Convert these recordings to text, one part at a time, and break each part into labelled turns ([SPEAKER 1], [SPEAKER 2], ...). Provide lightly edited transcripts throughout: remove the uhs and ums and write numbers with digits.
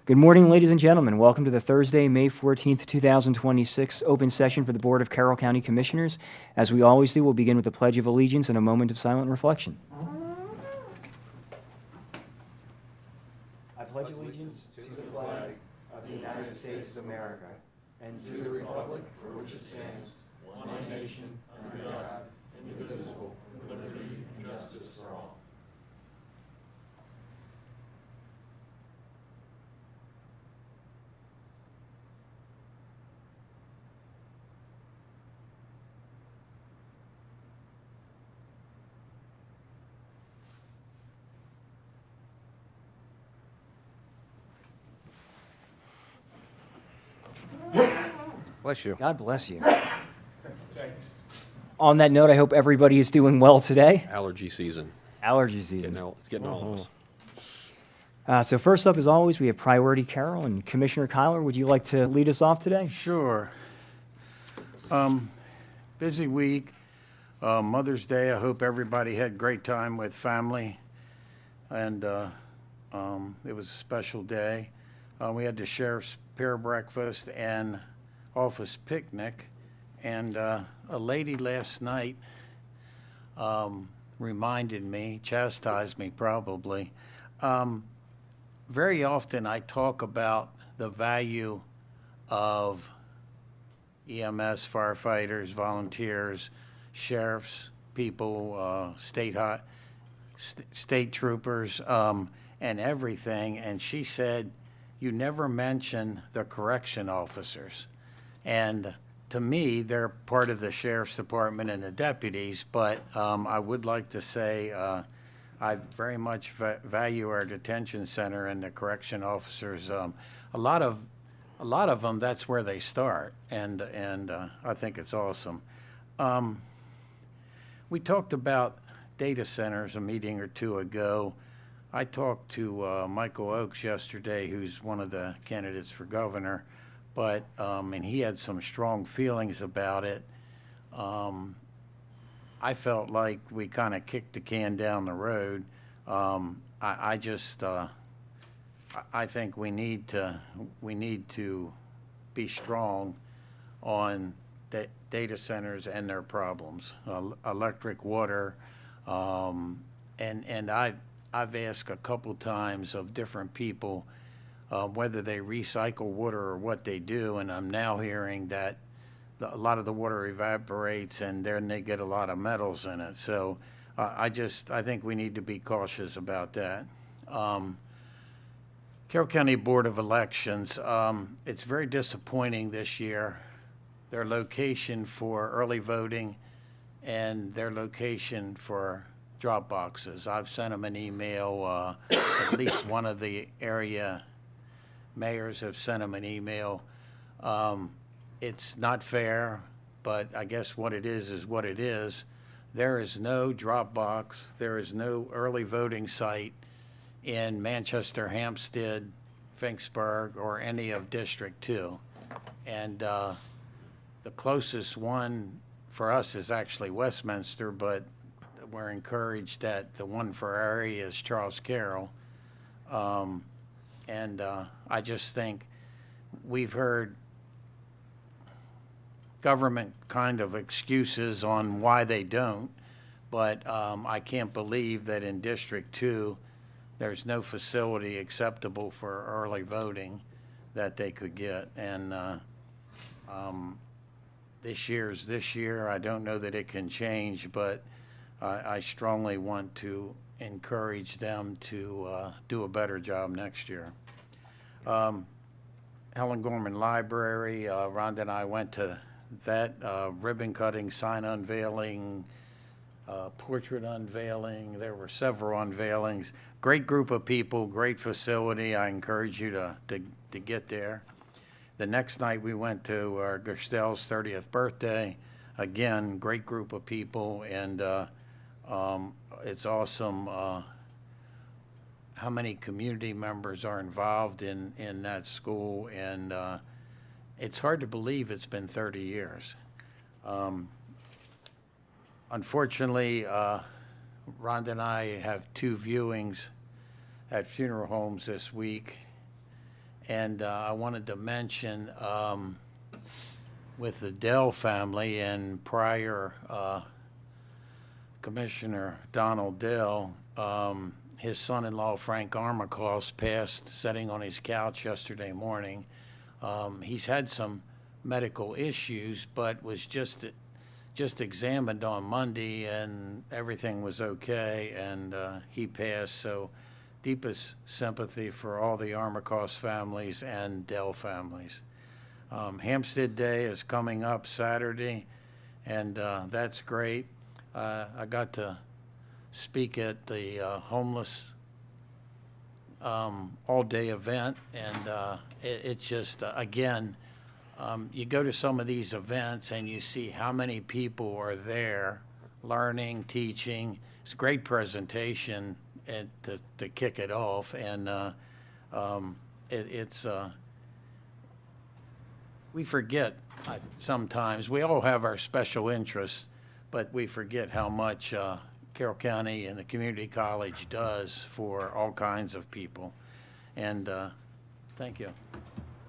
[SPEAKER 1] Good morning, ladies and gentlemen. Welcome to the Thursday, May 14th, 2026 open session for the Board of Carroll County Commissioners. As we always do, we'll begin with the Pledge of Allegiance and a moment of silent reflection. I pledge allegiance to the flag of the United States of America and to the republic for which it stands, one nation, under God, indivisible, with liberty and justice for all.
[SPEAKER 2] Bless you.
[SPEAKER 1] God bless you. On that note, I hope everybody is doing well today.
[SPEAKER 3] Allergy season.
[SPEAKER 1] Allergy season.
[SPEAKER 3] It's getting all of us.
[SPEAKER 1] So first up, as always, we have Priority Carroll, and Commissioner Kyler, would you like to lead us off today?
[SPEAKER 4] Sure. Busy week. Mother's Day. I hope everybody had a great time with family. And it was a special day. We had the sheriff's pear breakfast and office picnic. And a lady last night reminded me, chastised me probably. Very often I talk about the value of EMS, firefighters, volunteers, sheriffs, people, state troopers, and everything. And she said, you never mention the correction officers. And to me, they're part of the sheriff's department and the deputies, but I would like to say I very much value our detention center and the correction officers. A lot of them, that's where they start, and I think it's awesome. We talked about data centers a meeting or two ago. I talked to Michael Oakes yesterday, who's one of the candidates for governor, but and he had some strong feelings about it. I felt like we kind of kicked the can down the road. I think we need to be strong on data centers and their problems, electric, water, and I've asked a couple times of different people whether they recycle water or what they do, and I'm now hearing that a lot of the water evaporates and then they get a lot of metals in it. So I think we need to be cautious about that. Carroll County Board of Elections, it's very disappointing this year. Their location for early voting and their location for drop boxes. I've sent them an email, at least one of the area mayors have sent them an email. It's not fair, but I guess what it is what it is. There is no drop box, there is no early voting site in Manchester, Hampstead, Finksburg, or any of District 2. And the closest one for us is actually Westminster, but we're encouraged that the one for our area is Charles Carroll. I just think we've heard government kind of excuses on why they don't, but I can't believe that in District 2 there's no facility acceptable for early voting that they could get. And this year's this year. I don't know that it can change, but I strongly want to encourage them to do a better job next year. Helen Gorman Library, Rhonda and I went to that ribbon cutting, sign unveiling, portrait unveiling. There were several unveilings. Great group of people, great facility. I encourage you to get there. The next night we went to Gerstel's 30th birthday. Again, great group of people, and it's awesome how many community members are involved in that school, and it's hard to believe it's been 30 years. Unfortunately, Rhonda and I have 2 viewings at funeral homes this week, And I wanted to mention with the Dell family and prior Commissioner Donald Dell, his son-in-law Frank Armacost passed sitting on his couch yesterday morning. He's had some medical issues, but was just examined on Monday, and everything was okay, and he passed. So deepest sympathy for all the Armacost families and Dell families. Hampstead Day is coming up Saturday, and that's great. I got to speak at the homeless all-day event, and it's just, again, you go to some of these events and you see how many people are there learning, teaching. It's a great presentation to kick it off, and we forget sometimes. We all have our special interests, but we forget how much Carroll County and the community college does for all kinds of people. And thank you.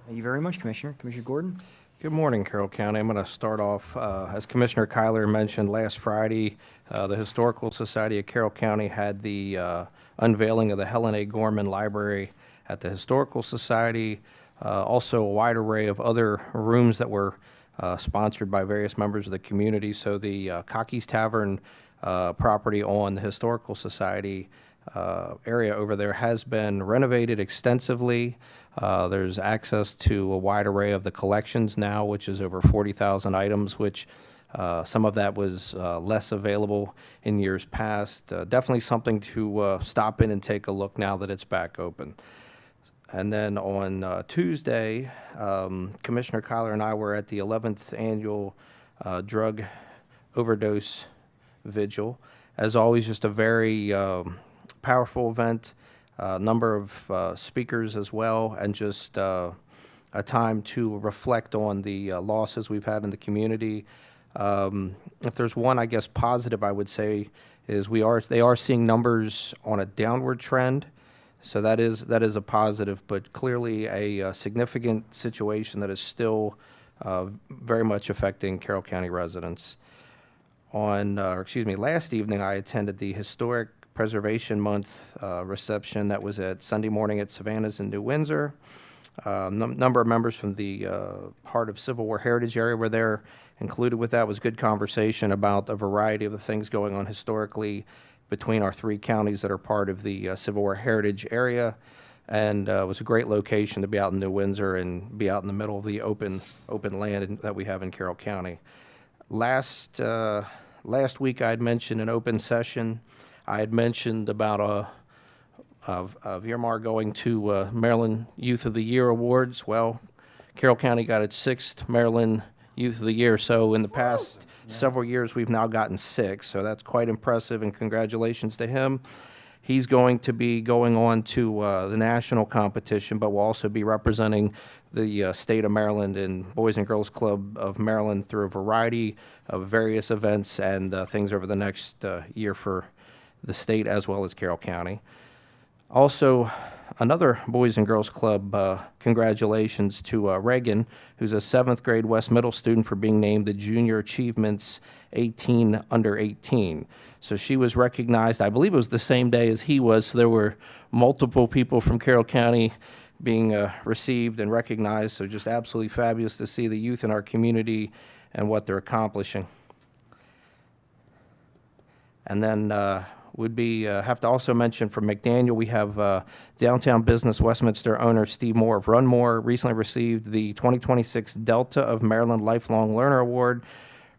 [SPEAKER 1] Thank you very much, Commissioner. Commissioner Gordon?
[SPEAKER 3] Good morning, Carroll County. I'm going to start off, as Commissioner Kyler mentioned last Friday, the Historical Society of Carroll County had the unveiling of the Helen A. Gorman Library at the Historical Society. Also a wide array of other rooms that were sponsored by various members of the community. So the Cocky's Tavern property on the Historical Society area over there has been renovated extensively. There's access to a wide array of the collections now, which is over 40,000 items, which some of that was less available in years past. Definitely something to stop in and take a look now that it's back open. And then on Tuesday, Commissioner Kyler and I were at the 11th annual drug overdose vigil. As always, just a very powerful event, a number of speakers as well, and just a time to reflect on the losses we've had in the community. If there's one, I guess, positive I would say is they are seeing numbers on a downward trend. So that is a positive, but clearly a significant situation that is still very much affecting Carroll County residents. Last evening I attended the Historic Preservation Month reception that was at Sunday morning at Savannah's in New Windsor. Number of members from the Heart of Civil War Heritage area were there. Included with that was good conversation about a variety of the things going on historically between our three counties that are part of the Civil War Heritage area, and it was a great location to be out in New Windsor and be out in the middle of the open land that we have in Carroll County. Last week I had mentioned an open session. I had mentioned about Viramar going to Maryland Youth of the Year Awards. Well, Carroll County got its 6th Maryland Youth of the Year. So in the past several years, we've now gotten 6. So that's quite impressive, and congratulations to him. He's going to be going on to the national competition, but will also be representing the state of Maryland and Boys and Girls Club of Maryland through a variety of various events and things over the next year for the state as well as Carroll County. Also, another Boys and Girls Club, congratulations to Reagan, who's a 7th grade West Middle student, for being named the Junior Achievements 18 under 18. So she was recognized, I believe it was the same day as he was, so there were multiple people from Carroll County being received and recognized. So just absolutely fabulous to see the youth in our community and what they're accomplishing. And then have to also mention from McDaniel, we have Downtown Business Westminster owner Steve Moore of Runmore recently received the 2026 Delta of Maryland Lifelong Learner Award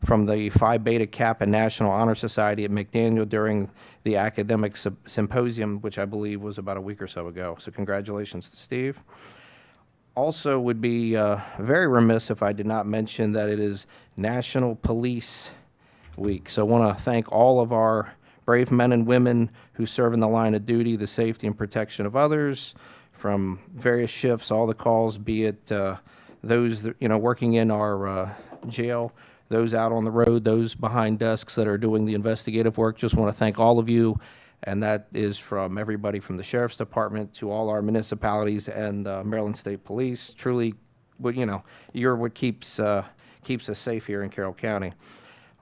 [SPEAKER 3] from the Phi Beta Kappa National Honor Society at McDaniel during the academic symposium, which I believe was about a week or so ago. So congratulations to Steve. Also would be very remiss if I did not mention that it is National Police Week. So I want to thank all of our brave men and women who serve in the line of duty, the safety and protection of others, from various shifts, all the calls, be it those working in our jail, those out on the road, those behind desks that are doing the investigative work. Just want to thank all of you And that is from everybody from the Sheriff's Department to all our municipalities and Maryland State Police. Truly, you're what keeps us safe here in Carroll County.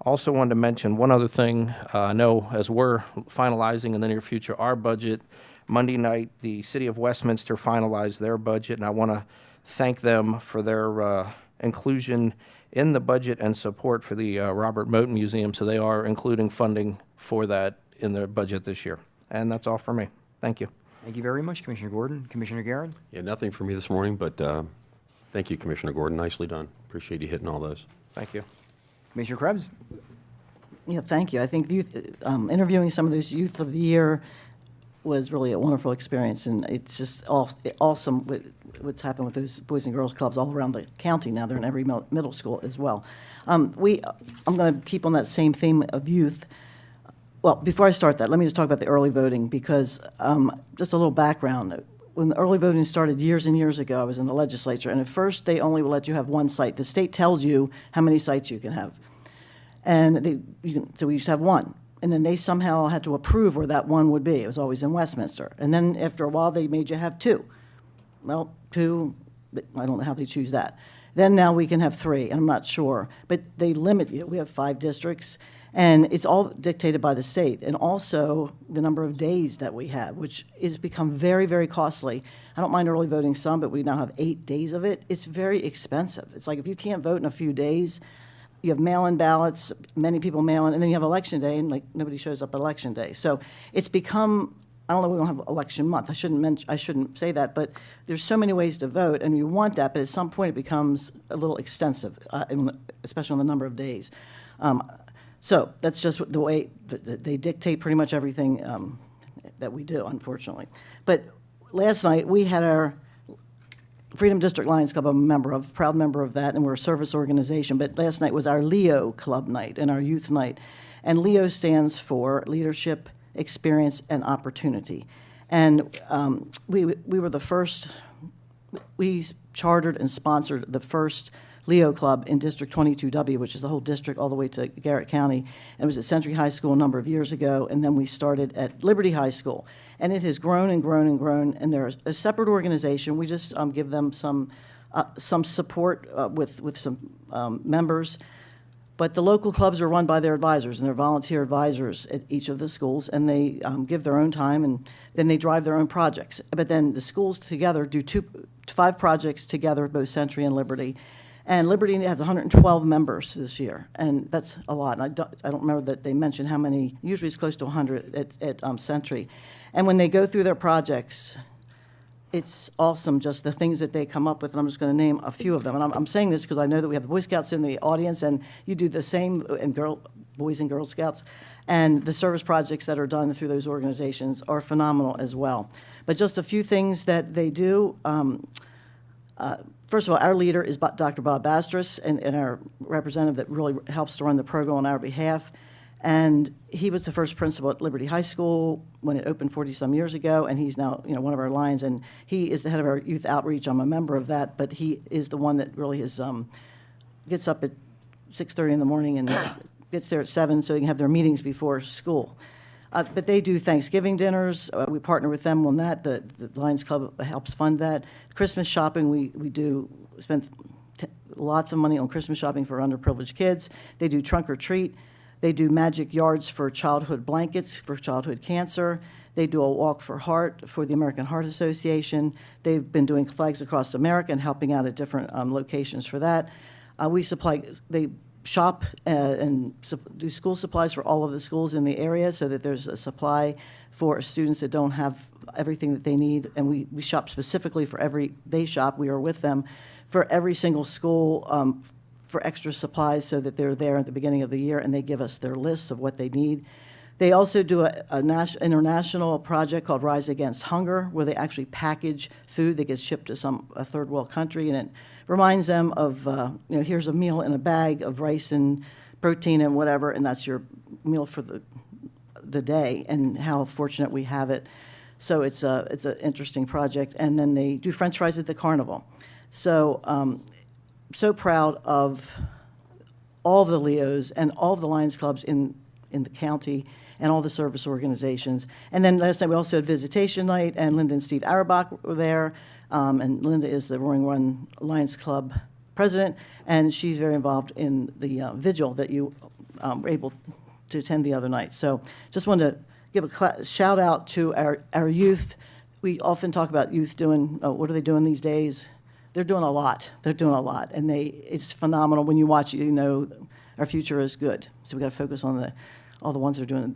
[SPEAKER 3] Also wanted to mention one other thing. I know as we're finalizing in the near future our budget, Monday night the City of Westminster finalized their budget, and I want to thank them for their inclusion in the budget and support for the Robert Moton Museum. So they are including funding for that in their budget this year. And that's all for me. Thank you.
[SPEAKER 5] Thank you very much, Commissioner Gordon. Commissioner Guerin?
[SPEAKER 6] Yeah, nothing for me this morning, but thank you, Commissioner Gordon. Nicely done. Appreciate you hitting all those.
[SPEAKER 3] Thank you.
[SPEAKER 5] Commissioner Krebs?
[SPEAKER 7] Yeah, thank you. I think interviewing some of those Youth of the Year was really a wonderful experience, and it's just awesome what's happened with those Boys and Girls Clubs all around the county now. They're in every middle school as well. I'm going to keep on that same theme of youth. Well, before I start that, let me just talk about the early voting, because just a little background. When the early voting started years and years ago, I was in the legislature, and at first they only will let you have one site. The state tells you how many sites you can have. And so we used to have one. And then they somehow had to approve where that one would be. It was always in Westminster. And then after a while, they made you have two. Well, two, but I don't know how they choose that. Then now we can have three, I'm not sure. But they limit you. We have 5 districts, and it's all dictated by the state. And also the number of days that we have, which has become very, very costly. I don't mind early voting some, but we now have 8 days of it. It's very expensive. It's like if you can't vote in a few days, you have mail-in ballots, many people mail in, and then you have election day, and like nobody shows up election day. So it's become, I don't know, we don't have election month. I shouldn't say that, but there's so many ways to vote, and you want that, but at some point it becomes a little extensive, especially on the number of days. So that's just the way they dictate pretty much everything that we do, unfortunately. But last night we had our Freedom District Lions Club. I'm a proud member of that, and we're a service organization. But last night was our LEO Club night and our youth night. And LEO stands for Leadership, Experience, and Opportunity. And we were the first, we chartered and sponsored the first LEO Club in District 22W, which is the whole district all the way to Garrett County. And it was at Century High School a number of years ago, and then we started at Liberty High School. And it has grown and grown and grown, and they're a separate organization. We just give them some support with some members. But the local clubs are run by their advisors, and they're volunteer advisors at each of the schools, and they give their own time, and then they drive their own projects. But then the schools together do 5 projects together, both Century and Liberty. And Liberty has 112 members this year, and that's a lot. And I don't remember that they mentioned how many. Usually it's close to 100 at Century. And when they go through their projects, it's awesome, just the things that they come up with, and I'm just going to name a few of them. And I'm saying this because I know that we have the Boy Scouts in the audience, and you do the same, and Boys and Girl Scouts. And the service projects that are done through those organizations are phenomenal as well. But just a few things that they do. First of all, our leader is Dr. Bob Bastris, and our representative that really helps to run the program on our behalf. And he was the first principal at Liberty High School when it opened 40-some years ago, and he's now, one of our Lions, and he is the head of our youth outreach. I'm a member of that, but he is the one that really is, gets up at 6:30 in the morning and gets there at 7 so they can have their meetings before school. But they do Thanksgiving dinners. We partner with them on that. The Lions Club helps fund that. Christmas shopping, we spend lots of money on Christmas shopping for underprivileged kids. They do trunk or treat. They do magic yards for childhood blankets for childhood cancer. They do a walk for heart for the American Heart Association. They've been doing Flags Across America and helping out at different locations for that. They shop and do school supplies for all of the schools in the area so that there's a supply for students that don't have everything that they need. And we shop specifically for we are with them for every single school for extra supplies so that they're there at the beginning of the year and they give us their lists of what they need. They also do an international project called Rise Against Hunger, where they actually package food that gets shipped to a third world country, and it reminds them of, here's a meal in a bag of rice and protein and whatever, and that's your meal for the day, and how fortunate we have it. So it's an interesting project. And then they do French fries at the carnival. So so proud of all the Leos and all of the Lions Clubs in the county. and all the service organizations. And then last night, we also had visitation night, and Linda and Steve Auerbach were there. And Linda is the Roaring Run Lions Club president, and she's very involved in the vigil that you were able to attend the other night. So just wanted to give a shout out to our youth. We often talk about youth doing, what are they doing these days? They're doing a lot. They're doing a lot, and it's phenomenal. When you watch it, you know our future is good. So we got to focus on all the ones that are doing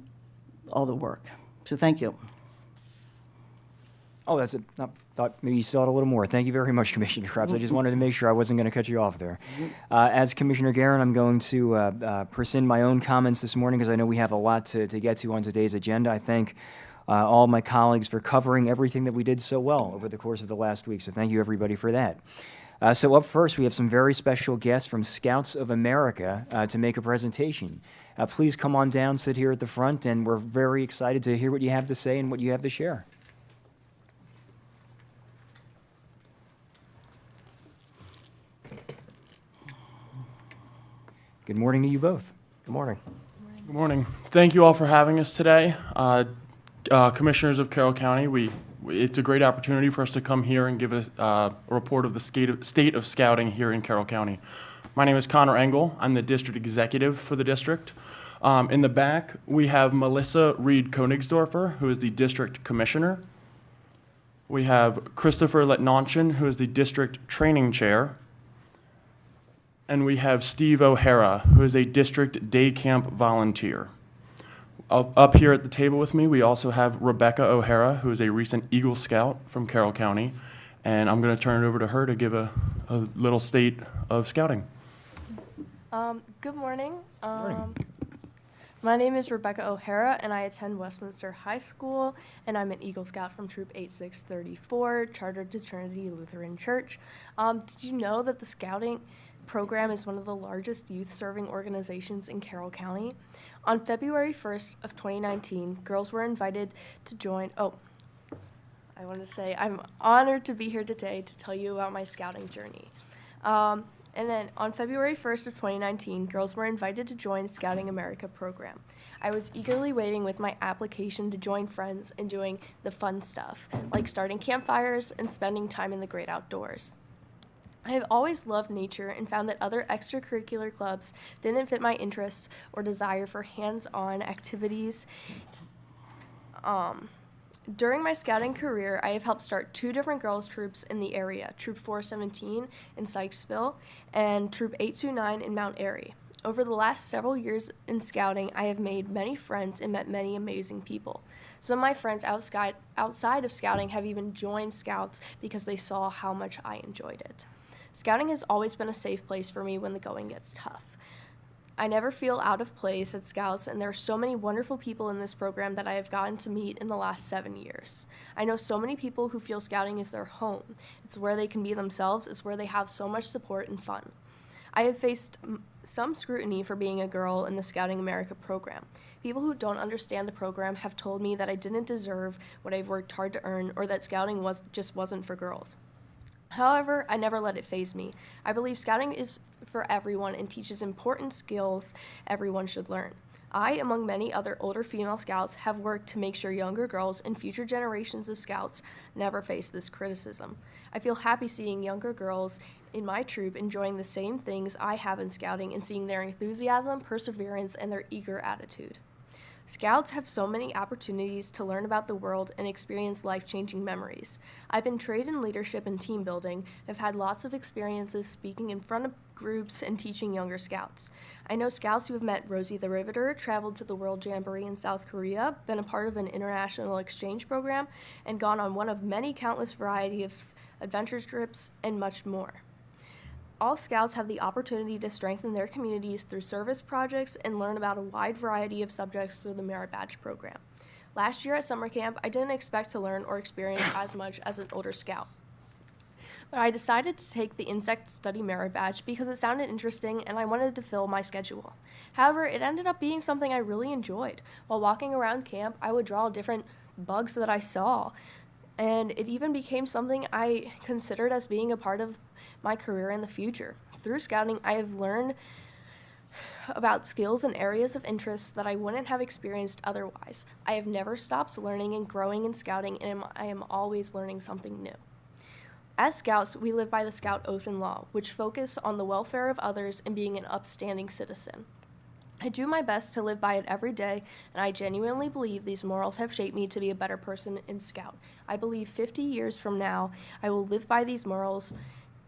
[SPEAKER 7] all the work. So thank you.
[SPEAKER 5] Oh, that's it. No, thought maybe you saw it a little more. Thank you very much, Commissioner Krebs. I just wanted to make sure I wasn't going to cut you off there. As Commissioner Guerin, I'm going to prescind my own comments this morning because I know we have a lot to get to on today's agenda. I thank all my colleagues for covering everything that we did so well over the course of the last week. So thank you, everybody, for that. So up first, we have some very special guests from Scouts of America to make a presentation. Please come on down, sit here at the front, and we're very excited to hear what you have to say and what you have to share. Good morning to you both.
[SPEAKER 3] Good morning.
[SPEAKER 8] Good morning. Thank you all for having us today. Commissioners of Carroll County, it's a great opportunity for us to come here and give a report of the state of scouting here in Carroll County. My name is Connor Engel. I'm the district executive for the district. In the back, we have Melissa Reed Konigsdorfer, who is the district commissioner. We have Christopher Letnonchen, who is the district training chair. And we have Steve O'Hara, who is a district day camp volunteer. Up here at the table with me, we also have Rebecca O'Hara, who is a recent Eagle Scout from Carroll County. And I'm going to turn it over to her to give a little state of scouting.
[SPEAKER 9] Good morning. My name is Rebecca O'Hara, and I attend Westminster High School, and I'm an Eagle Scout from Troop 8634, chartered to Trinity Lutheran Church. Did you know that the Scouting program is one of the largest youth-serving organizations in Carroll County? On February 1st of 2019, girls were invited to join. I want to say I'm honored to be here today to tell you about my scouting journey. And then on February 1st of 2019, girls were invited to join Scouting America program. I was eagerly waiting with my application to join friends and doing the fun stuff, like starting campfires and spending time in the great outdoors. I have always loved nature and found that other extracurricular clubs didn't fit my interests or desire for hands-on activities. During my scouting career, I have helped start 2 different girls' troops in the area, Troop 417 in Sykesville and Troop 829 in Mount Airy. Over the last several years in scouting, I have made many friends and met many amazing people. Some of my friends outside of scouting have even joined Scouts because they saw how much I enjoyed it. Scouting has always been a safe place for me when the going gets tough. I never feel out of place at Scouts, and there are so many wonderful people in this program that I have gotten to meet in the last 7 years. I know so many people who feel Scouting is their home. It's where they can be themselves. It's where they have so much support and fun. I have faced some scrutiny for being a girl in the Scouting America program. People who don't understand the program have told me that I didn't deserve what I've worked hard to earn, or that Scouting just wasn't for girls. However, I never let it faze me. I believe Scouting is for everyone and teaches important skills everyone should learn. I, among many other older female Scouts, have worked to make sure younger girls and future generations of Scouts never face this criticism. I feel happy seeing younger girls in my troop enjoying the same things I have in Scouting and seeing their enthusiasm, perseverance, and their eager attitude. Scouts have so many opportunities to learn about the world and experience life-changing memories. I've been trained in leadership and team building. I've had lots of experiences speaking in front of groups and teaching younger Scouts. I know Scouts who have met Rosie the Riveter, traveled to the World Jamboree in South Korea, been a part of an international exchange program, and gone on one of many countless variety of adventure trips, and much more. All Scouts have the opportunity to strengthen their communities through service projects and learn about a wide variety of subjects through the Merit Badge program. Last year at summer camp, I didn't expect to learn or experience as much as an older Scout. But I decided to take the Insect Study Merit Badge because it sounded interesting and I wanted to fill my schedule. However, it ended up being something I really enjoyed. While walking around camp, I would draw different bugs that I saw, and it even became something I considered as being a part of my career in the future. Through Scouting, I have learned about skills and areas of interest that I wouldn't have experienced otherwise. I have never stopped learning and growing in scouting, and I am always learning something new. As Scouts, we live by the Scout Oath and Law, which focus on the welfare of others and being an upstanding citizen. I do my best to live by it every day, and I genuinely believe these morals have shaped me to be a better person in Scout. I believe 50 years from now, I will live by these morals,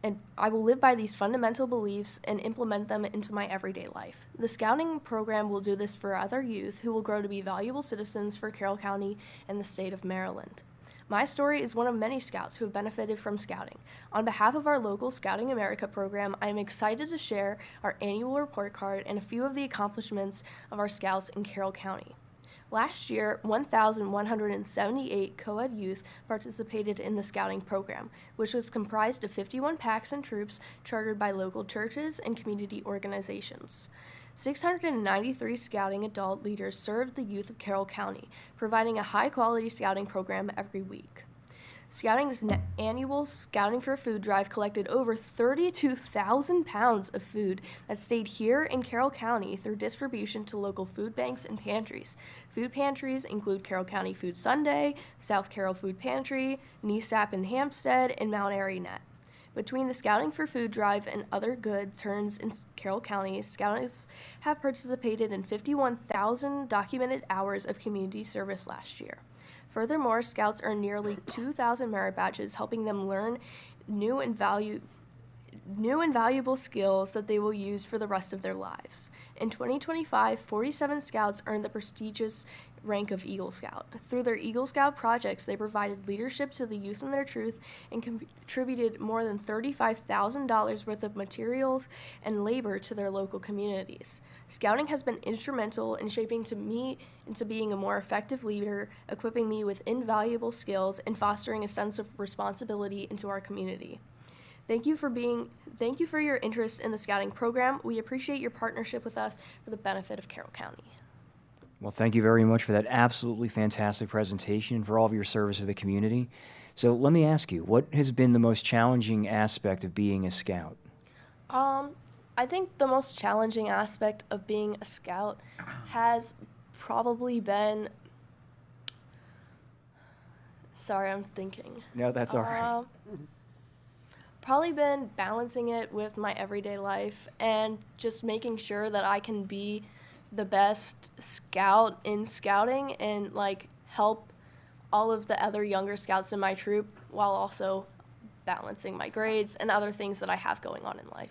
[SPEAKER 9] and I will live by these fundamental beliefs and implement them into my everyday life. The Scouting program will do this for other youth who will grow to be valuable citizens for Carroll County and the state of Maryland. My story is one of many Scouts who have benefited from Scouting. On behalf of our local Scouting America program, I am excited to share our annual report card and a few of the accomplishments of our Scouts in Carroll County. Last year, 1,178 co-ed youth participated in the Scouting program, which was comprised of 51 packs and troops chartered by local churches and community organizations. 693 Scouting adult leaders served the youth of Carroll County, providing a high-quality Scouting program every week. Scouting's annual Scouting for Food drive collected over 32,000 pounds of food that stayed here in Carroll County through distribution to local food banks and pantries. Food pantries include Carroll County Food Sunday, South Carroll Food Pantry, NESAP in Hampstead, and Mount Airy Net. Between the Scouting for Food drive and other good turns in Carroll County, Scouts have participated in 51,000 documented hours of community service last year. Furthermore, Scouts earn nearly 2,000 merit badges, helping them learn new and valuable skills that they will use for the rest of their lives. In 2025, 47 Scouts earned the prestigious rank of Eagle Scout. Through their Eagle Scout projects, they provided leadership to the youth in their truth and contributed more than $35,000 worth of materials and labor to their local communities. Scouting has been instrumental in shaping me into being a more effective leader, equipping me with invaluable skills, and fostering a sense of responsibility into our community. Thank you for your interest in the Scouting program. We appreciate your partnership with us for the benefit of Carroll County.
[SPEAKER 5] Well, thank you very much for that absolutely fantastic presentation and for all of your service to the community. So let me ask you, what has been the most challenging aspect of being a Scout?
[SPEAKER 9] I think the most challenging aspect of being a Scout has probably been, sorry, I'm thinking.
[SPEAKER 5] No, that's all right.
[SPEAKER 9] Probably been balancing it with my everyday life and just making sure that I can be the best Scout in Scouting and like help all of the other younger Scouts in my troop while also balancing my grades and other things that I have going on in life.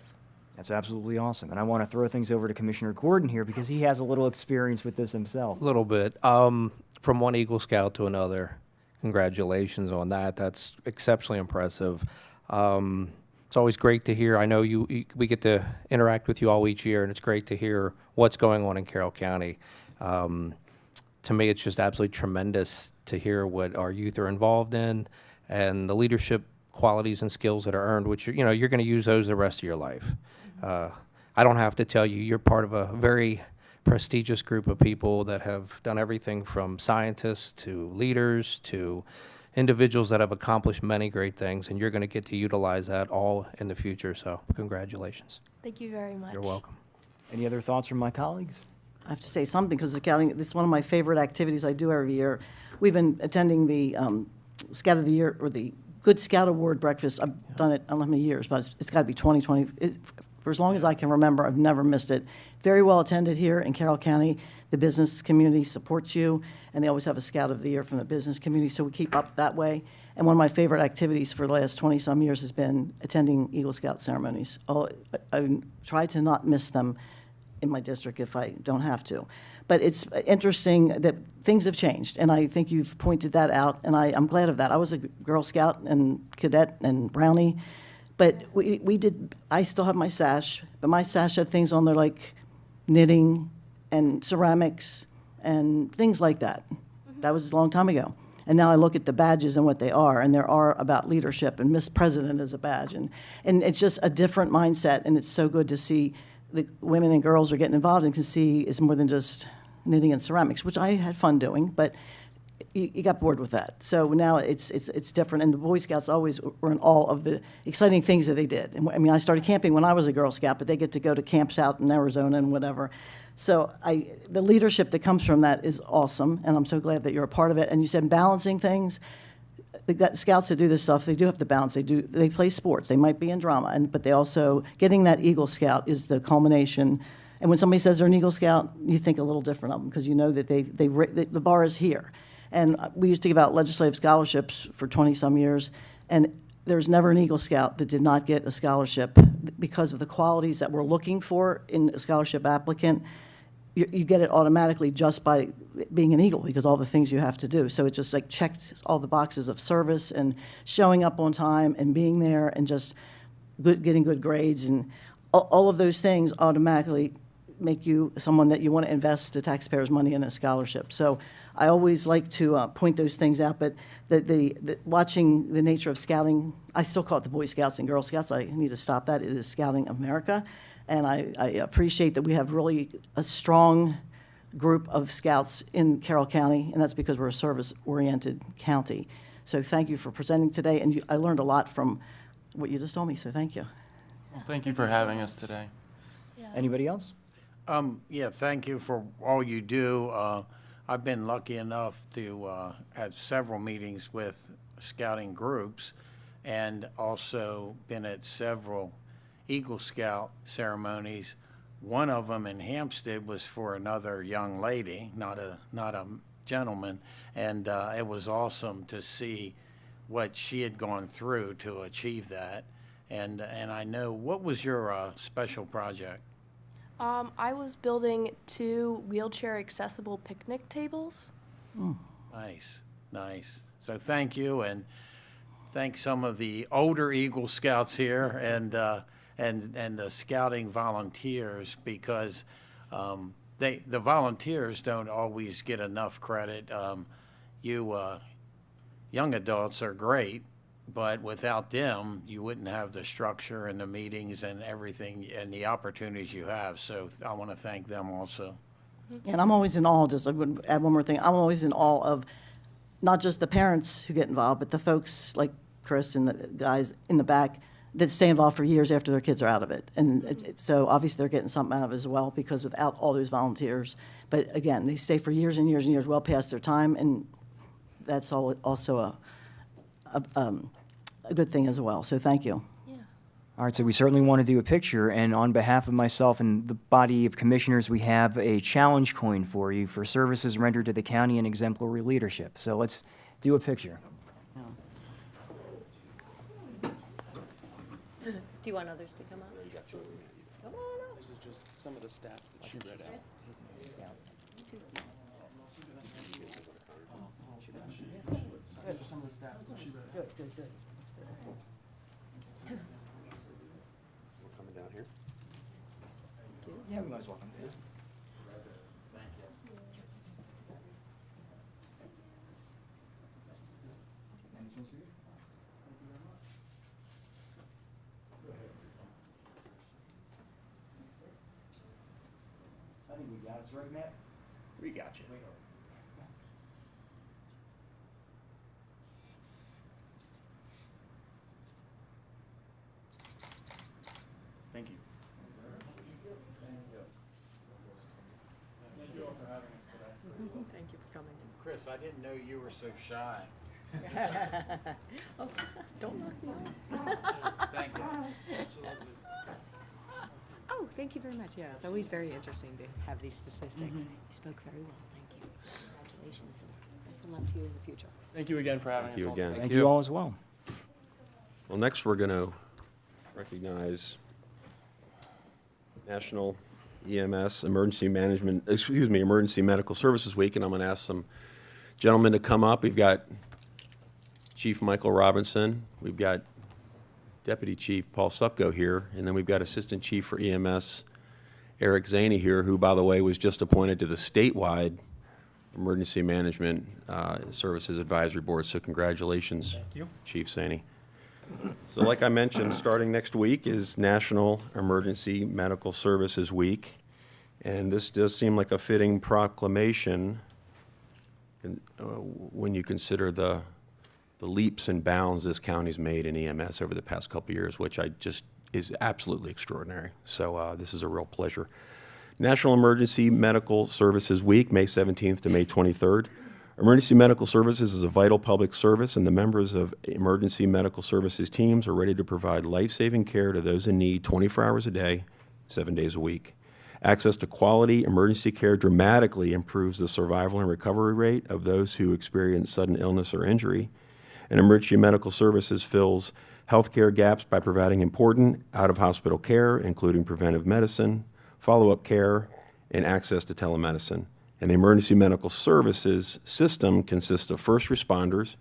[SPEAKER 5] That's absolutely awesome. And I want to throw things over to Commissioner Gordon here because he has a little experience with this himself.
[SPEAKER 3] A little bit. From one Eagle Scout to another, congratulations on that. That's exceptionally impressive. It's always great to hear. I know we get to interact with you all each year, and it's great to hear what's going on in Carroll County. To me, it's just absolutely tremendous to hear what our youth are involved in and the leadership qualities and skills that are earned, which you're going to use those the rest of your life. I don't have to tell you, you're part of a very prestigious group of people that have done everything from scientists to leaders to individuals that have accomplished many great things, and you're going to get to utilize that all in the future. So congratulations.
[SPEAKER 9] Thank you very much.
[SPEAKER 3] You're welcome.
[SPEAKER 5] Any other thoughts from my colleagues?
[SPEAKER 7] I have to say something because Scouting, this is one of my favorite activities I do every year. We've been attending the Scout of the Year or the Good Scout Award breakfast. I've done it, I don't know how many years, but it's got to be 2020. For as long as I can remember, I've never missed it. Very well attended here in Carroll County. The business community supports you, and they always have a Scout of the Year from the business community, so we keep up that way. And one of my favorite activities for the last 20-some years has been attending Eagle Scout ceremonies. I try to not miss them in my district if I don't have to. But it's interesting that things have changed, and I think you've pointed that out, and I'm glad of that. I was a Girl Scout and cadet and Brownie, but I still have my sash, but my sash had things on there like knitting and ceramics and things like that. That was a long time ago. And now I look at the badges and what they are, and there are about leadership, and Miss President is a badge. And it's just a different mindset, and it's so good to see the women and girls are getting involved and can see it's more than just knitting and ceramics, which I had fun doing, but you got bored with that. So now it's different, and the Boy Scouts always were in awe of the exciting things that they did. And I mean, I started camping when I was a Girl Scout, but they get to go to camps out in Arizona and whatever. So the leadership that comes from that is awesome, and I'm so glad that you're a part of it. And you said balancing things. The Scouts that do this stuff, they do have to balance. They play sports. They might be in drama, but they also, getting that Eagle Scout is the culmination. And when somebody says they're an Eagle Scout, you think a little different of them, because you know that the bar is here. And we used to give out legislative scholarships for 20-some years, and there was never an Eagle Scout that did not get a scholarship because of the qualities that we're looking for in a scholarship applicant. You get it automatically just by being an Eagle, because all the things you have to do. So it just like checks all the boxes of service and showing up on time and being there and just getting good grades, and all of those things automatically make you someone that you want to invest the taxpayers' money in a scholarship. So I always like to point those things out, but watching the nature of scouting, I still call it the Boy Scouts and Girl Scouts. I need to stop that. It is Scouting America. And I appreciate that we have really a strong group of scouts in Carroll County, and that's because we're a service-oriented county. So thank you for presenting today, and I learned a lot from what you just told me, so thank you.
[SPEAKER 8] Well, thank you for having us today.
[SPEAKER 5] Anybody else?
[SPEAKER 4] Yeah, thank you for all you do. I've been lucky enough to have several meetings with scouting groups, and also been at several Eagle Scout ceremonies. One of them in Hampstead was for another young lady, not a gentleman, and it was awesome to see what she had gone through to achieve that. And I know, what was your special project?
[SPEAKER 9] I was building 2 wheelchair accessible picnic tables.
[SPEAKER 4] Nice, nice. So thank you, and thank some of the older Eagle Scouts here and the scouting volunteers, because the volunteers don't always get enough credit. You young adults are great, but without them, you wouldn't have the structure and the meetings and everything and the opportunities you have. So I want to thank them also.
[SPEAKER 7] And I'm always in awe, just I would add one more thing, I'm always in awe of not just the parents who get involved, but the folks like Chris and the guys in the back that stay involved for years after their kids are out of it. And so obviously they're getting something out of it as well, because without all those volunteers, but again, they stay for years and years and years, well past their time, and that's also a good thing as well. So thank you.
[SPEAKER 5] All right, so we certainly want to do a picture, and on behalf of myself and the body of commissioners, we have a challenge coin for you for services rendered to the county and exemplary leadership. So let's do a picture.
[SPEAKER 10] Do you want others to come up? Come on up.
[SPEAKER 8] This is just some of the stats that she read out.
[SPEAKER 6] We're coming down here.
[SPEAKER 5] Yeah, we might as well come here. I think we got us right, Matt. We got you.
[SPEAKER 8] Thank you. Thank you all for having us today.
[SPEAKER 10] Thank you for coming.
[SPEAKER 4] Chris, I didn't know you were so shy.
[SPEAKER 10] Oh, don't knock me off.
[SPEAKER 4] Thank you. Absolutely.
[SPEAKER 10] Oh, thank you very much. Yeah, it's always very interesting to have these statistics. You spoke very well. Thank you. Congratulations, and best of luck to you in the future.
[SPEAKER 8] Thank you again for having
[SPEAKER 6] Thank
[SPEAKER 8] us
[SPEAKER 6] you
[SPEAKER 8] all
[SPEAKER 6] again.
[SPEAKER 8] today.
[SPEAKER 5] Thank you all as well.
[SPEAKER 6] Well, next we're going to recognize National EMS Emergency Medical Services Week, and I'm going to ask some gentlemen to come up. We've got Chief Michael Robinson, we've got Deputy Chief Paul Supko here, and then we've got Assistant Chief for EMS Eric Zaney here, who, by the way, was just appointed to the statewide Emergency Management Services Advisory Board. So congratulations, Chief Zaney. So like I mentioned, starting next week is National Emergency Medical Services Week, and this does seem like a fitting proclamation when you consider the leaps and bounds this county's made in EMS over the past couple of years, which is absolutely extraordinary. So this is a real pleasure. National Emergency Medical Services Week, May 17th to May 23rd. Emergency medical services is a vital public service, and the members of emergency medical services teams are ready to provide life-saving care to those in need 24 hours a day, 7 days a week. Access to quality emergency care dramatically improves the survival and recovery rate of those who experience sudden illness or injury. And emergency medical services fills healthcare gaps by providing important out-of-hospital care, including preventive medicine, follow-up care, and access to telemedicine. And the emergency medical services system consists of first responders,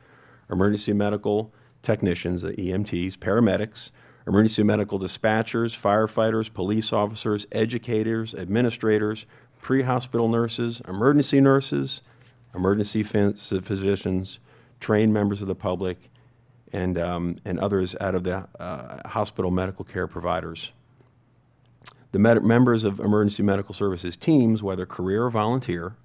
[SPEAKER 6] emergency medical technicians, the EMTs, paramedics, emergency medical dispatchers, firefighters, police officers, educators, administrators, pre-hospital nurses, emergency physicians, trained members of the public, and others out of the hospital medical care providers. The members of emergency medical services teams, whether career or volunteer,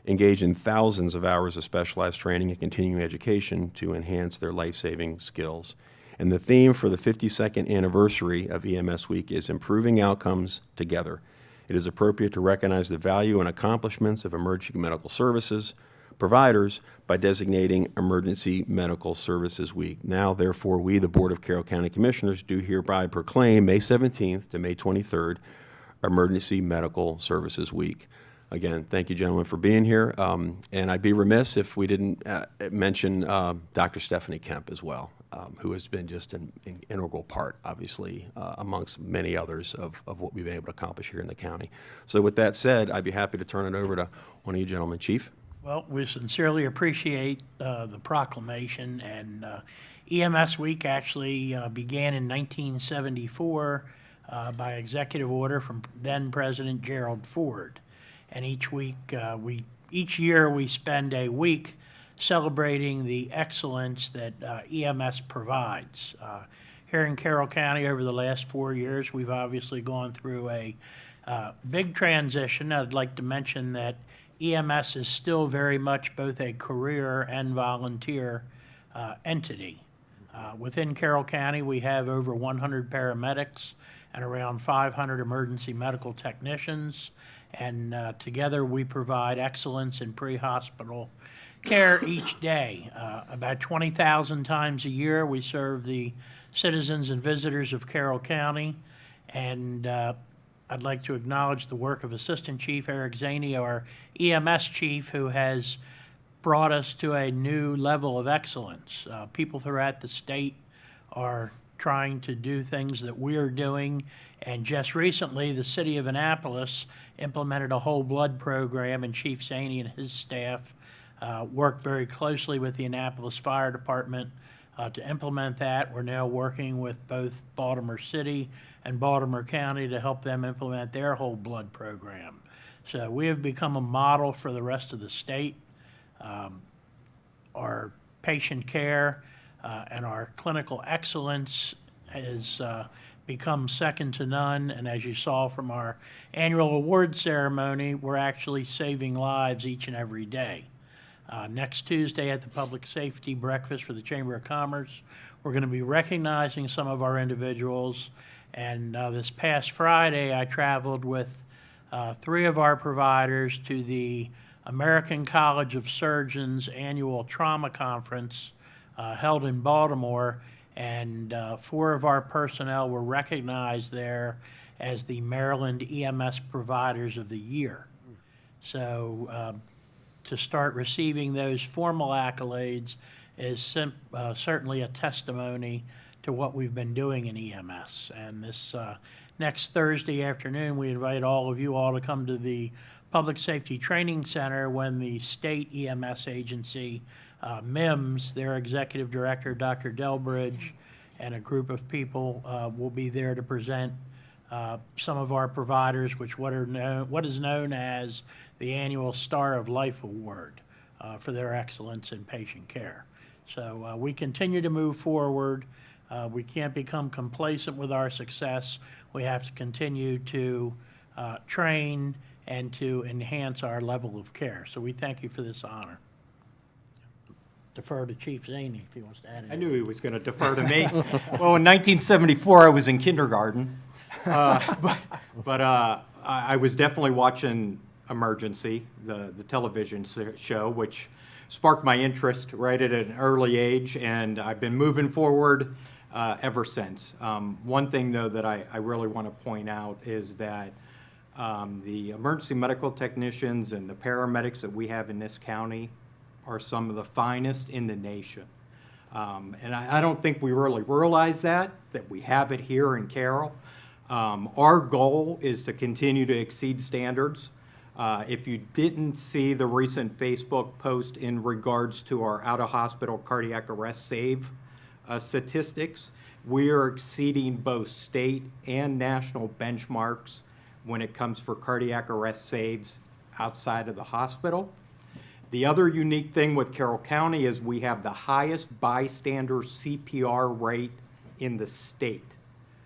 [SPEAKER 6] engage in thousands of hours of specialized training and continuing education to enhance their life-saving skills. And the theme for the 52nd anniversary of EMS Week is Improving Outcomes Together. It is appropriate to recognize the value and accomplishments of emergency medical services providers by designating Emergency Medical Services Week. Now, therefore, we, the Board of Carroll County Commissioners, do hereby proclaim May 17th to May 23rd Emergency Medical Services Week. Again, thank you, gentlemen, for being here. And I'd be remiss if we didn't mention Dr. Stephanie Kemp as well, who has been just an integral part, obviously, amongst many others of what we've been able to accomplish here in the county. So with that said, I'd be happy to turn it over to one of you gentlemen. Chief?
[SPEAKER 11] Well, we sincerely appreciate the proclamation, and EMS Week actually began in 1974 by executive order from then President Gerald Ford. And each year we spend a week celebrating the excellence that EMS provides. Here in Carroll County over the last 4 years, we've obviously gone through a big transition. I'd like to mention that EMS is still very much both a career and volunteer entity. Within Carroll County, we have over 100 paramedics and around 500 emergency medical technicians, and together we provide excellence in pre-hospital care each day. About 20,000 times a year, we serve the citizens and visitors of Carroll County, and I'd like to acknowledge the work of Assistant Chief Eric Zaney, our EMS chief, who has brought us to a new level of excellence. People throughout the state are trying to do things that we're doing, and just recently the city of Annapolis implemented a whole blood program, and Chief Zaney and his staff worked very closely with the Annapolis Fire Department to implement that. We're now working with both Baltimore City and Baltimore County to help them implement their whole blood program. So we have become a model for the rest of the state. Our patient care and our clinical excellence has become second to none, and as you saw from our annual award ceremony, we're actually saving lives each and every day. Next Tuesday at the Public Safety Breakfast for the Chamber of Commerce, we're going to be recognizing some of our individuals. And this past Friday, I traveled with 3 of our providers to the American College of Surgeons annual trauma conference held in Baltimore, and 4 of our personnel were recognized there as the Maryland EMS Providers of the Year. So to start receiving those formal accolades is certainly a testimony to what we've been doing in EMS. And this next Thursday afternoon, we invite all of you all to come to the Public Safety Training Center when the state EMS agency, MIMS, their executive director, Dr. Delbridge, and a group of people will be there to present some of our providers, what is known as the annual Star of Life Award for their excellence in patient care. So we continue to move forward. We can't become complacent with our success. We have to continue to train and to enhance our level of care. So we thank you for this honor. Defer to Chief Zaney if he wants to add anything.
[SPEAKER 12] I knew he was going to defer to me. Well, in 1974, I was in kindergarten. But I was definitely watching Emergency, the television show, which sparked my interest right at an early age, and I've been moving forward ever since. One thing, though, that I really want to point out is that the emergency medical technicians and the paramedics that we have in this county are some of the finest in the nation. And I don't think we really realize that we have it here in Carroll. Our goal is to continue to exceed standards. If you didn't see the recent Facebook post in regards to our out-of-hospital cardiac arrest save statistics, we are exceeding both state and national benchmarks when it comes for cardiac arrest saves outside of the hospital. The other unique thing with Carroll County is we have the highest bystander CPR rate in the state.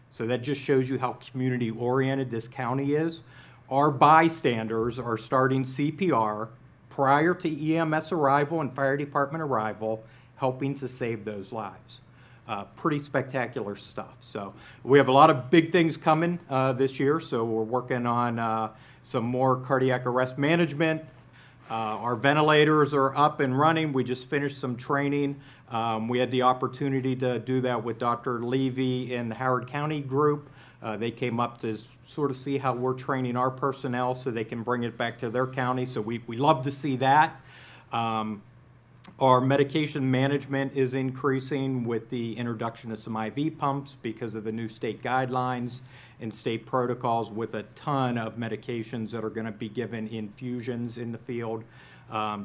[SPEAKER 12] So that just shows you how community-oriented this county is. Our bystanders are starting CPR prior to EMS arrival and fire department arrival, helping to save those lives. Pretty spectacular stuff. So we have a lot of big things coming this year. So we're working on some more cardiac arrest management. Our ventilators are up and running. We just finished some training. We had the opportunity to do that with Dr. Levy in the Howard County group. They came up to sort of see how we're training our personnel so they can bring it back to their county. So we love to see that. Our medication management is increasing with the introduction of some IV pumps because of the new state guidelines and state protocols, with a ton of medications that are going to be given infusions in the field.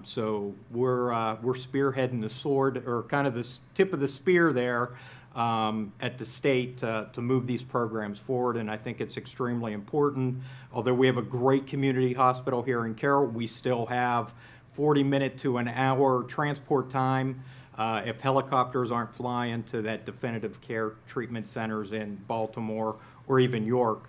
[SPEAKER 12] So we're spearheading the sword, or kind of the tip of the spear there at the state to move these programs forward, and I think it's extremely important. Although we have a great community hospital here in Carroll, we still have 40-minute to an hour transport time if helicopters aren't flying to that definitive care treatment centers in Baltimore or even York.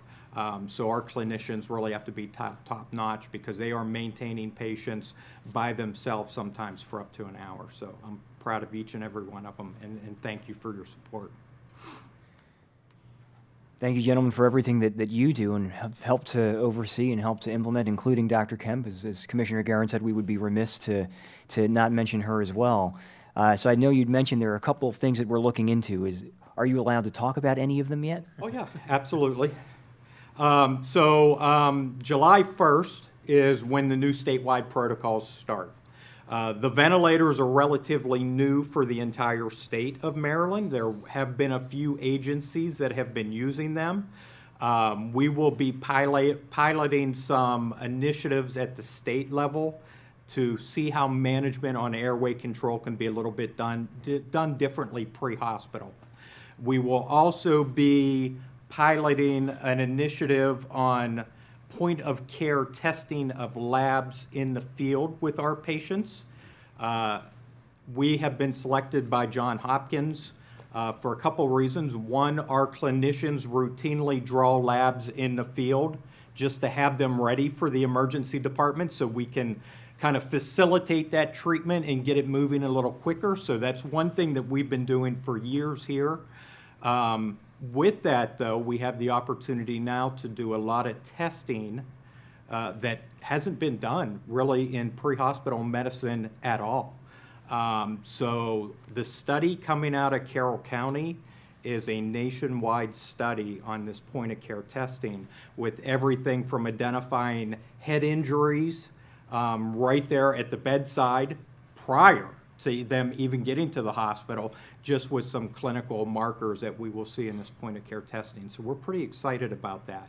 [SPEAKER 12] So our clinicians really have to be top-notch because they are maintaining patients by themselves sometimes for up to an hour. So I'm proud of each and every one of them, and thank you for your support.
[SPEAKER 5] Thank you, gentlemen, for everything that you do and have helped to oversee and help to implement, including Dr. Kemp. As Commissioner Guerin said, we would be remiss to not mention her as well. So I know you'd mentioned there are a couple of things that we're looking into. Are you allowed to talk about any of them yet?
[SPEAKER 12] Oh, yeah, absolutely. July 1st is when the new statewide protocols start. The ventilators are relatively new for the entire state of Maryland. There have been a few agencies that have been using them. We will be piloting some initiatives at the state level to see how management on airway control can be a little bit done differently pre-hospital. We will also be piloting an initiative on point-of-care testing of labs in the field with our patients. We have been selected by Johns Hopkins for a couple reasons. One, our clinicians routinely draw labs in the field just to have them ready for the emergency department so we can kind of facilitate that treatment and get it moving a little quicker. So that's one thing that we've been doing for years here. With that, though, we have the opportunity now to do a lot of testing that hasn't been done really in pre-hospital medicine at all. So the study coming out of Carroll County is a nationwide study on this point-of-care testing, with everything from identifying head injuries right there at the bedside prior to them even getting to the hospital, just with some clinical markers that we will see in this point-of-care testing. So we're pretty excited about that.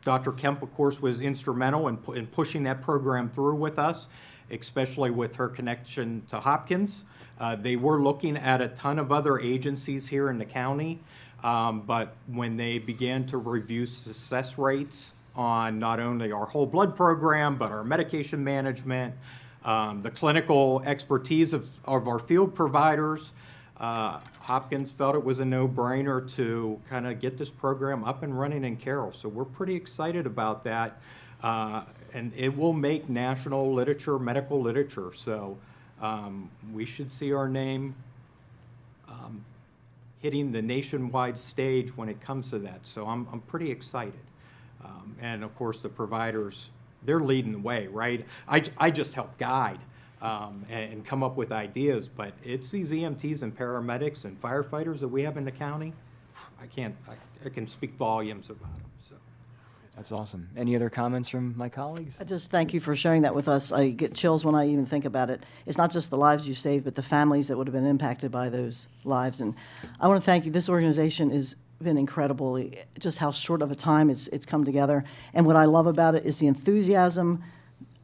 [SPEAKER 12] Dr. Kemp, of course, was instrumental in pushing that program through with us, especially with her connection to Hopkins. They were looking at a ton of other agencies here in the county, but when they began to review success rates on not only our whole blood program, but our medication management, the clinical expertise of our field providers, Hopkins felt it was a no-brainer to kind of get this program up and running in Carroll. So we're pretty excited about that. And it will make national literature, medical literature, so we should see our name hitting the nationwide stage when it comes to that, so I'm pretty excited. And of course, the providers, they're leading the way, right? I just help guide and come up with ideas, but it's these EMTs and paramedics and firefighters that we have in the county. I can speak volumes about them, so.
[SPEAKER 5] That's awesome. Any other comments from my colleagues?
[SPEAKER 7] I just thank you for sharing that with us. I get chills when I even think about it. It's not just the lives you saved, but the families that would have been impacted by those lives. And I want to thank you. This organization has been incredible, just how short of a time it's come together. And what I love about it is the enthusiasm,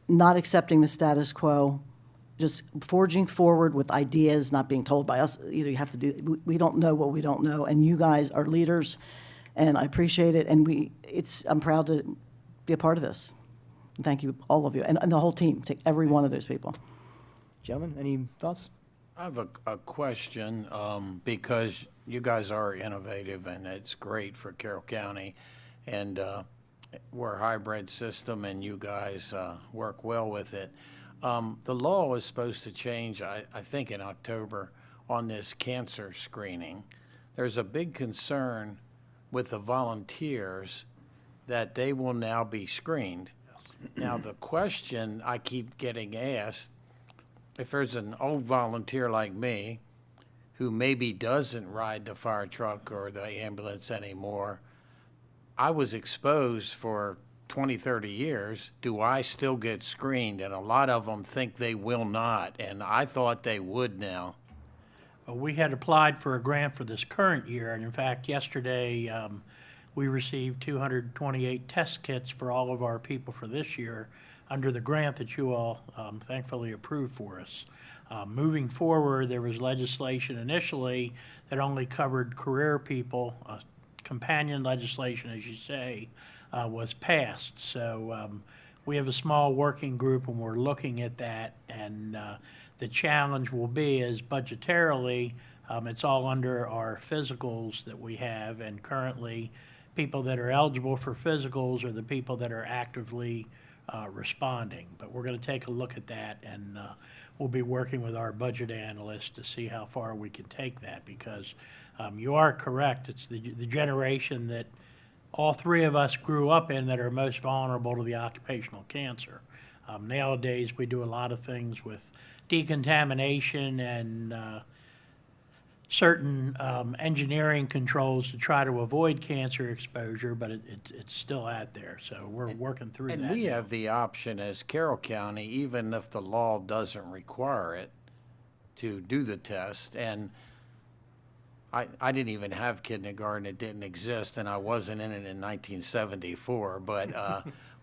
[SPEAKER 7] not accepting the status quo, just forging forward with ideas, not being told by us, you have to do, we don't know what we don't know. And you guys are leaders, and I appreciate it. And I'm proud to be a part of this. Thank you, all of you, and the whole team, take every one of those people.
[SPEAKER 5] Gentlemen, any thoughts?
[SPEAKER 4] I have a question, because you guys are innovative, and it's great for Carroll County, and we're a hybrid system, and you guys work well with it. The law is supposed to change, I think, in October on this cancer screening. There's a big concern with the volunteers that they will now be screened. Now, the question I keep getting asked, if there's an old volunteer like me who maybe doesn't ride the fire truck or the ambulance anymore, I was exposed for 20, 30 years, do I still get screened? And a lot of them think they will not, and I thought they would now.
[SPEAKER 11] We had applied for a grant for this current year, and in fact, yesterday, we received 228 test kits for all of our people for this year under the grant that you all thankfully approved for us. Moving forward, there was legislation initially that only covered career people. Companion legislation, as you say, was passed. So we have a small working group, and we're looking at that, and the challenge will be is budgetarily, it's all under our physicals that we have, and currently people that are eligible for physicals are the people that are actively responding. But we're going to take a look at that, and we'll be working with our budget analyst to see how far we can take that, because you are correct. It's the generation that all three of us grew up in that are most vulnerable to the occupational cancer. Nowadays, we do a lot of things with decontamination and certain engineering controls to try to avoid cancer exposure, but it's still out there, so we're working through that.
[SPEAKER 4] And we have the option as Carroll County, even if the law doesn't require it, to do the test. And I didn't even have kindergarten, it didn't exist, and I wasn't in it in 1974,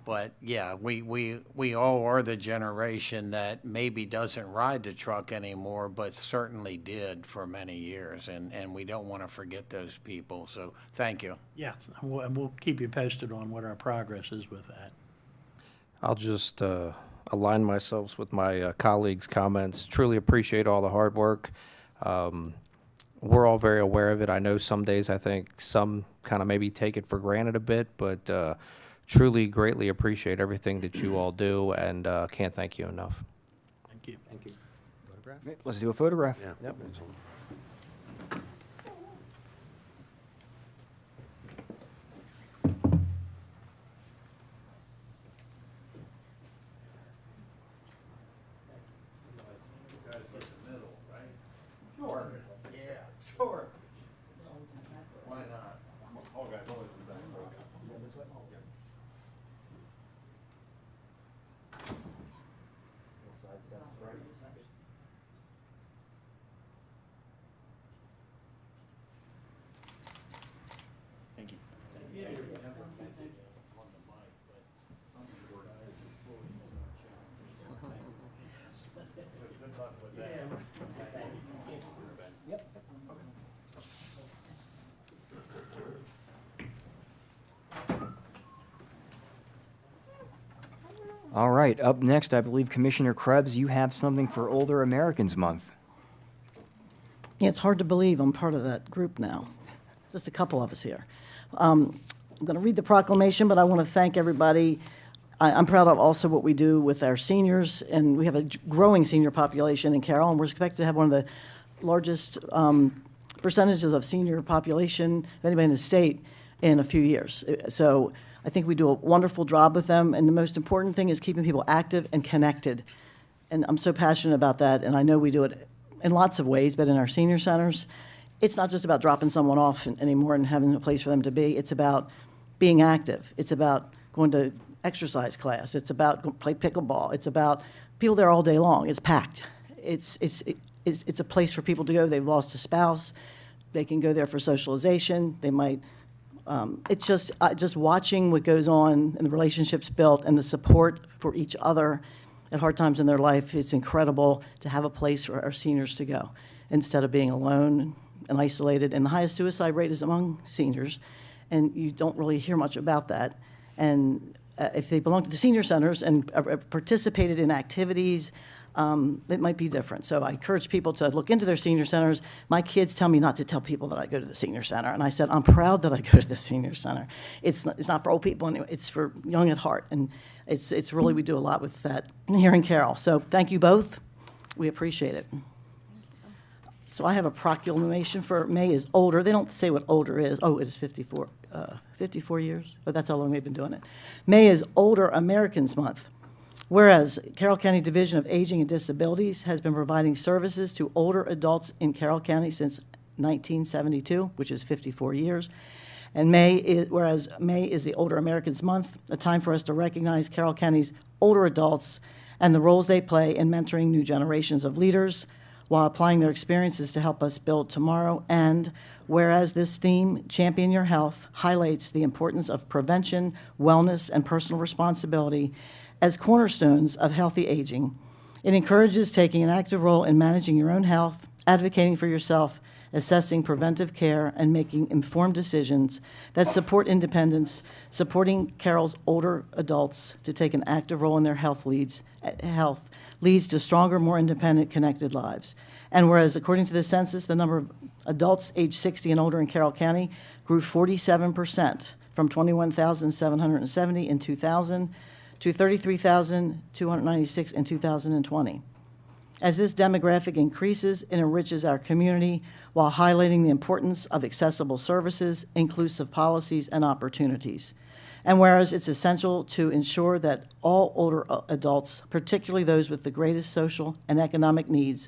[SPEAKER 4] but yeah, we all are the generation that maybe doesn't ride the truck anymore, but certainly did for many years, and we don't want to forget those people, so thank you.
[SPEAKER 11] Yes, and we'll keep you posted on what our progress is with that.
[SPEAKER 3] I'll just align myself with my colleagues' comments. Truly appreciate all the hard work. We're all very aware of it. I know some days I think some kind of maybe take it for granted a bit, but truly greatly appreciate everything that you all do, and can't thank you enough.
[SPEAKER 11] Thank you.
[SPEAKER 5] Thank you. Let's do a photograph.
[SPEAKER 6] Yeah.
[SPEAKER 3] Yep.
[SPEAKER 4] Sure. Yeah, sure. Why not?
[SPEAKER 8] Thank you.
[SPEAKER 5] All right, up next, I believe Commissioner Krebs, you have something for Older Americans Month.
[SPEAKER 7] Yeah, it's hard to believe I'm part of that group now. Just a couple of us here. I'm going to read the proclamation, but I want to thank everybody. I'm proud of also what we do with our seniors, and we have a growing senior population in Carroll, and we're expected to have one of the largest percentages of senior population of anybody in the state in a few years. So I think we do a wonderful job with them, and the most important thing is keeping people active and connected. And I'm so passionate about that, and I know we do it in lots of ways, but in our senior centers, it's not just about dropping someone off anymore and having a place for them to be. It's about being active. It's about going to exercise class. It's about play pickleball. It's about people there all day long. It's packed. It's a place for people to go. They've lost a spouse. They can go there for socialization. They might. It's just watching what goes on and the relationships built and the support for each other at hard times in their life. It's incredible to have a place for our seniors to go instead of being alone and isolated. And the highest suicide rate is among seniors, and you don't really hear much about that. And if they belong to the senior centers and participated in activities, it might be different. So I encourage people to look into their senior centers. My kids tell me not to tell people that I go to the senior center, and I said, I'm proud that I go to the senior center. It's not for old people anyway, it's for young at heart, and it's really, we do a lot with that here in Carroll. So thank you both. We appreciate it. So I have a proclamation for May is older. They don't say what older is. Oh, it is 54 years, but that's how long they've been doing it. May is Older Americans Month. Whereas Carroll County Division of Aging and Disabilities has been providing services to older adults in Carroll County since 1972, which is 54 years. And whereas May is the Older Americans Month, a time for us to recognize Carroll County's older adults and the roles they play in mentoring new generations of leaders while applying their experiences to help us build tomorrow. And whereas this theme, Champion Your Health, highlights the importance of prevention, wellness, and personal responsibility as cornerstones of healthy aging, it encourages taking an active role in managing your own health, advocating for yourself, assessing preventive care, and making informed decisions that support independence, supporting Carroll's older adults to take an active role in their health leads to stronger, more independent, connected lives. And whereas, according to the census, the number of adults age 60 and older in Carroll County grew 47% from 21,770 in 2000 to 33,296 in 2020. As this demographic increases, it enriches our community while highlighting the importance of accessible services, inclusive policies, and opportunities. And whereas it's essential to ensure that all older adults, particularly those with the greatest social and economic needs,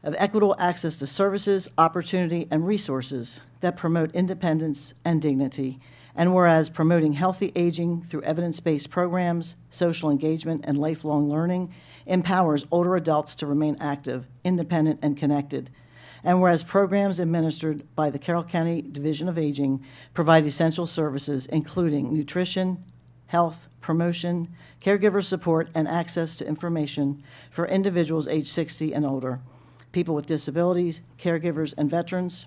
[SPEAKER 7] have equitable access to services, opportunity, and resources that promote independence and dignity. And whereas promoting healthy aging through evidence-based programs, social engagement, and lifelong learning empowers older adults to remain active, independent, and connected. And whereas programs administered by the Carroll County Division of Aging provide essential services, including nutrition, health, promotion, caregiver support, and access to information for individuals age 60 and older, people with disabilities, caregivers, and veterans.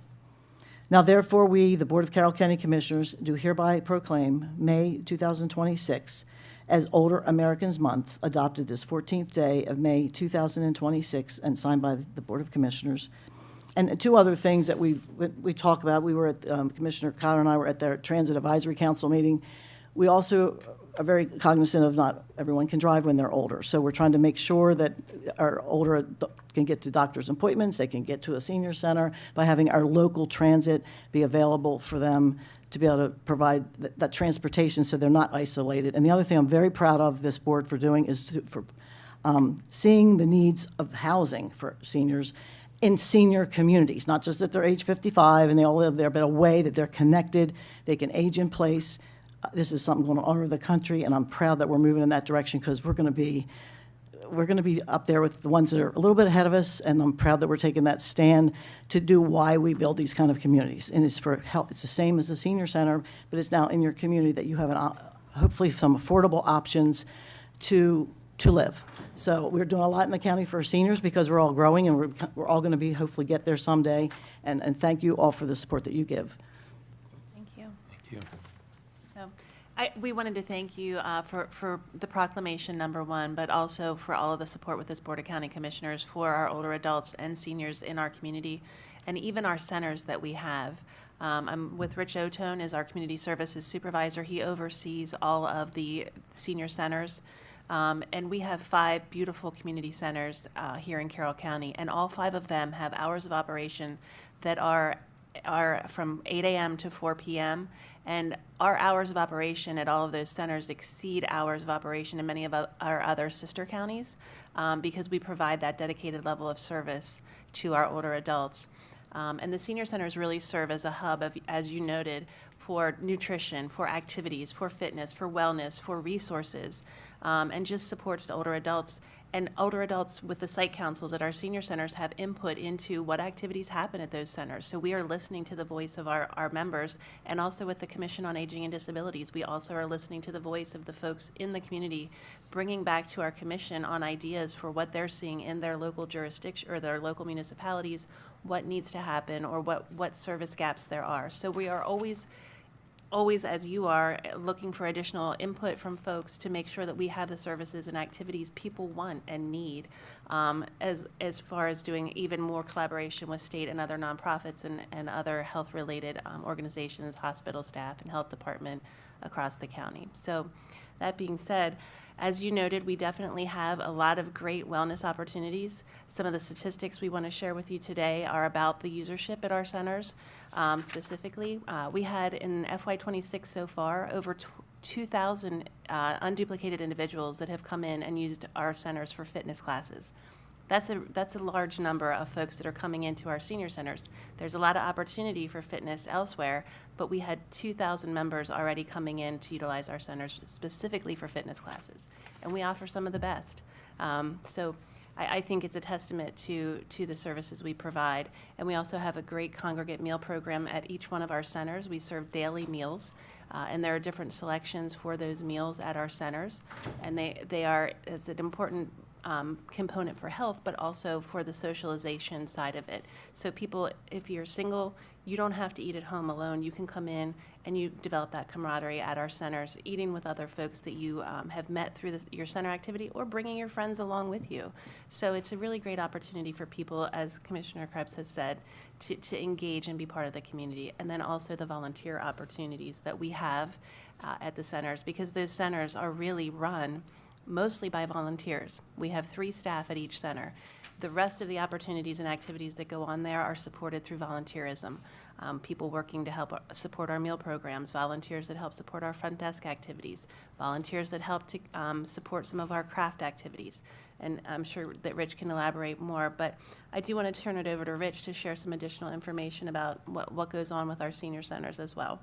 [SPEAKER 7] Now, therefore, we, the Board of Carroll County Commissioners, do hereby proclaim May 2026 as Older Americans Month, adopted this 14th day of May 2026 and signed by the Board of Commissioners. And two other things that we talk about, we were at, Commissioner Cotter and I were at their Transit Advisory Council meeting. We also are very cognizant of not everyone can drive when they're older. So we're trying to make sure that our older can get to doctor's appointments, they can get to a senior center by having our local transit be available for them to be able to provide that transportation so they're not isolated. And the other thing I'm very proud of this board for doing is for seeing the needs of housing for seniors in senior communities, not just that they're age 55 and they all live there, but a way that they're connected, they can age in place. This is something going on all over the country, and I'm proud that we're moving in that direction because we're going to be up there with the ones that are a little bit ahead of us, and I'm proud that we're taking that stand to do why we build these kind of communities. And it's for health. It's the same as the senior center, but it's now in your community that you have hopefully some affordable options to live. So we're doing a lot in the county for seniors because we're all growing, and we're all going to be hopefully get there someday. And thank you all for the support that you give.
[SPEAKER 13] Thank you.
[SPEAKER 12] Thank you.
[SPEAKER 13] We wanted to thank you for the proclamation, number one, but also for all of the support with this Board of County Commissioners for our older adults and seniors in our community, and even our centers that we have. I'm with Rich Otone as our Community Services Supervisor. He oversees all of the senior centers. And we have 5 beautiful community centers here in Carroll County, and all 5 of them have hours of operation that are from 8 a.m. to 4 p.m. And our hours of operation at all of those centers exceed hours of operation in many of our other sister counties because we provide that dedicated level of service to our older adults. And the senior centers really serve as a hub of, as you noted, for nutrition, for activities, for fitness, for wellness, for resources, and just supports to older adults. And older adults with the site councils at our senior centers have input into what activities happen at those centers. So we are listening to the voice of our members, and also with the Commission on Aging and Disabilities, we also are listening to the voice of the folks in the community, bringing back to our commission on ideas for what they're seeing in their local jurisdiction or their local municipalities, what needs to happen, or what service gaps there are. So we are always, as you are, looking for additional input from folks to make sure that we have the services and activities people want and need, as far as doing even more collaboration with state and other nonprofits and other health-related organizations, hospital staff, and health department across the county. So that being said, as you noted, we definitely have a lot of great wellness opportunities. Some of the statistics we want to share with you today are about the usership at our centers. Specifically, we had in FY26 so far over 2,000 unduplicated individuals that have come in and used our centers for fitness classes. That's a large number of folks that are coming into our senior centers. There's a lot of opportunity for fitness elsewhere, but we had 2,000 members already coming in to utilize our centers specifically for fitness classes, and we offer some of the best. So I think it's a testament to the services we provide. And we also have a great congregate meal program at each one of our centers. We serve daily meals, and there are different selections for those meals at our centers, and they are, it's an important component for health, but also for the socialization side of it. So people, if you're single, you don't have to eat at home alone. You can come in and you develop that camaraderie at our centers, eating with other folks that you have met through your center activity, or bringing your friends along with you. So it's a really great opportunity for people, as Commissioner Krebs has said, to engage and be part of the community. And then also the volunteer opportunities that we have at the centers, because those centers are really run mostly by volunteers. We have 3 staff at each center. The rest of the opportunities and activities that go on there are supported through volunteerism. People working to help support our meal programs, volunteers that help support our front desk activities, volunteers that help to support some of our craft activities. And I'm sure that Rich can elaborate more, but I do want to turn it over to Rich to share some additional information about what goes on with our senior centers as well.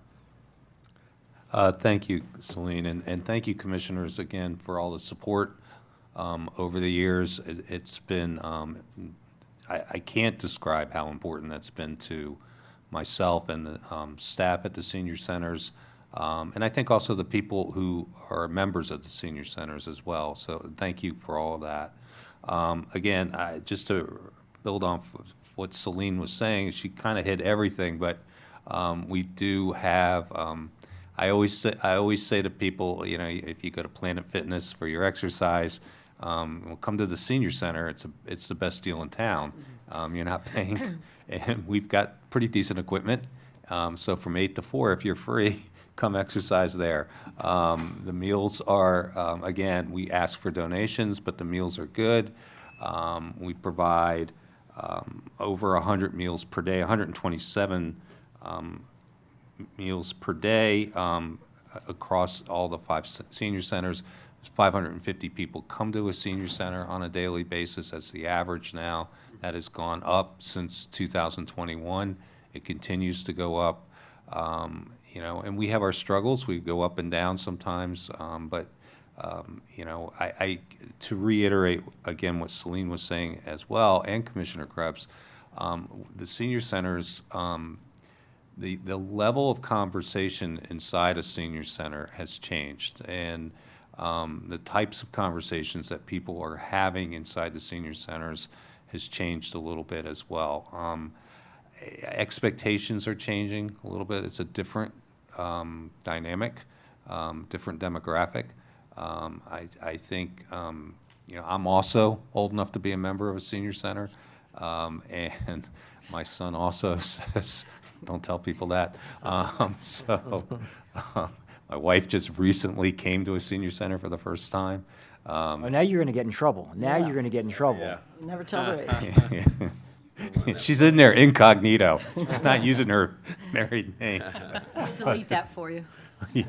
[SPEAKER 14] Thank you, Celine, and thank you, commissioners, again, for all the support over the years. It's been, I can't describe how important that's been to myself and the staff at the senior centers, and I think also the people who are members of the senior centers as well. So thank you for all of that. Again, just to build on what Celine was saying, she kind of hit everything, but we do have, I always say to people, you know, if you go to Planet Fitness for your exercise, well, come to the senior center. It's the best deal in town. You're not paying, and we've got pretty decent equipment. So from 8 to 4, if you're free, come exercise there. The meals are, again, we ask for donations, but the meals are good. We provide over 100 meals per day, 127 meals per day across all the 5 senior centers. 550 people come to a senior center on a daily basis. That's the average now. That has gone up since 2021. It continues to go up. You know, and we have our struggles. We go up and down sometimes, but you know, to reiterate again what Celine was saying as well, and Commissioner Krebs, the senior centers, the level of conversation inside a senior center has changed, and the types of conversations that people are having inside the senior centers has changed a little bit as well. Expectations are changing a little bit. It's a different dynamic, different demographic. I think, you know, I'm also old enough to be a member of a senior center, and my son also says Don't tell people that. My wife just recently came to a senior center for the first time.
[SPEAKER 5] Oh, now you're going to get in trouble. Now
[SPEAKER 7] Yeah.
[SPEAKER 5] you're going to get in trouble.
[SPEAKER 6] Yeah.
[SPEAKER 7] You never tell her age.
[SPEAKER 14] She's in there incognito. She's not using her married name.
[SPEAKER 10] We'll delete that for you.
[SPEAKER 14] Yeah.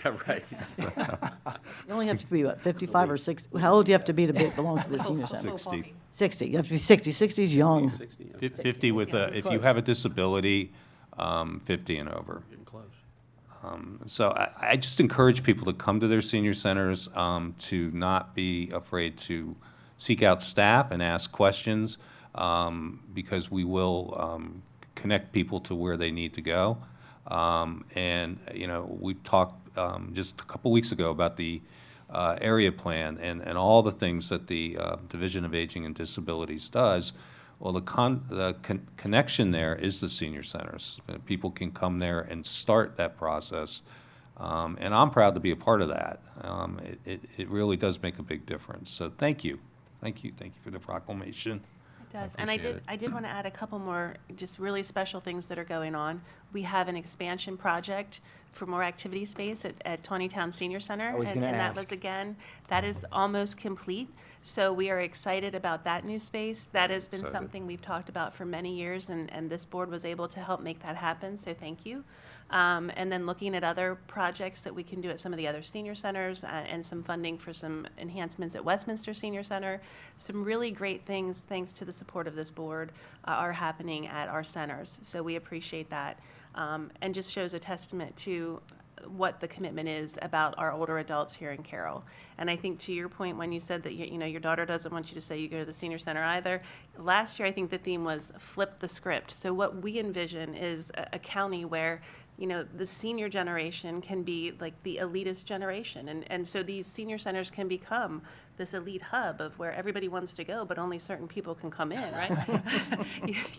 [SPEAKER 6] Yeah, right.
[SPEAKER 7] You only have to be, what, 55 or 60? How old do you have to be belong to the senior center?
[SPEAKER 14] 60.
[SPEAKER 7] 60. You have to be 60. 60 is young.
[SPEAKER 6] 60, yeah.
[SPEAKER 14] 50 with a, if you have a disability, 50 and over.
[SPEAKER 6] Getting close.
[SPEAKER 14] So I just encourage people to come to their senior centers, to not be afraid to seek out staff and ask questions, because we will connect people to where they need to go. And, you know, we talked just a couple weeks ago about the area plan and all the things that the Division of Aging and Disabilities does. Well, the connection there is the senior centers. People can come there and start that process. And I'm proud to be a part of that. It really does make a big difference. So thank you. Thank you for the proclamation.
[SPEAKER 13] It does. And I did want to add a couple more just really special things that are going on. We have an expansion project for more activity space at Tawnytown Senior Center.
[SPEAKER 5] I was gonna
[SPEAKER 13] and that
[SPEAKER 5] ask.
[SPEAKER 13] was, again, that is almost complete. So we are excited about that new space. That has been
[SPEAKER 6] Excited.
[SPEAKER 13] something we've talked about for many years, and this board was able to help make that happen, so thank you. And then looking at other projects that we can do at some of the other senior centers, and some funding for some enhancements at Westminster Senior Center. Some really great things, thanks to the support of this board, are happening at our centers. So we appreciate that. And just shows a testament to what the commitment is about our older adults here in Carroll. And I think to your point, when you said that you know your daughter doesn't want you to say you go to the senior center either, last year I think the theme was flip the script. So what we envision is a county where, you know, the senior generation can be like the elitist generation. And so these senior centers can become this elite hub of where everybody wants to go, but only certain people can come in, right?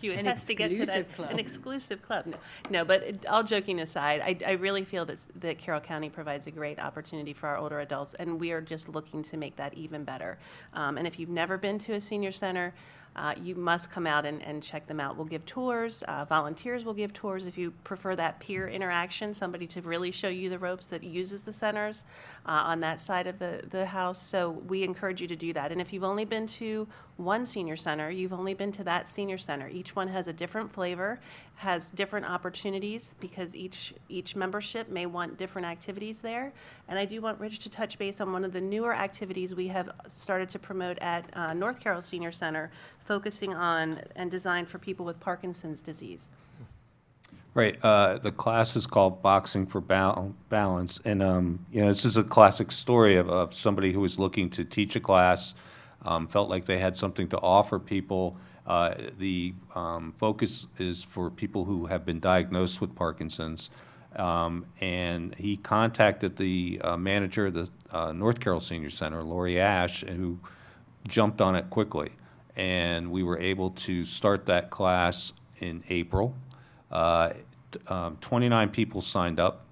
[SPEAKER 13] you
[SPEAKER 10] An
[SPEAKER 13] attest to get to that.
[SPEAKER 10] exclusive club.
[SPEAKER 13] An exclusive club. No, but all joking aside, I really feel that Carroll County provides a great opportunity for our older adults, and we are just looking to make that even better. And if you've never been to a senior center, you must come out and check them out. We'll give tours. Volunteers will give tours if you prefer that peer interaction, somebody to really show you the ropes that uses the centers on that side of the house. So we encourage you to do that. And if you've only been to one senior center, you've only been to that senior center. Each one has a different flavor, has different opportunities, because each membership may want different activities there. And I do want Rich to touch base on one of the newer activities we have started to promote at North Carroll Senior Center, focusing on and designed for people with Parkinson's disease.
[SPEAKER 14] Right. The class is called Boxing for Balance. And, you know, this is a classic story of somebody who was looking to teach a class, felt like they had something to offer people. The focus is for people who have been diagnosed with Parkinson's. And he contacted the manager of the North Carroll Senior Center, Lori Ash, who jumped on it quickly. And we were able to start that class in April. 29 people signed up,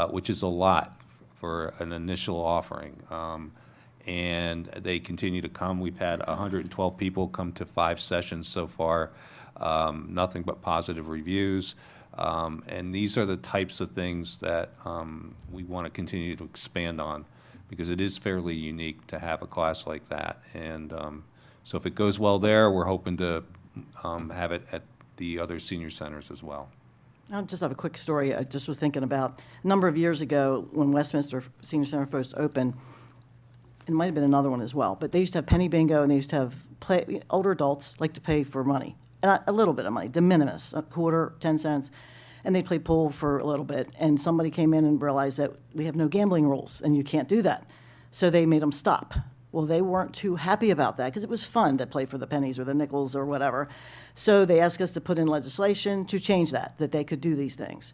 [SPEAKER 14] which is a lot for an initial offering. And they continue to come. We've had 112 people come to 5 sessions so far, nothing but positive reviews. And these are the types of things that we want to continue to expand on, because it is fairly unique to have a class like that. And so if it goes well there, we're hoping to have it at the other senior centers as well.
[SPEAKER 7] I'll just have a quick story. I just was thinking about a number of years ago when Westminster Senior Center first opened. It might have been another one as well, but they used to have penny bingo, and they used to have older adults like to pay for money, and a little bit of money, de minimis, a quarter, 10 cents, and they'd play pool for a little bit. And somebody came in and realized that we have no gambling rules, and you can't do that. So they made them stop. Well, they weren't too happy about that because it was fun to play for the pennies or the nickels or whatever. So they asked us to put in legislation to change that they could do these things.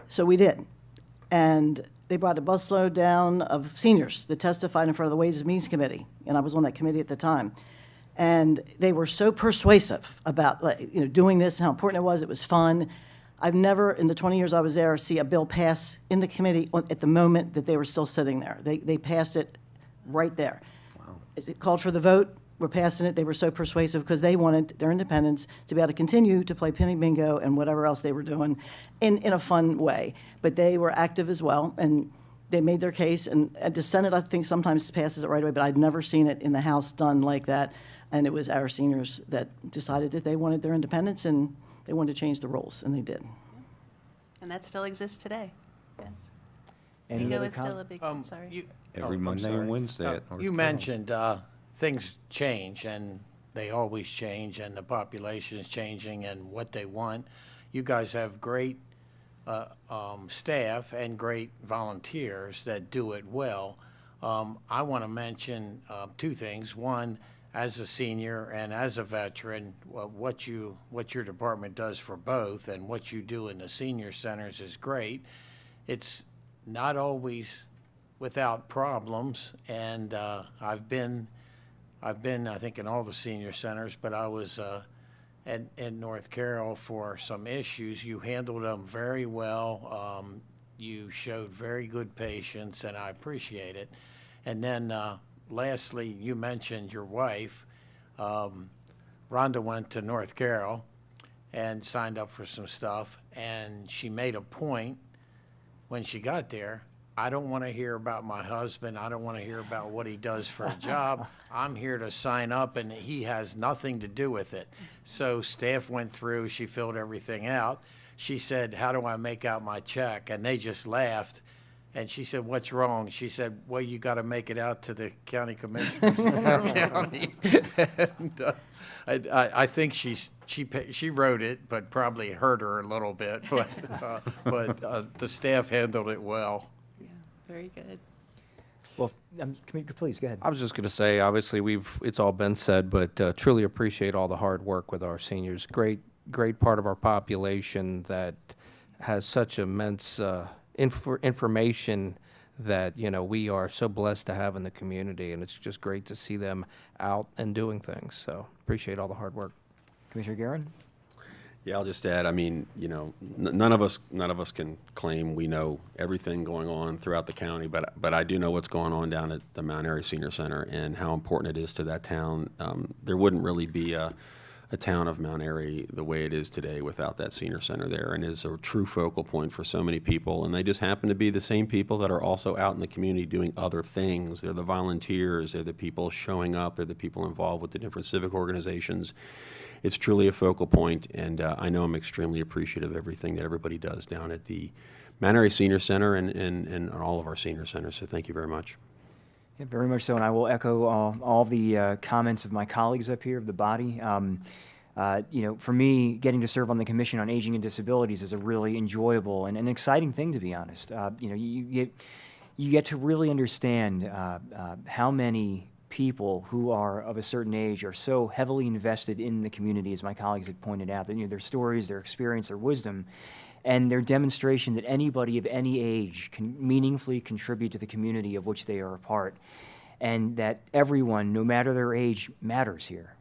[SPEAKER 7] So we did. And they brought a busload down of seniors that testified in front of the Ways and Means Committee, and I was on that committee at the time. And they were so persuasive about doing this and how important it was. It was fun. I've never, in the 20 years I was there, see a bill pass in the committee at the moment that they were still sitting there. They passed it right there. Wow. It called for the vote. were passing it. They were so persuasive because they wanted their independence to be able to continue to play penny bingo and whatever else they were doing in a fun way. But they were active as well, and they made their case. And the Senate, I think, sometimes passes it right away, but I'd never seen it in the House done like that. And it was our seniors that decided that they wanted their independence and they wanted to change the rules, and they did.
[SPEAKER 13] And that still exists today, yes.
[SPEAKER 5] Any
[SPEAKER 13] Bingo
[SPEAKER 5] other
[SPEAKER 13] is still a big, sorry.
[SPEAKER 14] Every
[SPEAKER 4] I'm
[SPEAKER 14] Monday and
[SPEAKER 4] sorry.
[SPEAKER 14] Wednesday at North
[SPEAKER 4] You
[SPEAKER 14] Carolina.
[SPEAKER 4] mentioned things change, and they always change, and the population is changing and what they want. You guys have great staff and great volunteers that do it well. I want to mention two things. One, as a senior and as a veteran, what your department does for both and what you do in the senior centers is great. It's not always without problems, and I've been, I think, in all the senior centers, but I was at North Carroll for some issues. You handled them very well. You showed very good patience, and I appreciate it. And then lastly, you mentioned your wife. Rhonda went to North Carroll and signed up for some stuff, and she made a point when she got there. I don't want to hear about my husband. I don't want to hear about what he does for a job. I'm here to sign up, and he has nothing to do with it. So staff went through, she filled everything out. She said, "How do I make out my check?" And they just laughed. And she said, "What's wrong?" She said, "Well, you got to make it out to the county commissioners in your county." And, I think she wrote it, but probably hurt her a little bit. But the staff handled it well.
[SPEAKER 13] Yeah, very good.
[SPEAKER 5] Well, please, go ahead.
[SPEAKER 3] I was just going to say, obviously, it's all been said, but truly appreciate all the hard work with our seniors. Great part of our population that has such immense information that, we are so blessed to have in the community, and it's just great to see them out and doing things. So appreciate all the hard work.
[SPEAKER 5] Commissioner Guerin?
[SPEAKER 6] Yeah, I'll just add, none of us can claim we know everything going on throughout the county, but I do know what's going on down at the Mount Airy Senior Center and how important it is to that town. There wouldn't really be a town of Mount Airy the way it is today without that senior center there, and is a true focal point for so many people. And they just happen to be the same people that are also out in the community doing other things. They're the volunteers, they're the people showing up, they're the people involved with the different civic organizations. It's truly a focal point, and I know I'm extremely appreciative of everything that everybody does down at the Mount Airy Senior Center and all of our senior centers, so thank you very much.
[SPEAKER 5] Yeah, very much so, and I will echo all the comments of my colleagues up here, of the body. For me, getting to serve on the Commission on Aging and Disabilities is a really enjoyable and an exciting thing, to be honest. You get to really understand how many people who are of a certain age are so heavily invested in the community, as my colleagues had pointed out, that their stories, their experience, their wisdom, and their demonstration that anybody of any age can meaningfully contribute to the community of which they are a part, and that everyone, no matter their age, matters here.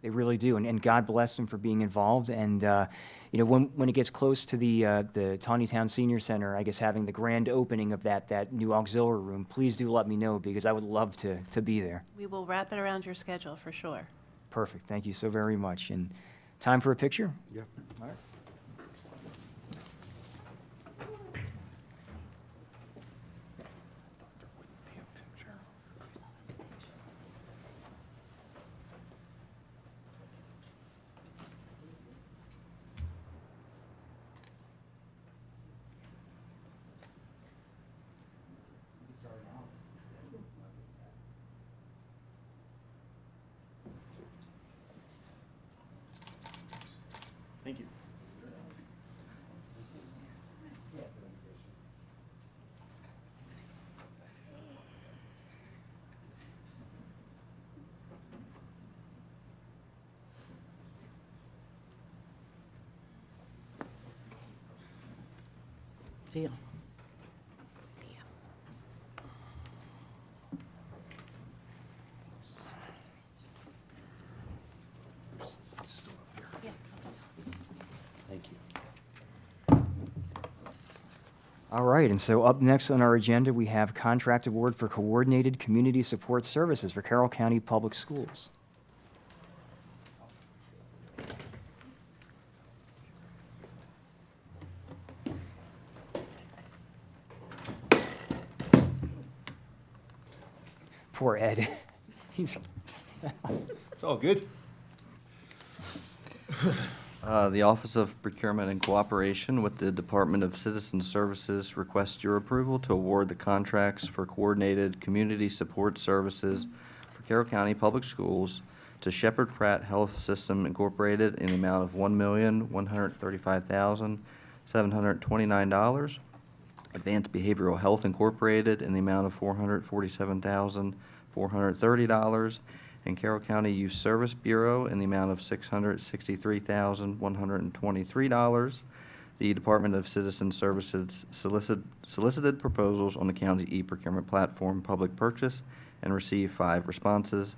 [SPEAKER 5] They really do, and God bless them for being involved. And when it gets close to the Tawnytown Senior Center, I guess having the grand opening of that new auxiliary room, please do let me know, because I would love to be there.
[SPEAKER 13] We will wrap it around your schedule for sure.
[SPEAKER 5] Perfect. Thank you so very much. And time for a picture?
[SPEAKER 6] Yeah.
[SPEAKER 5] All right.
[SPEAKER 8] Thank you.
[SPEAKER 7] Deal.
[SPEAKER 5] All right, and so up next on our agenda, we have contract award for coordinated community support services for Carroll County Public Schools. Poor Ed. He's
[SPEAKER 15] It's all good.
[SPEAKER 16] The Office of Procurement and Cooperation with the Department of Citizen Services requests your approval to award the contracts for coordinated community support services for Carroll County Public Schools to Shepherd Pratt Health System Incorporated in the amount of $1,135,729. Advanced Behavioral Health Incorporated in the amount of $447,430. And Carroll County Youth Service Bureau in the amount of $663,123. The Department of Citizen Services solicited proposals on the county e-procurement platform Public Purchase and received 5 responses.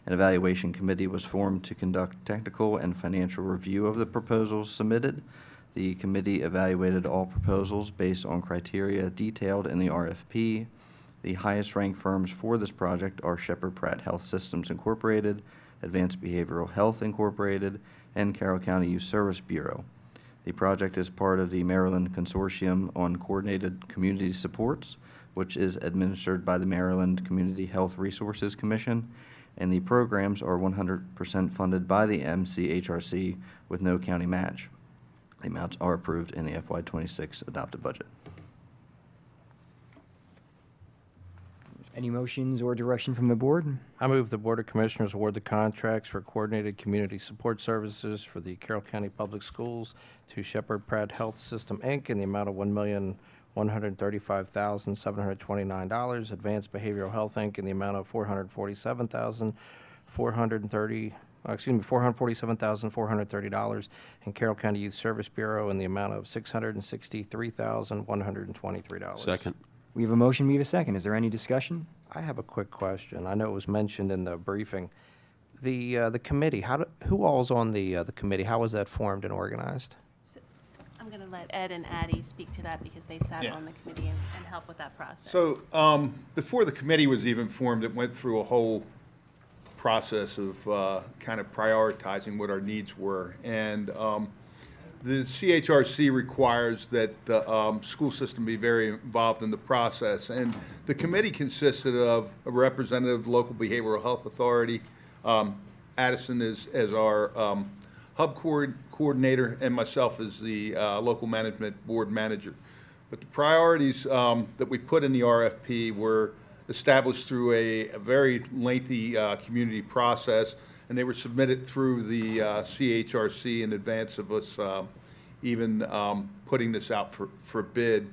[SPEAKER 16] An evaluation committee was formed to conduct technical and financial review of the proposals submitted. The committee evaluated all proposals based on criteria detailed in the RFP. The highest-ranked firms for this project are Shepherd Pratt Health Systems Incorporated, Advanced Behavioral Health Incorporated, and Carroll County Youth Service Bureau. The project is part of the Maryland Consortium on Coordinated Community Supports, which is administered by the Maryland Community Health Resources Commission, and the programs are 100% funded by the MCHRC with no county match. The amounts are approved in the FY26 adopted budget.
[SPEAKER 5] Any motions or direction from the board?
[SPEAKER 3] I move the Board of Commissioners award the contracts for coordinated community support services for the Carroll County Public Schools to Shepherd Pratt Health System, Inc. in the amount of $1,135,729. Advanced Behavioral Health, Inc. in the amount of $447,430. And Carroll County Youth Service Bureau in the amount of $663,123.
[SPEAKER 6] Second.
[SPEAKER 5] We have a motion, we have a second. Is there any discussion?
[SPEAKER 3] I have a quick question. I know it was mentioned in the briefing. The committee, who all's on the committee? How was that formed and organized?
[SPEAKER 13] So I'm going to let Ed and Addie speak to that because they sat on the committee and helped with that process.
[SPEAKER 15] So before the committee was even formed, it went through a whole process of kind of prioritizing what our needs were. And the CHRC requires that the school system be very involved in the process. And the committee consisted of a representative of the Local Behavioral Health Authority, Addison as our hub coordinator, and myself as the local management board manager. But the priorities that we put in the RFP were established through a very lengthy community process, and they were submitted through the CHRC in advance of us even putting this out for bid.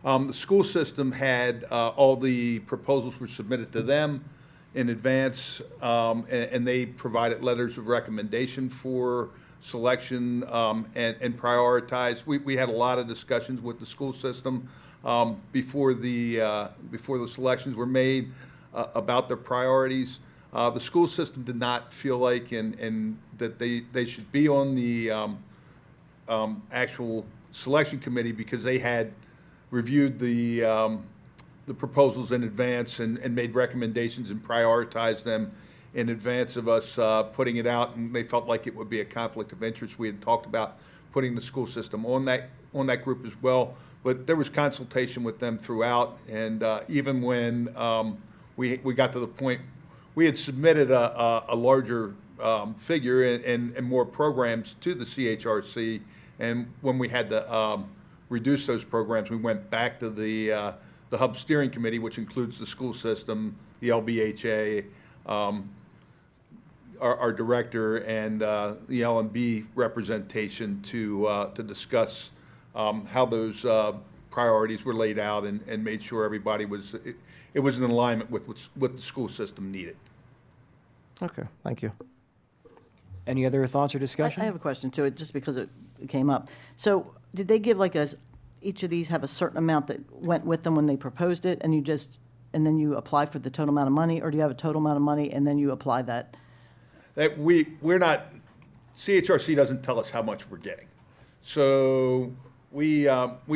[SPEAKER 15] The school system had all the proposals were submitted to them in advance, and they provided letters of recommendation for selection and prioritized. We had a lot of discussions with the school system before the selections were made about their priorities. The school system did not feel like and that they should be on the actual selection committee because they had reviewed the proposals in advance and made recommendations and prioritized them in advance of us putting it out, and they felt like it would be a conflict of interest. We had talked about putting the school system on that group as well, but there was consultation with them throughout, and even when we got to the point, we had submitted a larger figure and more programs to the CHRC, and when we had to reduce those programs, we went back to the Hub Steering Committee, which includes the school system, the LBHA, our director, and the L&B representation to discuss how those priorities were laid out and made sure everybody was it was in alignment with what the school system needed.
[SPEAKER 3] Okay, thank you.
[SPEAKER 5] Any other thoughts or
[SPEAKER 7] I
[SPEAKER 5] discussion?
[SPEAKER 7] have a question to it, just because it came up. So did they give each of these have a certain amount that went with them when they proposed it, and then you apply for the total amount of money, or do you have a total amount of money and then you apply that?
[SPEAKER 15] That we're not, CHRC doesn't tell us how much we're getting. So we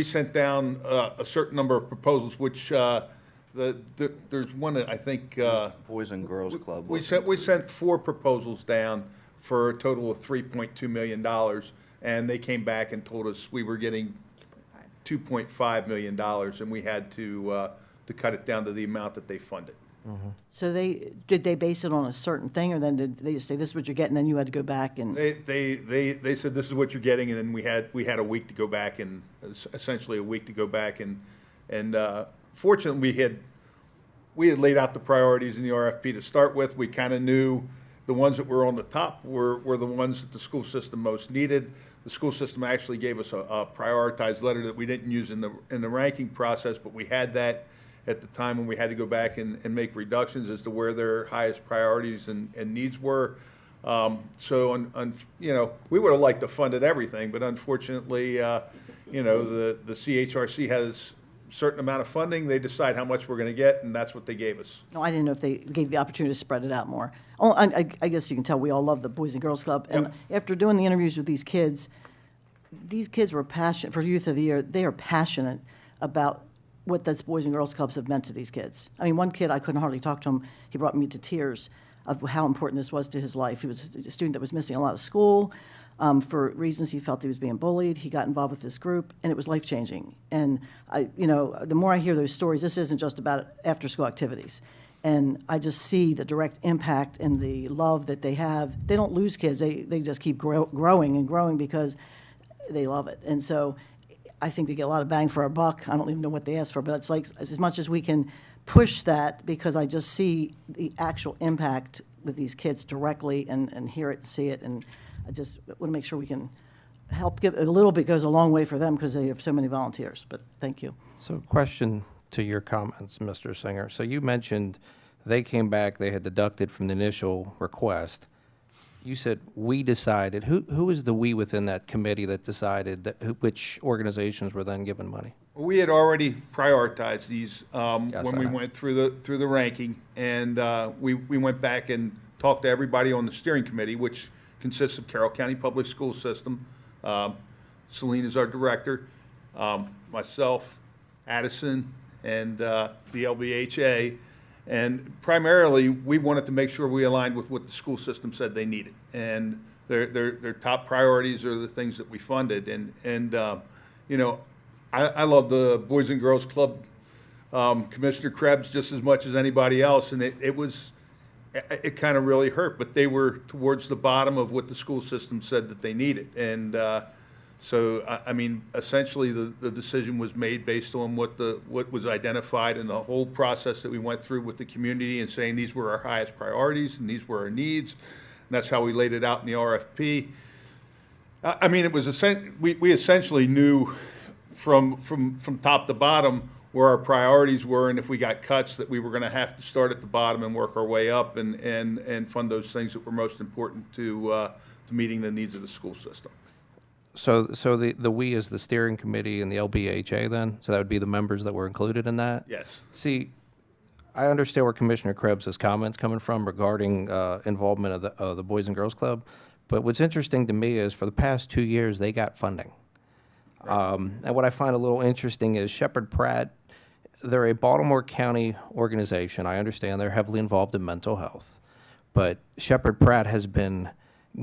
[SPEAKER 15] sent down a certain number of proposals, which there's one that I think
[SPEAKER 16] Boys and Girls Club.
[SPEAKER 15] we sent 4 proposals down for a total of $3.2 million, and they came back and told us we were getting $2.5 million, and we had to cut it down to the amount that they funded.
[SPEAKER 7] So did they base it on a certain thing, or then did they just say, this is what you're getting, then you had to go back and?
[SPEAKER 15] They said, this is what you're getting, and then we had a week to go back and, essentially a week to go back and fortunately, we had laid out the priorities in the RFP to start with. We kind of knew the ones that were on the top were the ones that the school system most needed. The school system actually gave us a prioritized letter that we didn't use in the ranking process, but we had that at the time when we had to go back and make reductions as to where their highest priorities and needs were. So, we would have liked to funded everything, but unfortunately, the CHRC has a certain amount of funding. They decide how much we're going to get, and that's what they gave us.
[SPEAKER 7] No, I didn't know if they gave the opportunity to spread it out more. Oh, I guess you can tell we all love the Boys and Girls Club. And after doing the interviews with these kids were passionate, for Youth of the Year, they are passionate about what those Boys and Girls Clubs have meant to these kids. I mean, one kid, I couldn't hardly talk to him. He brought me to tears of how important this was to his life. He was a student that was missing a lot of school for reasons he felt he was being bullied. He got involved with this group, and it was life-changing. And the more I hear those stories, this isn't just about after-school activities. And I just see the direct impact and the love that they have. They don't lose kids. They just keep growing and growing because they love it. And so I think they get a lot of bang for our buck. I don't even know what they ask for, but it's like as much as we can push that, because I just see the actual impact with these kids directly and hear it and see it. And I just want to make sure we can help. Give a little bit goes a long way for them because they have so many volunteers. But thank you.
[SPEAKER 3] So question to your comments, Mr. Singer. So you mentioned they came back, they had deducted from the initial request. You said we decided. Who is the we within that committee that decided which organizations were then given money?
[SPEAKER 15] We had already prioritized these when
[SPEAKER 3] I
[SPEAKER 15] we
[SPEAKER 3] know.
[SPEAKER 15] went through the ranking, and we went back and talked to everybody on the steering committee, which consists of Carroll County Public School System. Celine is our director, myself, Addison, and the LBHA. And primarily, we wanted to make sure we aligned with what the school system said they needed. And their top priorities are the things that we funded. I love the Boys and Girls Club, Commissioner Krebs, just as much as anybody else. And it kind of really hurt, but they were towards the bottom of what the school system said that they needed. And essentially the decision was made based on what was identified in the whole process that we went through with the community and saying these were our highest priorities and these were our needs. And that's how we laid it out in the RFP. It was we essentially knew from top to bottom where our priorities were, and if we got cuts, that we were going to have to start at the bottom and work our way up and fund those things that were most important to meeting the needs of the school system.
[SPEAKER 3] So the we is the steering committee and the LBHA then? So that would be the members that were included in that?
[SPEAKER 15] Yes.
[SPEAKER 3] See, I understand where Commissioner Krebs' comments coming from regarding involvement of the Boys and Girls Club, but what's interesting to me is for the past 2 years, they got funding. And what I find a little interesting is Shepherd Pratt, they're a Baltimore County organization. I understand they're heavily involved in mental health, but Shepherd Pratt has been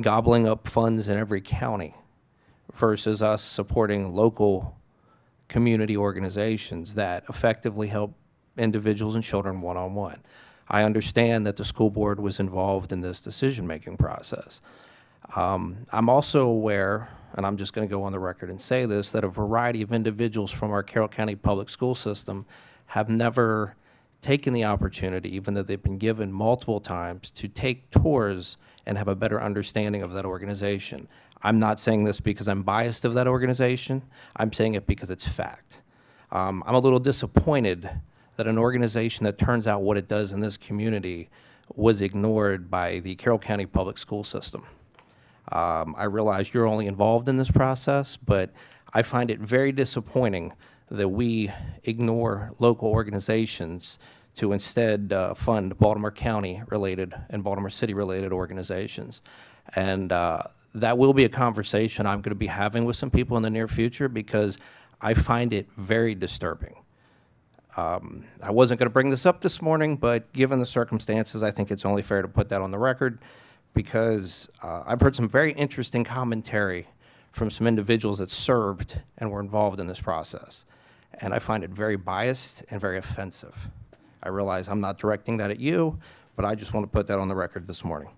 [SPEAKER 3] gobbling up funds in every county versus us supporting local community organizations that effectively help individuals and children one-on-one. I understand that the school board was involved in this decision-making process. I'm also aware, and I'm just going to go on the record and say this, that a variety of individuals from our Carroll County public school system have never taken the opportunity, even though they've been given multiple times, to take tours and have a better understanding of that organization. I'm not saying this because I'm biased of that organization. I'm saying it because it's fact. I'm a little disappointed that an organization that turns out what it does in this community was ignored by the Carroll County public school system. I realize you're only involved in this process, but I find it very disappointing that we ignore local organizations to instead fund Baltimore County-related and Baltimore City-related organizations. And that will be a conversation I'm going to be having with some people in the near future because I find it very disturbing. I wasn't going to bring this up this morning, but given the circumstances, I think it's only fair to put that on the record because I've heard some very interesting commentary from some individuals that served and were involved in this process. And I find it very biased and very offensive. I realize I'm not directing that at you, but I just want to put that on the record this morning.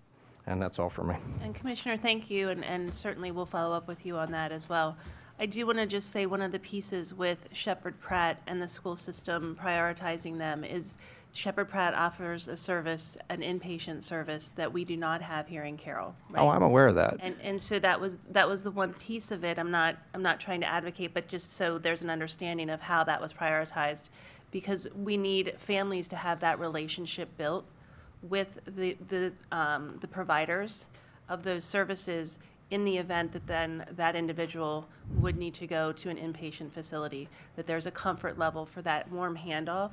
[SPEAKER 3] And that's all for me.
[SPEAKER 13] And Commissioner, thank you, and certainly we'll follow up with you on that as well. I do want to just say one of the pieces with Shepherd Pratt and the school system prioritizing them is Shepherd Pratt offers a service, an inpatient service that we do not have here in Carroll.
[SPEAKER 3] Oh,
[SPEAKER 13] right?
[SPEAKER 3] I'm aware of that.
[SPEAKER 13] And so that was the one piece of it. I'm not trying to advocate, but just so there's an understanding of how that was prioritized, because we need families to have that relationship built with the providers of those services in the event that then that individual would need to go to an inpatient facility, that there's a comfort level for that warm handoff.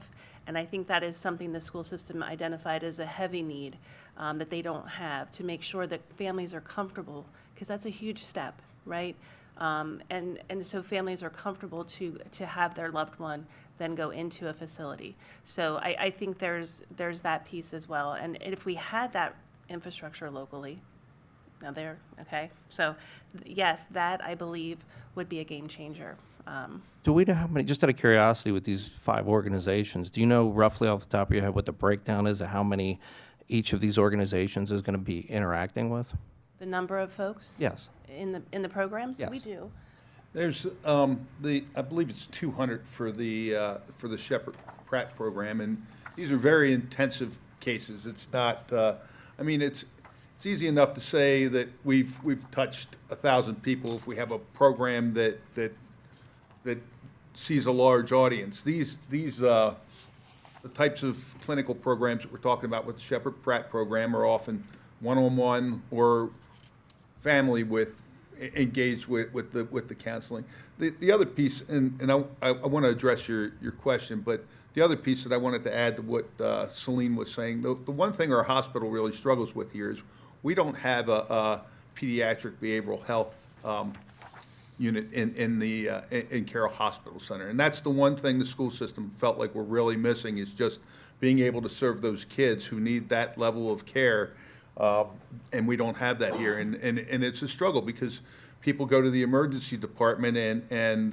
[SPEAKER 13] And I think that is something the school system identified as a heavy need that they don't have, to make sure that families are comfortable, because that's a huge step, right? And so families are comfortable to have their loved one then go into a facility. So I think there's that piece as well. And if we had that infrastructure locally, now there, okay? So yes, that I believe would be a game changer.
[SPEAKER 3] Do we know how many, just out of curiosity, with these 5 organizations, do you know roughly off the top of your head what the breakdown is of how many each of these organizations is going to be interacting with?
[SPEAKER 13] The number of folks?
[SPEAKER 3] Yes.
[SPEAKER 13] In the programs?
[SPEAKER 3] Yes.
[SPEAKER 13] We do.
[SPEAKER 15] There's, I believe it's 200 for the Shepherd Pratt program, and these are very intensive cases. It's not, it's easy enough to say that we've touched 1,000 people if we have a program that sees a large audience. The types of clinical programs that we're talking about with the Shepherd Pratt program are often one-on-one or family engaged with the counseling. The other piece, and I want to address your question, but the other piece that I wanted to add to what Celine was saying, the one thing our hospital really struggles with here is we don't have a pediatric behavioral health unit in Carroll Hospital Center. And that's the one thing the school system felt like we're really missing, is just being able to serve those kids who need that level of care. And we don't have that here. And it's a struggle because people go to the emergency department and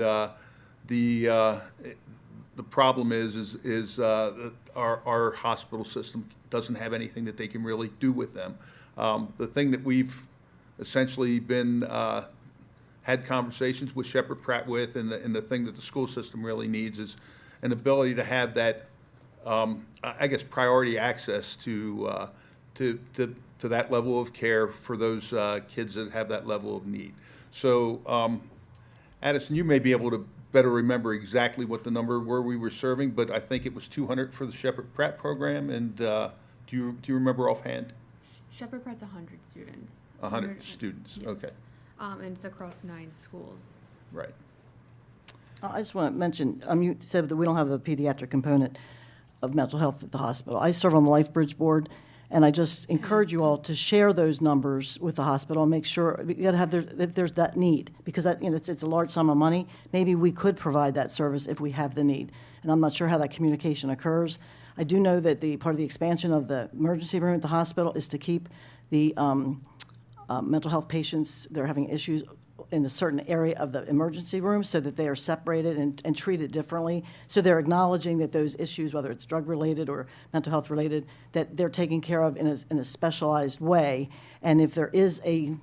[SPEAKER 15] the problem is our hospital system doesn't have anything that they can really do with them. The thing that we've essentially been had conversations with Shepherd Pratt with, and the thing that the school system really needs is an ability to have that, I guess, priority access to that level of care for those kids that have that level of need. So, Addison, you may be able to better remember exactly what the number were we were serving, but I think it was 200 for the Shepherd Pratt program. And do you remember offhand?
[SPEAKER 17] Shepherd Pratt's 100 students.
[SPEAKER 15] 100 students,
[SPEAKER 17] yes.
[SPEAKER 15] okay.
[SPEAKER 17] And it's across 9 schools.
[SPEAKER 15] Right.
[SPEAKER 7] I just want to mention, you said that we don't have a pediatric component of mental health at the hospital. I serve on the LifeBridge board, and I just encourage you all to share those numbers with the hospital and make sure, you got to have if there's that need, because that, it's a large sum of money. Maybe we could provide that service if we have the need. And I'm not sure how that communication occurs. I do know that the part of the expansion of the emergency room at the hospital is to keep the mental health patients that are having issues in a certain area of the emergency room so that they are separated and treated differently. So they're acknowledging that those issues, whether it's drug-related or mental health-related, that they're taken care of in a specialized way. And if there is a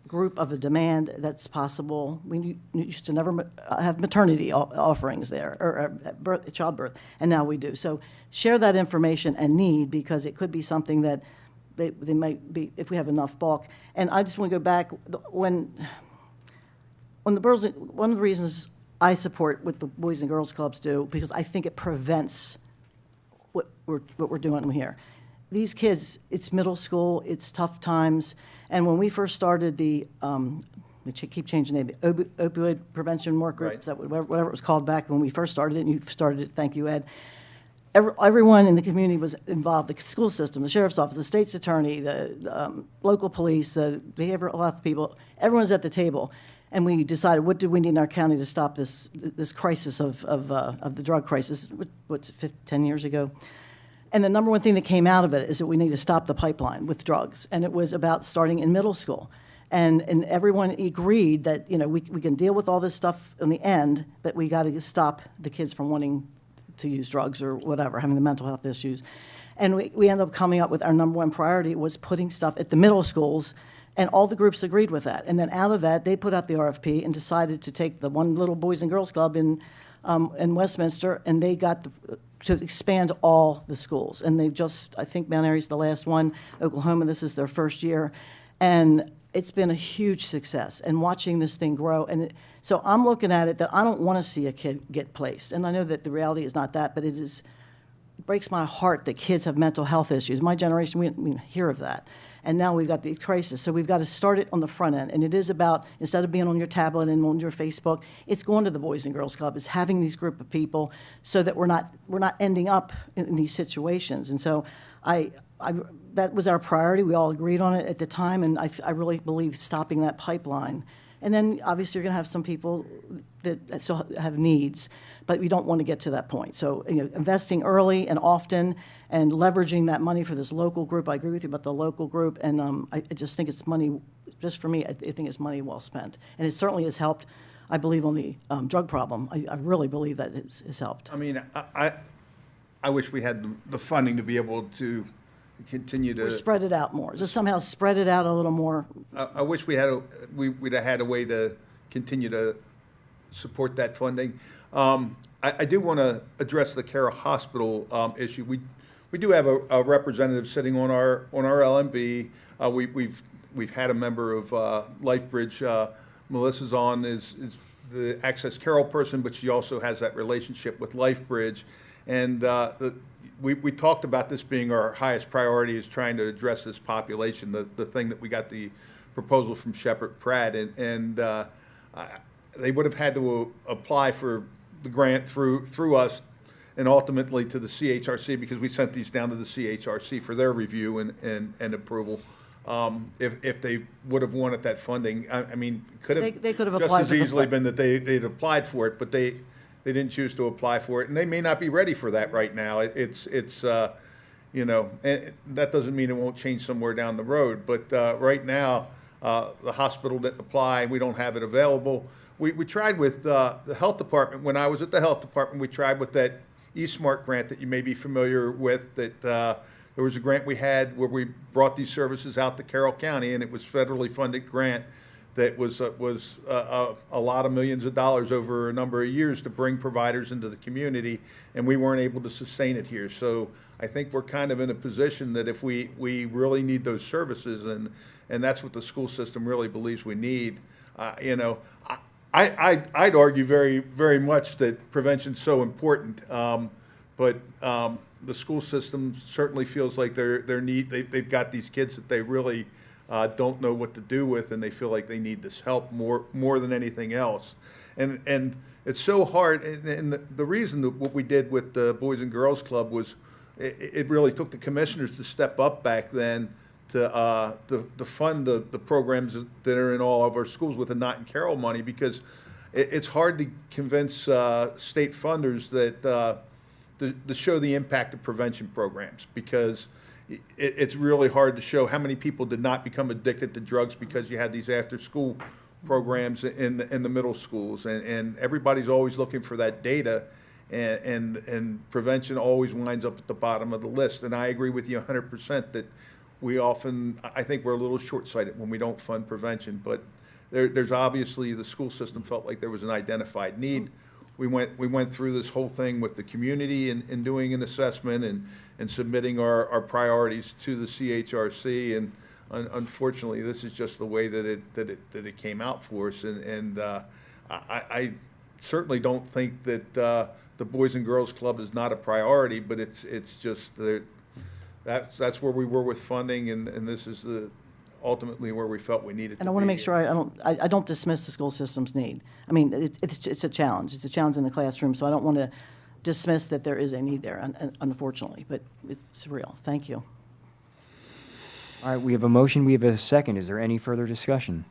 [SPEAKER 7] group of a demand that's possible, we used to never have maternity offerings there, or childbirth, and now we do. So share that information and need, because it could be something that they might be, if we have enough bulk. And I just want to go back, when the girls, one of the reasons I support what the Boys and Girls Clubs do, because I think it prevents what we're doing here. These kids, it's middle school, it's tough times, and when we first started the, we keep changing the name, opioid prevention work group,
[SPEAKER 15] Right.
[SPEAKER 7] is that whatever it was called back when we first started it, and you started it, thank you, Ed. Everyone in the community was involved, the school system, the sheriff's office, the state's attorney, the local police, the behavioral health people, everyone's at the table. And we decided, what do we need in our county to stop this crisis of the drug crisis, 10 years ago? And the number one thing that came out of it is that we need to stop the pipeline with drugs. And it was about starting in middle school. And everyone agreed that, we can deal with all this stuff in the end, but we got to stop the kids from wanting to use drugs or whatever, having the mental health issues. And we ended up coming up with our number one priority was putting stuff at the middle schools, and all the groups agreed with that. And then out of that, they put out the RFP and decided to take the one little Boys and Girls Club in Westminster, and they got to expand all the schools. And they've just, I think Mount Airy's the last one, Oklahoma, this is their first year. And it's been a huge success, and watching this thing grow. And so I'm looking at it that I don't want to see a kid get placed. And I know that the reality is not that, but it breaks my heart that kids have mental health issues. My generation, we didn't hear of that. And now we've got the crisis. So we've got to start it on the front end. And it is about, instead of being on your tablet and on your Facebook, it's going to the Boys and Girls Club. It's having these group of people so that we're not ending up in these situations. And so that was our priority. We all agreed on it at the time. And I really believe stopping that pipeline. And then obviously you're going to have some people that still have needs, but we don't want to get to that point. So, investing early and often and leveraging that money for this local group. I agree with you about the local group, and I just think it's money, just for me, I think it's money well spent. And it certainly has helped, I believe, on the drug problem. I really believe that it's helped.
[SPEAKER 15] I mean, I wish we had the funding to be able to continue to.
[SPEAKER 7] Or spread it out more. Just somehow spread it out a little more.
[SPEAKER 15] I wish we'd have had a way to continue to support that funding. I do want to address the Carroll Hospital issue. We do have a representative sitting on our LMB. We've had a member of LifeBridge. Melissa's on is the Access Carroll person, but she also has that relationship with LifeBridge. And we talked about this being our highest priority, is trying to address this population, the thing that we got the proposal from Shepherd Pratt, and they would have had to apply for the grant through us and ultimately to the CHRC, because we sent these down to the CHRC for their review and approval. If they would have wanted that funding, I mean,
[SPEAKER 7] they could have
[SPEAKER 15] just
[SPEAKER 7] applied
[SPEAKER 15] as
[SPEAKER 7] for the
[SPEAKER 15] easily been that they'd applied for it, but they didn't choose to apply for it, and they may not be ready for that right now. It's and that doesn't mean it won't change somewhere down the road, but right now, the hospital didn't apply, we don't have it available. We tried with the health department. When I was at the health department, we tried with that eSmart grant that you may be familiar with, that there was a grant we had where we brought these services out to Carroll County, and it was federally funded grant that was a lot of millions of dollars over a number of years to bring providers into the community, and we weren't able to sustain it here. So I think we're kind of in a position that if we really need those services, and that's what the school system really believes we need, I'd argue very, very much that prevention's so important, but the school system certainly feels like they've got these kids that they really don't know what to do with, and they feel like they need this help more than anything else. And it's so hard, and the reason that what we did with the Boys and Girls Club was it really took the commissioners to step up back then to fund the programs that are in all of our schools with the Not in Carroll money, because it's hard to convince state funders that to show the impact of prevention programs, because it's really hard to show how many people did not become addicted to drugs because you had these after-school programs in the middle schools, and everybody's always looking for that data, and prevention always winds up at the bottom of the list. And I agree with you 100% that I think we're a little short-sighted when we don't fund prevention, but there's obviously, the school system felt like there was an identified need. We went through this whole thing with the community and doing an assessment and submitting our priorities to the CHRC, and unfortunately, this is just the way that it came out for us. And I certainly don't think that the Boys and Girls Club is not a priority, but it's just that's where we were with funding, and this is ultimately where we felt we needed to be.
[SPEAKER 7] And I want to make sure I don't dismiss the school system's need. I mean, it's a challenge. It's a challenge in the classroom, so I don't want to dismiss that there is a need there, unfortunately, but it's real. Thank you.
[SPEAKER 5] All right, we have a motion, we have a second. Is there any further discussion?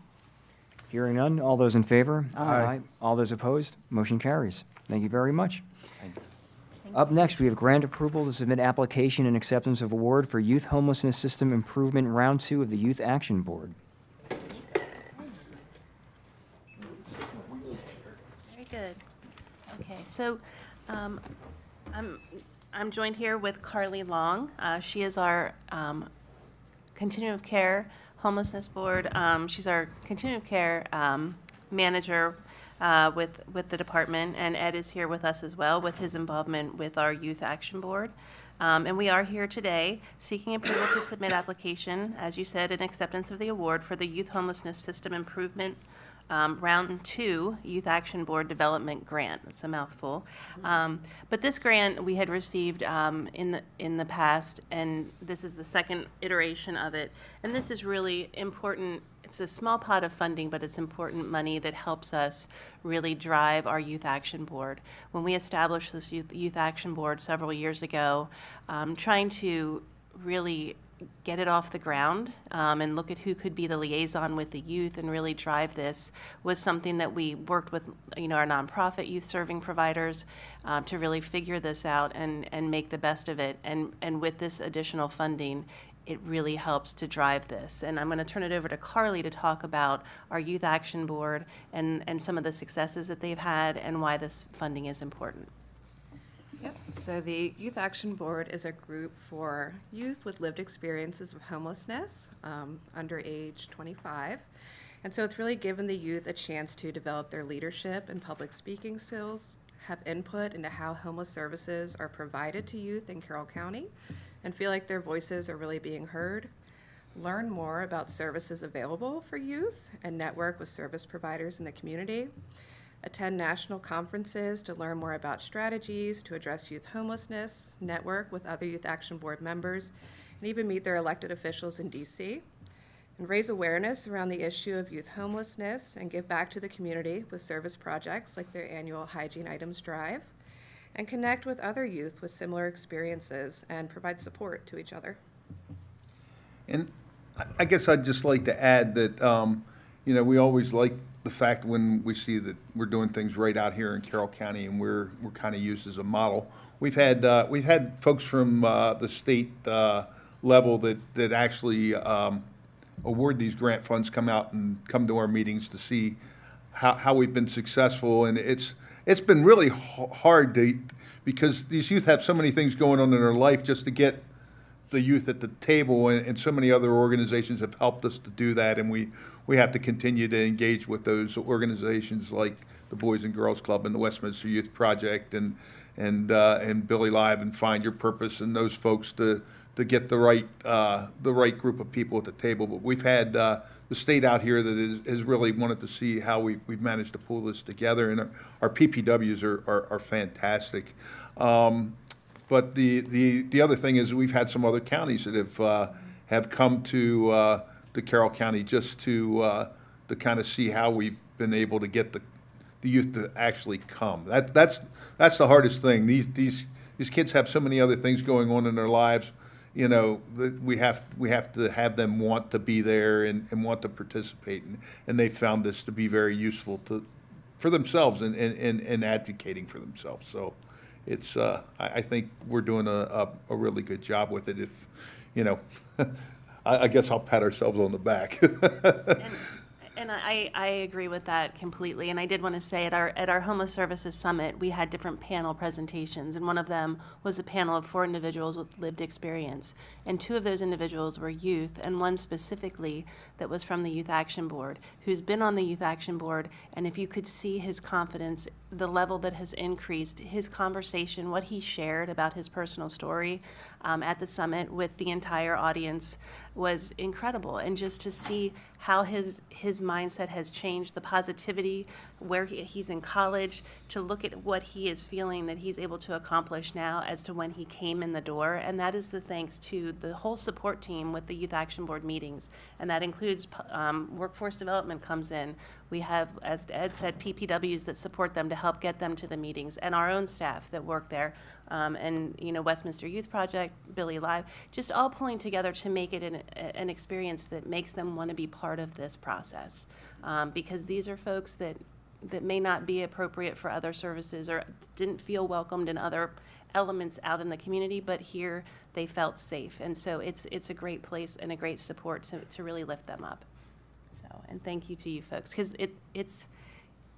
[SPEAKER 5] Hearing none, all those in favor?
[SPEAKER 7] Aye.
[SPEAKER 5] All those opposed? Motion carries. Thank you very much. Up next, we have grant approval to submit application and acceptance of award for Youth Homelessness System Improvement Round 2 of the Youth Action Board.
[SPEAKER 13] Very good. Okay, so I'm joined here with Carly Long. She is our Continuum of Care Homelessness Board. She's our Continuum of Care manager with the department, and Ed is here with us as well with his involvement with our Youth Action Board. And we are here today seeking approval to submit application, as you said, in acceptance of the award for the Youth Homelessness System Improvement Round 2 Youth Action Board Development Grant. It's a mouthful. But this grant we had received in the past, and this is the second iteration of it. And this is really important. It's a small pot of funding, but it's important money that helps us really drive our Youth Action Board. When we established this Youth Action Board several years ago, trying to really get it off the ground and look at who could be the liaison with the youth and really drive this was something that we worked with, our nonprofit youth serving providers to really figure this out and make the best of it. And with this additional funding, it really helps to drive this. And I'm going to turn it over to Carly to talk about our Youth Action Board and some of the successes that they've had and why this funding is important.
[SPEAKER 18] Yep. So the Youth Action Board is a group for youth with lived experiences of homelessness under age 25. And so it's really given the youth a chance to develop their leadership and public speaking skills, have input into how homeless services are provided to youth in Carroll County, and feel like their voices are really being heard, learn more about services available for youth, and network with service providers in the community, attend national conferences to learn more about strategies to address youth homelessness, network with other Youth Action Board members, and even meet their elected officials in DC, and raise awareness around the issue of youth homelessness and give back to the community with service projects like their annual Hygiene Items Drive, and connect with other youth with similar experiences and provide support to each other.
[SPEAKER 15] And I guess I'd just like to add that, we always like the fact when we see that we're doing things right out here in Carroll County and we're kind of used as a model. We've had folks from the state level that actually award these grant funds come out and come to our meetings to see how we've been successful, and it's been really hard because these youth have so many things going on in their life just to get the youth at the table, and so many other organizations have helped us to do that, and we have to continue to engage with those organizations like the Boys and Girls Club and the Westminster Youth Project and Billy Live and Find Your Purpose, and those folks to get the right group of people at the table. But we've had the state out here that has really wanted to see how we've managed to pull this together, and our PPWs are fantastic. But the other thing is we've had some other counties that have come to Carroll County just to kind of see how we've been able to get the youth to actually come. That's the hardest thing. These kids have so many other things going on in their lives. We have to have them want to be there and want to participate, and they found this to be very useful for themselves and advocating for themselves. So it's I think we're doing a really good job with it. If I guess I'll pat ourselves on the back.
[SPEAKER 13] And I agree with that completely. And I did want to say at our Homeless Services Summit, we had different panel presentations, and one of them was a panel of 4 individuals with lived experience. And 2 of those individuals were youth, and one specifically that was from the Youth Action Board, who's been on the Youth Action Board. And if you could see his confidence, the level that has increased, his conversation, what he shared about his personal story at the summit with the entire audience was incredible. And just to see how his mindset has changed, the positivity, where he's in college, to look at what he is feeling that he's able to accomplish now as to when he came in the door. And that is the thanks to the whole support team with the Youth Action Board meetings. And that includes workforce development comes in. We have, as Ed said, PPWs that support them to help get them to the meetings, and our own staff that work there. And Westminster Youth Project, Billy Live, just all pulling together to make it an experience that makes them want to be part of this process. Because these are folks that may not be appropriate for other services or didn't feel welcomed in other elements out in the community, but here they felt safe. And so it's a great place and a great support to really lift them up. So, and thank you to you folks, because it's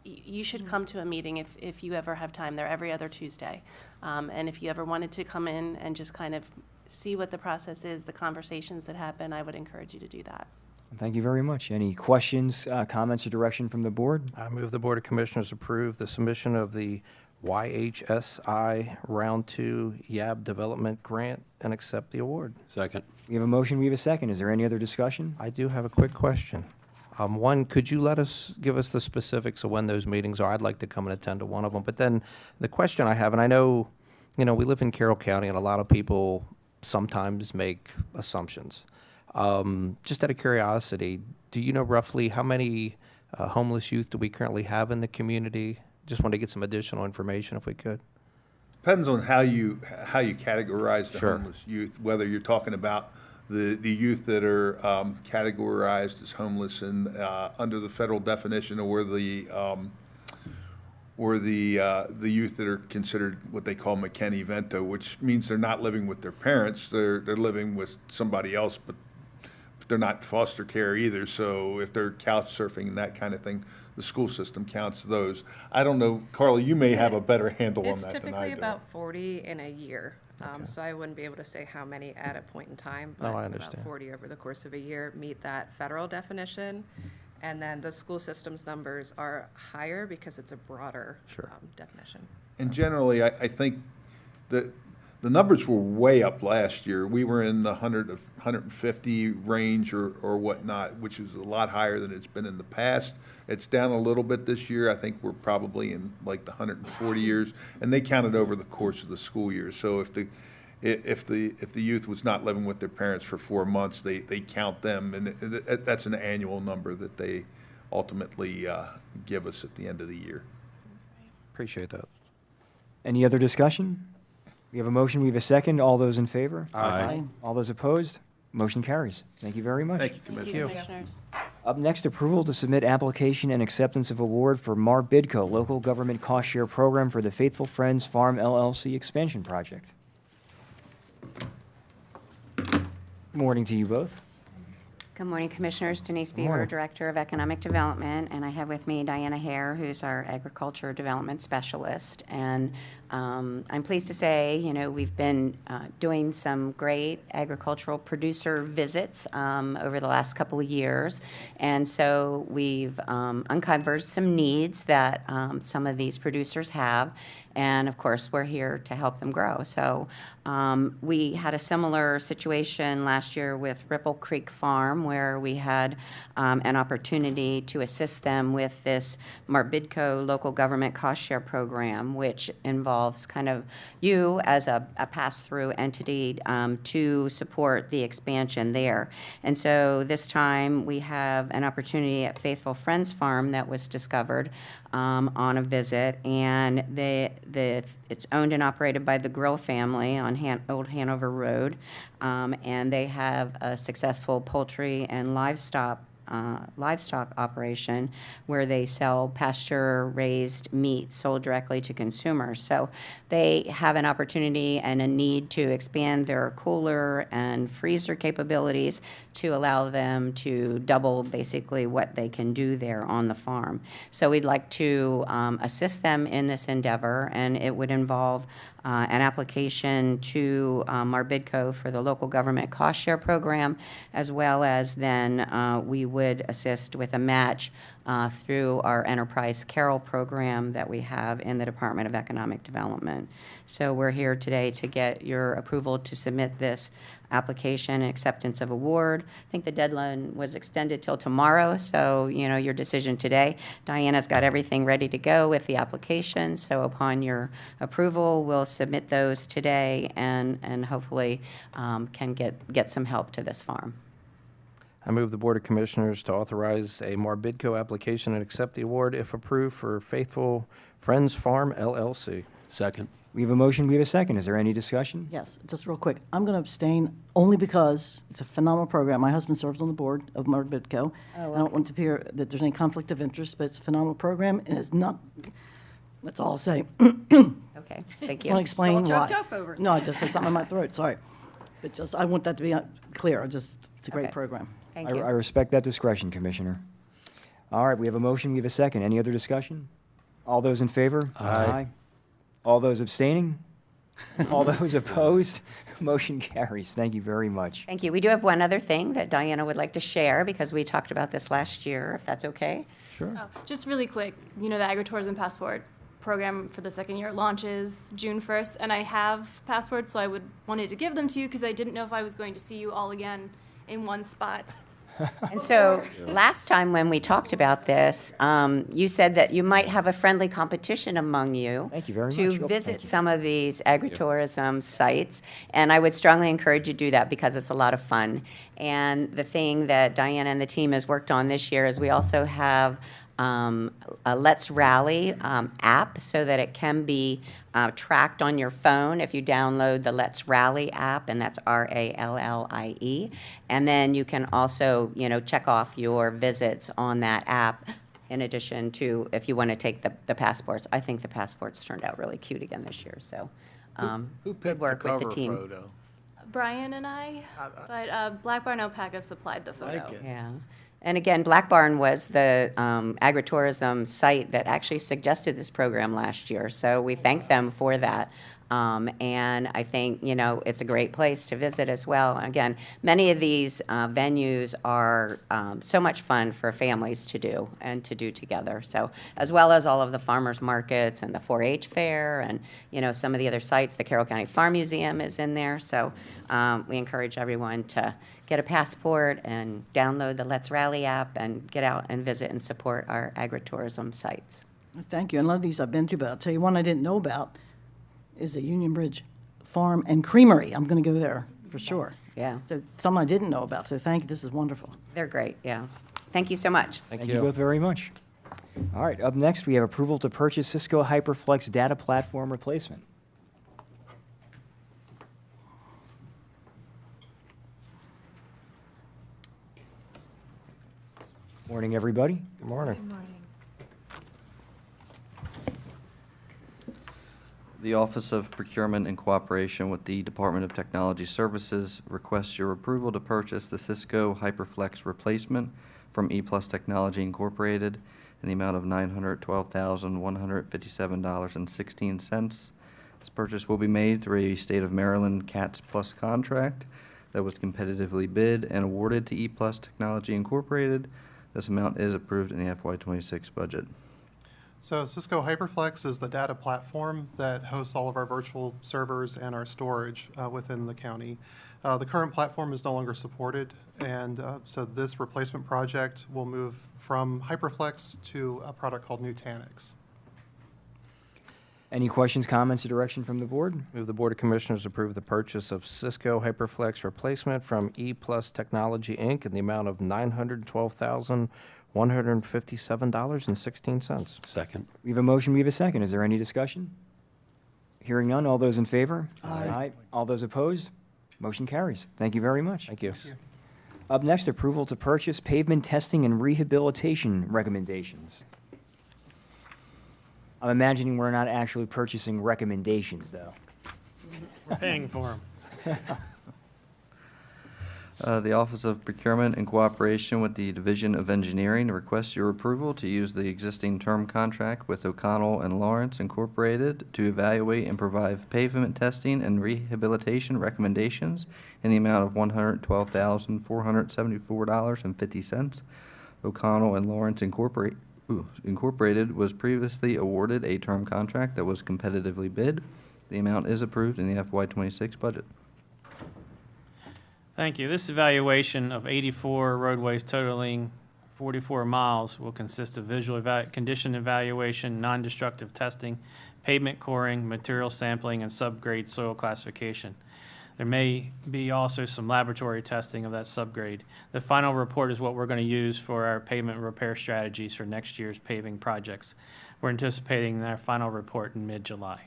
[SPEAKER 13] you should come to a meeting if you ever have time. They're every other Tuesday. And if you ever wanted to come in and just kind of see what the process is, the conversations that happen, I would encourage you to do that.
[SPEAKER 5] Thank you very much. Any questions, comments, or direction from the board?
[SPEAKER 3] I move the Board of Commissioners approve the submission of the YHSI Round 2 YAB Development Grant and accept the award.
[SPEAKER 6] Second.
[SPEAKER 5] We have a motion, we have a second. Is there any other discussion?
[SPEAKER 3] I do have a quick question. One, could you give us the specifics of when those meetings are? I'd like to come and attend to one of them. But then the question I have, and I know, we live in Carroll County, and a lot of people sometimes make assumptions. Just out of curiosity, do you know roughly how many homeless youth do we currently have in the community? Just want to get some additional information if we could.
[SPEAKER 15] Depends on how you categorize the
[SPEAKER 3] Sure.
[SPEAKER 15] homeless youth, whether you're talking about the youth that are categorized as homeless and under the federal definition, or the youth that are considered what they call McKinney-Vento, which means they're not living with their parents, they're living with somebody else, but they're not foster care either. So if they're couch surfing and that kind of thing, the school system counts those. I don't know, Carla, you may have a better handle on
[SPEAKER 18] It's
[SPEAKER 15] that than I
[SPEAKER 18] typically
[SPEAKER 15] do.
[SPEAKER 18] about 40 in a year. So I wouldn't be able to say how many at a point in time.
[SPEAKER 3] No, I
[SPEAKER 18] But
[SPEAKER 3] understand.
[SPEAKER 18] about 40 over the course of a year meet that federal definition. And then the school system's numbers are higher because it's a broader definition.
[SPEAKER 15] And generally, I think that the numbers were way up last year. We were in the 150 range or whatnot, which is a lot higher than it's been in the past. It's down a little bit this year. I think we're probably in like the 140 years, and they counted over the course of the school year. So if the youth was not living with their parents for 4 months, they count them, and that's an annual number that they ultimately give us at the end of the year.
[SPEAKER 3] Appreciate that.
[SPEAKER 5] Any other discussion? We have a motion, we have a second. All those in favor?
[SPEAKER 6] Aye.
[SPEAKER 5] All those opposed? Motion carries. Thank you very much.
[SPEAKER 15] Thank you,
[SPEAKER 13] Thank
[SPEAKER 15] Commissioner.
[SPEAKER 13] you, Commissioners.
[SPEAKER 5] Up next, approval to submit application and acceptance of award for Mar Bidco Local Government Cost Share Program for the Faithful Friends Farm LLC Expansion Project. Good morning to you both.
[SPEAKER 19] Good morning, Commissioners. Denise Beaver,
[SPEAKER 3] morning.
[SPEAKER 19] Director of Economic Development, and I have with me Diana Hare, who's our Agriculture Development Specialist. And I'm pleased to say, we've been doing some great agricultural producer visits over the last couple of years. And so we've uncovered some needs that some of these producers have. And of course, we're here to help them grow. So we had a similar situation last year with Ripple Creek Farm, where we had an opportunity to assist them with this Marbidco Local Government Cost Share Program, which involves kind of you as a pass-through entity to support the expansion there. And so this time we have an opportunity at Faithful Friends Farm that was discovered on a visit, and it's owned and operated by the Grill family on Old Hanover Road, and they have a successful poultry and livestock operation where they sell pasture-raised meat sold directly to consumers. So they have an opportunity and a need to expand their cooler and freezer capabilities to allow them to double basically what they can do there on the farm. So we'd like to assist them in this endeavor, and it would involve an application to Marbidco for the local government cost share program, as well as then we would assist with a match through our Enterprise Carroll program that we have in the Department of Economic Development. So we're here today to get your approval to submit this application and acceptance of award. I think the deadline was extended till tomorrow, so your decision today. Diana's got everything ready to go with the application, so upon your approval, we'll submit those today and hopefully can get some help to this farm.
[SPEAKER 3] I move the Board of Commissioners to authorize a Marbidco application and accept the award if approved for Faithful Friends Farm LLC.
[SPEAKER 6] Second.
[SPEAKER 5] We have a motion, we have a second. Is there any discussion?
[SPEAKER 7] Yes, just real quick. I'm going to abstain only because it's a phenomenal program. My husband serves on the board of Marbidco. I don't want to appear that there's any conflict of interest, but it's a phenomenal program, and it's not, that's all I'll say.
[SPEAKER 19] Okay, thank
[SPEAKER 7] I
[SPEAKER 19] you.
[SPEAKER 7] want to explain why.
[SPEAKER 10] All choked up over it.
[SPEAKER 7] No, I just had something in my throat, sorry. But just, I want that to be clear. It's a great
[SPEAKER 19] Okay.
[SPEAKER 7] program.
[SPEAKER 19] Thank
[SPEAKER 5] I
[SPEAKER 19] you.
[SPEAKER 5] respect that discretion, Commissioner. All right, we have a motion, we have a second. Any other discussion? All those in favor? Aye. All those abstaining? All those opposed? Motion carries. Thank you very much.
[SPEAKER 19] Thank you. We do have one other thing that Diana would like to share, because we talked about this last year, if that's okay.
[SPEAKER 3] Sure.
[SPEAKER 20] Just really quick, you know, the Agritourism Passport program for the second year launches June 1st, and I have passports, so I wanted to give them to you because I didn't know if I was going to see you all again in one spot.
[SPEAKER 19] And so last time when we talked about this, you said that you might have a friendly competition among you.
[SPEAKER 5] Thank you very much.
[SPEAKER 19] To
[SPEAKER 5] Oh,
[SPEAKER 19] visit
[SPEAKER 5] thank you.
[SPEAKER 19] some of these agritourism sites. And I would strongly encourage you to do that because it's a lot of fun. And the thing that Diana and the team has worked on this year is we also have a Let's Rally app so that it can be tracked on your phone if you download the Let's Rally app, and that's RALLIE. And then you can also, you know, check off your visits on that app in addition to if you want to take the passports. I think the passports turned out really cute again this year, so
[SPEAKER 4] Who
[SPEAKER 19] good
[SPEAKER 4] picked the
[SPEAKER 19] work with the
[SPEAKER 4] cover
[SPEAKER 19] team.
[SPEAKER 4] photo?
[SPEAKER 20] Brian and I, but Black Barn Alpaca supplied the photo.
[SPEAKER 4] Like it.
[SPEAKER 19] Yeah. And again, Black Barn was the agritourism site that actually suggested this program last year, so we thank them for that. And I think, you know, it's a great place to visit as well. Again, many of these venues are so much fun for families to do and to do together. So, as well as all of the farmers markets and the 4-H fair and, you know, some of the other sites, the Carroll County Farm Museum is in there. So we encourage everyone to get a passport and download the Let's Rally app and get out and visit and support our agritourism sites.
[SPEAKER 7] Thank you. And a lot of these I've been to, but I'll tell you one I didn't know about is the Union Bridge Farm and Creamery. I'm going to go there for sure.
[SPEAKER 19] Yeah.
[SPEAKER 7] So some I didn't know about. So thank you. This is wonderful.
[SPEAKER 19] They're great, yeah. Thank you so much.
[SPEAKER 5] Thank you both very much. All right, up next, we have approval to purchase Cisco HyperFlex data platform replacement. Morning, everybody.
[SPEAKER 3] Good morning.
[SPEAKER 20] Good morning.
[SPEAKER 16] The Office of Procurement, in cooperation with the Department of Technology Services, requests your approval to purchase the Cisco HyperFlex replacement from ePlus Technology Incorporated in the amount of $912,157.16. This purchase will be made through a State of Maryland CATS Plus contract that was competitively bid and awarded to ePlus Technology Incorporated. This amount is approved in the FY26 budget.
[SPEAKER 21] So Cisco HyperFlex is the data platform that hosts all of our virtual servers and our storage within the county. The current platform is no longer supported, and so this replacement project will move from HyperFlex to a product called Nutanix.
[SPEAKER 5] Any questions, comments, or direction from the board?
[SPEAKER 3] Move the Board of Commissioners approve the purchase of Cisco HyperFlex replacement from ePlus Technology, Inc. in the amount of $912,157.16.
[SPEAKER 6] Second.
[SPEAKER 5] We have a motion, we have a second. Is there any discussion? Hearing none, all those in favor?
[SPEAKER 7] Aye.
[SPEAKER 5] All those opposed? Motion carries. Thank you very much.
[SPEAKER 3] Thank you.
[SPEAKER 5] Up next, approval to purchase pavement testing and rehabilitation recommendations. I'm imagining we're not actually purchasing recommendations, though.
[SPEAKER 11] We're paying for them.
[SPEAKER 16] The Office of Procurement, in cooperation with the Division of Engineering, requests your approval to use the existing term contract with O'Connell and Lawrence Incorporated to evaluate and provide pavement testing and rehabilitation recommendations in the amount of $112,474.50. O'Connell and Lawrence Incorporated was previously awarded a term contract that was competitively bid. The amount is approved in the FY26 budget.
[SPEAKER 22] Thank you. This evaluation of 84 roadways totaling 44 miles will consist of visual condition evaluation, non-destructive testing, pavement coring, material sampling, and subgrade soil classification. There may be also some laboratory testing of that subgrade. The final report is what we're going to use for our pavement repair strategies for next year's paving projects. We're anticipating our final report in mid-July.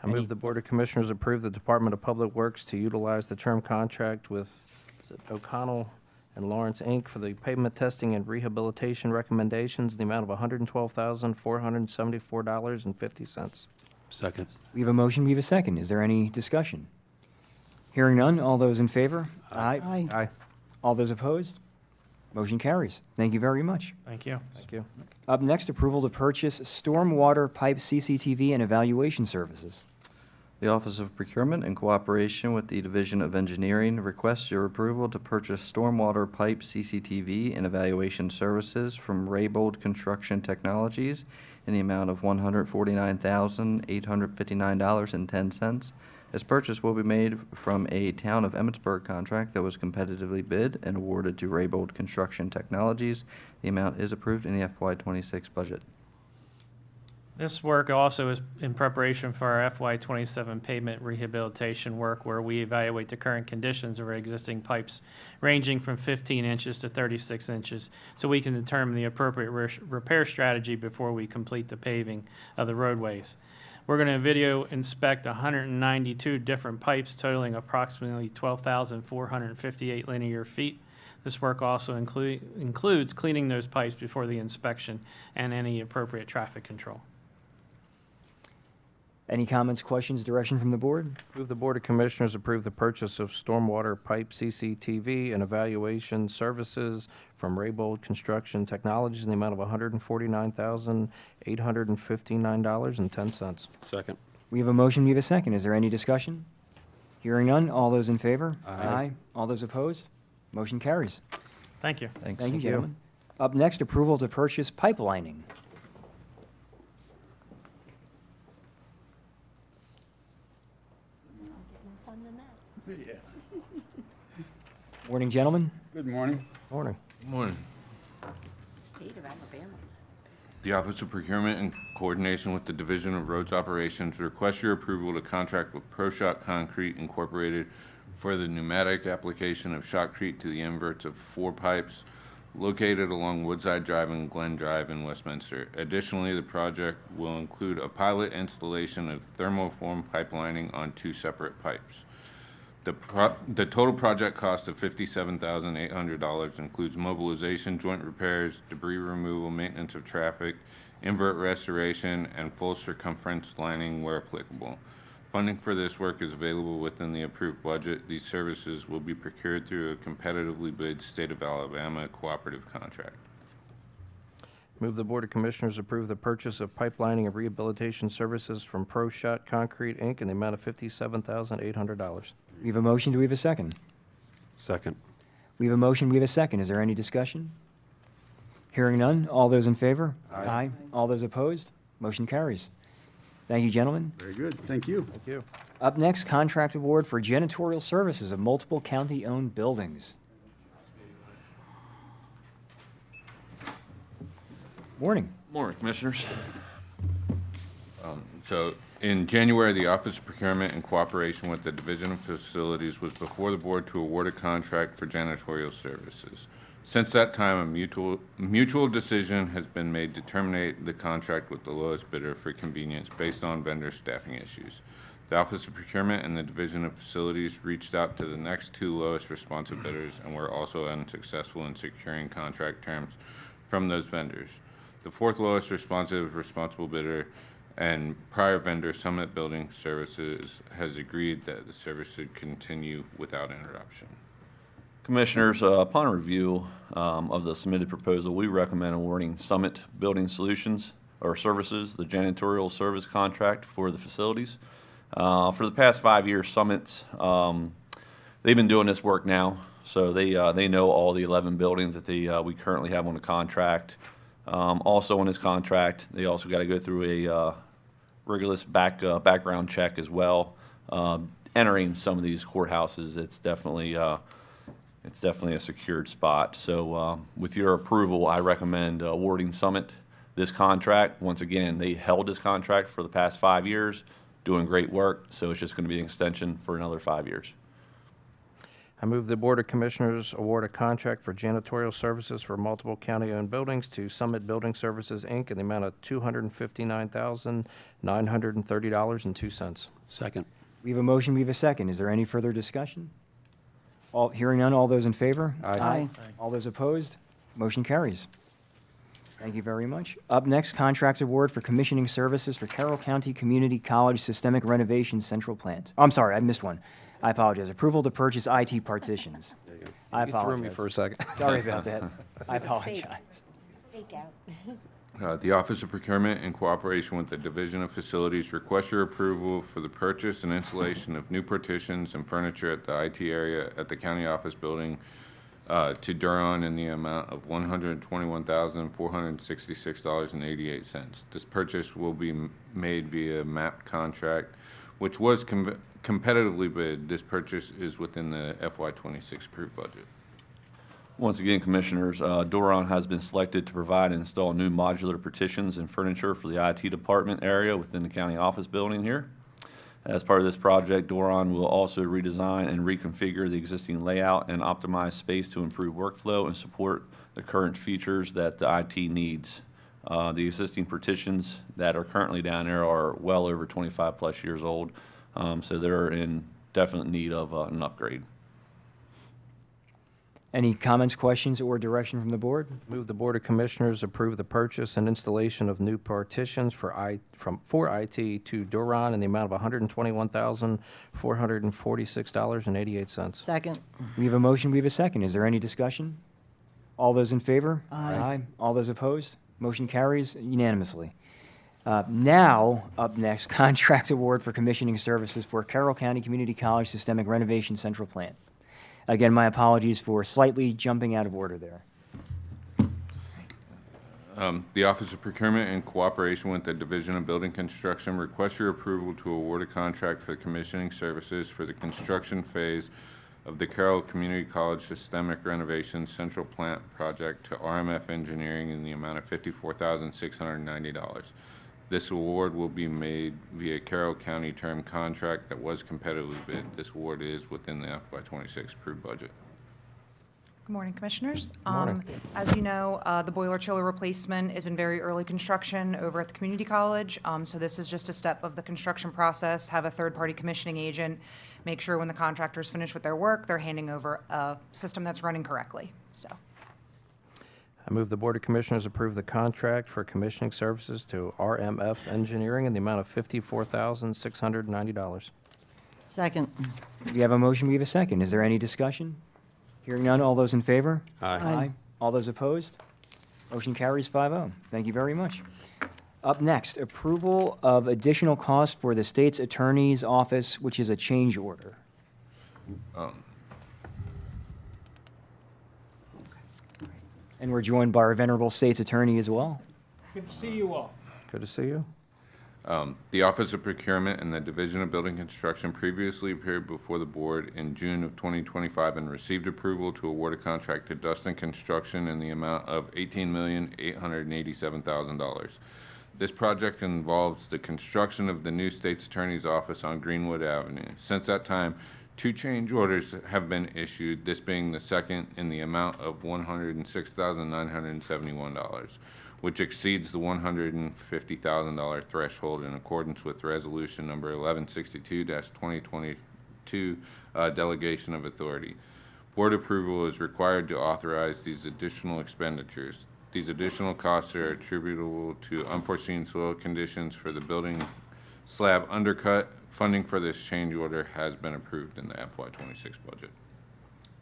[SPEAKER 3] I move the Board of Commissioners approve the Department of Public Works to utilize the term contract with O'Connell and Lawrence, Inc. for the pavement testing and rehabilitation recommendations in the amount of $112,474.50.
[SPEAKER 6] Second.
[SPEAKER 5] We have a motion, we have a second. Is there any discussion? Hearing none, all those in favor?
[SPEAKER 7] Aye.
[SPEAKER 3] Aye.
[SPEAKER 5] All those opposed? Motion carries. Thank you very much.
[SPEAKER 22] Thank you.
[SPEAKER 3] Thank you.
[SPEAKER 5] Up next, approval to purchase stormwater pipe CCTV and evaluation services.
[SPEAKER 16] The Office of Procurement, in cooperation with the Division of Engineering, requests your approval to purchase stormwater pipe CCTV and evaluation services from Raybold Construction Technologies in the amount of $149,859.10. This purchase will be made from a Town of Emmitsburg contract that was competitively bid and awarded to Raybold Construction Technologies. The amount is approved in the FY26 budget.
[SPEAKER 22] This work also is in preparation for our FY27 pavement rehabilitation work, where we evaluate the current conditions of our existing pipes ranging from 15 inches to 36 inches, so we can determine the appropriate repair strategy before we complete the paving of the roadways. We're going to video inspect 192 different pipes totaling approximately 12,458 linear feet. This work also includes cleaning those pipes before the inspection and any appropriate traffic control.
[SPEAKER 5] Any comments, questions, direction from the board?
[SPEAKER 3] Move the Board of Commissioners approve the purchase of stormwater pipe CCTV and evaluation services from Raybold Construction Technologies in the amount of $149,859.10.
[SPEAKER 6] Second.
[SPEAKER 5] We have a motion, we have a second. Is there any discussion? Hearing none, all those in favor?
[SPEAKER 6] Aye.
[SPEAKER 5] All those opposed? Motion carries.
[SPEAKER 22] Thank you.
[SPEAKER 3] Thanks.
[SPEAKER 5] Thank you, gentlemen. Up next, approval to purchase pipelining. Morning, gentlemen.
[SPEAKER 1] Good morning.
[SPEAKER 3] Morning.
[SPEAKER 1] Morning.
[SPEAKER 10] State of Alabama.
[SPEAKER 1] The Office of Procurement, in coordination with the Division of Roads Operations, requests your approval to contract with ProShot Concrete Incorporated for the pneumatic application of shotcrete to the inverts of 4 pipes located along Woodside Drive and Glen Drive in Westminster. Additionally, the project will include a pilot installation of thermoform pipelining on 2 separate pipes. The total project cost of $57,800 includes mobilization, joint repairs, debris removal, maintenance of traffic, invert restoration, and full circumference lining where applicable. Funding for this work is available within the approved budget. These services will be procured through a competitively bid State of Alabama cooperative contract.
[SPEAKER 3] Move the Board of Commissioners approve the purchase of pipelining and rehabilitation services from ProShot Concrete, Inc. in the amount of $57,800.
[SPEAKER 5] We have a motion, do we have a second?
[SPEAKER 6] Second.
[SPEAKER 5] We have a motion, we have a second. Is there any discussion? Hearing none, all those in favor? Aye. All those opposed? Motion carries. Thank you, gentlemen.
[SPEAKER 1] Very good. Thank you.
[SPEAKER 3] Thank you.
[SPEAKER 5] Up next, contract award for janitorial services of multiple county-owned buildings. Morning.
[SPEAKER 1] Morning, Commissioners. So in January, the Office of Procurement, in cooperation with the Division of Facilities, was before the board to award a contract for janitorial services. Since that time, a mutual decision has been made to terminate the contract with the lowest bidder for convenience based on vendor staffing issues. The Office of Procurement and the Division of Facilities reached out to the next 2 lowest responsive bidders and were also unsuccessful in securing contract terms from those vendors. The 4th lowest responsible bidder and prior vendor, Summit Building Services, has agreed that the service should continue without interruption.
[SPEAKER 2] Commissioners, upon review of the submitted proposal, we recommend awarding Summit Building Solutions or Services the janitorial service contract for the facilities. For the past 5 years, Summit's, they've been doing this work now, so they know all the 11 buildings that we currently have on the contract. Also on this contract, they also got to go through a rigorous background check as well. Entering some of these courthouses, it's definitely a secured spot. So with your approval, I recommend awarding Summit this contract. Once again, they held this contract for the past 5 years, doing great work, so it's just going to be an extension for another 5 years.
[SPEAKER 3] I move the Board of Commissioners award a contract for janitorial services for multiple county-owned buildings to Summit Building Services, Inc. in the amount of $259,930.02.
[SPEAKER 6] Second.
[SPEAKER 5] We have a motion, we have a second. Is there any further discussion? Hearing none, all those in favor?
[SPEAKER 7] Aye.
[SPEAKER 5] All those opposed? Motion carries. Thank you very much. Up next, contract award for commissioning services for Carroll County Community College Systemic Renovation Central Plant. I'm sorry, I missed one. I apologize. Approval to purchase IT partitions. I
[SPEAKER 3] You threw me
[SPEAKER 5] apologize.
[SPEAKER 3] for a second.
[SPEAKER 5] Sorry about that. I apologize.
[SPEAKER 10] Fake out.
[SPEAKER 1] The Office of Procurement, in cooperation with the Division of Facilities, requests your approval for the purchase and installation of new partitions and furniture at the IT area at the county office building to Duron in the amount of $121,466.88. This purchase will be made via MAP contract, which was competitively bid. This purchase is within the FY26 approved budget.
[SPEAKER 2] Once again, Commissioners, Doron has been selected to provide and install new modular partitions and furniture for the IT department area within the county office building here. As part of this project, Doron will also redesign and reconfigure the existing layout and optimize space to improve workflow and support the current features that the IT needs. The existing partitions that are currently down there are well over 25-plus years old, so they're in definite need of an upgrade.
[SPEAKER 5] Any comments, questions, or direction from the board?
[SPEAKER 3] Move the Board of Commissioners approve the purchase and installation of new partitions for IT to Duron in the amount of $121,446.88.
[SPEAKER 7] Second.
[SPEAKER 5] We have a motion, we have a second. Is there any discussion? All those in favor?
[SPEAKER 7] Aye.
[SPEAKER 5] All those opposed? Motion carries unanimously. Now, up next, contract award for commissioning services for Carroll County Community College Systemic Renovation Central Plant. Again, my apologies for slightly jumping out of order there.
[SPEAKER 1] The Office of Procurement, in cooperation with the Division of Building Construction, requests your approval to award a contract for commissioning services for the construction phase of the Carroll Community College Systemic Renovation Central Plant Project to RMF Engineering in the amount of $54,690. This award will be made via Carroll County term contract that was competitively bid. This award is within the FY26 approved budget.
[SPEAKER 9] Good morning, Commissioners.
[SPEAKER 3] Morning.
[SPEAKER 9] As you know, the boiler chiller replacement is in very early construction over at the community college. So this is just a step of the construction process. Have a third-party commissioning agent make sure when the contractors finish with their work, they're handing over a system that's running correctly. So.
[SPEAKER 3] I move the Board of Commissioners approve the contract for commissioning services to RMF Engineering in the amount of $54,690.
[SPEAKER 7] Second.
[SPEAKER 5] We have a motion, we have a second. Is there any discussion? Hearing none, all those in favor?
[SPEAKER 6] Aye.
[SPEAKER 5] All those opposed? Motion carries 5-0. Thank you very much. Up next, approval of additional cost for the state's attorney's office, which is a change order. And we're joined by our venerable state's attorney as well.
[SPEAKER 11] Good to see you all.
[SPEAKER 3] Good to see you.
[SPEAKER 1] The Office of Procurement and the Division of Building Construction previously appeared before the board in June of 2025 and received approval to award a contract to Dustin Construction in the amount of $18,887,000. This project involves the construction of the new state's attorney's office on Greenwood Avenue. Since that time, 2 change orders have been issued, this being the second in the amount of $106,971, which exceeds the $150,000 threshold in accordance with Resolution Number 1162-2022, Delegation of Authority. Board approval is required to authorize these additional expenditures. These additional costs are attributable to unforeseen soil conditions for the building slab undercut. Funding for this change order has been approved in the FY26 budget.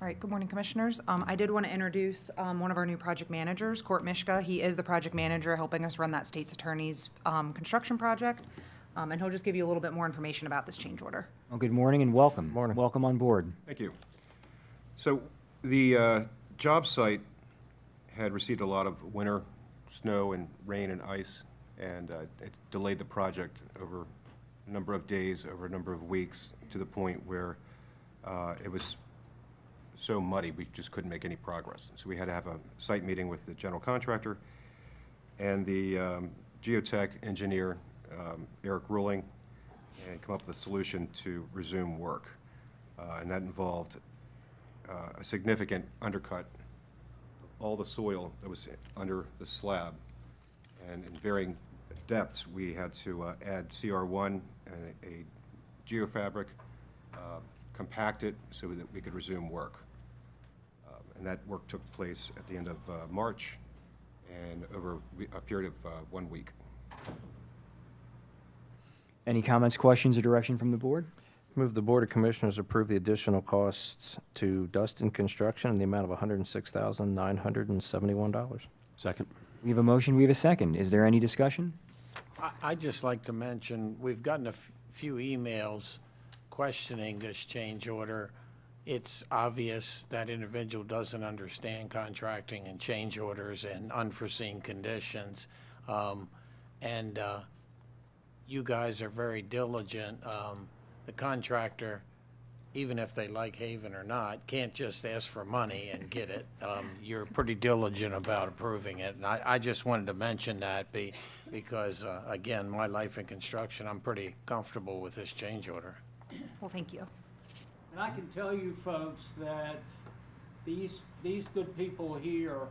[SPEAKER 9] All right, good morning, Commissioners. I did want to introduce one of our new project managers, Court Mishka. He is the project manager helping us run that state's attorney's construction project, and he'll just give you a little bit more information about this change order.
[SPEAKER 5] Well, good morning and welcome.
[SPEAKER 3] Morning.
[SPEAKER 5] Welcome on board.
[SPEAKER 12] Thank you. So the job site had received a lot of winter snow and rain and ice, and it delayed the project over a number of days, over a number of weeks, to the point where it was so muddy we just couldn't make any progress. So we had to have a site meeting with the general contractor and the geotech engineer, Eric Ruling, and come up with a solution to resume work. And that involved a significant undercut of all the soil that was under the slab. And in varying depths, we had to add CR1 and a geofabric, compact it so that we could resume work. And that work took place at the end of March and over a period of 1 week.
[SPEAKER 5] Any comments, questions, or direction from the board?
[SPEAKER 3] Move the Board of Commissioners approve the additional costs to Dustin Construction in the amount of $106,971.
[SPEAKER 6] Second.
[SPEAKER 5] We have a motion, we have a second. Is there any discussion?
[SPEAKER 4] I'd just like to mention, we've gotten a few emails questioning this change order. It's obvious that individual doesn't understand contracting and change orders and unforeseen conditions. You guys are very diligent. The contractor, even if they like Haven or not, can't just ask for money and get it. You're pretty diligent about approving it. And I just wanted to mention that because, again, my life in construction, I'm pretty comfortable with this change order.
[SPEAKER 9] Well, thank you.
[SPEAKER 8] And I can tell you folks that these good people here,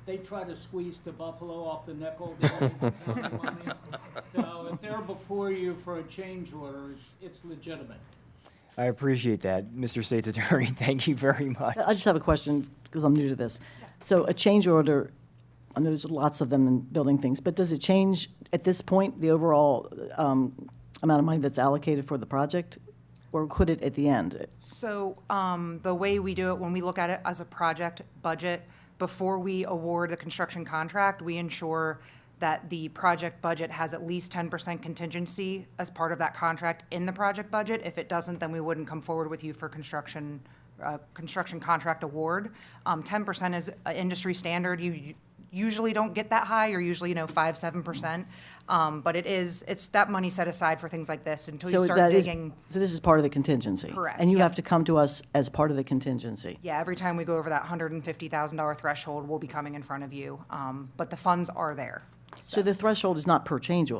[SPEAKER 8] they try to squeeze the buffalo off the nickel. They don't even count the money. So if they're before you for a change order, it's legitimate.
[SPEAKER 5] I appreciate that. Mr. State's Attorney, thank you very much.
[SPEAKER 7] I just have a question, because I'm new to this. So a change order, I know there's lots of them in building things, but does it change at this point the overall amount of money that's allocated for the project? Or could it at the end?
[SPEAKER 9] So the way we do it, when we look at it as a project budget, before we award the construction contract, we ensure that the project budget has at least 10% contingency as part of that contract in the project budget. If it doesn't, then we wouldn't come forward with you for construction contract award. 10% is industry standard. You usually don't get that high. You're usually, 5-7%. But it's that money set aside for things like this until you start digging.
[SPEAKER 7] So this is part of the contingency?
[SPEAKER 9] Correct,
[SPEAKER 7] And you
[SPEAKER 9] yep.
[SPEAKER 7] have to come to us as part of the contingency?
[SPEAKER 9] Yeah, every time we go over that $150,000 threshold, we'll be coming in front of you. But the funds are there.
[SPEAKER 7] So the threshold is not per change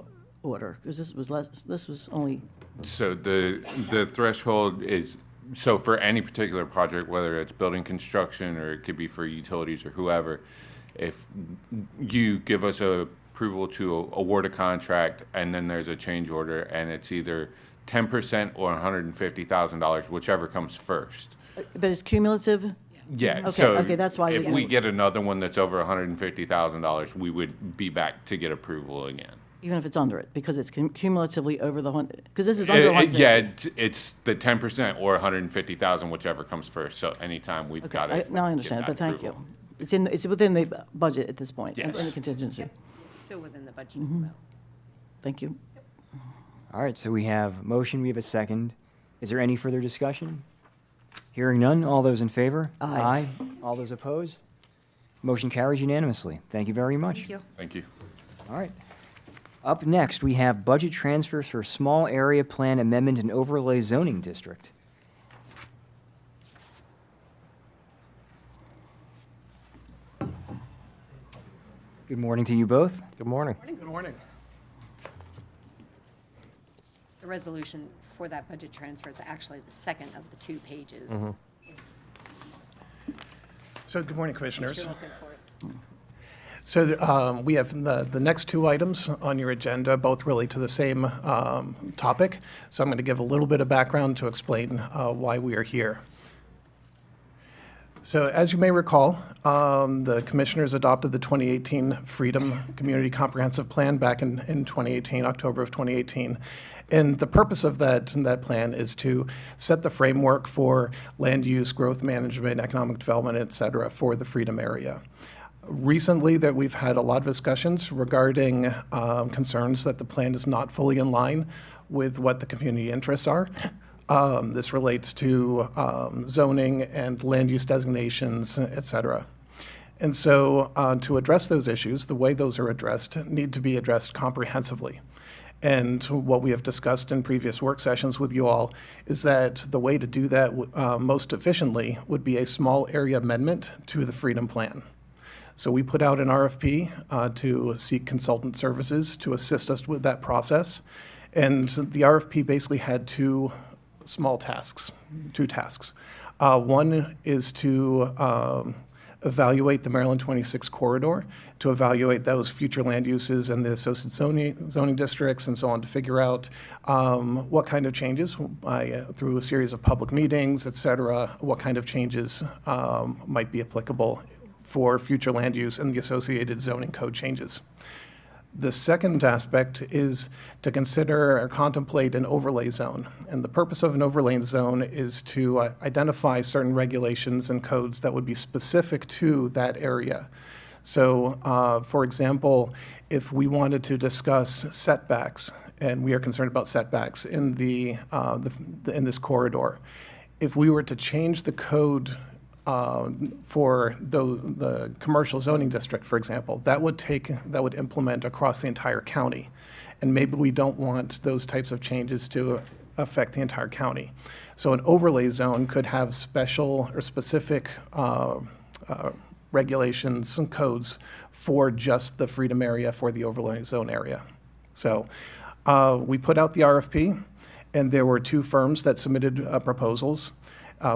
[SPEAKER 7] order, because this was only,
[SPEAKER 1] So the threshold is, so for any particular project, whether it's building construction or it could be for utilities or whoever, if you give us approval to award a contract and then there's a change order and it's either 10% or $150,000, whichever comes first.
[SPEAKER 7] but it's cumulative?
[SPEAKER 1] Yeah,
[SPEAKER 7] Okay,
[SPEAKER 1] so
[SPEAKER 7] okay, that's why
[SPEAKER 1] if
[SPEAKER 7] you
[SPEAKER 1] we
[SPEAKER 7] guys-
[SPEAKER 1] get another one that's over $150,000, we would be back to get approval again.
[SPEAKER 7] Even if it's under it, because it's cumulatively over the one, because this is under 150.
[SPEAKER 1] Yeah, it's the 10% or 150,000, whichever comes first. So anytime we've got it.
[SPEAKER 7] Now I
[SPEAKER 1] get
[SPEAKER 7] understand,
[SPEAKER 1] that
[SPEAKER 7] but thank
[SPEAKER 1] approval.
[SPEAKER 7] you. It's within the budget at this point, in
[SPEAKER 1] Yes.
[SPEAKER 7] the contingency.
[SPEAKER 10] Still within the budget.
[SPEAKER 7] Thank you.
[SPEAKER 5] All right, so we have motion, we have a second. Is there any further discussion? Hearing none, all those in favor?
[SPEAKER 7] Aye.
[SPEAKER 5] All those opposed? Motion carries unanimously. Thank you very much.
[SPEAKER 9] Thank you.
[SPEAKER 1] Thank you.
[SPEAKER 5] All right. Up next, we have budget transfers for small area plan amendment and overlay zoning district. Good morning to you both.
[SPEAKER 3] Good morning.
[SPEAKER 4] Good morning.
[SPEAKER 10] The resolution for that budget transfer is actually the second of the 2 pages.
[SPEAKER 14] So, good morning,
[SPEAKER 10] If
[SPEAKER 14] Commissioners.
[SPEAKER 10] you're looking for it.
[SPEAKER 14] So we have the next 2 items on your agenda, both relate to the same topic. So I'm going to give a little bit of background to explain why we are here. So as you may recall, the Commissioners adopted the 2018 Freedom Community Comprehensive Plan back in 2018, October of 2018. And the purpose of that plan is to set the framework for land use, growth management, economic development, et cetera, for the Freedom area. Recently, that we've had a lot of discussions regarding concerns that the plan is not fully in line with what the community interests are. This relates to zoning and land use designations, et cetera. And so to address those issues, the way those are addressed need to be addressed comprehensively. And what we have discussed in previous work sessions with you all is that the way to do that most efficiently would be a small area amendment to the Freedom Plan. So we put out an RFP to seek consultant services to assist us with that process. And the RFP basically had 2 tasks. One is to evaluate the Maryland 26 corridor, to evaluate those future land uses and the associated zoning districts and so on, to figure out what kind of changes through a series of public meetings, et cetera, what kind of changes might be applicable for future land use and the associated zoning code changes. The second aspect is to consider or contemplate an overlay zone. And the purpose of an overlay zone is to identify certain regulations and codes that would be specific to that area. So, for example, if we wanted to discuss setbacks, and we are concerned about setbacks in in this corridor, if we were to change the code for the commercial zoning district, for example, that would implement across the entire county. And maybe we don't want those types of changes to affect the entire county. So an overlay zone could have special or specific regulations and codes for just the Freedom area, for the overlay zone area. So we put out the RFP, and there were 2 firms that submitted proposals.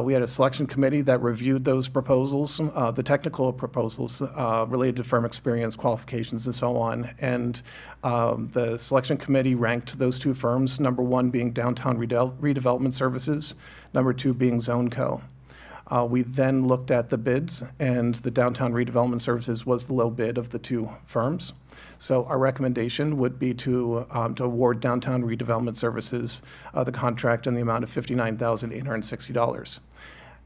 [SPEAKER 14] We had a selection committee that reviewed those proposals, the technical proposals related to firm experience, qualifications, and so on. And the selection committee ranked those 2 firms, number 1 being Downtown Redevelopment Services, number 2 being ZoneCo. We then looked at the bids, and the Downtown Redevelopment Services was the low bid of the 2 firms. So our recommendation would be to award Downtown Redevelopment Services the contract in the amount of $59,860.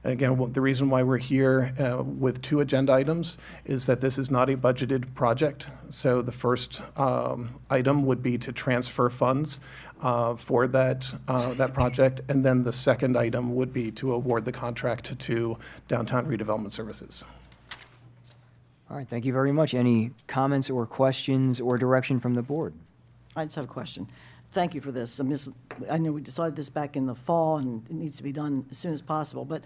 [SPEAKER 14] And again, the reason why we're here with 2 agenda items is that this is not a budgeted project. So the first item would be to transfer funds for that project, and then the second item would be to award the contract to Downtown Redevelopment Services.
[SPEAKER 5] All right, thank you very much. Any comments or questions or direction from the board?
[SPEAKER 7] I just have a question. Thank you for this. I know we decided this back in the fall, and it needs to be done as soon as possible, but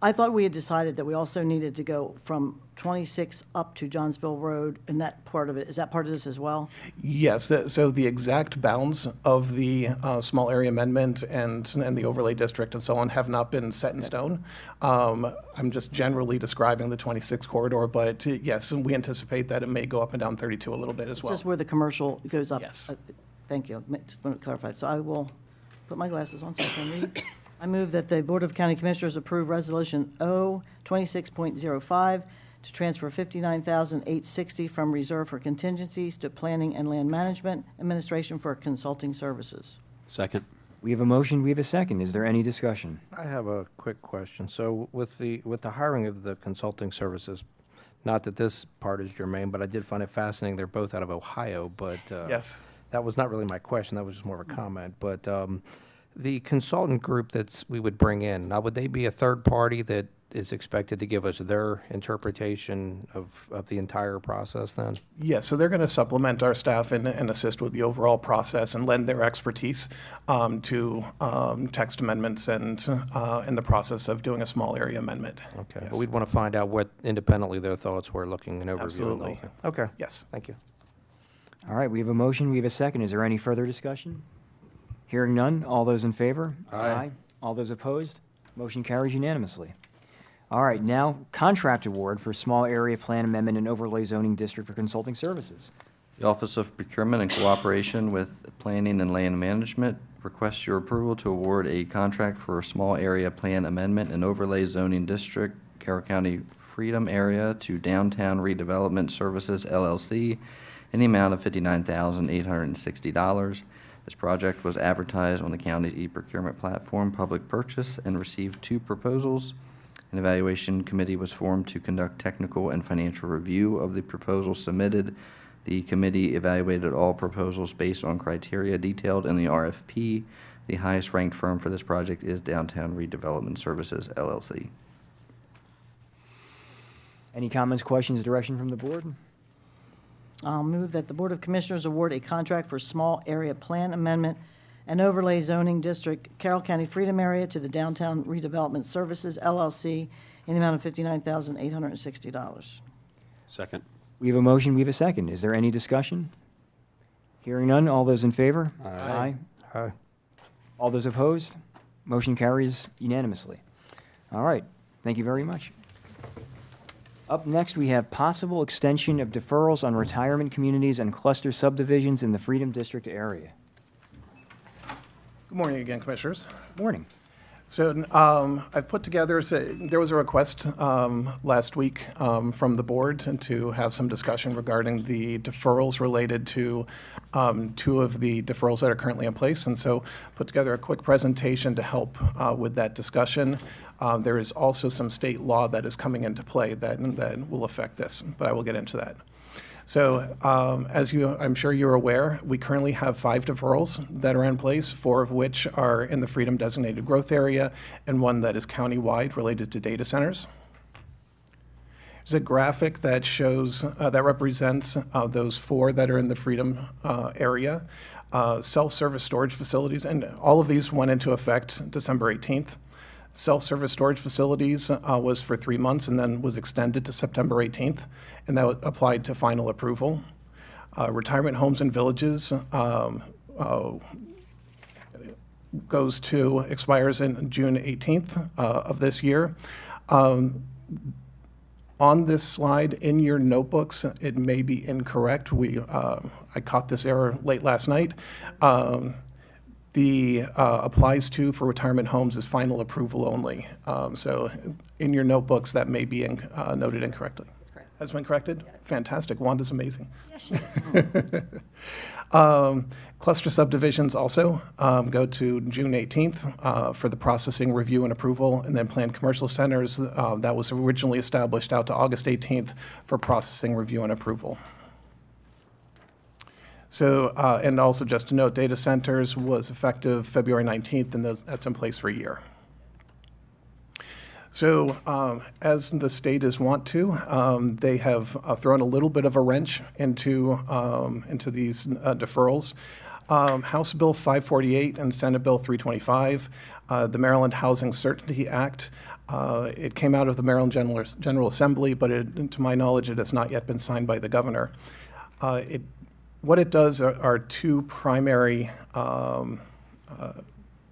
[SPEAKER 7] I thought we had decided that we also needed to go from 26 up to Johnsville Road, and that part of it, is that part of this as well?
[SPEAKER 14] Yes, so the exact bounds of the small area amendment and the overlay district and so on have not been set in stone. I'm just generally describing the 26 corridor, but yes, and we anticipate that it may go up and down 32 a little bit as well.
[SPEAKER 7] Just where the commercial goes up?
[SPEAKER 14] Yes.
[SPEAKER 7] Thank you. Just want to clarify. So I will put my glasses on so I can read. I move that the Board of County Commissioners approve Resolution O 26.05 to transfer $59,860 from Reserve for Contingencies to Planning and Land Management Administration for consulting services.
[SPEAKER 6] Second.
[SPEAKER 5] We have a motion, we have a second. Is there any discussion?
[SPEAKER 3] I have a quick question. So with the hiring of the consulting services, not that this part is germane, but I did find it fascinating. They're both out of Ohio, but
[SPEAKER 14] Yes.
[SPEAKER 3] that was not really my question. That was just more of a comment. But the consultant group we would bring in, now would they be a third party that is expected to give us their interpretation of the entire process then?
[SPEAKER 14] Yes, so they're going to supplement our staff and assist with the overall process and lend their expertise to text amendments and in the process of doing a small area amendment.
[SPEAKER 3] Okay,
[SPEAKER 14] Yes.
[SPEAKER 3] but we'd want to find out what independently their thoughts were, looking and overviewing the whole
[SPEAKER 14] Absolutely.
[SPEAKER 3] thing. Okay.
[SPEAKER 14] Yes.
[SPEAKER 3] Thank you.
[SPEAKER 5] All right, we have a motion, we have a second. Is there any further discussion? Hearing none, all those in favor?
[SPEAKER 3] Aye.
[SPEAKER 5] All those opposed? Motion carries unanimously. All right, now, contract award for small area plan amendment and overlay zoning district for consulting services.
[SPEAKER 16] The Office of Procurement in cooperation with Planning and Land Management requests your approval to award a contract for a small area plan amendment and overlay zoning district, Carroll County Freedom Area, to Downtown Redevelopment Services, LLC, in the amount of $59,860. This project was advertised on the county's e-procurement platform, Public Purchase, and received 2 proposals. An evaluation committee was formed to conduct technical and financial review of the proposals submitted. The committee evaluated all proposals based on criteria detailed in the RFP. The highest ranked firm for this project is Downtown Redevelopment Services, LLC.
[SPEAKER 5] Any comments, questions, direction from the board?
[SPEAKER 7] I'll move that the Board of Commissioners award a contract for small area plan amendment and overlay zoning district, Carroll County Freedom Area, to the Downtown Redevelopment Services, LLC, in the amount of $59,860.
[SPEAKER 6] Second.
[SPEAKER 5] We have a motion, we have a second. Is there any discussion? Hearing none, all those in favor?
[SPEAKER 3] Aye. Aye.
[SPEAKER 5] All those opposed? Motion carries unanimously. All right, thank you very much. Up next, we have possible extension of deferrals on retirement communities and cluster subdivisions in the Freedom District area.
[SPEAKER 14] Good morning again, Commissioners.
[SPEAKER 5] Morning.
[SPEAKER 14] So I've put together, there was a request last week from the board to have some discussion regarding the deferrals related to two of the deferrals that are currently in place. And so put together a quick presentation to help with that discussion. There is also some state law that is coming into play that will affect this, but I will get into that. So as I'm sure you're aware, we currently have 5 deferrals that are in place, 4 of which are in the Freedom Designated Growth Area, and 1 that is countywide related to data centers. There's a graphic that shows, that represents those 4 that are in the Freedom area, self-service storage facilities, and all of these went into effect December 18th. Self-service storage facilities was for 3 months and then was extended to September 18th, and that applied to final approval. Retirement homes and villages expires in June 18th of this year. On this slide in your notebooks, it may be incorrect. I caught this error late last night. The applies to for retirement homes is final approval only. So in your notebooks, that may be noted incorrectly. That's correct. Has been corrected? Yes. Fantastic. Wanda's amazing. Yes, she is. Cluster subdivisions also go to June 18th for the processing, review, and approval. And then planned commercial centers, that was originally established out to August 18th for processing, review, and approval. So, and also just to note, data centers was effective February 19th, and that's in place for a year. So, as the state is wont to, they have thrown a little bit of a wrench into these deferrals. House Bill 548 and Senate Bill 325, the Maryland Housing Certainty Act. It came out of the Maryland General Assembly, but to my knowledge, it has not yet been signed by the governor. What it does are 2 primary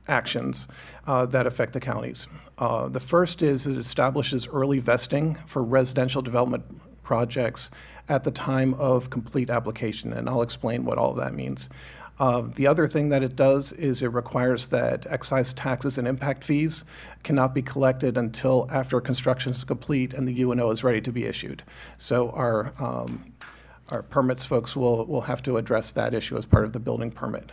[SPEAKER 14] actions that affect the counties. The first is it establishes early vesting for residential development projects at the time of complete application, and I'll explain what all of that means. The other thing that it does is it requires that excise taxes and impact fees cannot be collected until after construction is complete and the UNO is ready to be issued. So our permits folks will have to address that issue as part of the building permit.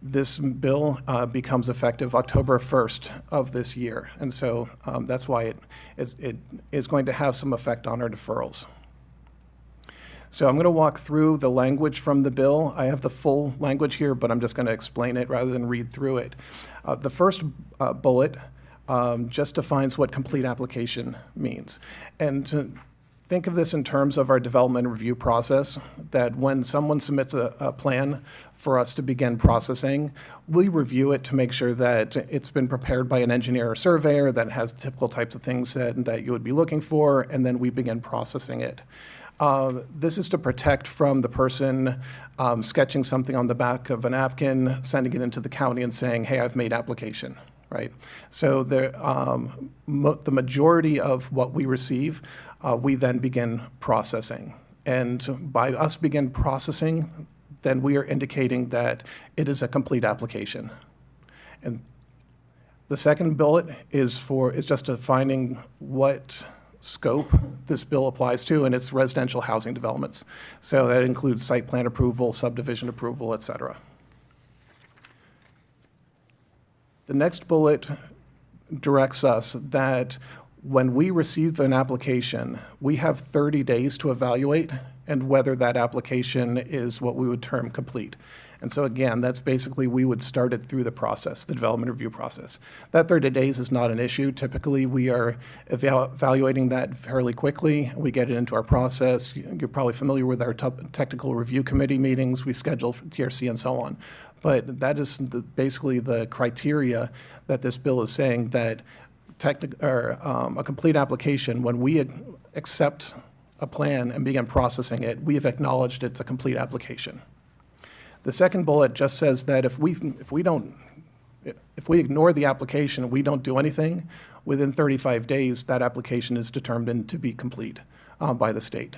[SPEAKER 14] This bill becomes effective October 1st of this year, and so that's why it is going to have some effect on our deferrals. So I'm going to walk through the language from the bill. I have the full language here, but I'm just going to explain it rather than read through it. The first bullet just defines what complete application means. And think of this in terms of our development review process, that when someone submits a plan for us to begin processing, we review it to make sure that it's been prepared by an engineer or surveyor that has the typical types of things that you would be looking for, and then we begin processing it. This is to protect from the person sketching something on the back of a napkin, sending it into the county and saying, hey, I've made application, right? So the majority of what we receive, we then begin processing. And by us begin processing, then we are indicating that it is a complete application. And the second bullet is just defining what scope this bill applies to, and it's residential housing developments. So that includes site plan approval, subdivision approval, et cetera. The next bullet directs us that when we receive an application, we have 30 days to evaluate and whether that application is what we would term complete. And so again, that's basically, we would start it through the process, the development review process. That 30 days is not an issue. Typically, we are evaluating that fairly quickly. We get it into our process. You're probably familiar with our technical review committee meetings. We schedule for TRC and so on. But that is basically the criteria that this bill is saying, that a complete application, when we accept a plan and begin processing it, we have acknowledged it's a complete application. The second bullet just says that if we ignore the application, we don't do anything, within 35 days, that application is determined to be complete by the state.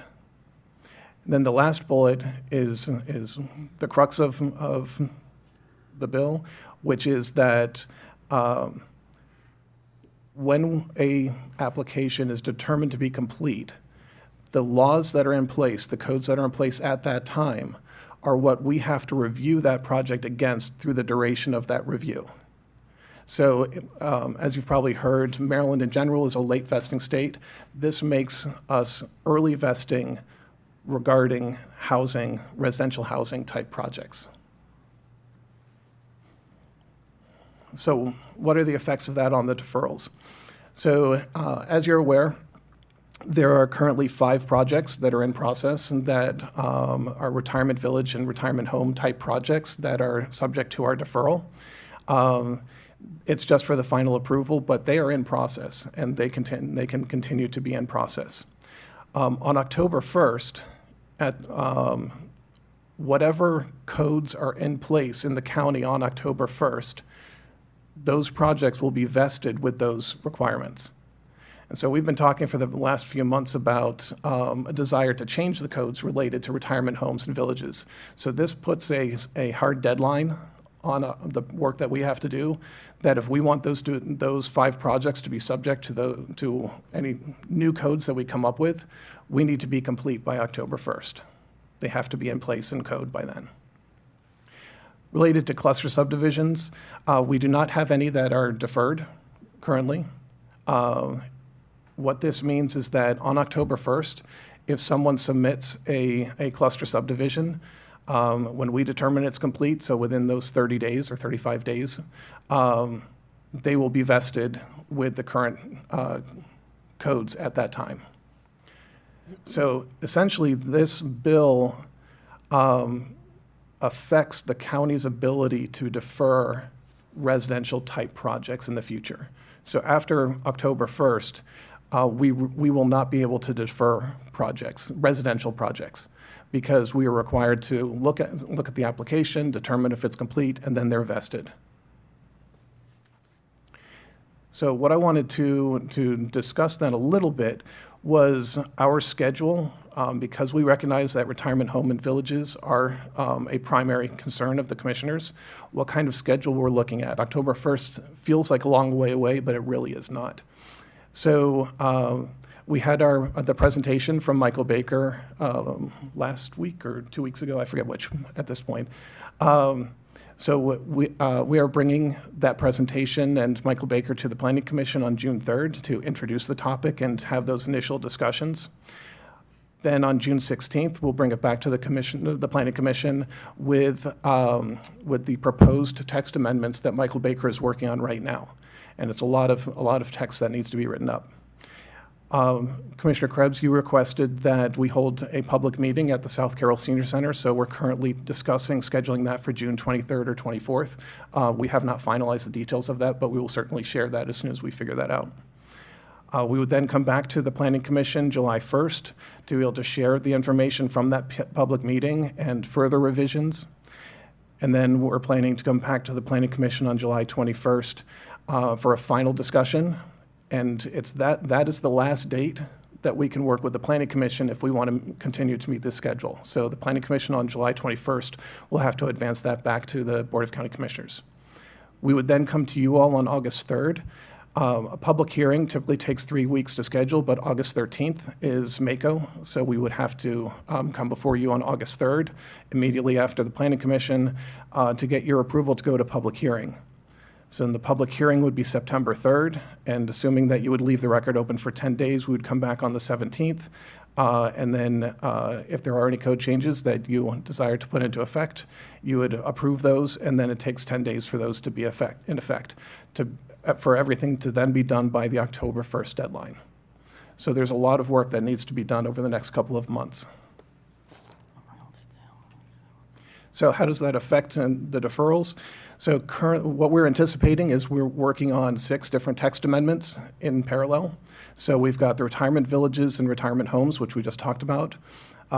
[SPEAKER 14] And then the last bullet is the crux of the bill, which is that when a application is determined to be complete, the laws that are in place, the codes that are in place at that time, are what we have to review that project against through the duration of that review. So, as you've probably heard, Maryland in general is a late vesting state. This makes us early vesting regarding housing, residential housing type projects. So what are the effects of that on the deferrals? So as you're aware, there are currently 5 projects that are in process and that are retirement village and retirement home type projects that are subject to our deferral. It's just for the final approval, but they are in process and they can continue to be in process. On October 1st, at whatever codes are in place in the county on October 1st, those projects will be vested with those requirements. And so we've been talking for the last few months about a desire to change the codes related to retirement homes and villages. So this puts a hard deadline on the work that we have to do, that if we want those 5 projects to be subject to any new codes that we come up with, we need to be complete by October 1st. They have to be in place in code by then. Related to cluster subdivisions, we do not have any that are deferred currently. What this means is that on October 1st, if someone submits a cluster subdivision, when we determine it's complete, so within those 30 days or 35 days, they will be vested with the current codes at that time. So essentially, this bill affects the county's ability to defer residential type projects in the future. So after October 1st, we will not be able to defer projects, residential projects, because we are required to look at the application, determine if it's complete, and then they're vested. So what I wanted to discuss then a little bit was our schedule, because we recognize that retirement home and villages are a primary concern of the commissioners, what kind of schedule we're looking at. October 1st feels like a long way away, but it really is not. So we had the presentation from Michael Baker last week or 2 weeks ago, I forget which at this point. So we are bringing that presentation and Michael Baker to the Planning Commission on June 3rd to introduce the topic and have those initial discussions. Then on June 16th, we'll bring it back to the commission, the Planning Commission, with the proposed text amendments that Michael Baker is working on right now, and it's a lot of text that needs to be written up. Commissioner Krebs, you requested that we hold a public meeting at the South Carroll Senior Center, so we're currently discussing scheduling that for June 23rd or 24th. We have not finalized the details of that, but we will certainly share that as soon as we figure that out. We would then come back to the Planning Commission July 1st to be able to share the information from that public meeting and further revisions. And then we're planning to come back to the Planning Commission on July 21st for a final discussion. And it's that is the last date that we can work with the Planning Commission if we want to continue to meet this schedule. So the Planning Commission on July 21st will have to advance that back to the Board of County Commissioners. We would then come to you all on August 3rd. A public hearing typically takes 3 weeks to schedule, but August 13th is MACO, so we would have to come before you on August 3rd, immediately after the Planning Commission, to get your approval to go to public hearing. So the public hearing would be September 3rd, and assuming that you would leave the record open for 10 days, we would come back on the 17th. And then if there are any code changes that you desire to put into effect, you would approve those, and then it takes 10 days for those to be in effect, for everything to then be done by the October 1st deadline. So there's a lot of work that needs to be done over the next couple of months. So how does that affect the deferrals? So what we're anticipating is we're working on 6 different text amendments in parallel. So we've got the retirement villages and retirement homes, which we just talked about.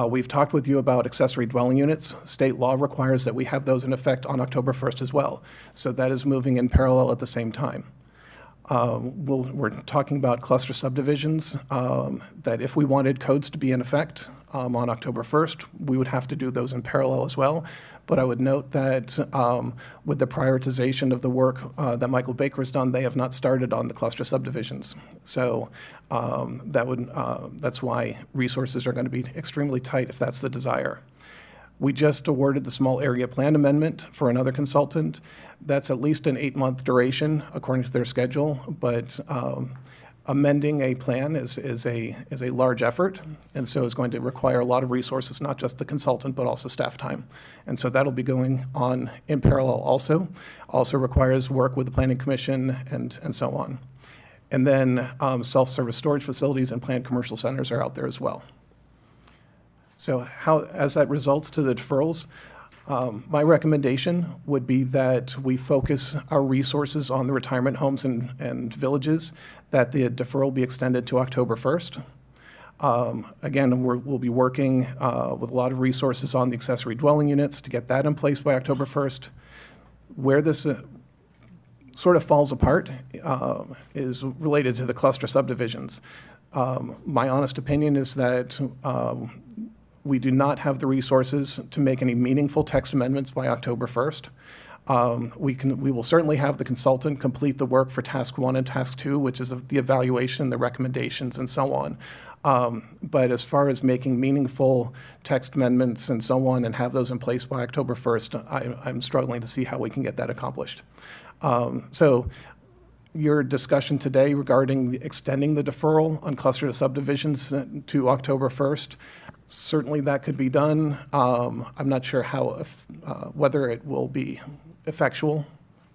[SPEAKER 14] We've talked with you about accessory dwelling units. State law requires that we have those in effect on October 1st as well. So that is moving in parallel at the same time. We're talking about cluster subdivisions, that if we wanted codes to be in effect on October 1st, we would have to do those in parallel as well. But I would note that with the prioritization of the work that Michael Baker has done, they have not started on the cluster subdivisions. So that's why resources are going to be extremely tight if that's the desire. We just awarded the small area plan amendment for another consultant. That's at least an 8-month duration according to their schedule, but amending a plan is a large effort, and so is going to require a lot of resources, not just the consultant, but also staff time. And so that'll be going on in parallel also. Also requires work with the Planning Commission and so on. And then self-service storage facilities and planned commercial centers are out there as well. So as that results to the deferrals, my recommendation would be that we focus our resources on the retirement homes and villages, that the deferral be extended to October 1st. Again, we'll be working with a lot of resources on the accessory dwelling units to get that in place by October 1st. Where this sort of falls apart is related to the cluster subdivisions. My honest opinion is that we do not have the resources to make any meaningful text amendments by October 1st. We will certainly have the consultant complete the work for task 1 and task 2, which is the evaluation, the recommendations, and so on. But as far as making meaningful text amendments and so on and have those in place by October 1st, I'm struggling to see how we can get that accomplished. So your discussion today regarding extending the deferral on cluster subdivisions to October 1st, certainly that could be done. I'm not sure whether it will be effectual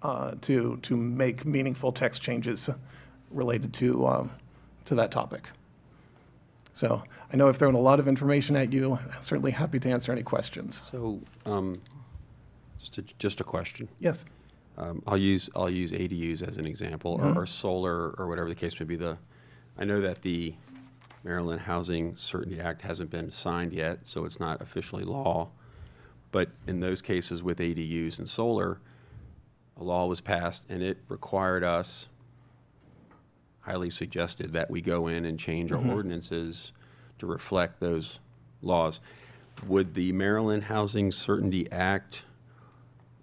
[SPEAKER 14] to make meaningful text changes related to that topic. So I know I've thrown a lot of information at you. I'm certainly happy to answer any questions.
[SPEAKER 6] So just a question.
[SPEAKER 14] Yes.
[SPEAKER 6] I'll use ADUs as an example, or solar, or whatever the case may be. I know that the Maryland Housing Certainty Act hasn't been signed yet, so it's not officially law. But in those cases with ADUs and solar, a law was passed and it required us, highly suggested, that we go in and change our ordinances to reflect those laws. Would the Maryland Housing Certainty Act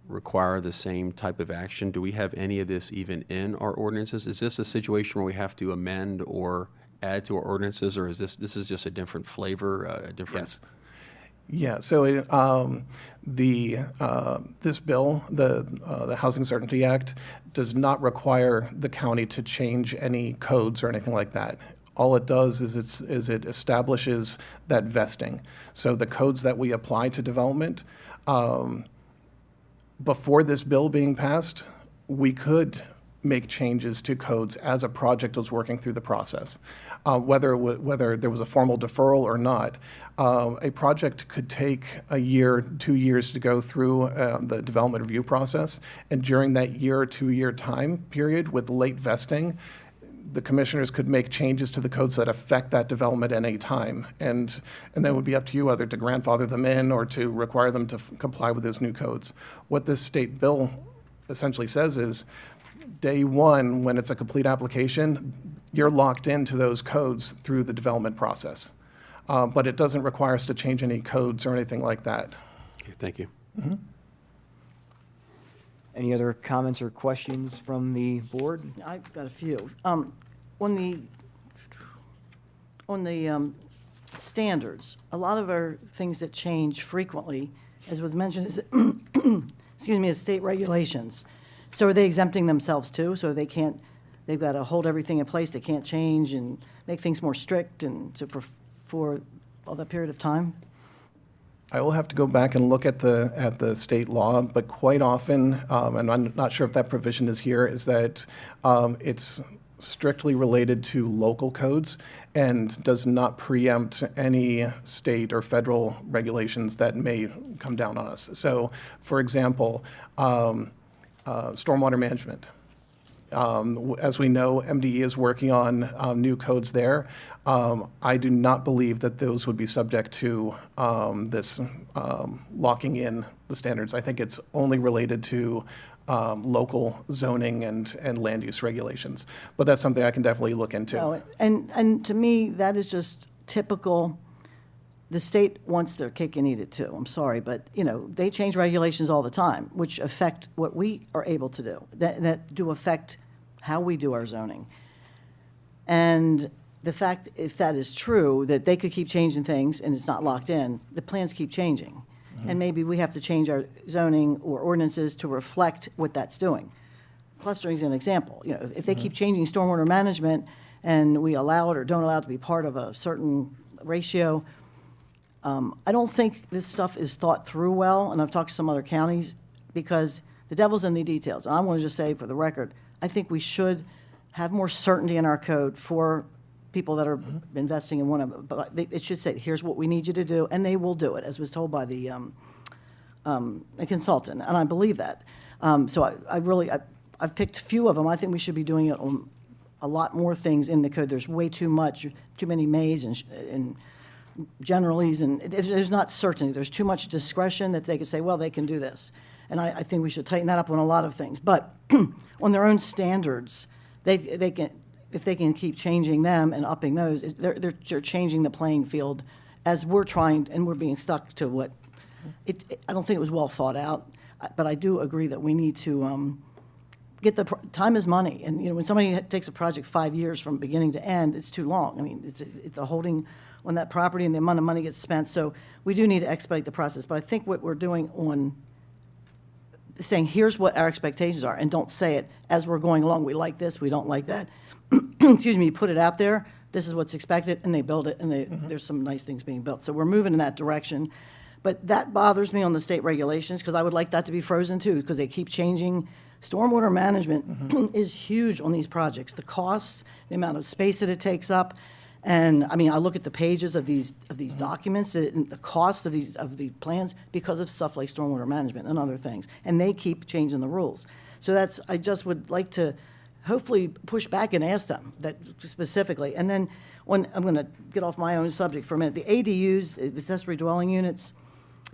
[SPEAKER 6] require the same type of action? Do we have any of this even in our ordinances? Is this a situation where we have to amend or add to our ordinances, or is this is just a different flavor, a different?
[SPEAKER 14] Yes. Yeah. So this bill, the Housing Certainty Act, does not require the county to change any codes or anything like that. All it does is it establishes that vesting. So the codes that we apply to development, before this bill being passed, we could make changes to codes as a project was working through the process. Whether there was a formal deferral or not, a project could take a year, 2 years to go through the development review process. And during that year or 2 year time period with late vesting, the commissioners could make changes to the codes that affect that development at any time. And then it would be up to you whether to grandfather them in or to require them to comply with those new codes. What this state bill essentially says is, day one, when it's a complete application, you're locked into those codes through the development process. But it doesn't require us to change any codes or anything like that.
[SPEAKER 6] Okay, thank you.
[SPEAKER 5] Any other comments or questions from the board?
[SPEAKER 7] I've got a few. On the standards, a lot of our things that change frequently, as was mentioned, is excuse me, is state regulations. So are they exempting themselves too? So they've got to hold everything in place, they can't change and make things more strict and so for all that period of time?
[SPEAKER 14] I will have to go back and look at the state law, but quite often, and I'm not sure if that provision is here, is that it's strictly related to local codes and does not preempt any state or federal regulations that may come down on us. So, for example, stormwater management. As we know, MDE is working on new codes there. I do not believe that those would be subject to this locking in the standards. I think it's only related to local zoning and land use regulations. But that's something I can definitely look into.
[SPEAKER 7] No, and to me, that is just typical. The state wants their cake and eat it too. I'm sorry, but, you know, they change regulations all the time, which affect what we are able to do, that do affect how we do our zoning. And the fact, if that is true, that they could keep changing things and it's not locked in, the plans keep changing. And maybe we have to change our zoning or ordinances to reflect what that's doing. Clustering is an example. You know, if they keep changing stormwater management and we allow it or don't allow it to be part of a certain ratio, I don't think this stuff is thought through well, and I've talked to some other counties, because the devil's in the details. And I want to just say, for the record, I think we should have more certainty in our code for people that are investing in one of them. But it should say, here's what we need you to do, and they will do it, as was told by the consultant, and I believe that. So I've picked a few of them. I think we should be doing it on a lot more things in the code. There's way too many mays and generalities, and there's not certainty. There's too much discretion that they can say, well, they can do this. And I think we should tighten that up on a lot of things. But on their own standards, they can, if they can keep changing them and upping those, they're changing the playing field as we're trying, and we're being stuck to what, I don't think it was well thought out, but I do agree that we need to get time is money. And, you know, when somebody takes a project 5 years from beginning to end, it's too long. I mean, it's a holding on that property and the amount of money gets spent. So we do need to expedite the process. But I think what we're doing on saying, here's what our expectations are, and don't say it as we're going along, we like this, we don't like that. Excuse me, you put it out there, this is what's expected, and they build it, and there's some nice things being built. So we're moving in that direction. But that bothers me on the state regulations, because I would like that to be frozen too, because they keep changing. Stormwater management is huge on these projects. The costs, the amount of space that it takes up. And I mean, I look at the pages of these documents, and the cost of the plans, because of stuff like stormwater management and other things. And they keep changing the rules. So I just would like to hopefully push back and ask them that specifically. And then I'm going to get off my own subject for a minute. The ADUs, accessory dwelling units,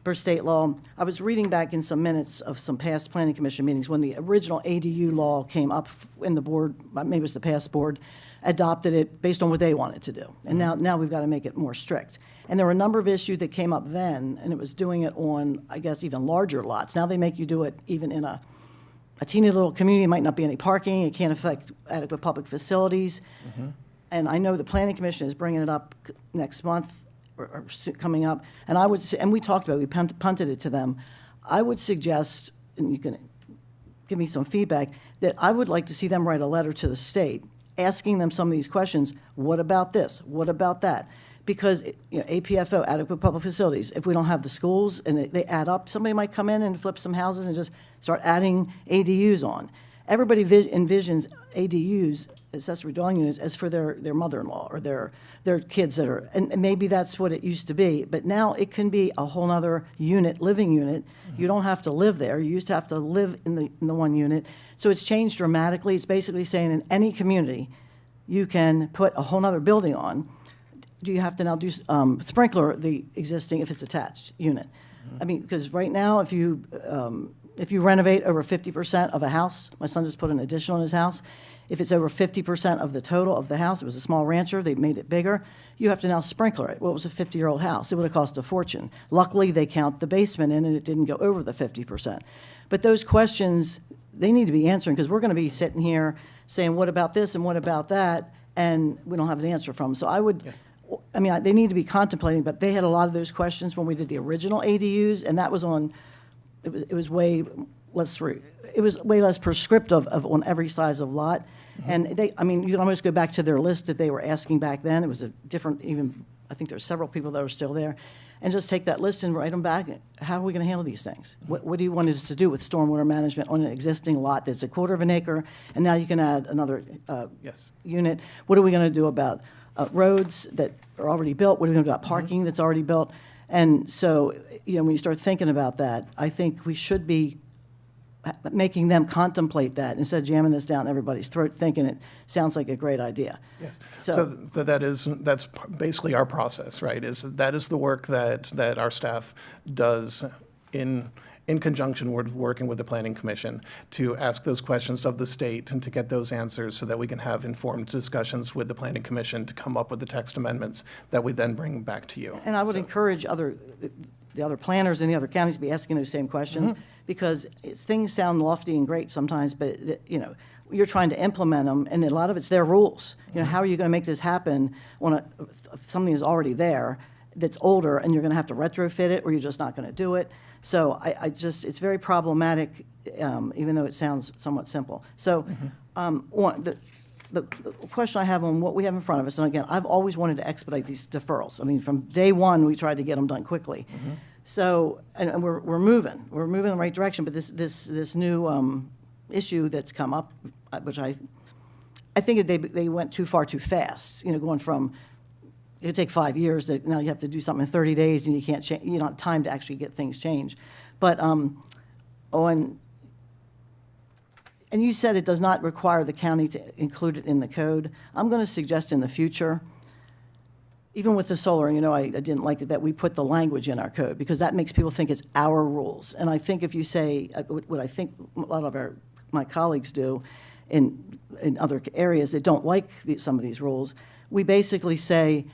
[SPEAKER 7] per state law, I was reading back in some minutes of some past planning commission meetings when the original ADU law came up in the board, maybe it was the past board, adopted it based on what they wanted to do. And now we've got to make it more strict. And there were a number of issues that came up then, and it was doing it on, I guess, even larger lots. Now they make you do it even in a teeny little community. It might not be any parking. It can't affect adequate public facilities. And I know the planning commission is bringing it up next month, or coming up. And I would say, and we talked about it, we punted it to them. I would suggest, and you can give me some feedback, that I would like to see them write a letter to the state asking them some of these questions. What about this? What about that? Because, you know, APFO, adequate public facilities, if we don't have the schools and they add up, somebody might come in and flip some houses and just start adding ADUs on. Everybody envisions ADUs, accessory dwelling units, as for their mother-in-law or their kids that are, and maybe that's what it used to be, but now it can be a whole nother unit, living unit. You don't have to live there. You used to have to live in the one unit. So it's changed dramatically. It's basically saying in any community, you can put a whole nother building on. Do you have to now do sprinkler the existing if it's attached unit? I mean, because right now, if you renovate over 50% of a house, my son just put an addition on his house, if it's over 50% of the total of the house, it was a small rancher, they made it bigger, you have to now sprinkler it. Well, it was a 50-year-old house. It would have cost a fortune. Luckily, they count the basement in, and it didn't go over the 50%. But those questions, they need to be answering, because we're going to be sitting here saying, what about this and what about that, and we don't have an answer from them. So I would... Yes. I mean, they need to be contemplating, but they had a lot of those questions when we did the original ADUs, and that was on, it was way less prescriptive on every size of lot. And I mean, you can almost go back to their list that they were asking back then. It was a different, even, I think there's several people that are still there, and just take that list and write them back. How are we going to handle these things? What do you want us to do with stormwater management on an existing lot that's a quarter of an acre, and now you can add another unit? What are we going to do about roads that are already built? What are we going to do about parking that's already built? And so, you know, when you start thinking about that, I think we should be making them contemplate that instead of jamming this down everybody's throat, thinking it sounds like a great idea.
[SPEAKER 14] Yes. So that's basically our process, right? That is the work that our staff does in in conjunction with working with the Planning Commission to ask those questions of the state and to get those answers so that we can have informed discussions with the Planning Commission to come up with the text amendments that we then bring back to you.
[SPEAKER 7] And I would encourage the other planners in the other counties to be asking those same questions, because things sound lofty and great sometimes, but, you're trying to implement them, and a lot of it's their rules. How are you going to make this happen when something is already there that's older, and you're going to have to retrofit it, or you're just not going to do it? So it's very problematic, even though it sounds somewhat simple. So the question I have on what we have in front of us, and again, I've always wanted to expedite these deferrals. I mean, from day one, we tried to get them done quickly. So, and we're moving in the right direction, but this new issue that's come up, which I think they went too far too fast, going from, it would take 5 years, that now you have to do something in 30 days and you can't change, you don't have time to actually get things changed. But and you said it does not require the county to include it in the code. I'm going to suggest in the future, even with the solar, I didn't like it that we put the language in our code, because that makes people think it's our rules. And I think if you say, what I think a lot of my colleagues do in other areas that don't like some of these rules, we basically say,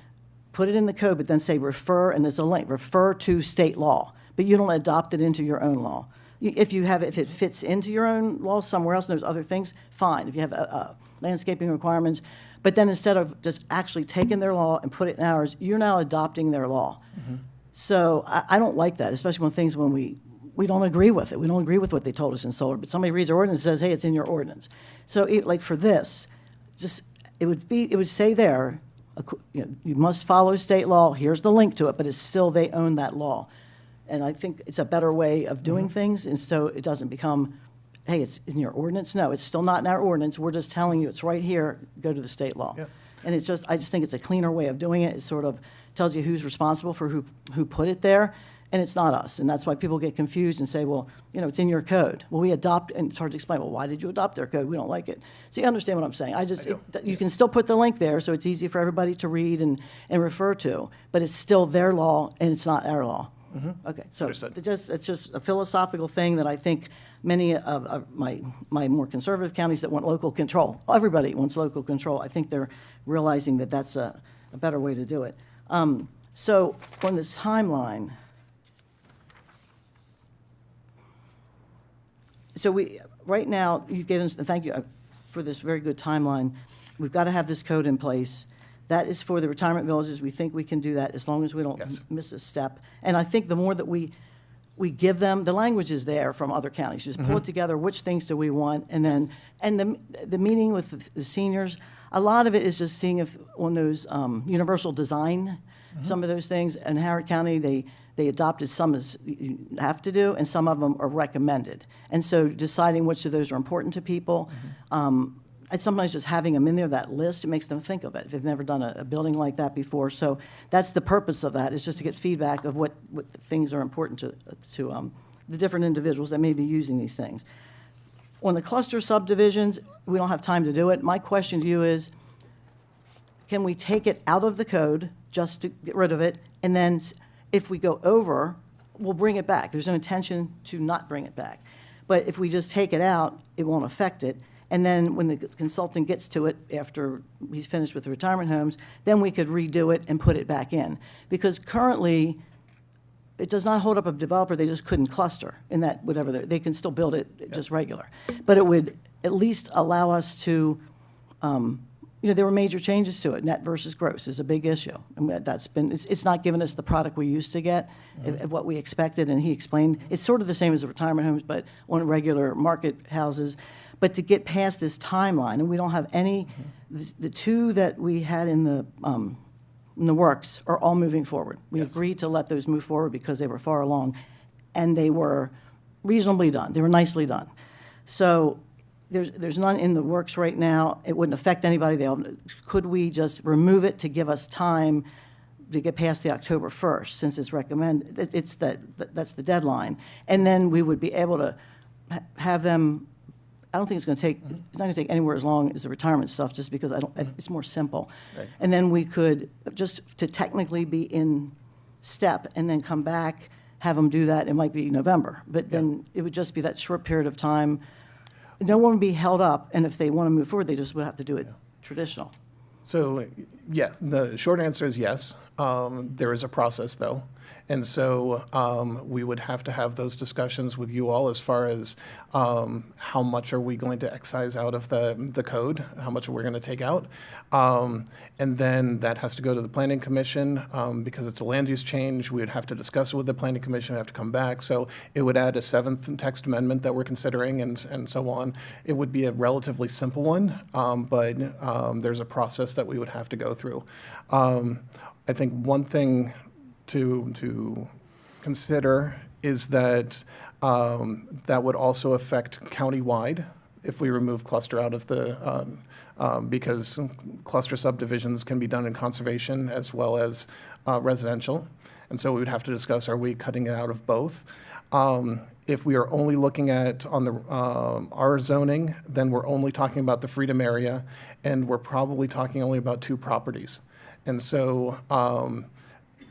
[SPEAKER 7] put it in the code, but then say refer, and there's a link, refer to state law, but you don't adopt it into your own law. If it fits into your own law somewhere else and there's other things, fine. If you have landscaping requirements, but then instead of just actually taking their law and put it in ours, you're now adopting their law. So I don't like that, especially when we don't agree with it. We don't agree with what they told us in solar, but somebody reads our ordinance and says, hey, it's in your ordinance. So like for this, it would say there, you must follow state law, here's the link to it, but it's still, they own that law. And I think it's a better way of doing things, and so it doesn't become, hey, it's in your ordinance. No, it's still not in our ordinance. We're just telling you it's right here, go to the state law. And I just think it's a cleaner way of doing it. It sort of tells you who's responsible for who put it there, and it's not us. And that's why people get confused and say, well, it's in your code. Well, we adopt, and it's hard to explain, well, why did you adopt their code? We don't like it. So you understand what I'm saying. You can still put the link there, so it's easy for everybody to read and refer to, but it's still their law, and it's not our law. Okay, so it's just a philosophical thing that I think many of my more conservative counties that want local control, everybody wants local control. I think they're realizing that that's a better way to do it. So on this timeline, right now, you've given us, thank you for this very good timeline. We've got to have this code in place. That is for the retirement villages. We think we can do that as long as we don't miss a step. And I think the more that we give them, the language is there from other counties. Just pull it together, which things do we want, and then, the meeting with the seniors, a lot of it is just seeing if on those universal design, some of those things, in Howard County, they adopted some as you have to do, and some of them are recommended. And so deciding which of those are important to people, and sometimes just having them in there, that list, it makes them think of it. They've never done a building like that before. So that's the purpose of that, is just to get feedback of what things are important to the different individuals that may be using these things. On the cluster subdivisions, we don't have time to do it. My question to you is, can we take it out of the code just to get rid of it? And then if we go over, we'll bring it back. There's no intention to not bring it back. But if we just take it out, it won't affect it. And then when the consultant gets to it after he's finished with the retirement homes, then we could redo it and put it back in. Because currently, it does not hold up a developer, they just couldn't cluster in that whatever, they can still build it just regular. But it would at least allow us to, there were major changes to it. Net versus gross is a big issue. I mean, it's not giving us the product we used to get, what we expected, and he explained. It's sort of the same as the retirement homes, but on regular market houses. But to get past this timeline, and we don't have any, the two that we had in the works are all moving forward. We agreed to let those move forward because they were far along, and they were reasonably done. They were nicely done. So there's none in the works right now. It wouldn't affect anybody. Could we just remove it to give us time to get past the October 1st, since it's recommended? That's the deadline. And then we would be able to have them. I don't think it's going to take, it's not going to take anywhere as long as the retirement stuff, just because it's more simple. Right. And then we could, just to technically be in step, and then come back have them do that, it might be November. But then it would just be that short period of time. No one would be held up, and if they want to move forward, they just would have to do it traditional.
[SPEAKER 14] So, yeah, the short answer is yes. There is a process, though. And so we would have to have those discussions with you all as far as how much are we going to excise out of the code, how much we're going to take out. And then that has to go to the Planning Commission because it's a land use change. We would have to discuss it with the Planning Commission, have to come back. So it would add a 7th text amendment that we're considering and so on. It would be a relatively simple one, but there's a process that we would have to go through. I think one thing to consider is that that would also affect countywide if we remove cluster out of the, because cluster subdivisions can be done in conservation as well as residential. And so we would have to discuss, are we cutting it out of both? If we are only looking at on the our zoning, then we're only talking about the Freedom area, and we're probably talking only about 2 properties. And so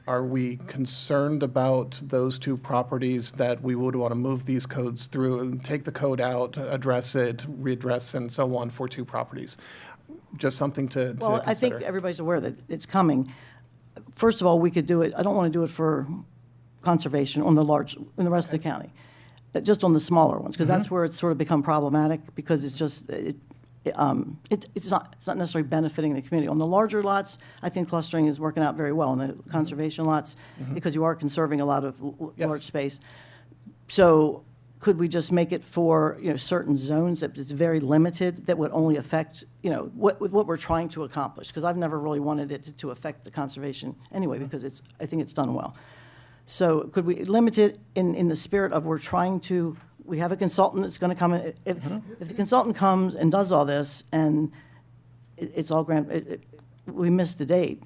[SPEAKER 14] are we concerned about those 2 properties that we would want to move these codes through and take the code out, address it, readdress, and so on for 2 properties? Just something to
[SPEAKER 7] Well,
[SPEAKER 14] consider.
[SPEAKER 7] I think everybody's aware that it's coming. First of all, we could do it, I don't want to do it for conservation on the large, in the rest of the county, but just on the smaller ones, because that's where it's sort of become problematic, because it's just, it's not necessarily benefiting the community. On the larger lots, I think clustering is working out very well. On the conservation lots, because you are conserving a lot of large space. So could we just make it for, certain zones that it's very limited, that would only affect, what we're trying to accomplish? Because I've never really wanted it to affect the conservation anyway, because I think it's done well. So could we limit it in the spirit of we have a consultant that's going to come in. If the consultant comes and does all this and it's all we missed the date,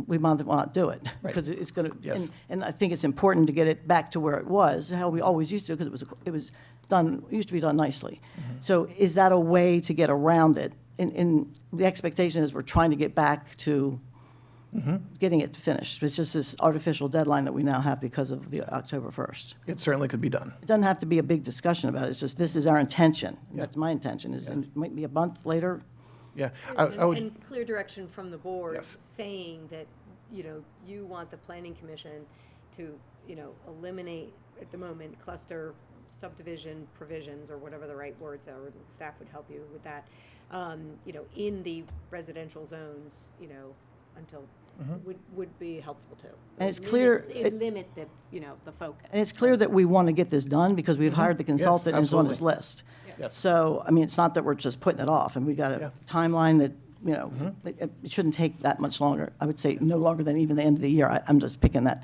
[SPEAKER 7] we might as well not do it. Because it's going to,
[SPEAKER 14] Yes.
[SPEAKER 7] and I think it's important to get it back to where it was, how we always used to, because it was done, it used to be done nicely. So is that a way to get around it? And the expectation is we're trying to get back to getting it finished. It's just this artificial deadline that we now have because of the October 1st.
[SPEAKER 14] It certainly could be done.
[SPEAKER 7] It doesn't have to be a big discussion about it. It's just, this is our intention. That's my intention, and it might be a month later.
[SPEAKER 14] Yeah.
[SPEAKER 10] And clear direction from the board
[SPEAKER 14] Yes.
[SPEAKER 10] saying that, you want the planning commission to, eliminate at the moment cluster subdivision provisions or whatever the right words are, and staff would help you with that, in the residential zones, until would be helpful too.
[SPEAKER 7] And it's clear-
[SPEAKER 10] Limit the, the focus.
[SPEAKER 7] And it's clear that we want to get this done because we've hired the consultant and it's on his
[SPEAKER 14] absolutely.
[SPEAKER 7] list.
[SPEAKER 14] Yes.
[SPEAKER 7] So, it's not that we're just putting it off, and we got a timeline that, it shouldn't take that much longer. I would say no longer than even the end of the year. I'm just picking that.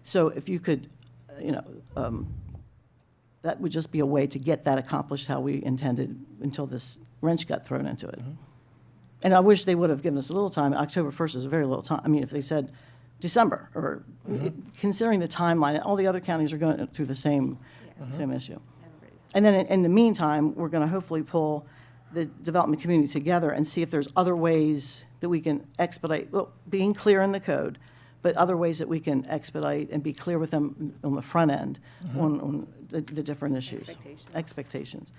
[SPEAKER 7] So if you could, that would just be a way to get that accomplished how we intended until this wrench got thrown into it. And I wish they would have given us a little time. October 1st is a very little time. If they said December, or considering the timeline, all the other counties are going through the same issue. And then in the meantime, we're going to hopefully pull the development community together and see if there's other ways that we can expedite, well, being clear in the code, but other ways that we can expedite and be clear with them on the front end on the different issues. Expectations.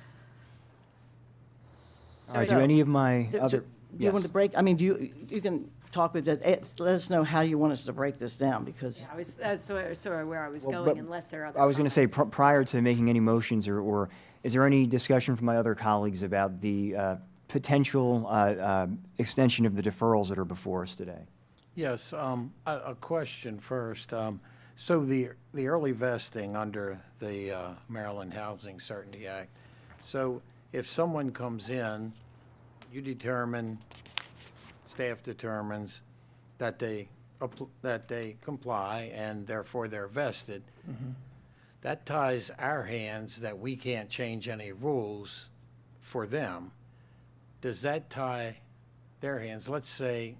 [SPEAKER 5] All right, do any of my
[SPEAKER 7] Do
[SPEAKER 5] other...
[SPEAKER 7] you want to break, you can talk with, let us know how you want us to break this down, because.
[SPEAKER 10] I was, that's sort of where I was
[SPEAKER 5] Well,
[SPEAKER 10] going,
[SPEAKER 5] but
[SPEAKER 10] unless there are other.
[SPEAKER 5] I was going to say,
[SPEAKER 10] comments.
[SPEAKER 5] prior to making any motions, or is there any discussion from my other colleagues about the potential extension of the deferrals that are before us today?
[SPEAKER 4] Yes, a question first. So the early vesting under the Maryland Housing Certainty Act, so if someone comes in, you determine, staff determines that they comply and therefore they're vested, that ties our hands that we can't change any rules for them. Does that tie their hands? Let's say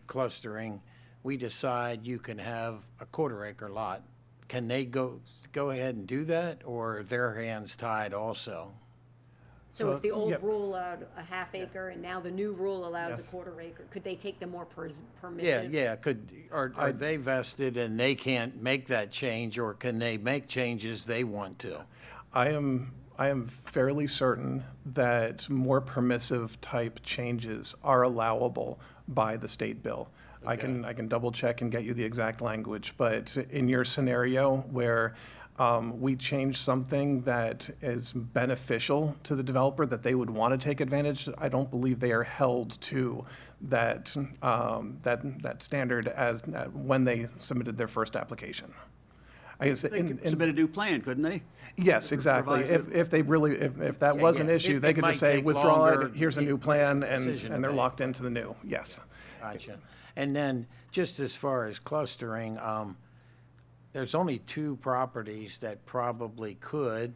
[SPEAKER 4] clustering, we decide you can have a 1/4 acre lot. Can they go ahead and do that, or are their hands tied also?
[SPEAKER 10] So if the old
[SPEAKER 14] yeah.
[SPEAKER 10] rule allowed a half acre and now the new rule allows
[SPEAKER 14] Yes.
[SPEAKER 10] a quarter acre, could they take the more permissive?
[SPEAKER 4] Yeah, are they vested and they can't make that change, or can they make changes they want to?
[SPEAKER 14] I am fairly certain that more permissive type changes are allowable by the state bill. I can double check and get you the exact language, but in your scenario where we change something that is beneficial to the developer that they would want to take advantage, I don't believe they are held to that that standard as when they submitted their first application. I guess
[SPEAKER 17] They could submit a new plan, couldn't they?
[SPEAKER 14] Yes, exactly.
[SPEAKER 17] Revise it.
[SPEAKER 14] If they really, if that was an issue, they could just say, withdraw it, here's a new plan, and they're locked into the new, yes.
[SPEAKER 4] Gotcha. And then, just as far as clustering, there's only 2 properties that probably could,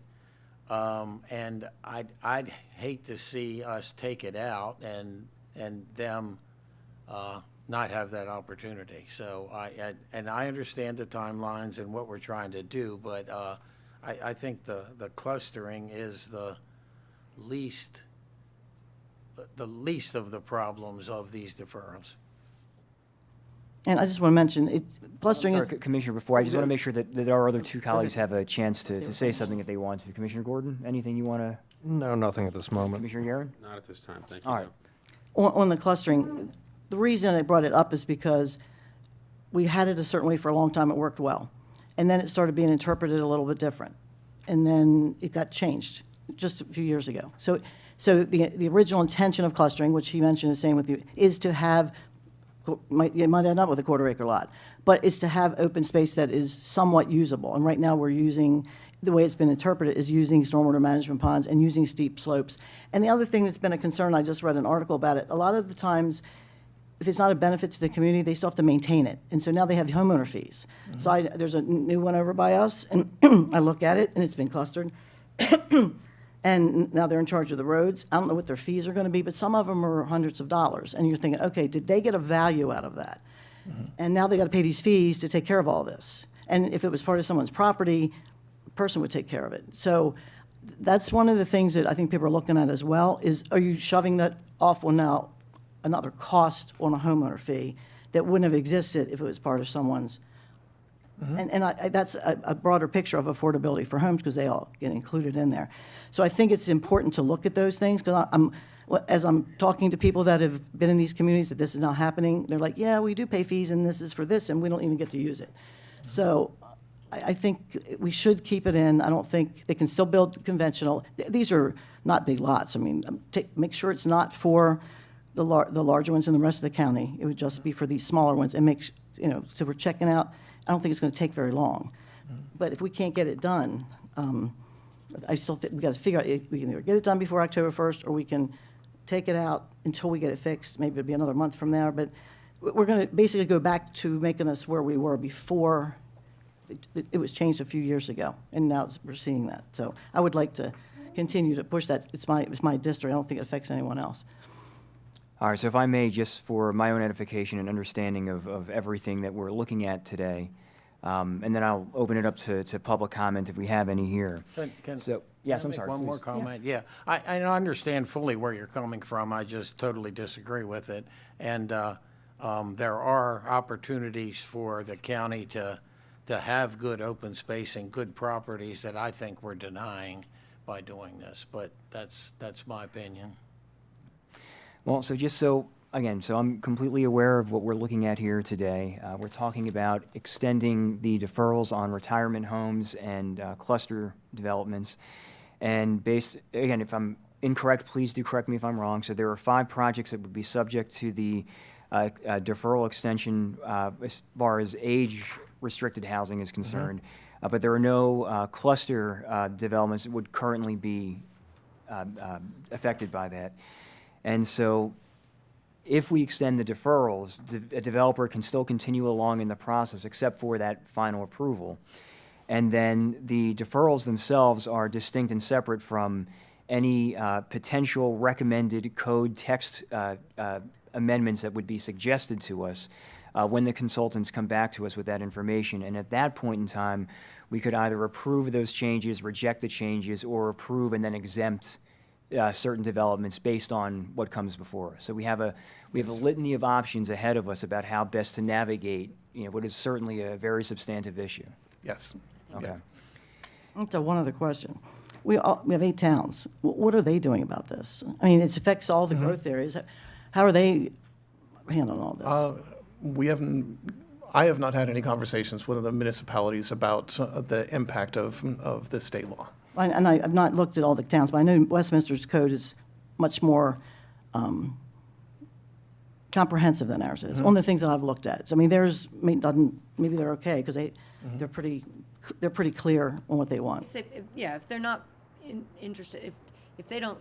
[SPEAKER 4] and I'd hate to see us take it out and them not have that opportunity. So I understand the timelines and what we're trying to do, but I think the clustering is the least of the problems of these deferrals.
[SPEAKER 7] And I just want to mention, clustering is.
[SPEAKER 5] Sorry, Commissioner, before, I just want to make sure that our other 2 colleagues have a chance to say something if they want to. Commissioner Gordon, anything you want to?
[SPEAKER 3] No, nothing at this moment.
[SPEAKER 5] Commissioner Guerin?
[SPEAKER 6] Not at this time, thank you.
[SPEAKER 5] All right.
[SPEAKER 7] On the clustering, the reason I brought it up is because we had it a certain way for a long time, it worked well. And then it started being interpreted a little bit different. And then it got changed just a few years ago. So the original intention of clustering, which he mentioned the same with you, is to have, you might end up with a quarter acre lot, but is to have open space that is somewhat usable. And right now we're using, the way it's been interpreted is using stormwater management ponds and using steep slopes. And the other thing that's been a concern, I just read an article about it, a lot of the times, if it's not a benefit to the community, they still have to maintain it. And so now they have homeowner fees. So there's a new one over by us, and I look at it, and it's been clustered. And now they're in charge of the roads. I don't know what their fees are going to be, but some of them are hundreds of dollars. And you're thinking, okay, did they get a value out of that? And now they got to pay these fees to take care of all this. And if it was part of someone's property, the person would take care of it. So that's one of the things that I think people are looking at as well, is are you shoving that off on now another cost on a homeowner fee that wouldn't have existed if it was part of someone's. And that's a broader picture of affordability for homes because they all get included in there. So I think it's important to look at those things because as I'm talking to people that have been in these communities that this is not happening, they're like, yeah, we do pay fees and this is for this and we don't even get to use it. So I think we should keep it in. I don't think they can still build conventional. These are not big lots. I mean, make sure it's not for the larger ones in the rest of the county. It would just be for these smaller ones and so we're checking out. I don't think it's going to take very long. But if we can't get it done, I still think we've got to figure out, we can either get it done before October 1st or we can take it out until we get it fixed. Maybe it'll be another month from there. But we're going to basically go back to making us where we were before it was changed a few years ago. And now we're seeing that. So I would like to continue to push that. It's my district. I don't think it affects anyone else.
[SPEAKER 5] All right, so if I may, just for my own edification and understanding of everything that we're looking at today, and then I'll open it up to public comment if we have any here. Yes, I'm sorry.
[SPEAKER 4] One more comment. Yeah, I understand fully where you're coming from. I just totally disagree with it. And there are opportunities for the county to have good open space and good properties that I think we're denying by doing this. But that's my opinion.
[SPEAKER 5] Well, so I'm completely aware of what we're looking at here today. We're talking about extending the deferrals on retirement homes and cluster developments. And if I'm incorrect, please do correct me if I'm wrong. So there are 5 projects that would be subject to the deferral extension as far as age-restricted housing is concerned. But there are no cluster developments that would currently be affected by that. And so if we extend the deferrals, a developer can still continue along in the process except for that final approval. And then the deferrals themselves are distinct and separate from any potential recommended code text amendments that would be suggested to us when the consultants come back to us with that information. And at that point in time, we could either approve those changes, reject the changes, or approve and then exempt certain developments based on what comes before us. So we have a litany of options ahead of us about how best to navigate, what is certainly a very substantive issue.
[SPEAKER 14] Yes.
[SPEAKER 5] Okay.
[SPEAKER 14] Yes.
[SPEAKER 7] So one other question. We have 8 towns. What are they doing about this? I mean, it affects all the growth areas. How are they handling all this?
[SPEAKER 14] I have not had any conversations with the municipalities about the impact of this state law.
[SPEAKER 7] And I've not looked at all the towns, but I know Westminster's code is much more comprehensive than ours is, on the things that I've looked at. So, I mean, maybe they're okay, because they're pretty clear on what they want.
[SPEAKER 10] If they're not interested, if they don't,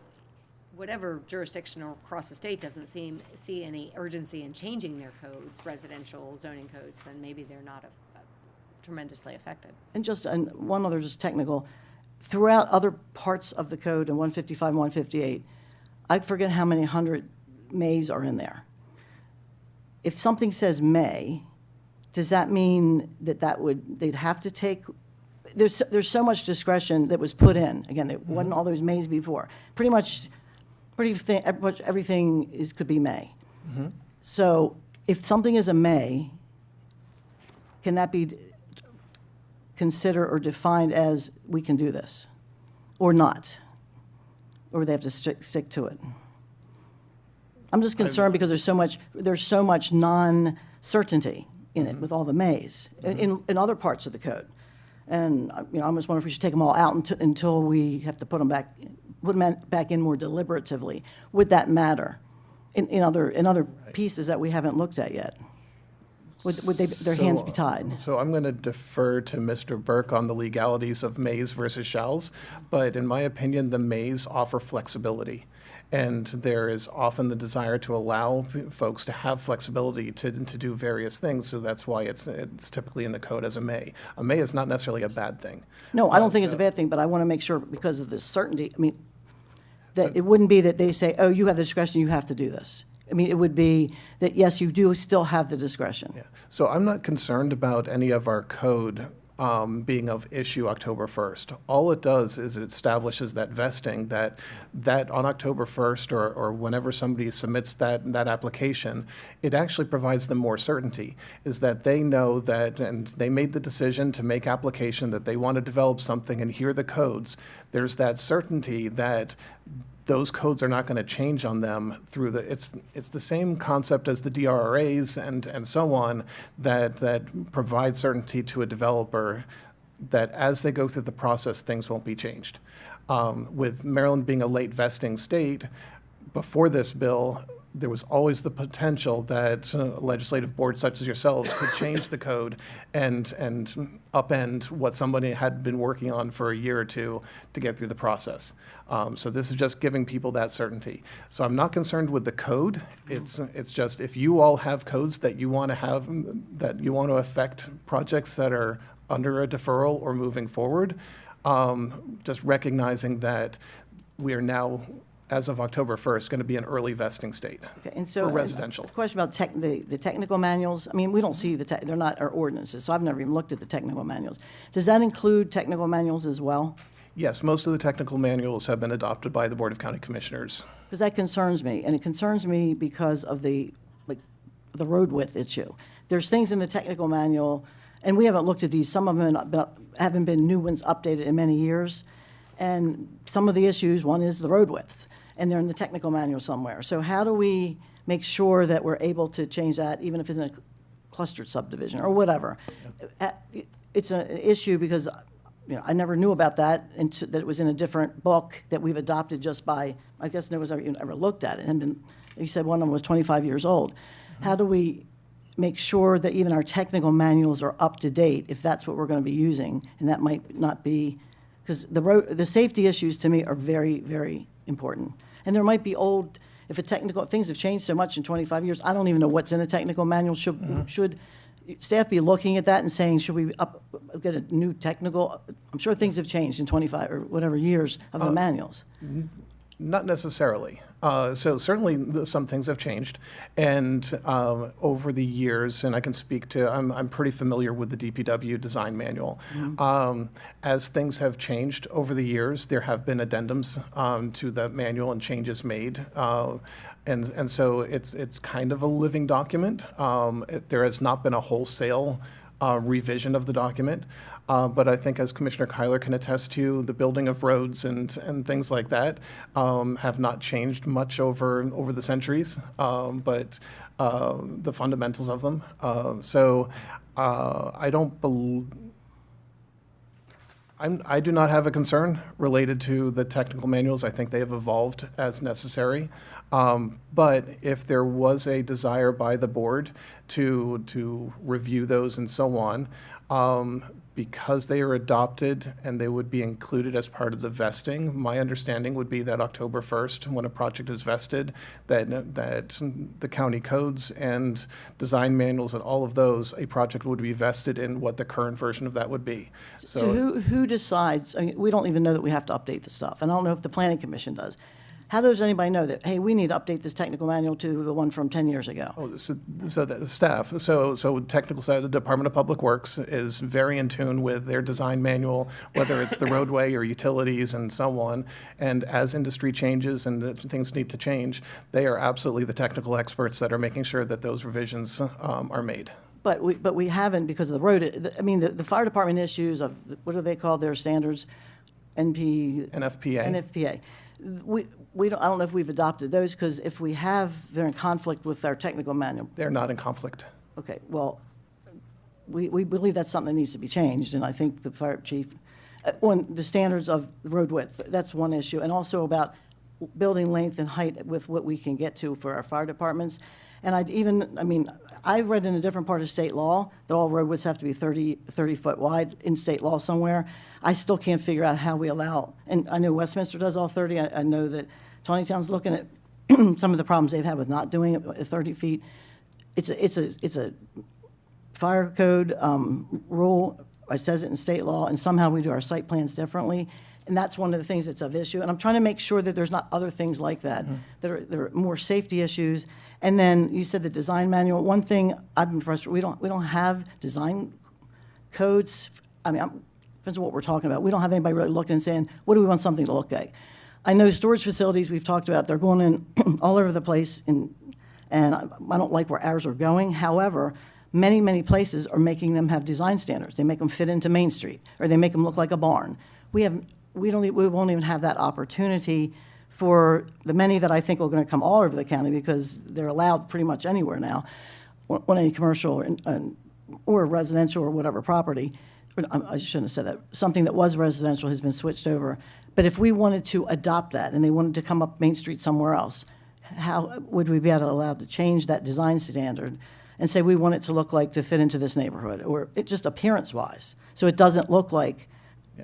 [SPEAKER 10] whatever jurisdiction or across the state doesn't see any urgency in changing their codes, residential zoning codes, then maybe they're not tremendously affected.
[SPEAKER 7] And one other just technical, throughout other parts of the code in 155 and 158, I forget how many hundred mays are in there. If something says may, does that mean they'd have to take, there's so much discretion that was put in. Again, there wasn't all those mays before. Pretty much everything could be may. So if something is a may, can that be considered or defined as we can do this, or not? Or they have to stick to it? I'm just concerned because there's so much non-certainty in it with all the mays in other parts of the code. And I almost wonder if we should take them all out until we have to put them back in more deliberatively. Would that matter in other pieces that we haven't looked at yet? Would their hands be tied?
[SPEAKER 14] So I'm going to defer to Mr. Burke on the legalities of mays versus shalls, but in my opinion, the mays offer flexibility. And there is often the desire to allow folks to have flexibility to do various things, so that's why it's typically in the code as a may. A may is not necessarily a bad thing.
[SPEAKER 7] No, I don't think it's a bad thing, but I want to make sure, because of this certainty, I mean, that it wouldn't be that they say, oh, you have the discretion, you have to do this. I mean, it would be that, yes, you do still have the discretion.
[SPEAKER 14] Yeah. So I'm not concerned about any of our code being of issue October 1st. All it does is it establishes that vesting, that on October 1st or whenever somebody submits that application, it actually provides them more certainty, is that they know that, and they made the decision to make application that they want to develop something and hear the codes. There's that certainty that those codes are not going to change on them through it's the same concept as the DRRAs and so on that provide certainty to a developer that as they go through the process, things won't be changed. With Maryland being a late vesting state, before this bill, there was always the potential that legislative boards such as yourselves could change the code and upend what somebody had been working on for a year or two to get through the process. So this is just giving people that certainty. So I'm not concerned with the code. It's just if you all have codes that you want to have, that you want to affect projects that are under a deferral or moving forward, just recognizing that we are now, as of October 1st, going to be an early vesting state for residential.
[SPEAKER 7] A question about the technical manuals. I mean, we don't see they're not our ordinances, so I've never even looked at the technical manuals. Does that include technical manuals as well?
[SPEAKER 14] Yes, most of the technical manuals have been adopted by the Board of County Commissioners.
[SPEAKER 7] Because that concerns me, and it concerns me because of the road width issue. There's things in the technical manual, and we haven't looked at these. Some of them haven't been new ones updated in many years. And some of the issues, one is the road widths, and they're in the technical manual somewhere. So how do we make sure that we're able to change that, even if it's in a clustered subdivision or whatever? It's an issue because I never knew about that, that it was in a different book that we've adopted just by, I guess no one's ever looked at it. And you said one of them was 25 years old. How do we make sure that even our technical manuals are up to date if that's what we're going to be using? And that might not be, because the safety issues to me are very, very important. And there might be things have changed so much in 25 years, I don't even know what's in a technical manual. Should staff be looking at that and saying, should we get a new technical? I'm sure things have changed in 25 or whatever years of the manuals.
[SPEAKER 14] Not necessarily. So certainly some things have changed, and over the years, and I can speak to, I'm pretty familiar with the DPW design manual. As things have changed over the years, there have been addendums to the manual and changes made. And so it's kind of a living document. There has not been a wholesale revision of the document. But I think, as Commissioner Kyler can attest to, the building of roads and things like that have not changed much over the centuries, but the fundamentals of them. I don't believe. I do not have a concern related to the technical manuals. I think they have evolved as necessary. But if there was a desire by the board to review those and so on, because they are adopted and they would be included as part of the vesting, my understanding would be that October 1st, when a project is vested, that the county codes and design manuals and all of those, a project would be vested in what the current version of that would be.
[SPEAKER 7] So who decides? I mean, we don't even know that we have to update the stuff, and I don't know if the planning commission does. How does anybody know that, hey, we need to update this technical manual to the one from 10 years ago?
[SPEAKER 14] Oh, so the staff, so technical side, the Department of Public Works is very in tune with their design manual, whether it's the roadway or utilities and so on. And as industry changes and things need to change, they are absolutely the technical experts that are making sure that those revisions are made.
[SPEAKER 7] But we haven't, because of the road, I mean, the fire department issues of, what do they call their standards? NFPA. I don't know if we've adopted those, because if we have, they're in conflict with our technical manual.
[SPEAKER 14] They're not in conflict.
[SPEAKER 7] Okay, well, we believe that's something that needs to be changed, and I think the fire chief, on the standards of road width, that's one issue, and also about building length and height with what we can get to for our fire departments. And I read in a different part of state law that all road widths have to be 30 foot wide in state law somewhere. I still can't figure out how we allow, and I know Westminster does all 30. I know that Tawnytown's looking at some of the problems they've had with not doing it at 30 feet. It's a fire code rule. It says it in state law, and somehow we do our site plans differently. And that's one of the things that's of issue. And I'm trying to make sure that there's not other things like that, that are more safety issues. And then you said the design manual. One thing I've been frustrated, we don't have design codes. I mean, depends on what we're talking about. We don't have anybody really looking and saying, what do we want something to look like? I know storage facilities we've talked about, they're going in all over the place, and I don't like where ours are going. However, many places are making them have design standards. They make them fit into Main Street, or they make them look like a barn. We won't even have that opportunity for the many that I think are going to come all over the county, because they're allowed pretty much anywhere now on any commercial or residential or whatever property. I shouldn't have said that. Something that was residential has been switched over. But if we wanted to adopt that and they wanted to come up Main Street somewhere else, how would we be allowed to change that design standard and say we want it to look like to fit into this neighborhood, or it just appearance-wise, so it doesn't look like?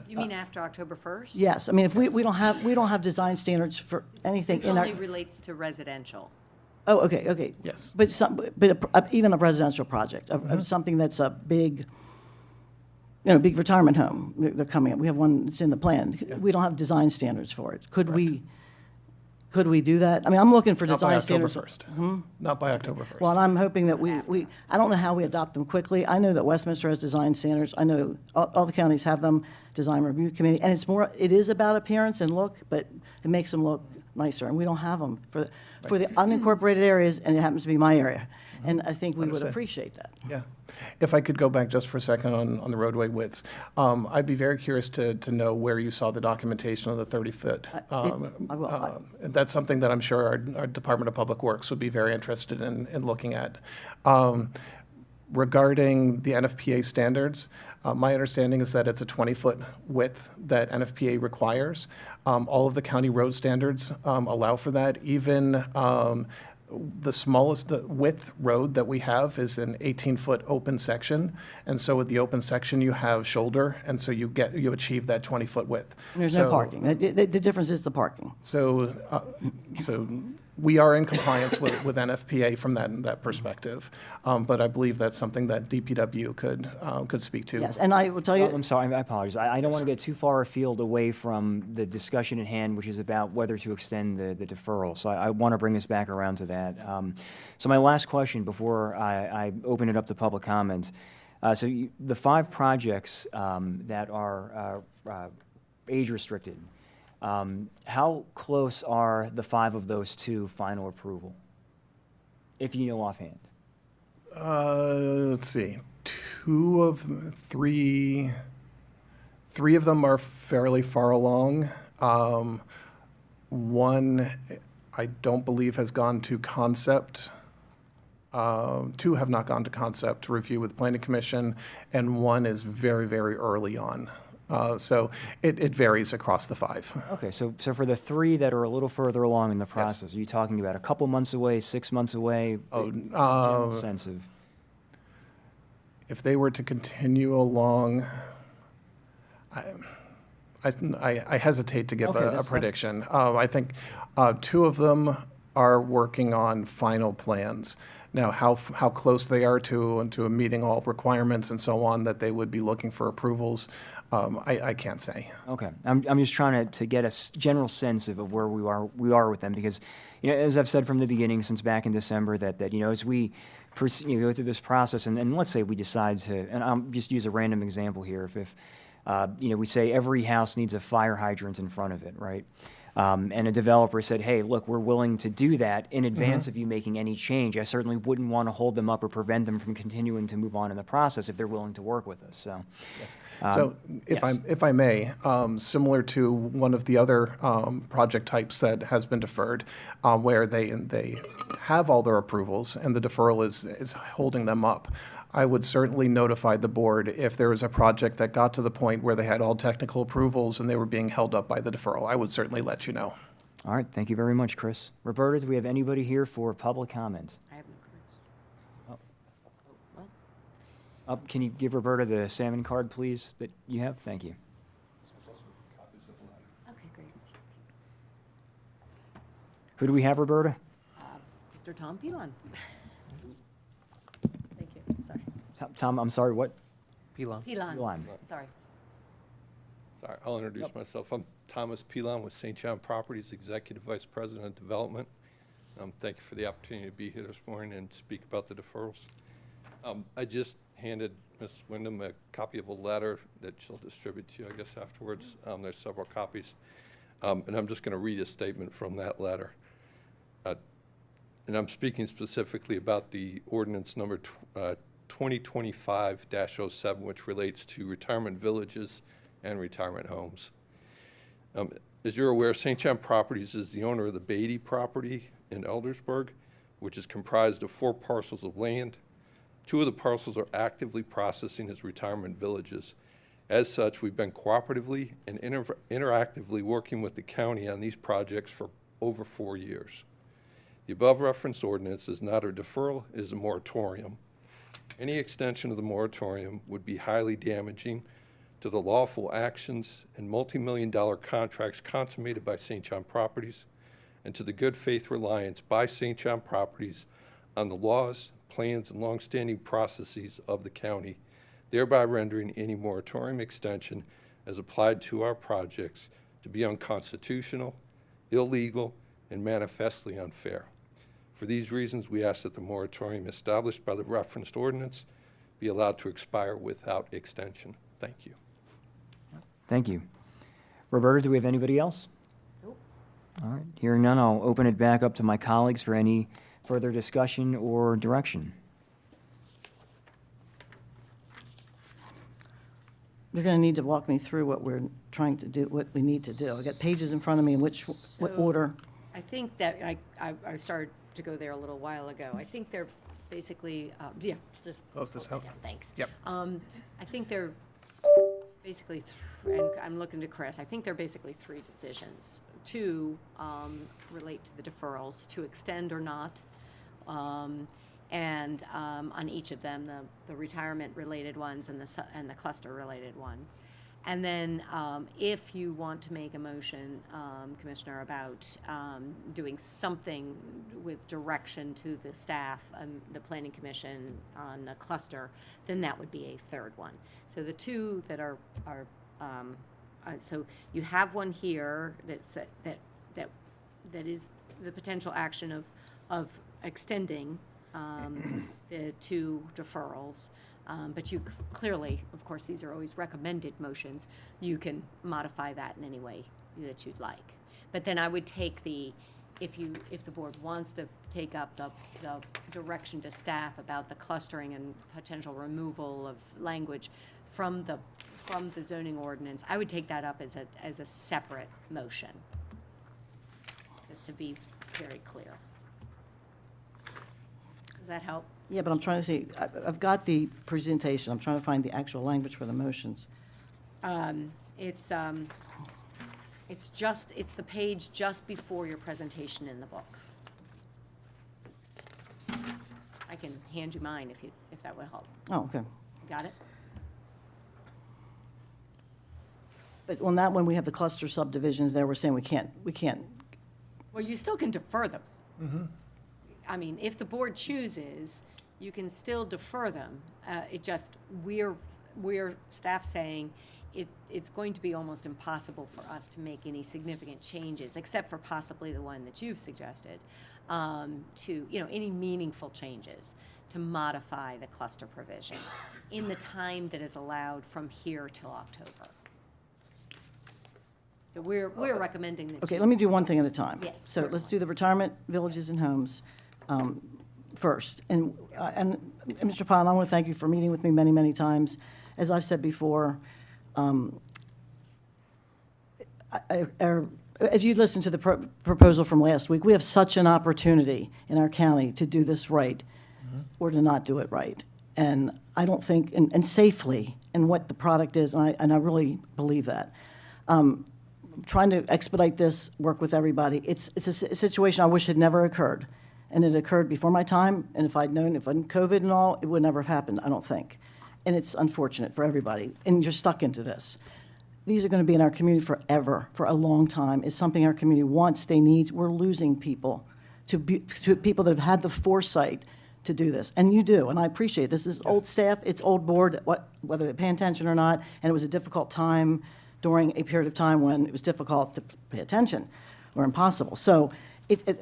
[SPEAKER 10] You mean after October 1st?
[SPEAKER 7] Yes. I mean, if we don't have design standards for anything
[SPEAKER 10] This
[SPEAKER 7] in our.
[SPEAKER 10] only relates to residential.
[SPEAKER 7] Oh, okay.
[SPEAKER 14] Yes.
[SPEAKER 7] But even a residential project, of something that's a big, big retirement home, they're coming up. We have one that's in the plan. We don't have design standards for it. Could we do that? I mean, I'm looking for design standards.
[SPEAKER 14] Not by October 1st. Not by October 1st.
[SPEAKER 7] Well, and I'm hoping that I don't know how we adopt them quickly. I know that Westminster has design standards. I know all the counties have them, design review committee, and it is about appearance and look, but it makes them look nicer, and we don't have them for the unincorporated areas, and it happens to be my area. And I think we would
[SPEAKER 14] Understood.
[SPEAKER 7] appreciate that.
[SPEAKER 14] Yeah. If I could go back just for a second on the roadway widths, I'd be very curious to know where you saw the documentation of the 30-foot. That's something that I'm sure our Department of Public Works would be very interested in looking at. Regarding the NFPA standards, my understanding is that it's a 20-foot width that NFPA requires. All of the county road standards allow for that. Even the smallest width road that we have is an 18-foot open section, and so with the open section you have shoulder, and so you achieve that 20-foot width.
[SPEAKER 7] And there's no parking. The difference is the parking.
[SPEAKER 14] So We are in compliance with NFPA from that perspective, but I believe that's something that DPW could speak to.
[SPEAKER 7] Yes, and I will tell you.
[SPEAKER 5] I'm sorry, I apologize. I don't want to get too far afield away from the discussion at hand, which is about whether to extend the deferral. So I want to bring us back around to that. So my last question before I open it up to public comment. The 5 projects that are age restricted, how close are the 5 of those to final approval, if you know offhand?
[SPEAKER 14] Let's see, 3 of them are fairly far along. One, I don't believe has gone to concept. 2 have not gone to concept review with Planning Commission, and 1 is very, very early on. So it varies across the 5.
[SPEAKER 5] Okay, so for the 3 that are a little further along in the process, are you talking about a couple months away, 6 months away? General sense of.
[SPEAKER 14] If they were to continue along, I hesitate to give
[SPEAKER 5] Okay,
[SPEAKER 14] a prediction. I think 2 of them are working on final plans. Now, how close they are to meeting all requirements and so on that they would be looking for approvals, I can't say.
[SPEAKER 5] Okay, I'm just trying to get a general sense of where we are with them, because, as I've said from the beginning, since back in December, that as we go through this process, and let's say we decide to, and I'll just use a random example here, if we say every house needs a fire hydrant in front of it, right? And a developer said, hey, look, we're willing to do that in advance of you making any change. I certainly wouldn't want to hold them up or prevent them from continuing to move on in the process if they're willing to work with us. So,
[SPEAKER 14] if I may, similar to one of the other project types that has been deferred, where they have all their approvals and the deferral is holding them up, I would certainly notify the board if there was a project that got to the point where they had all technical approvals and they were being held up by the deferral. I would certainly let you know.
[SPEAKER 5] All right, thank you very much, Chris. Roberta, do we have anybody here for public comment?
[SPEAKER 10] I have no cards.
[SPEAKER 5] Can you give Roberta the salmon card, please, that you have? Thank you.
[SPEAKER 10] Okay, great.
[SPEAKER 5] Who do we have, Roberta?
[SPEAKER 10] Mr. Tom Pilon. Thank you, sorry.
[SPEAKER 5] Tom, I'm sorry, what?
[SPEAKER 10] Pilon. Sorry.
[SPEAKER 15] Sorry, I'll introduce myself. I'm Thomas Pilon with St. John Properties, Executive Vice President of Development. Thank you for the opportunity to be here this morning and speak about the deferrals. I just handed Ms. Wyndham a copy of a letter that she'll distribute to you, I guess, afterwards. There's several copies. And I'm just going to read a statement from that letter. And I'm speaking specifically about the ordinance number 2025-07, which relates to retirement villages and retirement homes. As you're aware, St. John Properties is the owner of the Beatty property in Eldersburg, which is comprised of 4 parcels of land. 2 of the parcels are actively processing as retirement villages. As such, we've been cooperatively and interactively working with the county on these projects for over 4 years. The above referenced ordinance is not a deferral, it is a moratorium. Any extension of the moratorium would be highly damaging to the lawful actions and multi-million-dollar contracts consummated by St. John Properties and to the good faith reliance by St. John Properties on the laws, plans, and longstanding processes of the county, thereby rendering any moratorium extension as applied to our projects to be unconstitutional, illegal, and manifestly unfair. For these reasons, we ask that the moratorium established by the referenced ordinance be allowed to expire without extension. Thank you.
[SPEAKER 5] Thank you. Roberta, do we have anybody else?
[SPEAKER 10] Nope.
[SPEAKER 5] All right, hearing none, I'll open it back up to my colleagues for any further discussion or direction.
[SPEAKER 7] You're going to need to walk me through what we're trying to do, what we need to do. I've got pages in front of me, in what order?
[SPEAKER 10] I think that I started to go there a little while ago. I think they're basically, just.
[SPEAKER 14] Close this out.
[SPEAKER 10] Yeah, thanks.
[SPEAKER 14] Yep.
[SPEAKER 10] I think they're basically, and I'm looking to Chris, I think they're basically 3 decisions. 2 relate to the deferrals, to extend or not. And on each of them, the retirement-related ones and the cluster-related ones. And then, if you want to make a motion, Commissioner, about doing something with direction to the staff and the Planning Commission on a cluster, then that would be a third one. So the two that are so you have one here that is the potential action of extending the two deferrals. But you clearly, of course, these are always recommended motions. You can modify that in any way that you'd like. But then I would take if the board wants to take up the direction to staff about the clustering and potential removal of language from the zoning ordinance, I would take that up as a separate motion, just to be very clear. Does that help?
[SPEAKER 7] Yeah, but I'm trying to see, I've got the presentation, I'm trying to find the actual language for the motions.
[SPEAKER 10] It's the page just before your presentation in the book. I can hand you mine if that would help.
[SPEAKER 7] Oh, okay.
[SPEAKER 10] Got it?
[SPEAKER 7] But on that one, we have the cluster subdivisions there, we're saying we can't.
[SPEAKER 10] Well, you still can defer them. I mean, if the board chooses, you can still defer them. It just, we're staff saying it's going to be almost impossible for us to make any significant changes, except for possibly the one that you've suggested, to, any meaningful changes to modify the cluster provisions in the time that is allowed from here till October. So we're recommending that.
[SPEAKER 7] Okay, let me do one thing at a time.
[SPEAKER 10] Yes,
[SPEAKER 7] So let's do the retirement villages and homes first. And Mr. Pond, I want to thank you for meeting with me many, many times. As I've said before, if you listen to the proposal from last week, we have such an opportunity in our county to do this right or to not do it right. And I don't think, and safely, and what the product is, and I really believe that. Trying to expedite this, work with everybody. It's a situation I wish had never occurred. And it occurred before my time, and if I'd COVID and all, it would never have happened, I don't think. And it's unfortunate for everybody, and you're stuck into this. These are going to be in our community forever, for a long time. It's something our community wants, they need. We're losing people to people that have had the foresight to do this, and you do, and I appreciate it. This is old staff, it's old board, whether they pay attention or not, and it was a difficult time during a period of time when it was difficult to pay attention, or impossible. So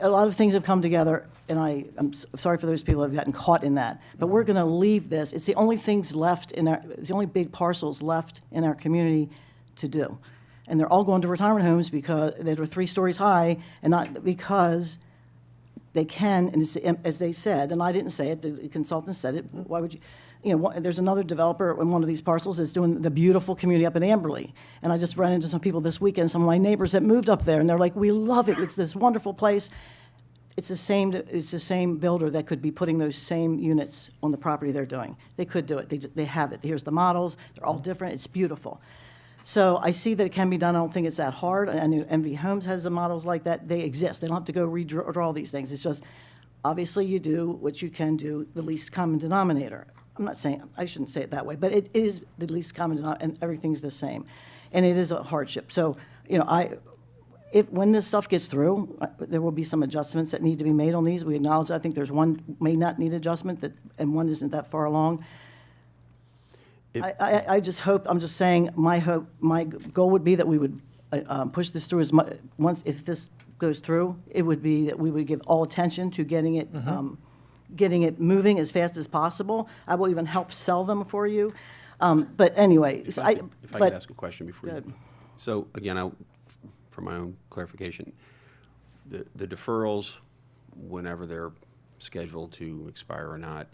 [SPEAKER 7] a lot of things have come together, and I'm sorry for those people who have gotten caught in that. But we're going to leave this. It's the only things left it's the only big parcels left in our community to do. And they're all going to retirement homes because they were 3 stories high, and not because they can, and as they said, and I didn't say it, the consultant said it, why would you? There's another developer in one of these parcels that's doing the beautiful community up in Amberley. And I just ran into some people this weekend, some of my neighbors that moved up there, and they're like, we love it, it's this wonderful place. It's the same builder that could be putting those same units on the property they're doing. They could do it, they have it. Here's the models, they're all different, it's beautiful. So I see that it can be done, I don't think it's that hard. I know MV Homes has the models like that, they exist. They don't have to go redraw these things. It's just, obviously you do what you can do, the least common denominator. I'm not saying, I shouldn't say it that way, but it is the least common denominator, and everything's the same. And it is a hardship. So, when this stuff gets through, there will be some adjustments that need to be made on these. We acknowledge, I think there's one may not need adjustment, and one isn't that far along. I just hope, I'm just saying, my goal would be that we would push this through if this goes through, it would be that we would give all attention to getting it moving as fast as possible. I will even help sell them for you. But anyway,
[SPEAKER 6] If I could ask a question before you. So again, for my own clarification, the deferrals, whenever they're scheduled to expire or not,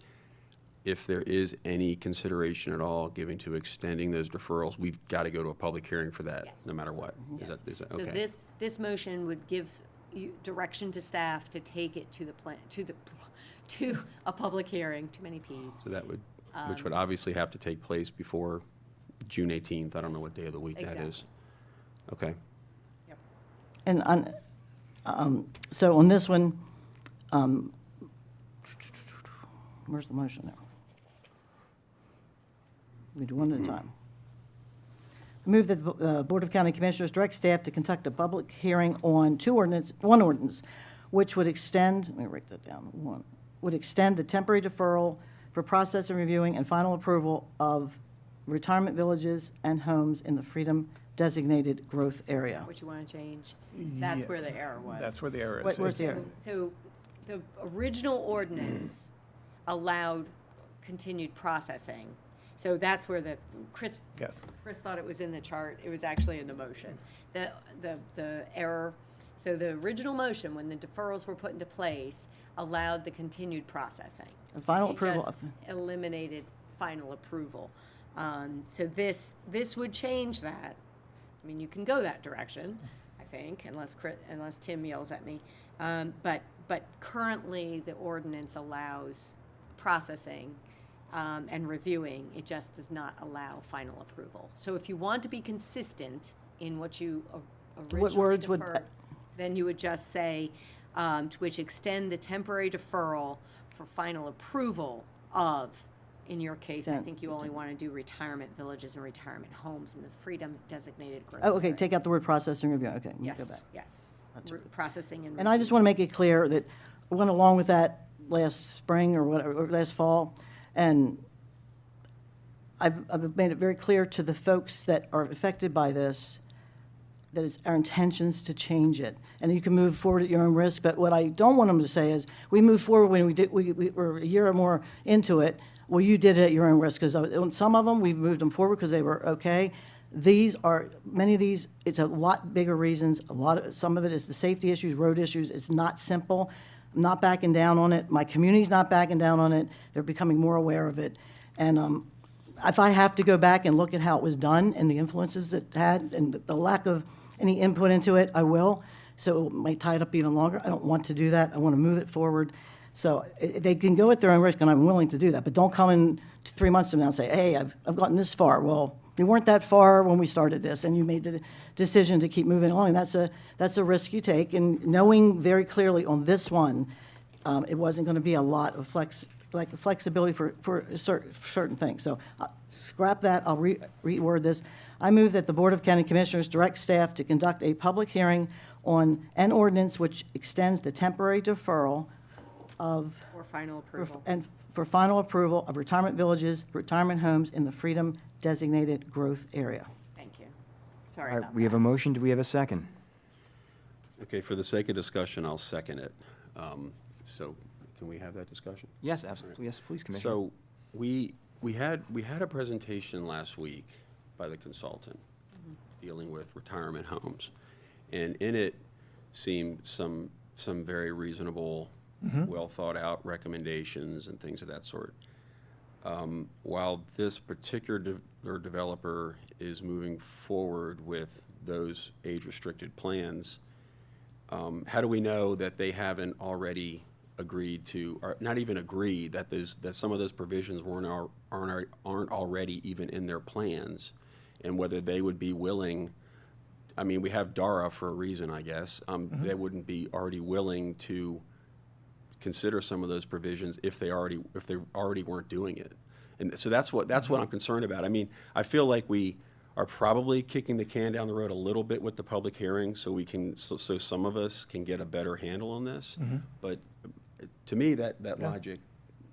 [SPEAKER 6] if there is any consideration at all given to extending those deferrals, we've got to go to a public hearing for that, no matter what.
[SPEAKER 10] Yes.
[SPEAKER 6] Is that
[SPEAKER 10] So
[SPEAKER 6] okay?
[SPEAKER 10] this motion would give you direction to staff to take it to a public hearing, too many Ps.
[SPEAKER 6] So that would, which would obviously have to take place before June 18th. I don't know what day of the week that is. Okay.
[SPEAKER 10] Yep.
[SPEAKER 7] And so on this one, where's the motion now? We do one at a time. Move that the Board of County Commissioners direct staff to conduct a public hearing on one ordinance, which would extend, let me write that down, would extend the temporary deferral for processing, reviewing, and final approval of retirement villages and homes in the Freedom designated growth area.
[SPEAKER 10] What you want to change? That's where
[SPEAKER 14] Yes.
[SPEAKER 10] the error was.
[SPEAKER 14] That's where the error
[SPEAKER 7] What-
[SPEAKER 14] is.
[SPEAKER 7] where's the error?
[SPEAKER 10] So the original ordinance allowed continued processing. So that's where Chris
[SPEAKER 14] Yes.
[SPEAKER 10] thought it was in the chart. It was actually in the motion. The error, so the original motion, when the deferrals were put into place, allowed the continued processing.
[SPEAKER 7] And final
[SPEAKER 10] It
[SPEAKER 7] approval
[SPEAKER 10] just
[SPEAKER 7] of-
[SPEAKER 10] eliminated final approval. So this would change that. I mean, you can go that direction, I think, unless Tim yells at me. But currently, the ordinance allows processing and reviewing. It just does not allow final approval. So if you want to be consistent in what you originally
[SPEAKER 7] words would-
[SPEAKER 10] deferred, then you would just say, to which extend the temporary deferral for final approval of, in your case, I
[SPEAKER 7] Extend-
[SPEAKER 10] think you only want to do retirement villages and retirement homes in the Freedom designated growth
[SPEAKER 7] Oh, okay,
[SPEAKER 10] area.
[SPEAKER 7] take out the word processing review, okay, let me go back.
[SPEAKER 10] Yes, yes. Processing and.
[SPEAKER 7] And I just want to make it clear that I went along with that last spring or whatever, or last fall, and I've made it very clear to the folks that are affected by this that it's our intentions to change it. And you can move forward at your own risk, but what I don't want them to say is, we moved forward when we were a year or more into it, well, you did it at your own risk, because on some of them, we've moved them forward because they were okay. Many of these, it's a lot bigger reasons, some of it is the safety issues, road issues, it's not simple. I'm not backing down on it, my community's not backing down on it, they're becoming more aware of it. And if I have to go back and look at how it was done and the influences it had and the lack of any input into it, I will. So it might tie it up even longer. I don't want to do that. I want to move it forward. So they can go at their own risk, and I'm willing to do that. But don't come in 3 months from now and say, hey, I've gotten this far. Well, you weren't that far when we started this, and you made the decision to keep moving along. And that's a risk you take. And knowing very clearly on this one, it wasn't going to be a lot of flexibility for certain things. So scrap that. I'll reword this. I move that the Board of County Commissioners direct staff to conduct a public hearing on an ordinance which extends the temporary deferral of,
[SPEAKER 10] Or final approval.
[SPEAKER 7] for final approval of retirement villages, retirement homes in the Freedom designated growth area.
[SPEAKER 10] Thank you. Sorry
[SPEAKER 5] All
[SPEAKER 10] about
[SPEAKER 5] right, we have a motion. Do we have a second?
[SPEAKER 6] Okay, for the sake of discussion, I'll second it. So can we have that discussion?
[SPEAKER 5] Yes, absolutely. Yes, please, Commissioner.
[SPEAKER 6] So we had a presentation last week by the consultant dealing with retirement homes. And in it seemed some very reasonable, well thought out recommendations and things of that sort. While this particular developer is moving forward with those age-restricted plans, how do we know that they haven't already agreed to, or not even agreed, that some of those provisions aren't already even in their plans, and whether they would be willing? I mean, we have DARA for a reason, I guess. They wouldn't be already willing to consider some of those provisions if they already weren't doing it. And so that's what I'm concerned about. I mean, I feel like we are probably kicking the can down the road a little bit with the public hearing, so some of us can get a better handle on this. But to me, that logic,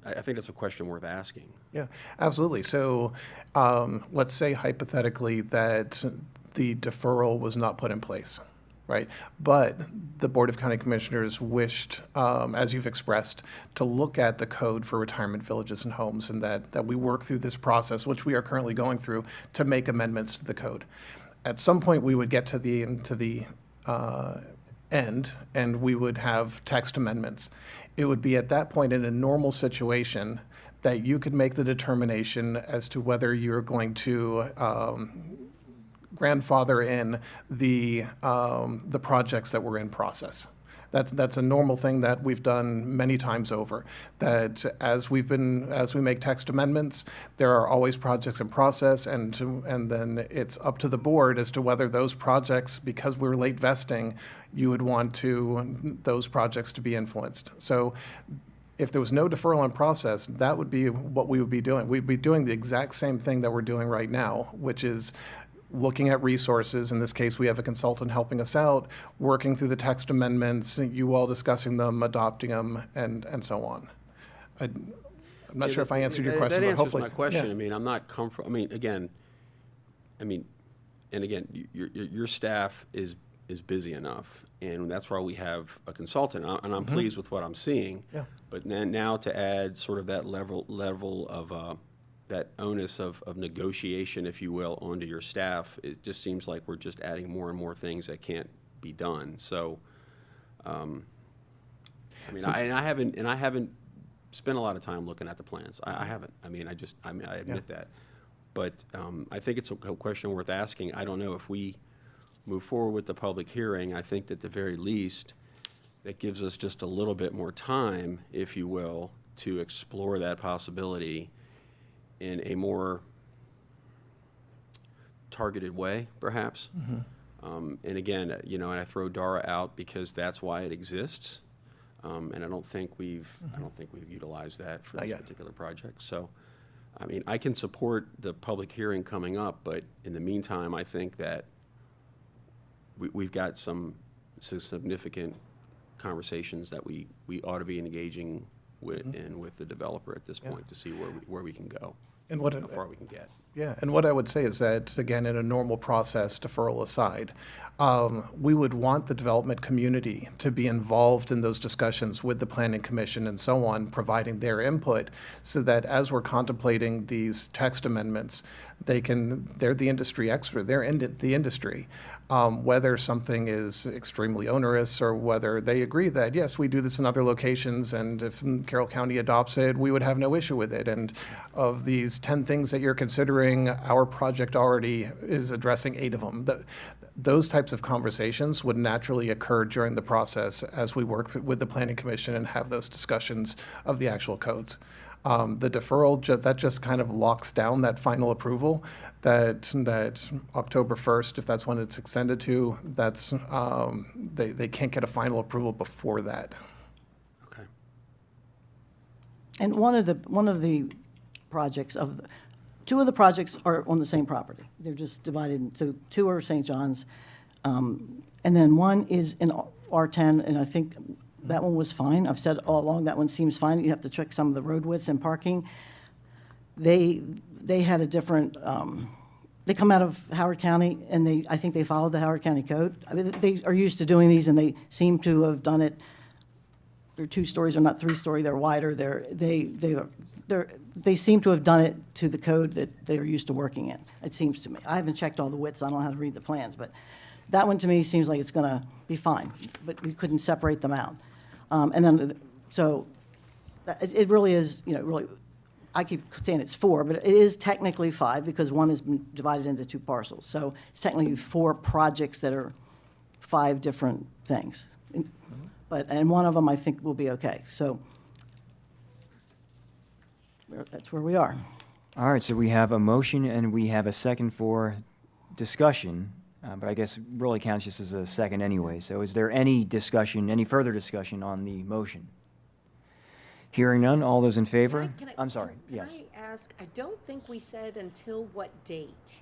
[SPEAKER 6] I think that's a question worth asking.
[SPEAKER 14] Yeah, absolutely. So let's say hypothetically that the deferral was not put in place, right? But the Board of County Commissioners wished, as you've expressed, to look at the code for retirement villages and homes, and that we work through this process, which we are currently going through, to make amendments to the code. At some point, we would get to the end, and we would have text amendments. It would be at that point in a normal situation that you could make the determination as to whether you're going to grandfather in the projects that were in process. That's a normal thing that we've done many times over. That as we make text amendments, there are always projects in process, and then it's up to the board as to whether those projects, because we're late vesting, you would want those projects to be influenced. So if there was no deferral in process, that would be what we would be doing. We'd be doing the exact same thing that we're doing right now, which is looking at resources. In this case, we have a consultant helping us out, working through the text amendments, you all discussing them, adopting them, and so on. I'm not sure if I answered your question, but hopefully.
[SPEAKER 6] That answers my question.
[SPEAKER 14] Yeah.
[SPEAKER 6] I mean, I'm not comfortable, again, your staff is busy enough, and that's why we have a consultant, and I'm pleased with what I'm seeing.
[SPEAKER 14] Yeah.
[SPEAKER 6] But then now to add sort of that level of, that onus of negotiation, if you will, onto your staff, it just seems like we're just adding more and more things that can't be done. So, I haven't spent a lot of time looking at the plans. I haven't. I admit that. But I think it's a question worth asking. I don't know if we move forward with the public hearing. I think that at the very least, that gives us just a little bit more time, if you will, to explore that possibility in a more targeted way, perhaps. And again, and I throw DARA out because that's why it exists. And I don't think we've utilized that for this particular project. So, I can support the public hearing coming up, but in the meantime, I think that we've got some significant conversations that we ought to be engaging with and with the developer at this point to see where we can go
[SPEAKER 14] And
[SPEAKER 6] how far we can get.
[SPEAKER 14] Yeah, and what I would say is that, again, in a normal process, deferral aside, we would want the development community to be involved in those discussions with the Planning Commission and so on, providing their input, so that as we're contemplating these text amendments, they're the industry expert, they're in the industry. Whether something is extremely onerous or whether they agree that, yes, we do this in other locations, and if Carroll County adopts it, we would have no issue with it. And of these 10 things that you're considering, our project already is addressing 8 of them. Those types of conversations would naturally occur during the process as we work with the Planning Commission and have those discussions of the actual codes. The deferral, that just kind of locks down that final approval, that October 1st, if that's when it's extended to, that's, they can't get a final approval before that.
[SPEAKER 6] Okay.
[SPEAKER 7] And one of the projects two of the projects are on the same property. They're just divided into 2 are St. John's, and then one is in R10, and I think that one was fine. I've said all along that one seems fine. You have to check some of the road widths and parking. They had a different. They come out of Howard County, and I think they followed the Howard County code. They are used to doing these, and they seem to have done it. They're 2 stories, they're not 3-story. They're wider. They seem to have done it to the code that they are used to working in. It seems to me. I haven't checked all the widths. I don't know how to read the plans, but that one to me seems like it's going to be fine. But we couldn't separate them out. And then, so it really is, really, I keep saying it's 4, but it is technically 5 because one is divided into 2 parcels. So it's technically 4 projects that are 5 different things. And one of them I think will be okay. So that's where we are.
[SPEAKER 5] All right, so we have a motion and we have a second for discussion, but I guess it really counts just as a second anyway. So is there any further discussion on the motion? Hearing none, all those in favor? I'm sorry, yes.
[SPEAKER 10] Can I ask, I don't think we said until what date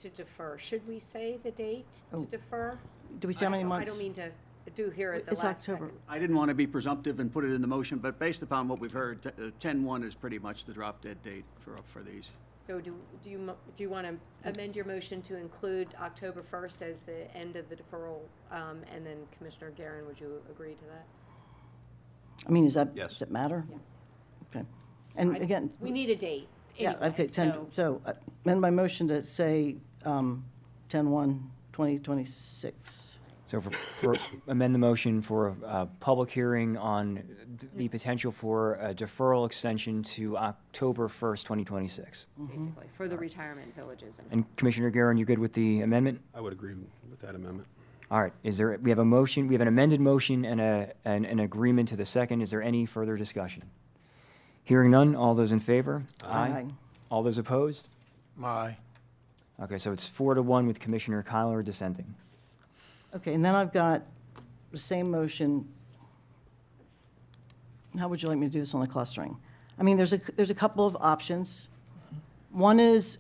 [SPEAKER 10] to defer. Should we say the date to defer?
[SPEAKER 7] Do we say how many months?
[SPEAKER 10] I don't mean to do here at the
[SPEAKER 7] It's
[SPEAKER 10] last
[SPEAKER 7] October.
[SPEAKER 10] second.
[SPEAKER 17] I didn't want to be presumptive and put it in the motion, but based upon what we've heard, 10/1 is pretty much the drop dead date for these.
[SPEAKER 10] So do you want to amend your motion to include October 1st as the end of the deferral? And then Commissioner Guerin, would you agree to that?
[SPEAKER 7] I mean,
[SPEAKER 6] Yes.
[SPEAKER 7] does it matter? Okay. And again.
[SPEAKER 10] We need a date.
[SPEAKER 7] Yeah,
[SPEAKER 10] anyway,
[SPEAKER 7] okay, so amend my motion to say 10/1/2026.
[SPEAKER 5] So amend the motion for a public hearing on the potential for a deferral extension to October 1st, 2026.
[SPEAKER 10] Basically, for the retirement villages.
[SPEAKER 5] And Commissioner Guerin, you good with the amendment?
[SPEAKER 6] I would agree with that amendment.
[SPEAKER 5] All right, we have a motion, we have an amended motion and an agreement to the second. Is there any further discussion? Hearing none, all those in favor?
[SPEAKER 7] Aye.
[SPEAKER 5] All those opposed?
[SPEAKER 4] Aye.
[SPEAKER 5] Okay, so it's 4-1 with Commissioner Kyler dissenting.
[SPEAKER 7] Okay, and then I've got the same motion. How would you like me to do this on the clustering? I mean, there's a couple of options. One is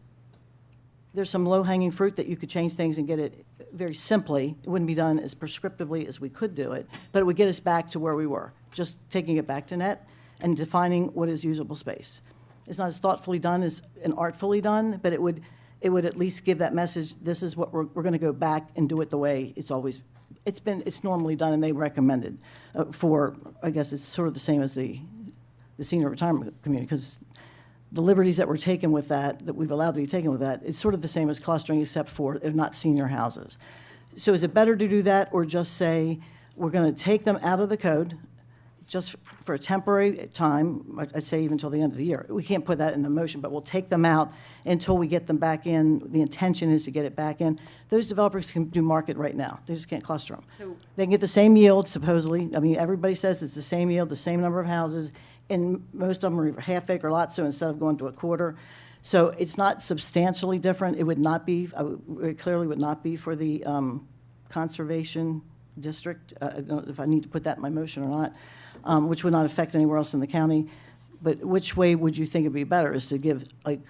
[SPEAKER 7] there's some low-hanging fruit that you could change things and get it very simply. It wouldn't be done as prescriptively as we could do it, but it would get us back to where we were, just taking it back to net and defining what is usable space. It's not as thoughtfully done as and artfully done, but it would at least give that message, this is what we're going to go back and do it the way it's normally done and they recommended for, I guess it's sort of the same as the senior retirement community, because the liberties that were taken with that we've allowed to be taken with that, is sort of the same as clustering, except for they're not senior houses. So is it better to do that, or just say, we're going to take them out of the code, just for a temporary time, I'd say even until the end of the year. We can't put that in the motion, but we'll take them out until we get them back in. The intention is to get it back in. Those developers can do market right now. They just can't cluster them.
[SPEAKER 10] So-
[SPEAKER 7] They can get the same yield, supposedly. I mean, everybody says it's the same yield, the same number of houses, and most of them are half-acre lots, so instead of going to a quarter. So it's not substantially different. It would not be, it clearly would not be for the conservation district. I don't know if I need to put that in my motion or not, which would not affect anywhere else in the county. But which way would you think it'd be better? Is to give like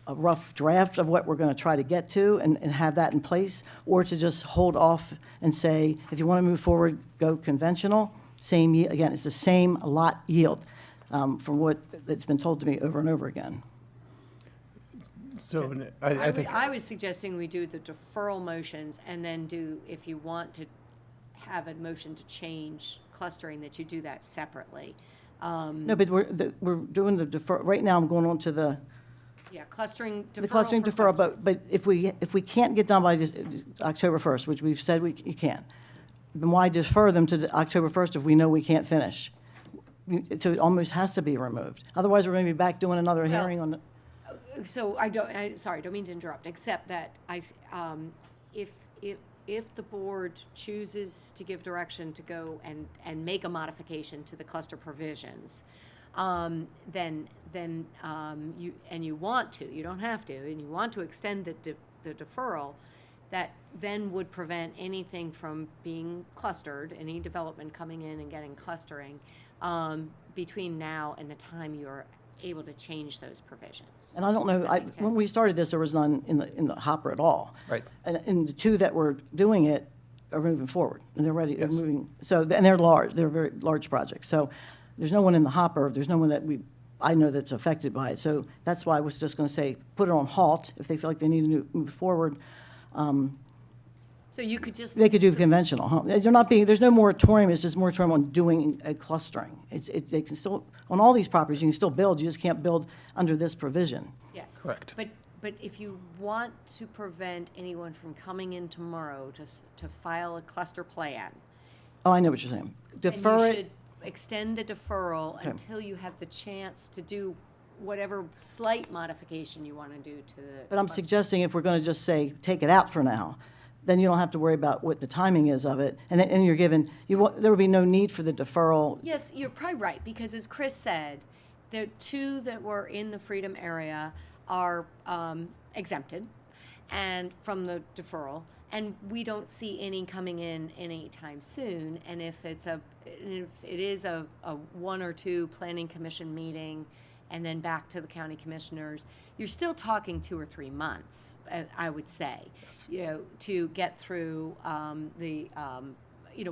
[SPEAKER 7] a rough draft of what we're going to try to get to and have that in place, or to just hold off and say, if you want to move forward, go conventional, same, again, it's the same lot yield, from what it's been told to me over and over again.
[SPEAKER 14] So I think.
[SPEAKER 10] I was suggesting we do the deferral motions and then do, if you want to have a motion to change clustering, that you do that separately.
[SPEAKER 7] No, but we're doing the defer, right now I'm going on to the
[SPEAKER 10] Clustering deferral.
[SPEAKER 7] the clustering
[SPEAKER 10] for
[SPEAKER 7] deferral,
[SPEAKER 10] clustering.
[SPEAKER 7] but if we can't get done by October 1st, which we've said you can, then why defer them to October 1st if we know we can't finish? So it almost has to be removed. Otherwise, we're going to be back doing another hearing on the.
[SPEAKER 10] So sorry, don't mean to interrupt, except that if the board chooses to give direction to go and make a modification to the cluster provisions, then you want to, you don't have to, and you want to extend the deferral, that then would prevent anything from being clustered, any development coming in and getting clustering, between now and the time you're able to change those provisions.
[SPEAKER 7] And I don't know,
[SPEAKER 10] Does that make sense?
[SPEAKER 7] when we started this, there was none in the hopper at all.
[SPEAKER 14] Right.
[SPEAKER 7] And the two that were doing it are moving forward, and they're ready, they're
[SPEAKER 14] Yes.
[SPEAKER 7] moving. So, and they're large, they're very large projects. So there's no one in the hopper, there's no one that I know that's affected by it. So that's why I was just going to say, put it on halt if they feel like they need to move forward.
[SPEAKER 10] So you could just.
[SPEAKER 7] They could do conventional, huh? There's no moratorium, it's just moratorium on doing a clustering. They can still, on all these properties, you can still build, you just can't build under this provision.
[SPEAKER 10] Yes.
[SPEAKER 14] Correct.
[SPEAKER 10] But if you want to prevent anyone from coming in tomorrow to file a cluster plan,
[SPEAKER 7] Oh, I know what you're saying.
[SPEAKER 10] then
[SPEAKER 7] Defer
[SPEAKER 10] you
[SPEAKER 7] it.
[SPEAKER 10] should extend the deferral
[SPEAKER 7] Okay.
[SPEAKER 10] until you have the chance to do whatever slight modification you want to do to the.
[SPEAKER 7] But I'm
[SPEAKER 10] cluster.
[SPEAKER 7] suggesting if we're going to just say, take it out for now, then you don't have to worry about what the timing is of it. And then, and you're given, there would be no need for the deferral.
[SPEAKER 10] Yes, you're probably right, because as Chris said, the two that were in the Freedom area are exempted and from the deferral, and we don't see any coming in anytime soon. And if it is a 1 or 2 planning commission meeting and then back to the county commissioners, you're still talking 2 or 3 months, I would say, to get through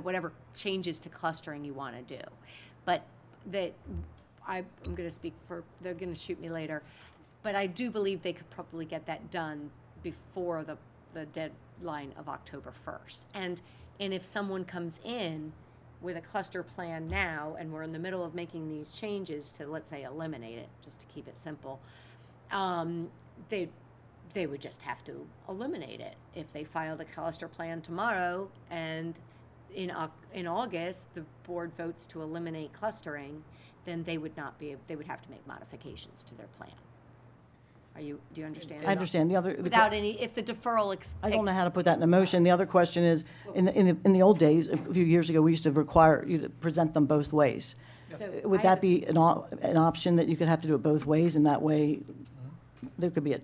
[SPEAKER 10] whatever changes to clustering you want to do. But I'm going to speak for, they're going to shoot me later, but I do believe they could probably get that done before the deadline of October 1st. And if someone comes in with a cluster plan now, and we're in the middle of making these changes to, let's say, eliminate it, just to keep it simple, they would just have to eliminate it. If they filed a cluster plan tomorrow and in August, the board votes to eliminate clustering, then they would have to make modifications to their plan. Do you understand?
[SPEAKER 7] I understand.
[SPEAKER 10] Without if the deferral.
[SPEAKER 7] I don't know how to put that in a motion. The other question is, in the old days, a few years ago, we used to require you to present them both ways.
[SPEAKER 10] So
[SPEAKER 7] Would that be an option, that you could have to do it both ways, and that way there could be a.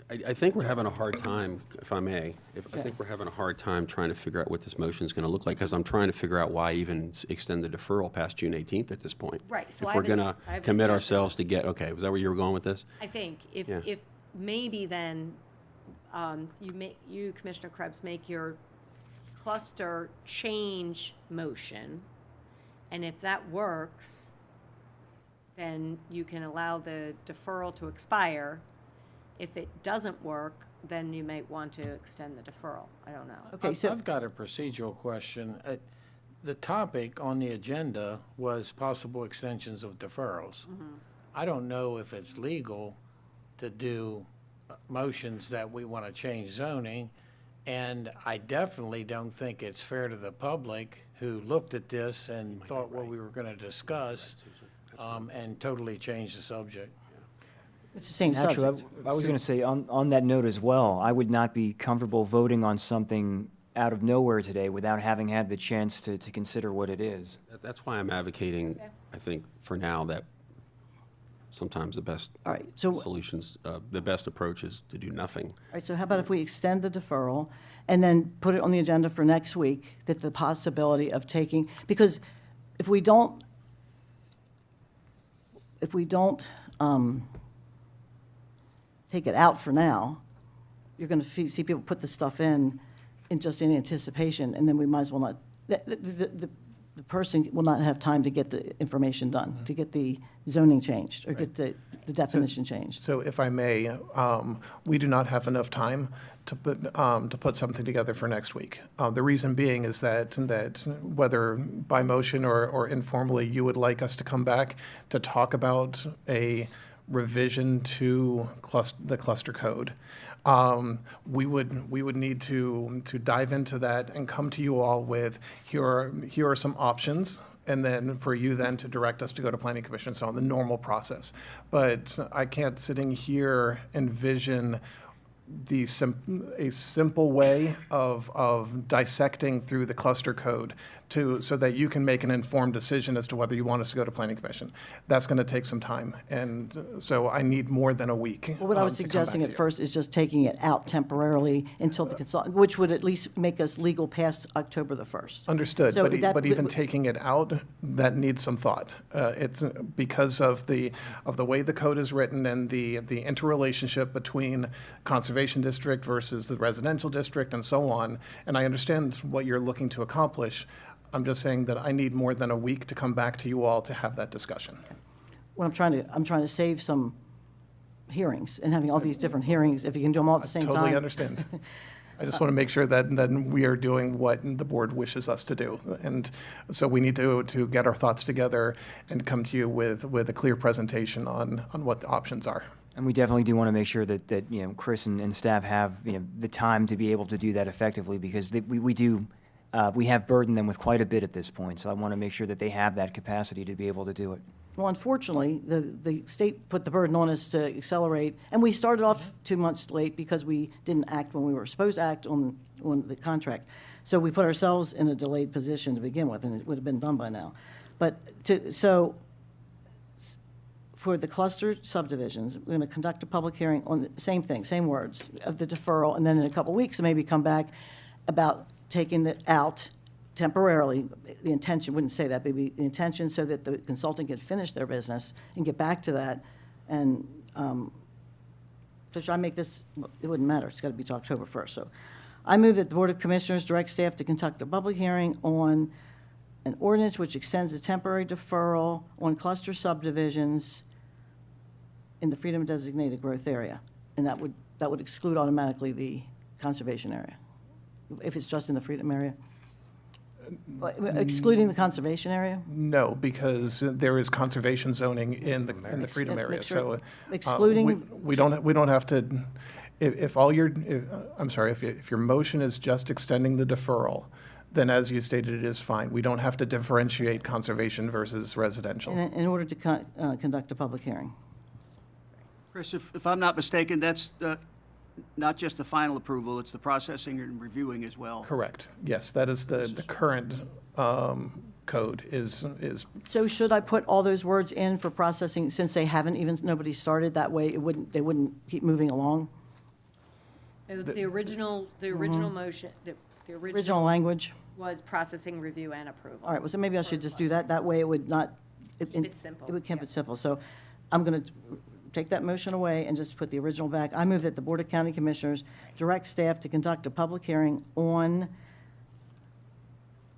[SPEAKER 6] I think we're having a hard time, if I may, I think we're having a hard time trying to figure out what this motion is going to look like, because I'm trying to figure out why even extend the deferral past June 18th at this point.
[SPEAKER 10] Right, so
[SPEAKER 6] If we're going to
[SPEAKER 10] I have a
[SPEAKER 6] commit
[SPEAKER 10] suggestion.
[SPEAKER 6] ourselves to was that where you were going with this?
[SPEAKER 10] I think
[SPEAKER 6] Yeah.
[SPEAKER 10] if maybe then you, Commissioner Krebs, make your cluster change motion, and if that works, then you can allow the deferral to expire. If it doesn't work, then you might want to extend the deferral. I don't know.
[SPEAKER 7] Okay, so
[SPEAKER 4] I've got a procedural question. The topic on the agenda was possible extensions of deferrals. I don't know if it's legal to do motions that we want to change zoning, and I definitely don't think it's fair to the public who looked at this and thought what we were going to discuss, and totally changed the subject.
[SPEAKER 7] it's the same
[SPEAKER 5] Actually,
[SPEAKER 7] subject.
[SPEAKER 5] I was going to say, on that note as well, I would not be comfortable voting on something out of nowhere today without having had the chance to consider what it is.
[SPEAKER 6] That's why I'm advocating, I think, for now, that sometimes the best
[SPEAKER 7] All right, so
[SPEAKER 6] solutions, the best approach is to do nothing.
[SPEAKER 7] All right, so how about if we extend the deferral and then put it on the agenda for next week, that the possibility of taking, because if we don't take it out for now, you're going to see people put the stuff in just in anticipation, and then we might as well not, the person will not have time to get the information done, to get the zoning changed, or get the definition changed.
[SPEAKER 14] So if I may, we do not have enough time to put something together for next week. The reason being is that whether by motion or informally, you would like us to come back to talk about a revision to the cluster code. We would need to dive into that and come to you all with, here are some options, and then for you then to direct us to go to planning commission, so on the normal process. But I can't, sitting here, envision a simple way of dissecting through the cluster code so that you can make an informed decision as to whether you want us to go to planning commission. That's going to take some time, and so I need more than a week.
[SPEAKER 7] Well, what I was
[SPEAKER 14] to come back
[SPEAKER 7] suggesting
[SPEAKER 14] to
[SPEAKER 7] at
[SPEAKER 14] you.
[SPEAKER 7] first is just taking it out temporarily until the consultant, which would at least make us legal past October the 1st.
[SPEAKER 14] Understood,
[SPEAKER 7] So
[SPEAKER 14] but
[SPEAKER 7] that-
[SPEAKER 14] but even taking it out, that needs some thought. It's because of the way the code is written and the interrelationship between conservation district versus the residential district and so on. And I understand what you're looking to accomplish. I'm just saying that I need more than a week to come back to you all to have that discussion.
[SPEAKER 7] What I'm trying to save some hearings, and having all these different hearings, if you can do them all at the same time.
[SPEAKER 14] Totally understand. I just want to make sure that we are doing what the board wishes us to do. And so we need to get our thoughts together and come to you with a clear presentation on what the options are.
[SPEAKER 5] And we definitely do want to make sure that Chris and staff have, the time to be able to do that effectively, because we have burdened them with quite a bit at this point. So I want to make sure that they have that capacity to be able to do it.
[SPEAKER 7] Well, unfortunately, the state put the burden on us to accelerate, and we started off 2 months late because we didn't act when we were supposed to act on the contract. So we put ourselves in a delayed position to begin with, and it would have been done by now. But for the cluster subdivisions, we're going to conduct a public hearing on the same thing, same words, of the deferral, and then in a couple of weeks, maybe come back about taking it out temporarily. The intention, wouldn't say that, maybe the intention so that the consultant can finish their business and get back to that. And so should I make this, it wouldn't matter, it's got to be to October 1st. So I move that the Board of Commissioners direct staff to conduct a public hearing on an ordinance which extends a temporary deferral on cluster subdivisions in the Freedom Designated Growth Area. And that would exclude automatically the conservation area, if it's just in the Freedom area. Excluding the conservation area?
[SPEAKER 14] No, because there is conservation zoning in the Freedom area. So
[SPEAKER 7] Excluding-
[SPEAKER 14] we don't have to. If your motion is just extending the deferral, then as you stated, it is fine. We don't have to differentiate conservation versus residential.
[SPEAKER 7] In order to conduct a public hearing.
[SPEAKER 17] Chris, if I'm not mistaken, that's not just the final approval, it's the processing and reviewing as well.
[SPEAKER 14] Correct. Yes, that is the current code is.
[SPEAKER 7] So should I put all those words in for processing, since they haven't even, nobody started, that way they wouldn't keep moving along?
[SPEAKER 10] The original motion, the
[SPEAKER 7] Original language?
[SPEAKER 10] was processing, review, and approval.
[SPEAKER 7] All right, well, so maybe I should just do that. That way it would not.
[SPEAKER 10] Keep it simple,
[SPEAKER 7] It would keep it simple. So I'm going to take that motion away and just put the original back. I move that the Board of County Commissioners direct staff to conduct a public hearing on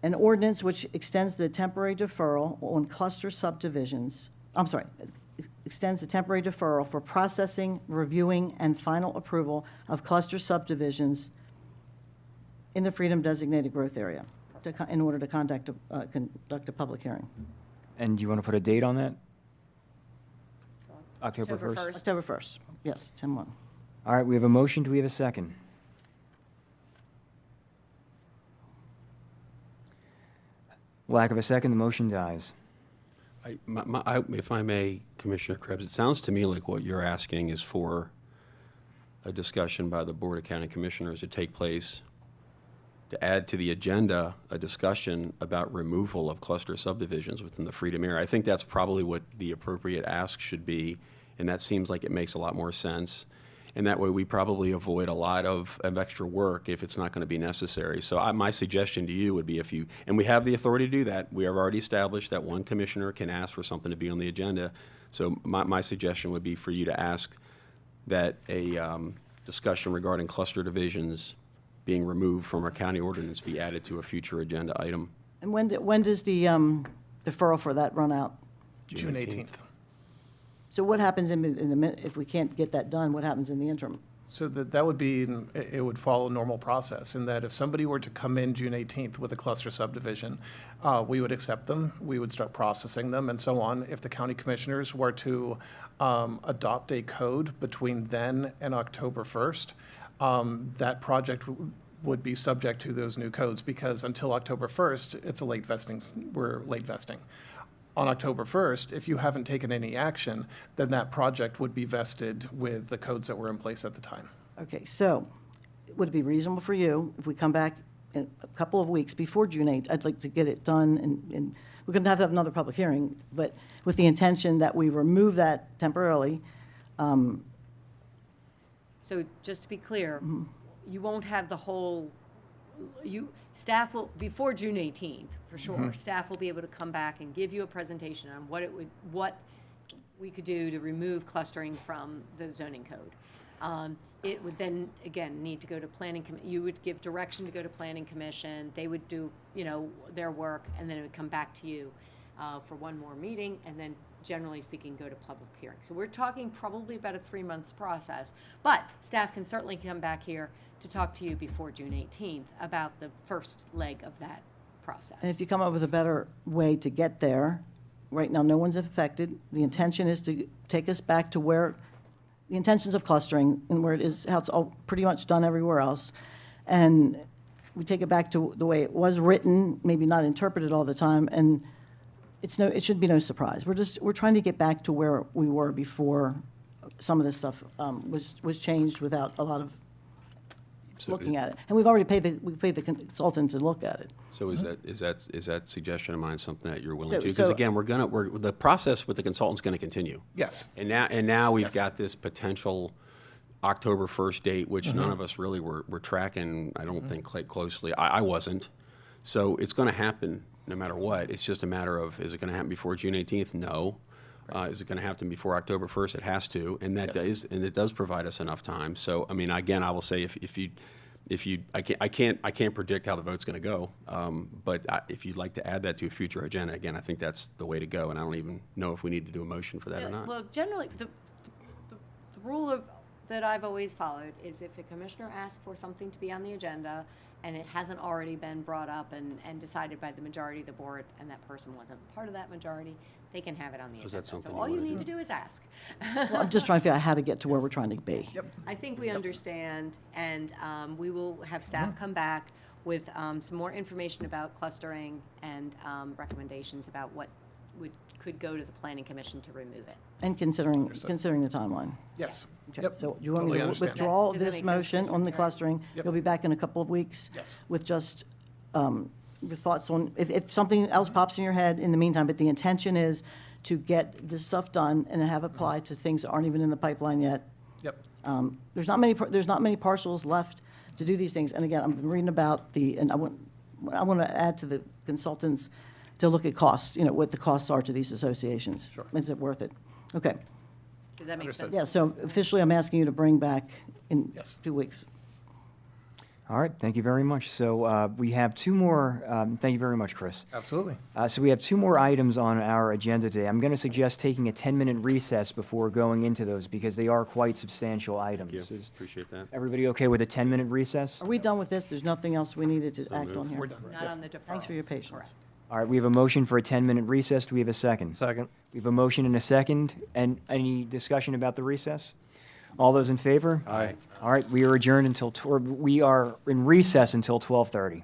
[SPEAKER 7] an ordinance which extends the temporary deferral on cluster subdivisions, extends the temporary deferral for processing, reviewing, and final approval of cluster subdivisions in the Freedom Designated Growth Area in order to conduct a public hearing.
[SPEAKER 5] And do you want to put a date on that? October 1st?
[SPEAKER 7] October 1st, yes, 10/1.
[SPEAKER 5] All right, we have a motion. Do we have a second? Lack of a second, the motion dies.
[SPEAKER 6] If I may, Commissioner Krebs, it sounds to me like what you're asking is for a discussion by the Board of County Commissioners to take place to add to the agenda a discussion about removal of cluster subdivisions within the Freedom area. I think that's probably what the appropriate ask should be, and that seems like it makes a lot more sense. And that way we probably avoid a lot of extra work if it's not going to be necessary. So my suggestion to you would be and we have the authority to do that. We have already established that one commissioner can ask for something to be on the agenda. So my suggestion would be for you to ask that a discussion regarding cluster divisions being removed from our county ordinance be added to a future agenda item.
[SPEAKER 7] And when does the deferral for that run out?
[SPEAKER 14] June 18th.
[SPEAKER 7] So what happens if we can't get that done, what happens in the interim?
[SPEAKER 14] So that would be, it would follow normal process in that if somebody were to come in June 18th with a cluster subdivision, we would accept them, we would start processing them and so on. If the county commissioners were to adopt a code between then and October 1st, that project would be subject to those new codes because until October 1st, it's a late vesting, we're late vesting. On October 1st, if you haven't taken any action, then that project would be vested with the codes that were in place at the time.
[SPEAKER 7] Okay, so would it be reasonable for you if we come back in a couple of weeks before June 8th? I'd like to get it done and we're going to have another public hearing, but with the intention that we remove that temporarily.
[SPEAKER 10] So just to be clear, you won't have the whole, staff will, before June 18th, for sure, staff will be able to come back and give you a presentation on what we could do to remove clustering from the zoning code. It would then, again, need to go to planning, you would give direction to go to planning commission, they would do, their work, and then it would come back to you for one more meeting, and then generally speaking, go to public hearing. So we're talking probably about a 3-month process, but staff can certainly come back here to talk to you before June 18th about the first leg of that process.
[SPEAKER 7] And if you come up with a better way to get there, right now, no one's affected. The intention is to take us back to where the intentions of clustering and where it is, how it's all pretty much done everywhere else. And we take it back to the way it was written, maybe not interpreted all the time, and it should be no surprise. We're trying to get back to where we were before some of this stuff was changed without a lot of looking at it. And we've already paid the consultant to look at it.
[SPEAKER 6] So is that suggestion of mine something that you're willing to? Because again, the process with the consultant's going to continue.
[SPEAKER 14] Yes.
[SPEAKER 6] And now we've got this potential October 1st date, which none of us really were tracking, I don't think, quite closely. I wasn't. So it's going to happen no matter what. It's just a matter of, is it going to happen before June 18th? No. Is it going to happen before October 1st? It has to, and it does provide us enough time. So, I mean, again, I will say I can't predict how the vote's going to go, but if you'd like to add that to a future agenda, again, I think that's the way to go, and I don't even know if we need to do a motion for that or not.
[SPEAKER 10] Well, generally, the rule that I've always followed is if a commissioner asks for something to be on the agenda and it hasn't already been brought up and decided by the majority of the board, and that person wasn't part of that majority, they can have it on the agenda. So all you need to do is ask.
[SPEAKER 7] Well, I'm just trying to figure out how to get to where we're trying to be.
[SPEAKER 10] Yep. I think we understand, and we will have staff come back with some more information about clustering and recommendations about what could go to the planning commission to remove it.
[SPEAKER 7] And considering the timeline.
[SPEAKER 14] Yes.
[SPEAKER 7] Okay,
[SPEAKER 14] Yep.
[SPEAKER 7] so do you want me
[SPEAKER 14] Totally
[SPEAKER 7] to
[SPEAKER 14] understand.
[SPEAKER 7] withdraw
[SPEAKER 10] Does that
[SPEAKER 7] this
[SPEAKER 10] make sense,
[SPEAKER 7] motion on the
[SPEAKER 10] Commissioner
[SPEAKER 7] clustering?
[SPEAKER 14] Yep.
[SPEAKER 7] You'll be back in a couple of weeks?
[SPEAKER 14] Yes.
[SPEAKER 7] With just your thoughts on, if something else pops in your head in the meantime, but the intention is to get this stuff done and have applied to things that aren't even in the pipeline yet.
[SPEAKER 14] Yep.
[SPEAKER 7] There's not many parcels left to do these things. And again, I've been reading about and I want to add to the consultants to look at costs, what the costs are to these associations.
[SPEAKER 14] Sure.
[SPEAKER 7] Is it worth it? Okay.
[SPEAKER 10] Does that make sense?
[SPEAKER 7] Yeah, so officially, I'm asking you to bring back in 2 weeks.
[SPEAKER 5] All right, thank you very much. So we have two more, thank you very much, Chris.
[SPEAKER 14] Absolutely.
[SPEAKER 5] So we have two more items on our agenda today. I'm going to suggest taking a 10-minute recess before going into those because they are quite substantial items.
[SPEAKER 6] Thank you.
[SPEAKER 5] Is
[SPEAKER 6] Appreciate that.
[SPEAKER 5] everybody okay with a 10-minute recess?
[SPEAKER 7] Are we done with this? There's nothing else we needed to act on here?
[SPEAKER 14] We're done.
[SPEAKER 10] Not on the deferrals.
[SPEAKER 7] Thanks for your patience.
[SPEAKER 5] All right, we have a motion for a 10-minute recess. Do we have a second?
[SPEAKER 3] Second.
[SPEAKER 5] We have a motion and a second. And any discussion about the recess? All those in favor?
[SPEAKER 3] Aye.
[SPEAKER 5] All right, we are adjourned until, we are in recess until 12:30.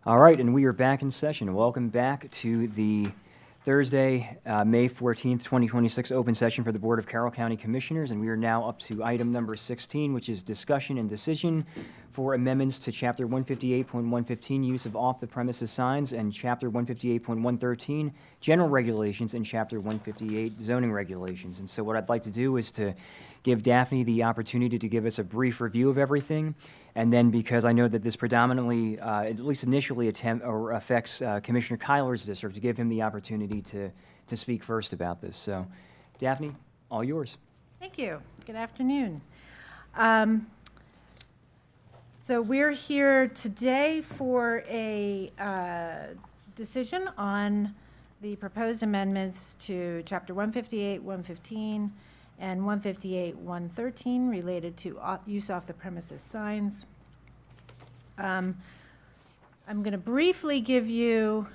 [SPEAKER 5] All right, and we are back in session. Welcome back to the Thursday, May 14th, 2026 open session for the Board of Carroll County Commissioners, and we are now up to item number 16, which is discussion and decision for amendments to Chapter 158.115, use of off-the-premises signs, and Chapter 158.113, general regulations, and Chapter 158, zoning regulations. And so what I'd like to do is to give Daphne the opportunity to give us a brief review of everything, and then because I know that this predominantly, at least initially, affects Commissioner Kyler's district, to give him the opportunity to speak first about this. So, Daphne, all yours.
[SPEAKER 13] Thank you. Good afternoon. So we're here today for a decision on the proposed amendments to Chapter 158, 115, and 158, 113 related to use off the premises signs. I'm going to briefly give you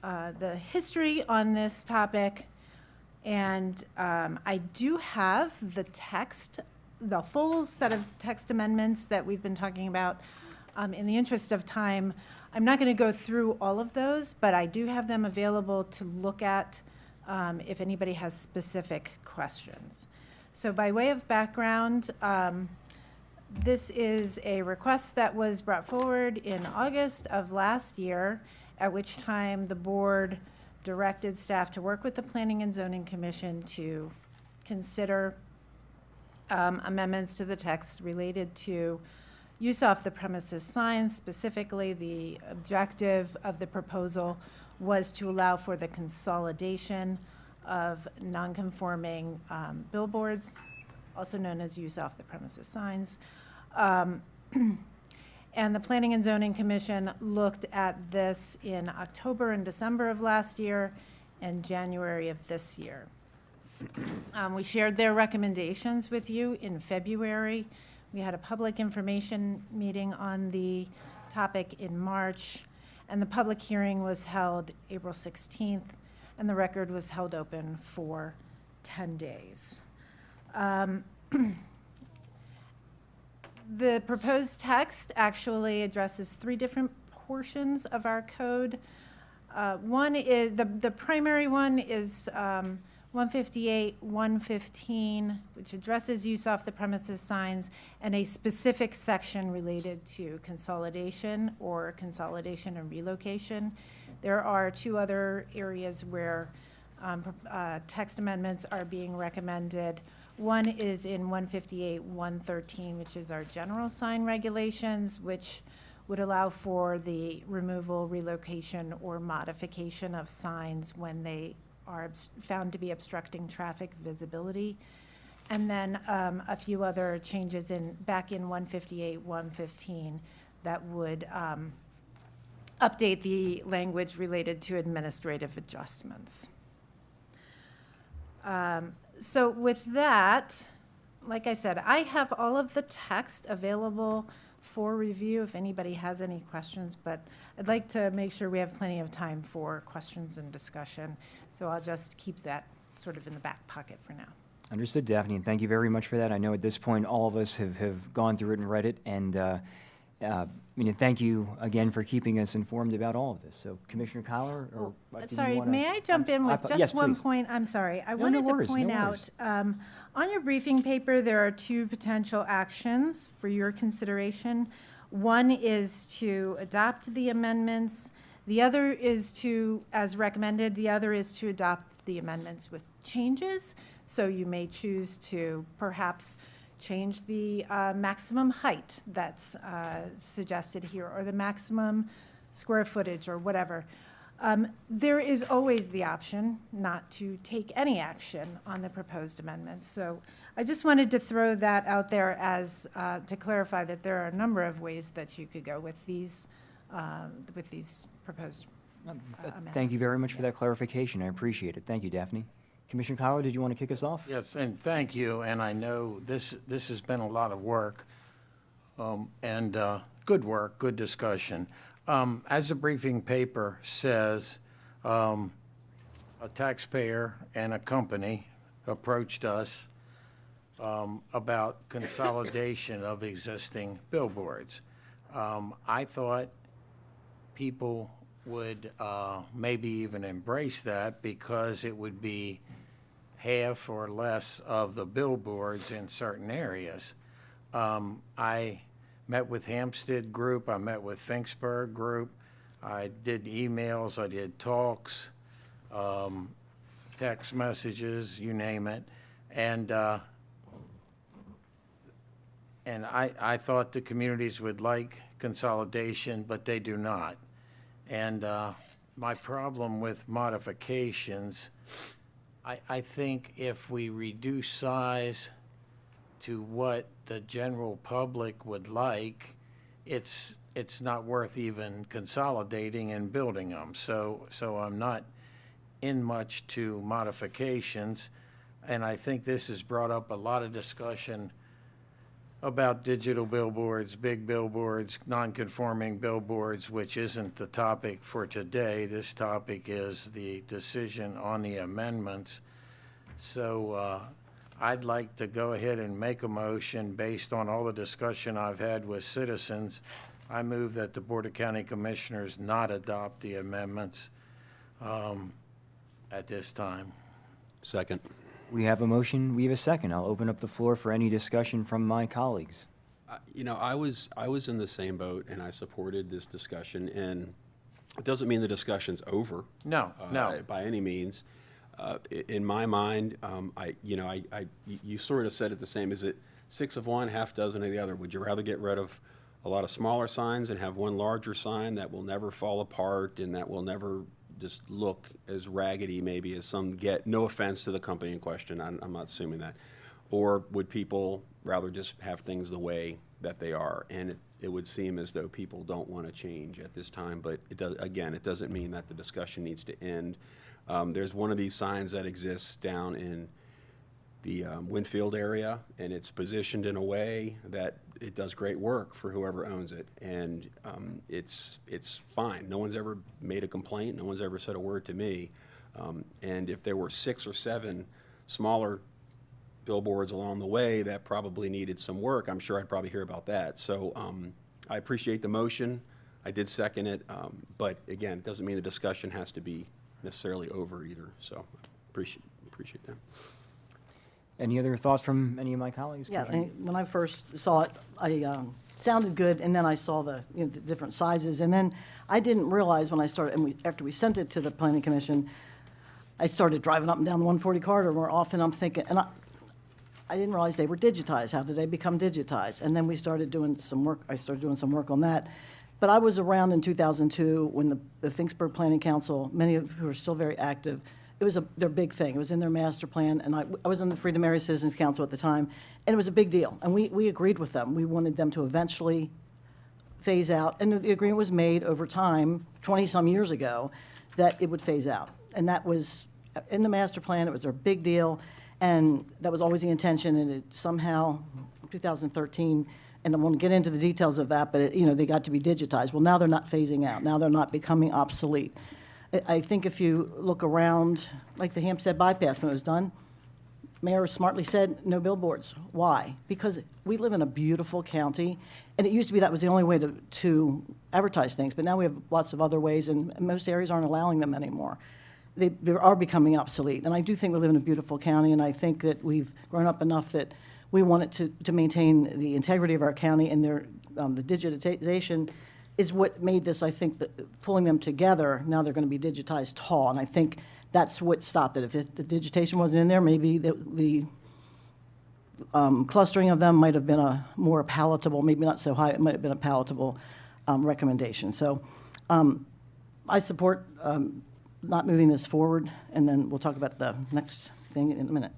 [SPEAKER 13] the history on this topic, and I do have the text, the full set of text amendments that we've been talking about. In the interest of time, I'm not going to go through all of those, but I do have them available to look at if anybody has specific questions. So by way of background, this is a request that was brought forward in August of last year, at which time the board directed staff to work with the Planning and Zoning Commission to consider amendments to the text related to use off the premises signs. Specifically, the objective of the proposal was to allow for the consolidation of non-conforming billboards, also known as use off the premises signs. And the Planning and Zoning Commission looked at this in October and December of last year and January of this year. We shared their recommendations with you in February. We had a public information meeting on the topic in March, and the public hearing was held April 16th, and the record was held open for 10 days. The proposed text actually addresses three different portions of our code. One is, the primary one is 158, 115, which addresses use off the premises signs, and a specific section related to consolidation or consolidation and relocation. There are two other areas where text amendments are being recommended. One is in 158, 113, which is our general sign regulations, which would allow for the removal, relocation, or modification of signs when they are found to be obstructing traffic visibility. And then a few other changes back in 158, 115 that would update the language related to administrative adjustments. So with that, like I said, I have all of the text available for review if anybody has any questions, but I'd like to make sure we have plenty of time for questions and discussion. So I'll just keep that sort of in the back pocket for now.
[SPEAKER 5] Understood, Daphne, and thank you very much for that. I know at this point all of us have gone through it and read it, and thank you again for keeping us informed about all of this. So, Commissioner Kyler, or did you
[SPEAKER 13] Sorry,
[SPEAKER 5] wanna-
[SPEAKER 13] may I jump in with just
[SPEAKER 5] yes,
[SPEAKER 13] one
[SPEAKER 5] please.
[SPEAKER 13] point? I'm sorry. I
[SPEAKER 5] No,
[SPEAKER 13] wanted
[SPEAKER 5] no worries,
[SPEAKER 13] to point
[SPEAKER 5] no
[SPEAKER 13] out,
[SPEAKER 5] worries.
[SPEAKER 13] on your briefing paper, there are two potential actions for your consideration. One is to adopt the amendments. The other is to, as recommended, the other is to adopt the amendments with changes. So you may choose to perhaps change the maximum height that's suggested here, or the maximum square footage, or whatever. There is always the option not to take any action on the proposed amendments. So I just wanted to throw that out there as to clarify that there are a number of ways that you could go with these proposed amendments.
[SPEAKER 5] Thank you very much for that clarification. I appreciate it. Thank you, Daphne. Commissioner Kyler, did you want to kick us off?
[SPEAKER 4] Yes, and thank you, and I know this has been a lot of work, and good work, good discussion. As the briefing paper says, a taxpayer and a company approached us about consolidation of existing billboards. I thought people would maybe even embrace that because it would be half or less of the billboards in certain areas. I met with Hampstead Group, I met with Finksburg Group, I did emails, I did talks, text messages, you name it. And I thought the communities would like consolidation, but they do not. And my problem with modifications, I think if we reduce size to what the general public would like, it's not worth even consolidating and building them. So I'm not in much to modifications. And I think this has brought up a lot of discussion about digital billboards, big billboards, non-conforming billboards, which isn't the topic for today. This topic is the decision on the amendments. So I'd like to go ahead and make a motion based on all the discussion I've had with citizens. I move that the Board of County Commissioners not adopt the amendments at this time.
[SPEAKER 6] Second.
[SPEAKER 5] We have a motion, we have a second. I'll open up the floor for any discussion from my colleagues.
[SPEAKER 6] You know, I was in the same boat, and I supported this discussion, and it doesn't mean the discussion's over.
[SPEAKER 4] No, no.
[SPEAKER 6] By any means. In my mind, you sort of said it the same. Is it 6 of one, half dozen of the other? Would you rather get rid of a lot of smaller signs and have one larger sign that will never fall apart and that will never just look as raggedy maybe as some get? No offense to the company in question, I'm not assuming that. Or would people rather just have things the way that they are? And it would seem as though people don't want to change at this time, but it doesn't mean that the discussion needs to end. There's one of these signs that exists down in the Winfield area, and it's positioned in a way that it does great work for whoever owns it, and it's fine. No one's ever made a complaint. No one's ever said a word to me. And if there were 6 or 7 smaller billboards along the way that probably needed some work, I'm sure I'd probably hear about that. So I appreciate the motion. I did second it, but again, it doesn't mean the discussion has to be necessarily over either. So appreciate that.
[SPEAKER 5] Any other thoughts from any of my colleagues?
[SPEAKER 7] Yeah, when I first saw it, sounded good, and then I saw the different sizes, and then I didn't realize when I started, and after we sent it to the Planning Commission, I started driving up and down the 140 corridor more often. I'm thinking, and I didn't realize they were digitized. How did they become digitized? And then we started doing some work. I started doing some work on that. But I was around in 2002 when the Finksburg Planning Council, many of who are still very active, it was their big thing. It was in their master plan, and I was on the Freedom Area Citizens Council at the time, and it was a big deal. And we agreed with them. We wanted them to eventually phase out, and the agreement was made over time, 20-some years ago, that it would phase out. And that was in the master plan. It was their big deal, and that was always the intention, and it somehow, 2013, and I won't get into the details of that, but they got to be digitized. Well, now they're not phasing out. Now they're not becoming obsolete. I think if you look around, like the Hampstead bypass when it was done, Mayor smartly said, no billboards. Why? Because we live in a beautiful county, and it used to be that was the only way to advertise things, but now we have lots of other ways, and most areas aren't allowing them anymore. They are becoming obsolete, and I do think we live in a beautiful county, and I think that we've grown up enough that we want it to maintain the integrity of our county, and the digitization is what made this, I think, pulling them together. Now they're going to be digitized tall, and I think that's what stopped it. If the digitation wasn't in there, maybe the clustering of them might have been a more palatable, maybe not so high, it might have been a palatable recommendation. So I support not moving this forward, and then we'll talk about the next thing in a minute.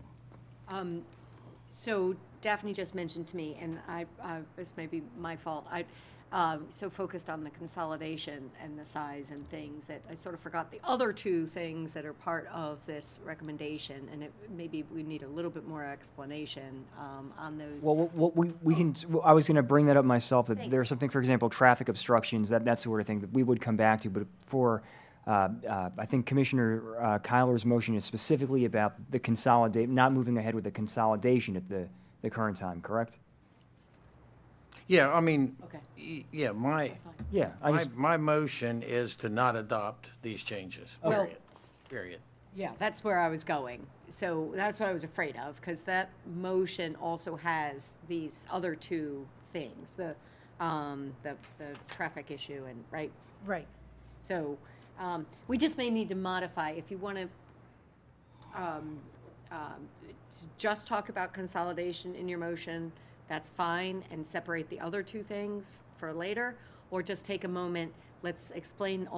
[SPEAKER 10] So Daphne just mentioned to me, and this may be my fault, so focused on the consolidation and the size and things that I sort of forgot the other 2 things that are part of this recommendation, and maybe we need a little bit more explanation on those.
[SPEAKER 5] Well, we can. I was going to bring that up myself. That
[SPEAKER 10] Thank
[SPEAKER 5] there's something, for example, traffic obstructions. That sort of thing that we would come back to. But for I think Commissioner Kyler's motion is specifically about the not moving ahead with the consolidation at the current time. Correct?
[SPEAKER 4] Yeah, I mean,
[SPEAKER 10] Okay.
[SPEAKER 4] yeah, my,
[SPEAKER 5] Yeah, I just,
[SPEAKER 4] my motion is to not adopt these changes,
[SPEAKER 10] Well-
[SPEAKER 4] period, period.
[SPEAKER 10] Yeah, that's where I was going. So that's what I was afraid of, because that motion also has these other two things, the traffic issue and, right?
[SPEAKER 13] Right.
[SPEAKER 10] So, we just may need to modify, if you want to, just talk about consolidation in your motion, that's fine, and separate the other two things for later, or just take a moment, let's explain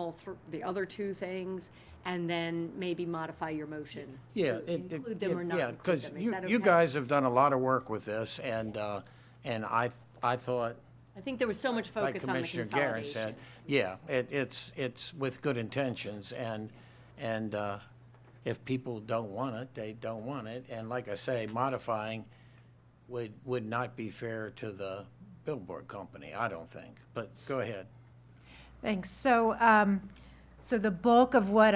[SPEAKER 10] the other two things, and then maybe modify your motion
[SPEAKER 4] Yeah,
[SPEAKER 10] to include them or not
[SPEAKER 4] yeah,
[SPEAKER 10] include
[SPEAKER 4] 'cause
[SPEAKER 10] them. Is
[SPEAKER 4] you,
[SPEAKER 10] that
[SPEAKER 4] you
[SPEAKER 10] okay?
[SPEAKER 4] guys have done a lot of work with this, and I thought,
[SPEAKER 10] I think there was so much
[SPEAKER 4] like
[SPEAKER 10] focus on the
[SPEAKER 4] Commissioner Guerin
[SPEAKER 10] consolidation.
[SPEAKER 4] said, yeah, it's with good intentions, and if people don't want it, they don't want it, and like I say, modifying would not be fair to the billboard company, I don't think, but go ahead.
[SPEAKER 13] Thanks. So, so the bulk of what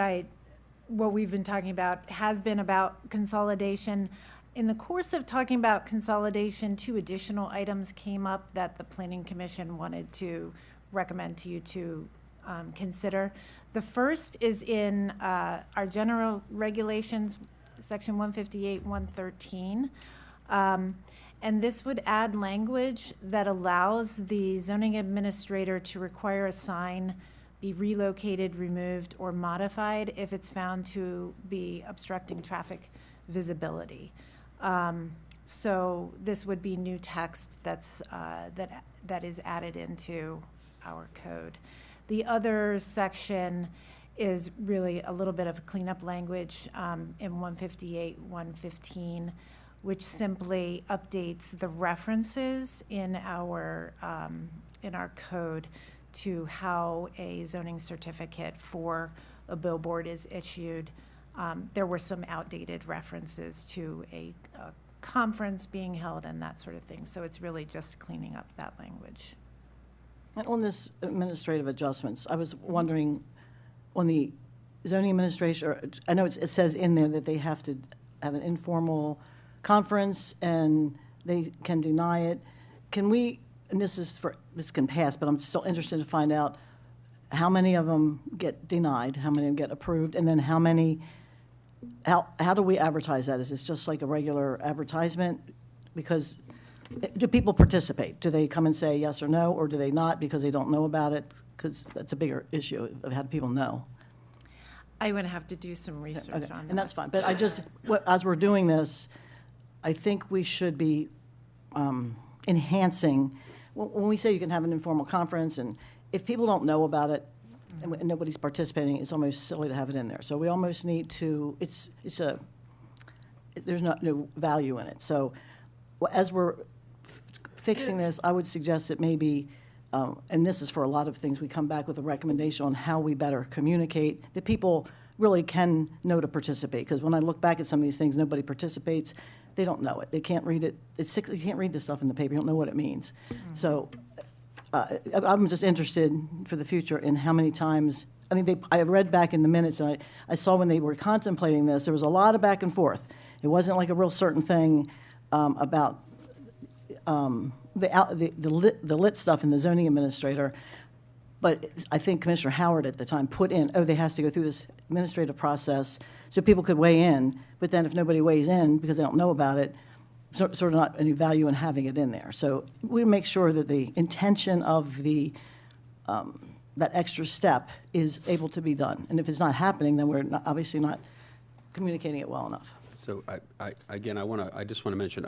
[SPEAKER 13] we've been talking about has been about consolidation. In the course of talking about consolidation, 2 additional items came up that the Planning Commission wanted to recommend to you to consider. The first is in our general regulations, section 158, 113. And this would add language that allows the zoning administrator to require a sign be relocated, removed, or modified if it's found to be obstructing traffic visibility. So this would be new text that is added into our code. The other section is really a little bit of cleanup language in 158, 115, which simply updates the references in our code to how a zoning certificate for a billboard is issued. There were some outdated references to a conference being held and that sort of thing. So it's really just cleaning up that language.
[SPEAKER 7] And on this administrative adjustments, I was wondering, on the zoning administration, I know it says in there that they have to have an informal conference and they can deny it. Can we, and this can pass, but I'm still interested to find out how many of them get denied, how many of them get approved, and then how do we advertise that? Is this just like a regular advertisement? Because do people participate? Do they come and say yes or no, or do they not because they don't know about it? Because that's a bigger issue of how do people know?
[SPEAKER 13] I would have to do some research on
[SPEAKER 7] Okay,
[SPEAKER 13] that.
[SPEAKER 7] and that's fine, but I just, as we're doing this, I think we should be enhancing, when we say you can have an informal conference, and if people don't know about it, and nobody's participating, it's almost silly to have it in there. So we almost need to, there's no value in it. So as we're fixing this, I would suggest that maybe, and this is for a lot of things, we come back with a recommendation on how we better communicate, that people really can know to participate. Because when I look back at some of these things, nobody participates. They don't know it. They can't read it. You can't read this stuff in the paper. You don't know what it means. So I'm just interested for the future in how many times, I mean, I read back in the minutes, and I saw when they were contemplating this, there was a lot of back and forth. It wasn't like a real certain thing about the lit stuff in the zoning administrator. But I think Commissioner Howard at the time put in, they has to go through this administrative process so people could weigh in. But then if nobody weighs in because they don't know about it, sort of not any value in having it in there. So we make sure that the intention of that extra step is able to be done. And if it's not happening, then we're obviously not communicating it well enough.
[SPEAKER 6] So I just want to mention,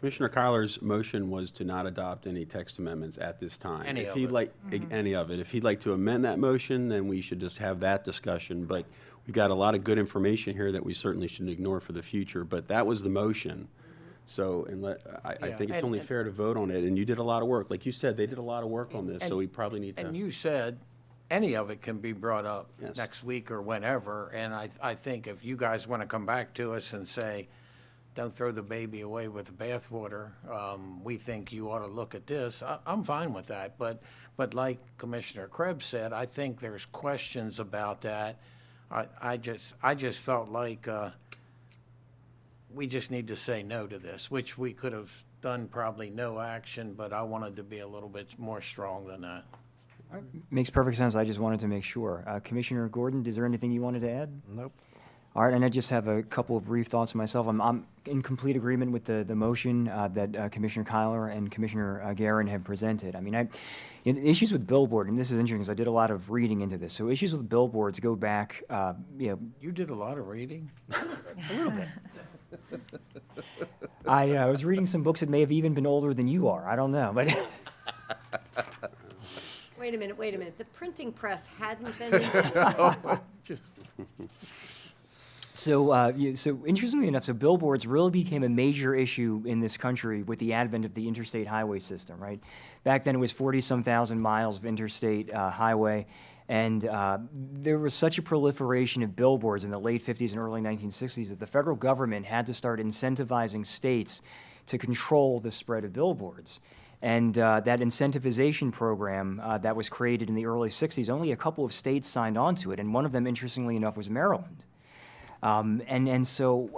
[SPEAKER 6] Commissioner Kyler's motion was to not adopt any text amendments at this time.
[SPEAKER 4] Any
[SPEAKER 6] If
[SPEAKER 4] of
[SPEAKER 6] he'd
[SPEAKER 4] it.
[SPEAKER 6] like, any of it. If he'd like to amend that motion, then we should just have that discussion. But we've got a lot of good information here that we certainly shouldn't ignore for the future. But that was the motion. So, I think it's only fair to vote on it. And you did a lot of work. Like you said, they did a lot of work on this, so we probably need to.
[SPEAKER 4] And you said any of it can be brought up next week or whenever, and I think if you guys want to come back to us and say, don't throw the baby away with the bathwater, we think you ought to look at this, I'm fine with that. But like Commissioner Krebs said, I think there's questions about that. I just felt like we just need to say no to this, which we could have done probably no action, but I wanted to be a little bit more strong than that.
[SPEAKER 5] Makes perfect sense. I just wanted to make sure. Commissioner Gordon, is there anything you wanted to add?
[SPEAKER 3] Nope.
[SPEAKER 5] All right, and I just have a couple of brief thoughts myself. I'm in complete agreement with the motion that Commissioner Kyler and Commissioner Garin have presented. I mean, the issues with billboard, and this is interesting because I did a lot of reading into this. So issues with billboards go back,
[SPEAKER 4] You did a lot of reading?
[SPEAKER 5] a little bit. I was reading some books that may have even been older than you are. I don't know, but
[SPEAKER 10] Wait a minute. The printing press hadn't been.
[SPEAKER 5] So interestingly enough, so billboards really became a major issue in this country with the advent of the interstate highway system, right? Back then it was 40-some thousand miles of interstate highway, and there was such a proliferation of billboards in the late 50s and early 1960s that the federal government had to start incentivizing states to control the spread of billboards. And that incentivization program that was created in the early 60s, only a couple of states signed on to it, and one of them, interestingly enough, was Maryland. So,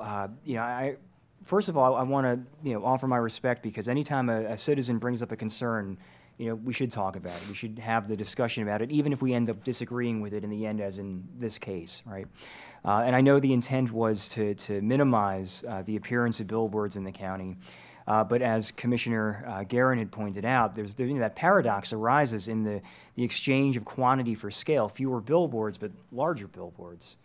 [SPEAKER 5] first of all, I want to, offer my respect because anytime a citizen brings up a concern, we should talk about it. We should have the discussion about it, even if we end up disagreeing with it in the end, as in this case, right? And I know the intent was to minimize the appearance of billboards in the county. But as Commissioner Garin had pointed out, there's that paradox arises in the exchange of quantity for scale, fewer billboards, but larger billboards.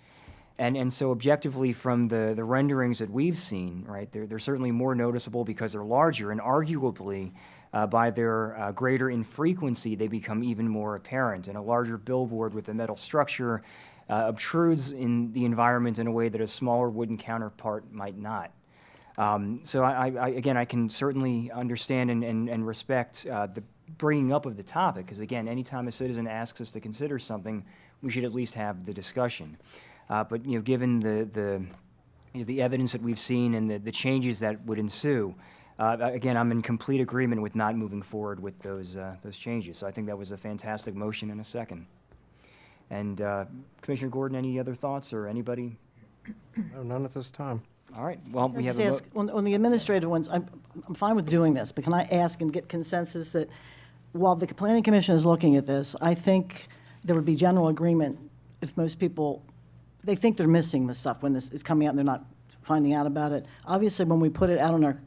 [SPEAKER 5] And so objectively from the renderings that we've seen, right, they're certainly more noticeable because they're larger, and arguably by their greater infrequency, they become even more apparent. And a larger billboard with a metal structure obtrudes in the environment in a way that a smaller wooden counterpart might not. So I can certainly understand and respect the bringing up of the topic, because again, anytime a citizen asks us to consider something, we should at least have the discussion. But given the evidence that we've seen and the changes that would ensue, again, I'm in complete agreement with not moving forward with those changes. So I think that was a fantastic motion and a second. And Commissioner Gordon, any other thoughts or anybody?
[SPEAKER 3] No, none at this time.
[SPEAKER 5] All right. Well, we have
[SPEAKER 7] Just ask, on the administrative ones, I'm fine with doing this, but can I ask and get consensus that while the Planning Commission is looking at this, I think there would be general agreement if most people, they think they're missing the stuff when this is coming out and they're not finding out about it. Obviously, when we put it out on our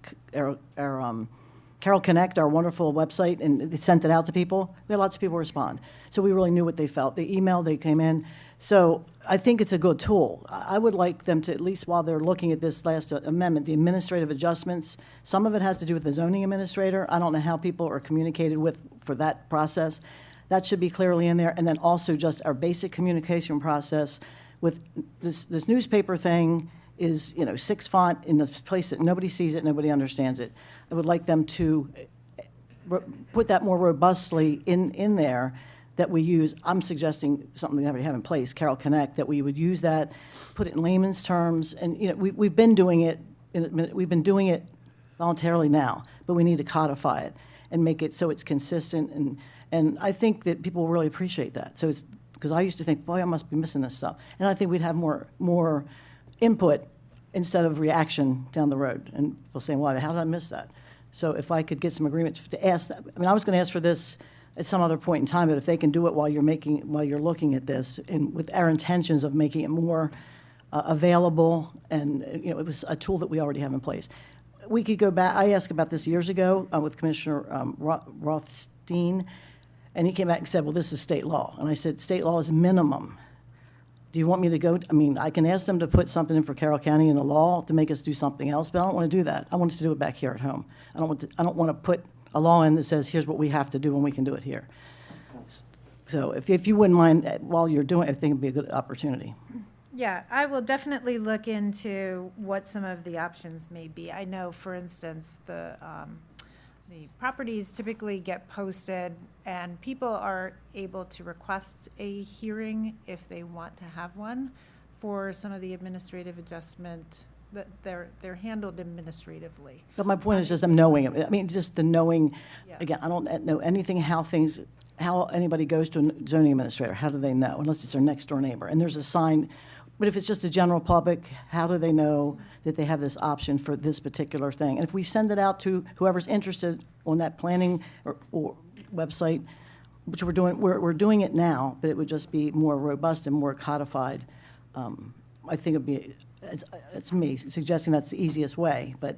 [SPEAKER 7] Carol Connect, our wonderful website, and they sent it out to people, we had lots of people respond. So we really knew what they felt. They emailed, they came in. So I think it's a good tool. I would like them to, at least while they're looking at this last amendment, the administrative adjustments, some of it has to do with the zoning administrator. I don't know how people are communicated with for that process. That should be clearly in there. And then also just our basic communication process with this newspaper thing is, 6 font in a place that nobody sees it, nobody understands it. I would like them to put that more robustly in there, that we use. I'm suggesting something we already have in place, Carol Connect, that we would use that, put it in layman's terms, and we've been doing it. We've been doing it voluntarily now, but we need to codify it and make it so it's consistent. And I think that people will really appreciate that. So it's because I used to think, boy, I must be missing this stuff, and I think we'd have more input instead of reaction down the road, and people saying, well, how did I miss that? So if I could get some agreement to ask that, I was going to ask for this at some other point in time, but if they can do it while you're looking at this, and with our intentions of making it more available, and it was a tool that we already have in place. We could go back. I asked about this years ago with Commissioner Rothstein, and he came back and said, well, this is state law. And I said, state law is minimum. Do you want me to go? I can ask them to put something in for Carroll County in the law to make us do something else, but I don't want to do that. I want us to do it back here at home. I don't want to put a law in that says, here's what we have to do when we can do it here. So if you wouldn't mind, while you're doing it, I think it'd be a good opportunity.
[SPEAKER 13] Yeah, I will definitely look into what some of the options may be. I know, for instance, the properties typically get posted, and people are able to request a hearing if they want to have one for some of the administrative adjustment. That they're handled administratively.
[SPEAKER 7] But my point is just them knowing it. Just the knowing. Yeah. Again, I don't know anything how anybody goes to a zoning administrator. How do they know? Unless it's their next door neighbor. And there's a sign But if it's just the general public, how do they know that they have this option for this particular thing? And if we send it out to whoever's interested on that planning or website, which we're doing it now, but it would just be more robust and more codified. I think it'd be, it's me suggesting that's the easiest way, but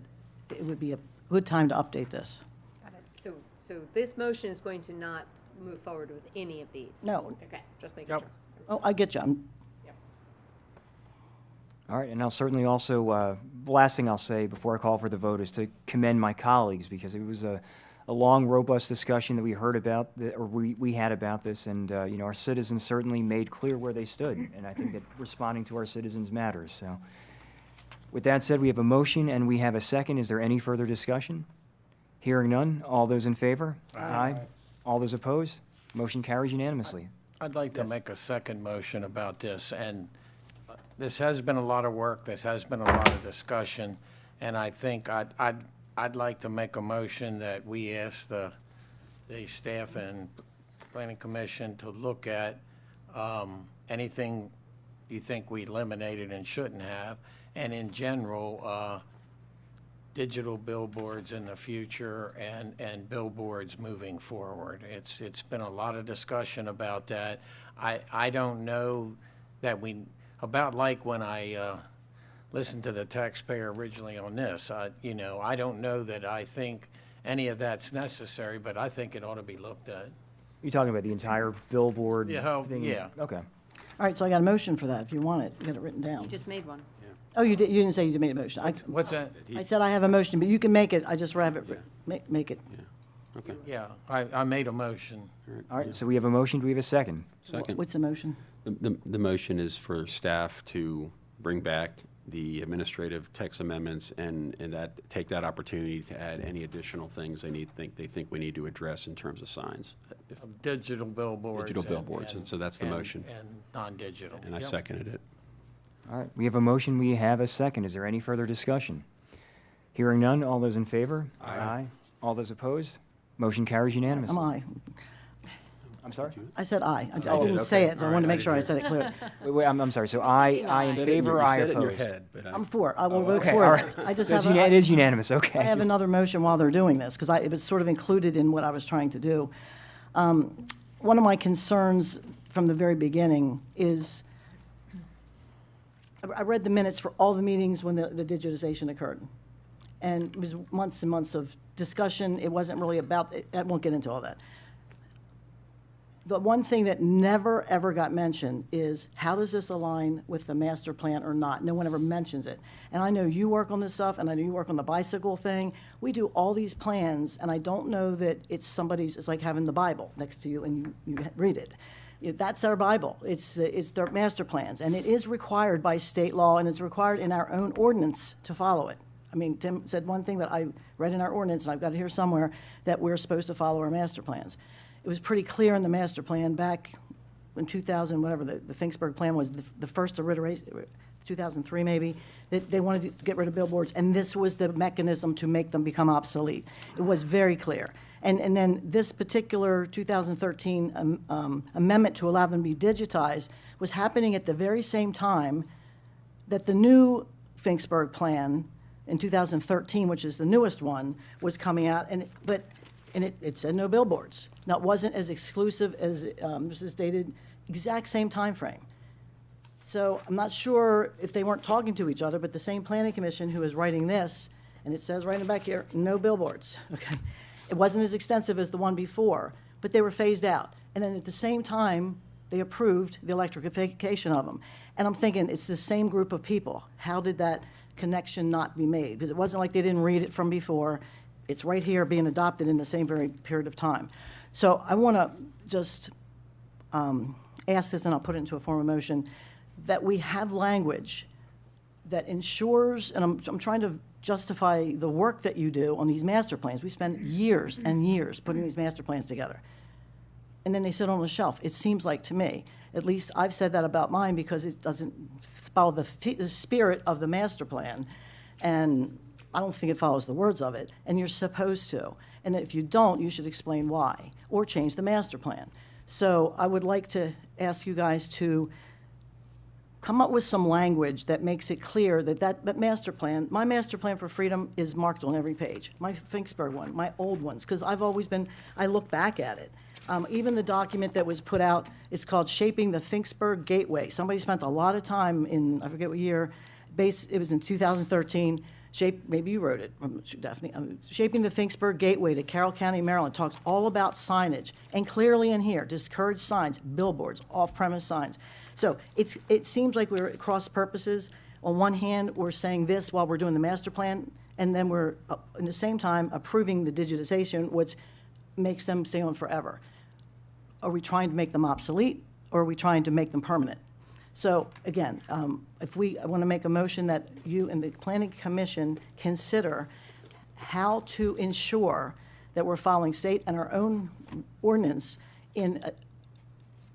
[SPEAKER 7] it would be a good time to update this.
[SPEAKER 10] So this motion is going to not move forward with any of these?
[SPEAKER 7] No.
[SPEAKER 10] Okay, just making
[SPEAKER 7] Yep.
[SPEAKER 10] sure.
[SPEAKER 7] Oh, I get you.
[SPEAKER 5] All right, and I'll certainly also, the last thing I'll say before I call for the vote is to commend my colleagues, because it was a long, robust discussion that we heard about, or we had about this, and, you know, our citizens certainly made clear where they stood, and I think that responding to our citizens matters, so. With that said, we have a motion and we have a second. Is there any further discussion? Hearing none, all those in favor? Aye. All those opposed? Motion carries unanimously.
[SPEAKER 4] I'd like to make a second motion about this, and this has been a lot of work, this has been a lot of discussion, and I think I'd like to make a motion that we ask the staff and planning commission to look at anything you think we eliminated and shouldn't have, and in general, digital billboards in the future and billboards moving forward. It's been a lot of discussion about that. I don't know that about like when I listened to the taxpayer originally on this, you know, I don't know that I think any of that's necessary, but I think it ought to be looked at.
[SPEAKER 5] You're talking about the entire billboard thing?
[SPEAKER 4] Yeah.
[SPEAKER 5] Okay.
[SPEAKER 7] All right, so I got a motion for that, if you want it, get it written down.
[SPEAKER 10] You just made one.
[SPEAKER 7] Oh, you didn't say you made a motion.
[SPEAKER 4] What's that?
[SPEAKER 7] I said I have a motion, but you can make it, I just rather have it, make it.
[SPEAKER 6] Okay.
[SPEAKER 4] Yeah, I made a motion.
[SPEAKER 5] All right, so we have a motion. Do we have a second?
[SPEAKER 6] Second.
[SPEAKER 7] What's the motion?
[SPEAKER 6] The motion is for staff to bring back the administrative text amendments and take that opportunity to add any additional things they think we need to address in terms of signs.
[SPEAKER 4] Digital billboards.
[SPEAKER 6] Digital billboards, and so that's the motion.
[SPEAKER 4] And non-digital.
[SPEAKER 6] And I
[SPEAKER 4] Yep.
[SPEAKER 6] seconded it.
[SPEAKER 5] All right, we have a motion. We have a second. Is there any further discussion? Hearing none, all those in favor? Aye. All those opposed? Motion carries unanimously.
[SPEAKER 7] Am I?
[SPEAKER 5] I'm sorry?
[SPEAKER 7] I said aye. I
[SPEAKER 5] Oh,
[SPEAKER 7] didn't say
[SPEAKER 5] okay.
[SPEAKER 7] it, so I
[SPEAKER 5] All
[SPEAKER 7] wanted to
[SPEAKER 5] right,
[SPEAKER 7] make sure I said it clear.
[SPEAKER 5] Wait, I'm sorry. So I in favor, I opposed.
[SPEAKER 7] I'm for. I will vote
[SPEAKER 5] Okay,
[SPEAKER 7] for
[SPEAKER 5] all
[SPEAKER 7] it.
[SPEAKER 5] right.
[SPEAKER 7] I just
[SPEAKER 5] That's
[SPEAKER 7] have.
[SPEAKER 5] it is unanimous, okay.
[SPEAKER 7] I have another motion while they're doing this, because it was sort of included in what I was trying to do. One of my concerns from the very beginning is, I read the minutes for all the meetings when the digitization occurred. And it was months and months of discussion. It wasn't really about, I won't get into all that. The one thing that never, ever got mentioned is, how does this align with the master plan or not? No one ever mentions it. And I know you work on this stuff, and I know you work on the bicycle thing. We do all these plans, and I don't know that it's it's like having the Bible next to you and you read it. That's our Bible. It's their master plans, and it is required by state law, and it's required in our own ordinance to follow it. I mean, Tim said one thing that I read in our ordinance, and I've got it here somewhere, that we're supposed to follow our master plans. It was pretty clear in the master plan back in 2000, whatever the Finksburg plan was, the first iteration, 2003 maybe, that they wanted to get rid of billboards, and this was the mechanism to make them become obsolete. It was very clear. And then this particular 2013 amendment to allow them to be digitized was happening at the very same time that the new Finksburg plan in 2013, which is the newest one, was coming out, and it said no billboards. Now, it wasn't as exclusive as this is dated, exact same time frame. So I'm not sure if they weren't talking to each other, but the same planning commission who is writing this, and it says right in the back here, no billboards, okay? It wasn't as extensive as the one before, but they were phased out. And then at the same time, they approved the electrification of them. And I'm thinking, it's the same group of people. How did that connection not be made? Because it wasn't like they didn't read it from before. It's right here being adopted in the same very period of time. So I want to just ask this, and I'll put it into a form of motion, that we have language that ensures, and I'm trying to justify the work that you do on these master plans. We spend years and years putting these master plans together. And then they sit on the shelf, it seems like to me. At least I've said that about mine because it doesn't follow the spirit of the master plan. And I don't think it follows the words of it, and you're supposed to. And if you don't, you should explain why, or change the master plan. So I would like to ask you guys to come up with some language that makes it clear that that master plan, my master plan for Freedom is marked on every page. My Finksburg one, my old ones, because I've always been, I look back at it. Even the document that was put out is called Shaping the Finksburg Gateway. Somebody spent a lot of time in, I forget what year, it was in 2013, maybe you wrote it, Daphne, Shaping the Finksburg Gateway to Carroll County, Maryland, talks all about signage, and clearly in here, discourage signs, billboards, off-premise signs. So it seems like we're at cross purposes. On one hand, we're saying this while we're doing the master plan, and then we're, in the same time, approving the digitization, which makes them stay on forever. Are we trying to make them obsolete, or are we trying to make them permanent? So again, I want to make a motion that you and the Planning Commission consider how to ensure that we're following state and our own ordinance in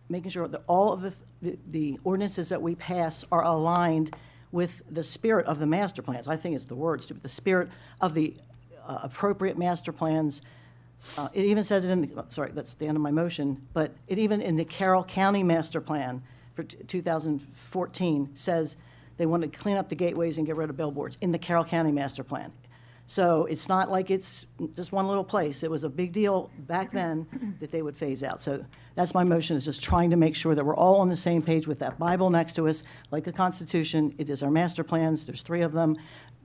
[SPEAKER 7] making sure that all of the ordinances that we pass are aligned with the spirit of the master plans. I think it's the words, the spirit of the appropriate master plans. It even says it in the, sorry, that's the end of my motion, but it even in the Carroll County Master Plan for 2014 says they want to clean up the gateways and get rid of billboards in the Carroll County Master Plan. So it's not like it's just one little place. It was a big deal back then that they would phase out. So that's my motion, is just trying to make sure that we're all on the same page with that Bible next to us, like the Constitution. It is our master plans. There's 3 of them.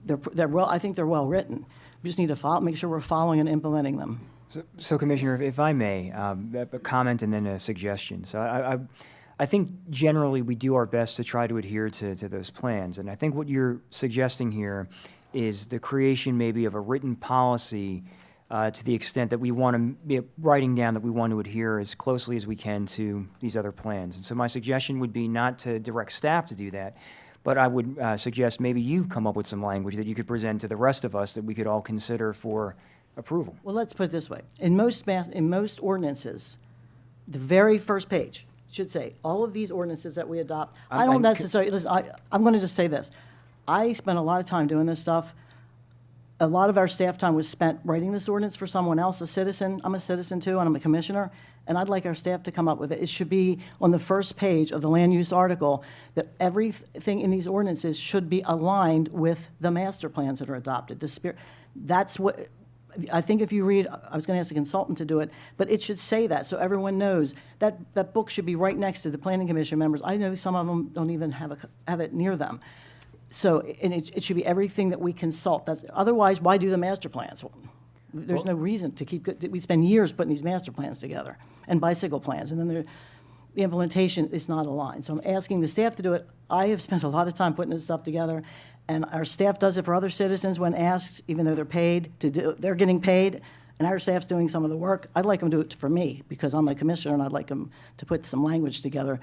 [SPEAKER 7] They're well, I think they're well written. We just need to make sure we're following and implementing them.
[SPEAKER 5] So Commissioner, if I may, a comment and then a suggestion. So I think generally we do our best to try to adhere to those plans. And I think what you're suggesting here is the creation maybe of a written policy to the extent that we want to be writing down that we want to adhere as closely as we can to these other plans. And so my suggestion would be not to direct staff to do that, but I would suggest maybe you come up with some language that you could present to the rest of us that we could all consider for approval.
[SPEAKER 7] Well, let's put it this way. In most ordinances, the very first page should say, all of these ordinances that we adopt. I don't necessarily, listen, I'm going to just say this. I spent a lot of time doing this stuff. A lot of our staff time was spent writing this ordinance for someone else, a citizen. I'm a citizen too, and I'm a commissioner, and I'd like our staff to come up with it. It should be on the first page of the land use article that everything in these ordinances should be aligned with the master plans that are adopted. The spirit, that's what, I think if you read, I was going to ask a consultant to do it, but it should say that so everyone knows. That book should be right next to the Planning Commission members. I know some of them don't even have it near them. So, and it should be everything that we consult. Otherwise, why do the master plans? There's no reason to keep, we spend years putting these master plans together and bicycle plans, and then the implementation is not aligned. So I'm asking the staff to do it. I have spent a lot of time putting this stuff together, and our staff does it for other citizens when asked, even though they're paid to do, they're getting paid, and our staff's doing some of the work. I'd like them to do it for me, because I'm a commissioner, and I'd like them to put some language together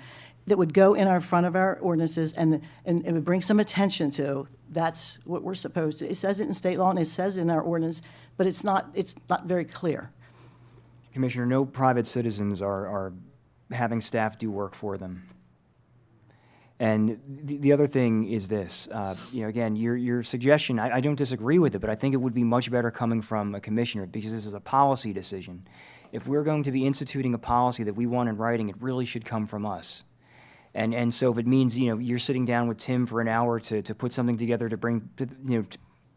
[SPEAKER 7] that would go in our front of our ordinances, and it would bring some attention to, that's what we're supposed to. It says it in state law, and it says it in our ordinance, but it's not very clear.
[SPEAKER 5] Commissioner, no private citizens are having staff do work for them. And the other thing is this, again, your suggestion, I don't disagree with it, but I think it would be much better coming from a commissioner, because this is a policy decision. If we're going to be instituting a policy that we want in writing, it really should come from us. And so if it means, you're sitting down with Tim for an hour to put something together to bring,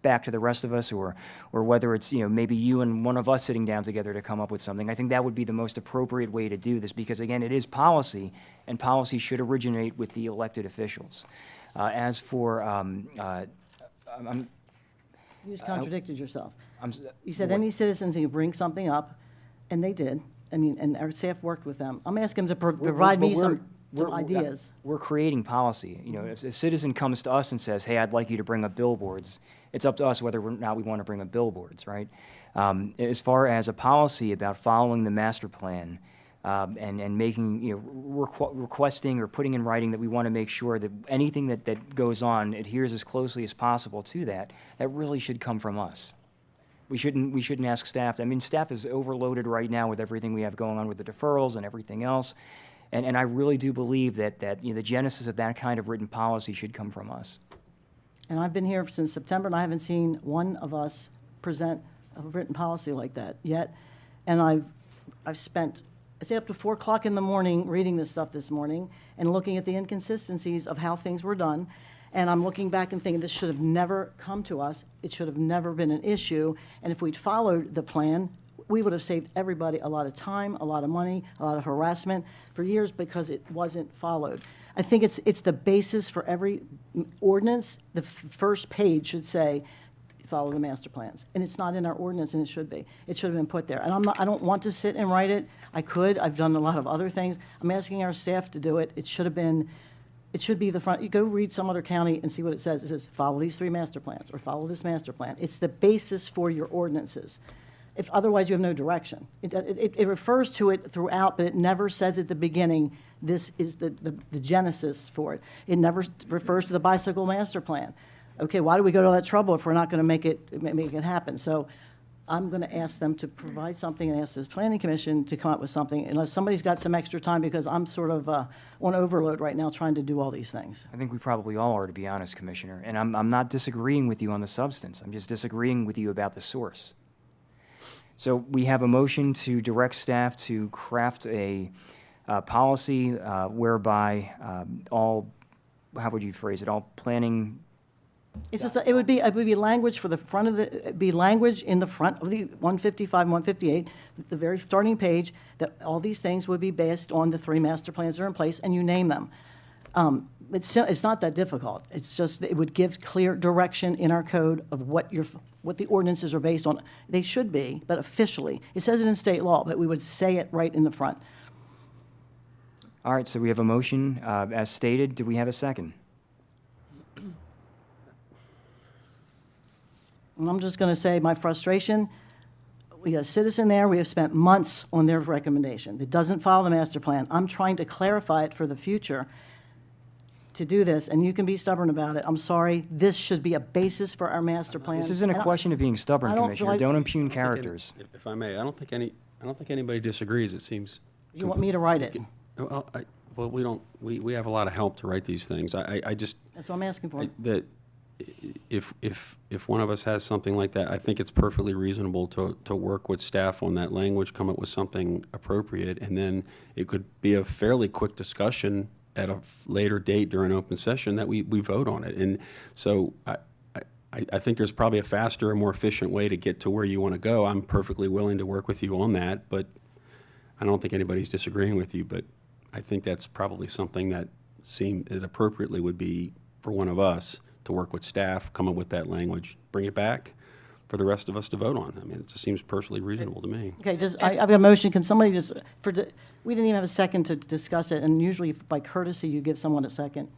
[SPEAKER 5] back to the rest of us, or whether it's, maybe you and one of us sitting down together to come up with something, I think that would be the most appropriate way to do this, because again, it is policy, and policy should originate with the elected officials. As for,
[SPEAKER 7] you just contradicted yourself. You said any citizens who bring something up, and they did. I mean, and our staff worked with them. I'm asking them to provide me some ideas.
[SPEAKER 5] We're creating policy. If a citizen comes to us and says, hey, I'd like you to bring up billboards, it's up to us whether or not we want to bring up billboards, right? As far as a policy about following the master plan and making, requesting or putting in writing that we want to make sure that anything that goes on adheres as closely as possible to that really should come from us. We shouldn't ask staff. I mean, staff is overloaded right now with everything we have going on with the deferrals and everything else. And I really do believe that the genesis of that kind of written policy should come from us.
[SPEAKER 7] And I've been here since September, and I haven't seen one of us present a written policy like that yet. And I've spent I stayed up to 4 o'clock in the morning reading this stuff this morning and looking at the inconsistencies of how things were done. And I'm looking back and thinking, this should have never come to us. It should have never been an issue. And if we'd followed the plan, we would have saved everybody a lot of time, a lot of money, a lot of harassment for years because it wasn't followed. I think it's the basis for every ordinance. The first page should say, follow the master plans. And it's not in our ordinance, and it should be. It should have been put there. And I don't want to sit and write it. I could. I've done a lot of other things. I'm asking our staff to do it. It should be the front. You go read some other county and see what it says. It says, follow these 3 master plans, or follow this master plan. It's the basis for your ordinances. If otherwise, you have no direction. It refers to it throughout, but it never says at the beginning, this is the genesis for it. It never refers to the bicycle master plan. Okay, why do we go to all that trouble if we're not going to make it happen? So I'm going to ask them to provide something and ask this planning commission to come up with something, unless somebody's got some extra time, because I'm sort of on overload right now trying to do all these things.
[SPEAKER 5] I think we probably all are, to be honest, Commissioner. And I'm not disagreeing with you on the substance. I'm just disagreeing with you about the source. So we have a motion to direct staff to craft a policy whereby all, how would you phrase it, all planning.
[SPEAKER 7] It's just, it would be language for the front of language in the front of the 155, 158, the very starting page, that all these things would be based on the 3 master plans that are in place, and you name them. It's not that difficult. It's just, it would give clear direction in our code of what the ordinances are based on. They should be, but officially. It says it in state law, but we would say it right in the front.
[SPEAKER 5] All right, so we have a motion as stated. Do we have a second?
[SPEAKER 7] And I'm just going to say my frustration, we got a citizen there, we have spent months on their recommendation that doesn't follow the master plan. I'm trying to clarify it for the future to do this, and you can be stubborn about it. I'm sorry, this should be a basis for our master plan.
[SPEAKER 5] This isn't a question of being stubborn, Commissioner. Don't impugn
[SPEAKER 6] I don't think
[SPEAKER 5] characters.
[SPEAKER 6] If I may, I don't think anybody disagrees. It seems.
[SPEAKER 7] You want me to write it?
[SPEAKER 6] Well, we have a lot of help to write these things. I just.
[SPEAKER 7] That's what I'm asking for.
[SPEAKER 6] That if one of us has something like that, I think it's perfectly reasonable to work with staff on that language, come up with something appropriate, and then it could be a fairly quick discussion at a later date during open session that we vote on it. And so I think there's probably a faster and more efficient way to get to where you want to go. I'm perfectly willing to work with you on that, but I don't think anybody's disagreeing with you, but I think that's probably something that it appropriately would be for one of us to work with staff, come up with that language, bring it back for the rest of us to vote on. I mean, it just seems personally reasonable to me.
[SPEAKER 7] Okay, I've got a motion. Can somebody we didn't even have a second to discuss it, and usually by courtesy, you give someone a second.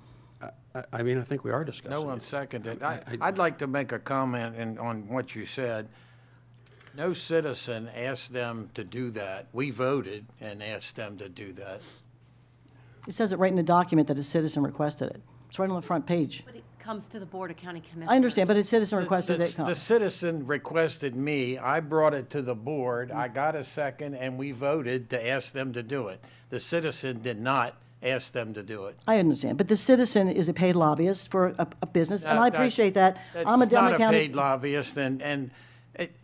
[SPEAKER 6] I mean, I think we are discussing
[SPEAKER 4] No one seconded. I'd like to make a comment on what you said. No citizen asked them to do that. We voted and asked them to do that.
[SPEAKER 7] It says it right in the document that a citizen requested it. It's right on the front page.
[SPEAKER 10] But it comes to the Board of County Commissioners.
[SPEAKER 7] I understand, but a citizen requested it come.
[SPEAKER 4] The citizen requested me, I brought it to the board, I got a second, and we voted to ask them to do it. The citizen did not ask them to do it.
[SPEAKER 7] I understand, but the citizen is a paid lobbyist for a business, and I appreciate that. I'm a Delaware
[SPEAKER 4] It's not a
[SPEAKER 7] County.
[SPEAKER 4] paid lobbyist, and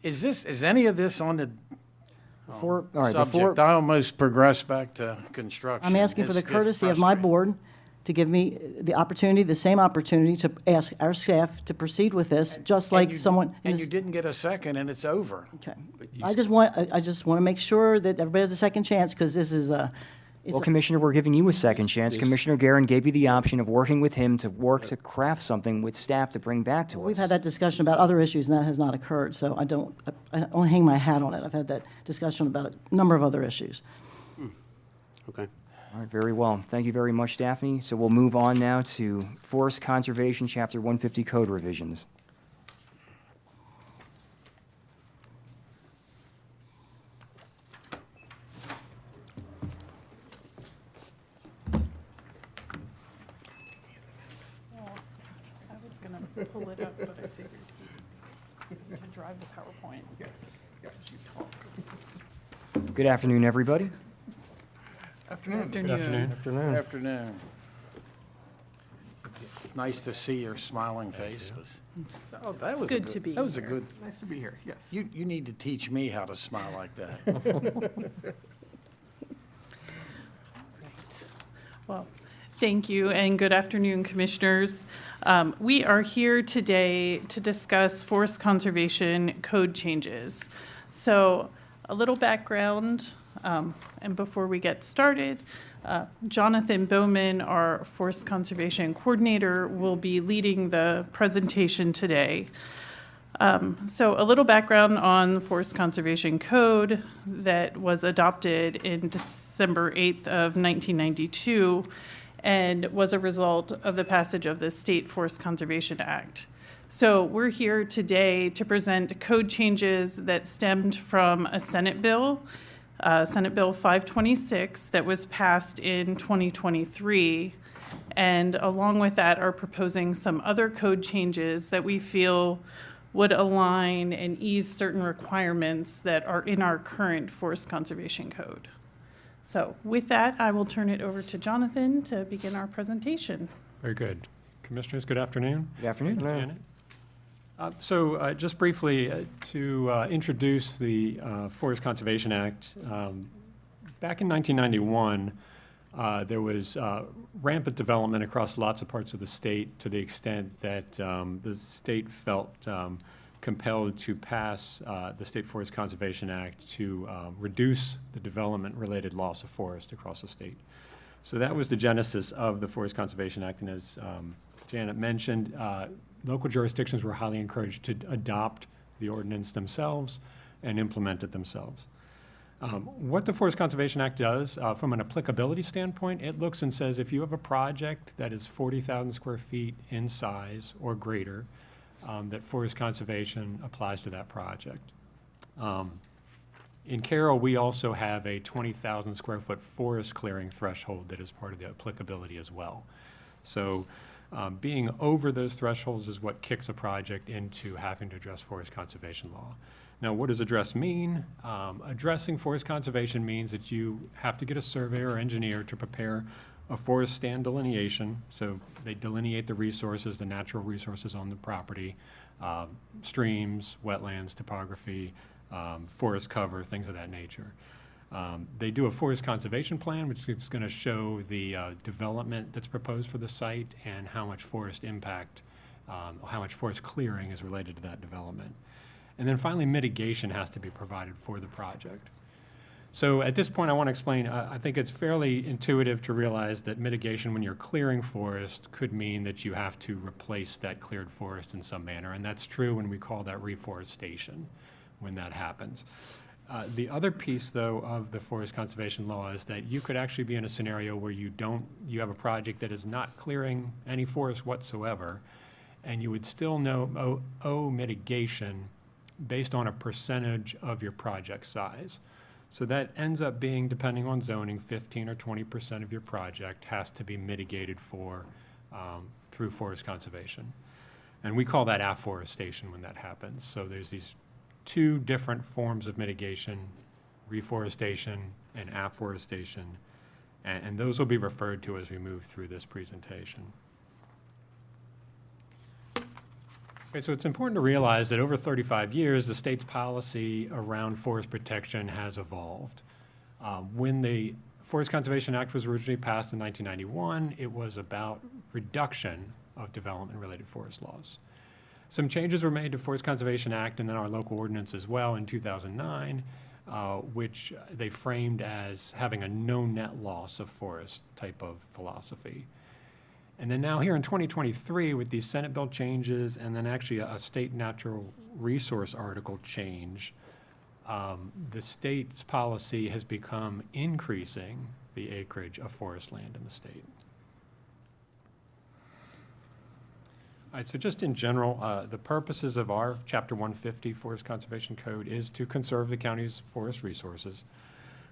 [SPEAKER 4] is any of this on the
[SPEAKER 7] All right,
[SPEAKER 4] subject? I almost progressed back to construction.
[SPEAKER 7] I'm asking for the
[SPEAKER 4] It's
[SPEAKER 7] courtesy of my board to give me the same opportunity to ask our staff to proceed with this, just like someone.
[SPEAKER 4] And you didn't get a second, and it's over.
[SPEAKER 7] Okay. I just want to make sure that everybody has a second chance, because this is
[SPEAKER 5] Well, Commissioner, we're giving you a second chance. Commissioner Guerin gave you the option of working with him to craft something with staff to bring back to us.
[SPEAKER 7] We've had that discussion about other issues, and that has not occurred, so I don't hang my hat on it. I've had that discussion about a number of other issues.
[SPEAKER 6] Okay.
[SPEAKER 5] All right, very well. Thank you very much, Daphne. So we'll move on now to Forest Conservation, Chapter 150 Code revisions.
[SPEAKER 18] I was gonna pull it up, but I figured to drive the PowerPoint. Yes, yes, you talk.
[SPEAKER 5] Good afternoon, everybody.
[SPEAKER 18] Afternoon.
[SPEAKER 4] Afternoon. Nice to see your smiling face. Oh, that was
[SPEAKER 18] Good to be
[SPEAKER 4] That was a
[SPEAKER 18] here.
[SPEAKER 4] good.
[SPEAKER 18] Nice to be here, yes.
[SPEAKER 4] You need to teach me how to smile like that.
[SPEAKER 18] Well, thank you, and good afternoon, Commissioners. We are here today to discuss forest conservation code changes. So, a little background, and before we get started, Jonathan Bowman, our Forest Conservation Coordinator, will be leading the presentation today. So a little background on the Forest Conservation Code that was adopted in December 8th of 1992 and was a result of the passage of the State Forest Conservation Act. So we're here today to present code changes that stemmed from a Senate bill, Senate Bill 526, that was passed in 2023. And along with that are proposing some other code changes that we feel would align and ease certain requirements that are in our current Forest Conservation Code. So with that, I will turn it over to Jonathan to begin our presentation.
[SPEAKER 19] Very good. Commissioners, good afternoon.
[SPEAKER 5] Good afternoon.
[SPEAKER 19] Janet. Just briefly to introduce the Forest Conservation Act, back in 1991, there was rampant development across lots of parts of the state to the extent that the state felt compelled to pass the State Forest Conservation Act to reduce the development-related loss of forest across the state. So that was the genesis of the Forest Conservation Act, and as Janet mentioned, local jurisdictions were highly encouraged to adopt the ordinance themselves and implement it themselves. What the Forest Conservation Act does, from an applicability standpoint, it looks and says if you have a project that is 40,000 square feet in size or greater, that forest conservation applies to that project. In Carroll, we also have a 20,000 square foot forest clearing threshold that is part of the applicability as well. So being over those thresholds is what kicks a project into having to address forest conservation law. Now, what does address mean? Addressing forest conservation means that you have to get a surveyor or engineer to prepare a forest stand delineation. So they delineate the resources, the natural resources on the property, streams, wetlands, topography, forest cover, things of that nature. They do a forest conservation plan, which is going to show the development that's proposed for the site and how much forest impact, how much forest clearing is related to that development. And then finally, mitigation has to be provided for the project. So at this point, I want to explain, I think it's fairly intuitive to realize that mitigation when you're clearing forest could mean that you have to replace that cleared forest in some manner. And that's true when we call that reforestation, when that happens. The other piece, though, of the forest conservation law is that you could actually be in a scenario where you have a project that is not clearing any forest whatsoever, and you would still owe mitigation based on a percentage of your project size. So that ends up being, depending on zoning, 15 or 20% of your project has to be mitigated for through forest conservation. And we call that afforestation when that happens. So there's these two different forms of mitigation, reforestation and afforestation, and those will be referred to as we move through this presentation. Okay, so it's important to realize that over 35 years, the state's policy around forest protection has evolved. When the Forest Conservation Act was originally passed in 1991, it was about reduction of development-related forest laws. Some changes were made to Forest Conservation Act and then our local ordinance as well in 2009, which they framed as having a no net loss of forest type of philosophy. And then now here in 2023 with these Senate bill changes and then actually a state natural resource article change, the state's policy has become increasing the acreage of forest land in the state. All right, so just in general, the purposes of our Chapter 150 Forest Conservation Code is to conserve the county's forest resources,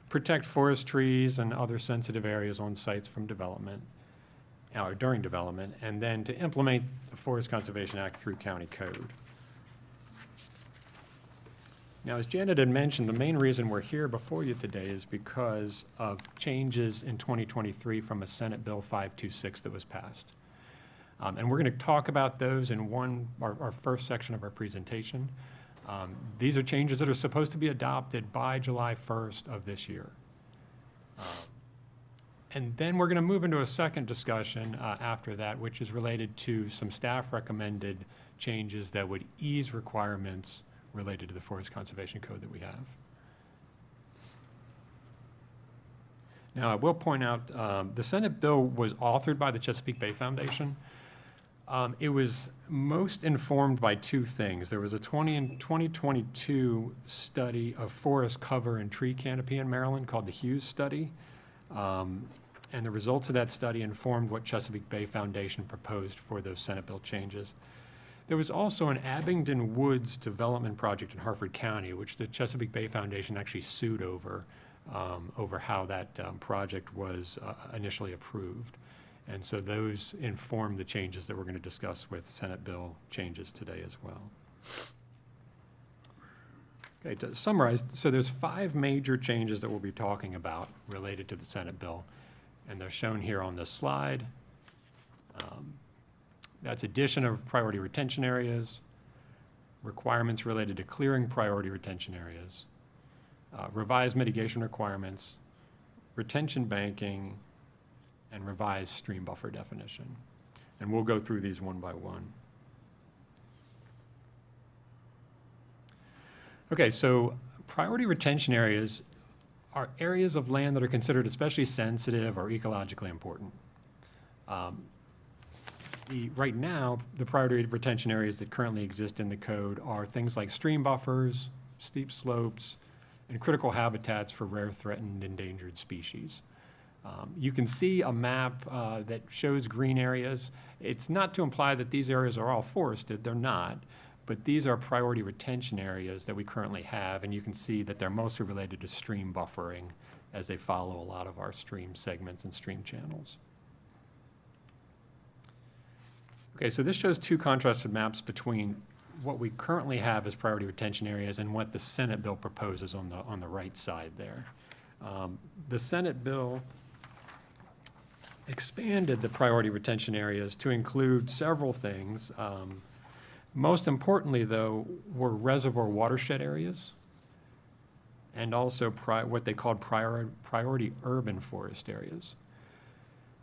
[SPEAKER 19] protect forest trees and other sensitive areas on sites from development, or during development, and then to implement the Forest Conservation Act through county code. Now, as Janet had mentioned, the main reason we're here before you today is because of changes in 2023 from a Senate Bill 526 that was passed. And we're going to talk about those in our first section of our presentation. These are changes that are supposed to be adopted by July 1st of this year. And then we're going to move into a second discussion after that, which is related to some staff-recommended changes that would ease requirements related to the Forest Conservation Code that we have. Now, I will point out, the Senate bill was authored by the Chesapeake Bay Foundation. It was most informed by two things. There was a 2022 study of forest cover and tree canopy in Maryland called the Hughes Study. And the results of that study informed what Chesapeake Bay Foundation proposed for those Senate bill changes. There was also an Abingdon Woods development project in Harford County, which the Chesapeake Bay Foundation actually sued over how that project was initially approved. And so those inform the changes that we're going to discuss with Senate bill changes today as well. Okay, to summarize, so there's 5 major changes that we'll be talking about related to the Senate bill, and they're shown here on this slide. That's addition of priority retention areas, requirements related to clearing priority retention areas, revised mitigation requirements, retention banking, and revised stream buffer definition. And we'll go through these one by one. Okay, so priority retention areas are areas of land that are considered especially sensitive or ecologically important. Right now, the priority retention areas that currently exist in the code are things like stream buffers, steep slopes, and critical habitats for rare, threatened, endangered species. You can see a map that shows green areas. It's not to imply that these areas are all forested, they're not, but these are priority retention areas that we currently have, and you can see that they're mostly related to stream buffering as they follow a lot of our stream segments and stream channels. Okay, so this shows 2 contrasted maps between what we currently have as priority retention areas and what the Senate bill proposes on the right side there. The Senate bill expanded the priority retention areas to include several things. Most importantly, though, were reservoir watershed areas and also what they called priority urban forest areas.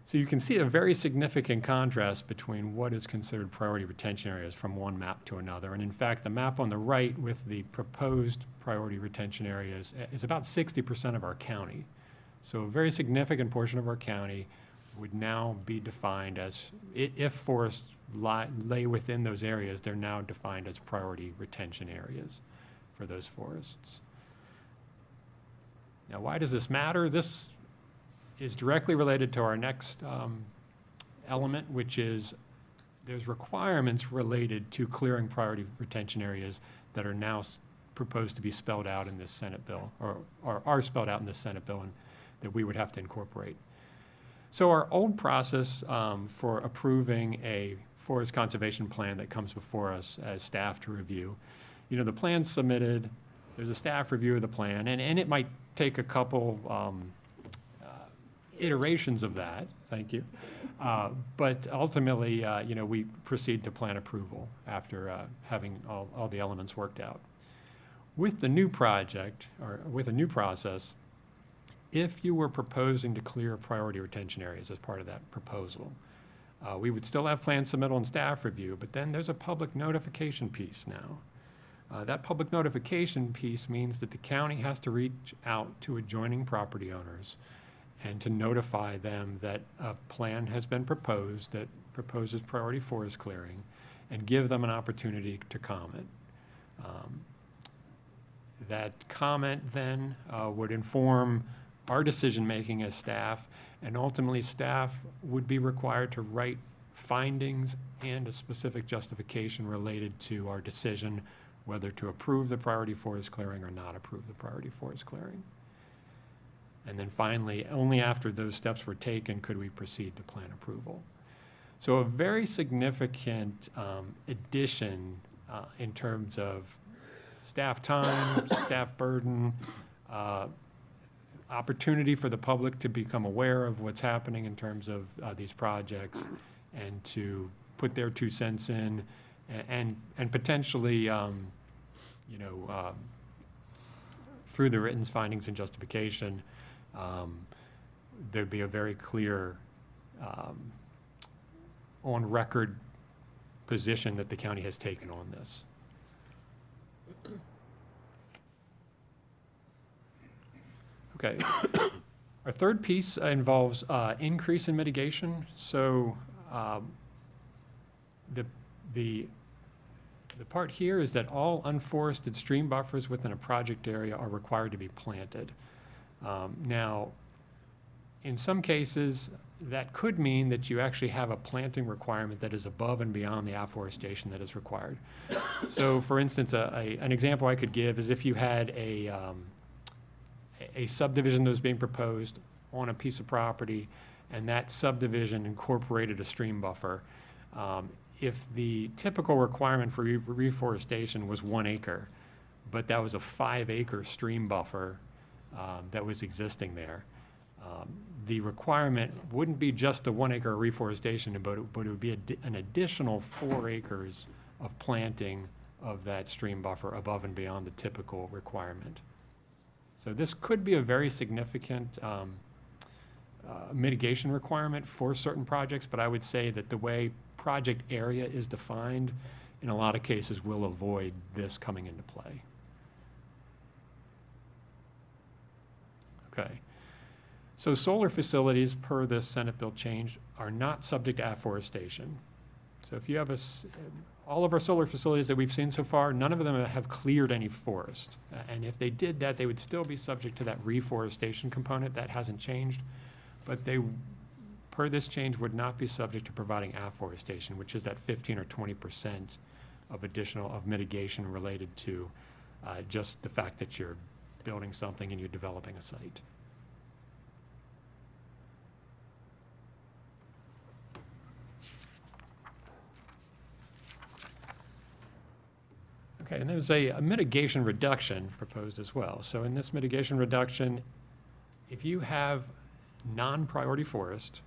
[SPEAKER 19] So you can see a very significant contrast between what is considered priority retention areas from one map to another. And in fact, the map on the right with the proposed priority retention areas is about 60% of our county. So a very significant portion of our county would now be defined as, if forests lay within those areas, they're now defined as priority retention areas for those forests. Now, why does this matter? This is directly related to our next element, which is there's requirements related to clearing priority retention areas that are now proposed to be spelled out in this Senate bill, or are spelled out in this Senate bill, and that we would have to incorporate. So our old process for approving a forest conservation plan that comes before us as staff to review, the plan's submitted, there's a staff review of the plan, and it might take a couple iterations of that, thank you. But ultimately, we proceed to plan approval after having all the elements worked out. With the new project, or with a new process, if you were proposing to clear priority retention areas as part of that proposal, we would still have plan submittal and staff review, but then there's a public notification piece now. That public notification piece means that the county has to reach out to adjoining property owners and to notify them that a plan has been proposed that proposes priority forest clearing, and give them an opportunity to comment. That comment then would inform our decision-making as staff, and ultimately staff would be required to write findings and a specific justification related to our decision whether to approve the priority forest clearing or not approve the priority forest clearing. And then finally, only after those steps were taken could we proceed to plan approval. So a very significant addition in terms of staff time, staff burden, opportunity for the public to become aware of what's happening in terms of these projects and to put their 2 cents in, and potentially, through the written findings and justification, there'd be a very clear on-record position that the county has taken on this. Okay. Our third piece involves increase in mitigation. So the part here is that all unforested stream buffers within a project area are required to be planted. Now, in some cases, that could mean that you actually have a planting requirement that is above and beyond the afforestation that is required. So, for instance, an example I could give is if you had a subdivision that was being proposed on a piece of property, and that subdivision incorporated a stream buffer. If the typical requirement for reforestation was 1 acre, but that was a 5-acre stream buffer that was existing there, the requirement wouldn't be just the 1 acre reforestation, but it would be an additional 4 acres of planting of that stream buffer above and beyond the typical requirement. So this could be a very significant mitigation requirement for certain projects, but I would say that the way project area is defined, in a lot of cases, will avoid this coming into play. Okay. So solar facilities, per this Senate bill change, are not subject to afforestation. So if you have all of our solar facilities that we've seen so far, none of them have cleared any forest. And if they did that, they would still be subject to that reforestation component. That hasn't changed. But they, per this change, would not be subject to providing afforestation, which is that 15 or 20% of mitigation related to just the fact that you're building something and you're developing a site. Okay, and there's a mitigation reduction proposed as well. So in this mitigation reduction, if you have non-priority forest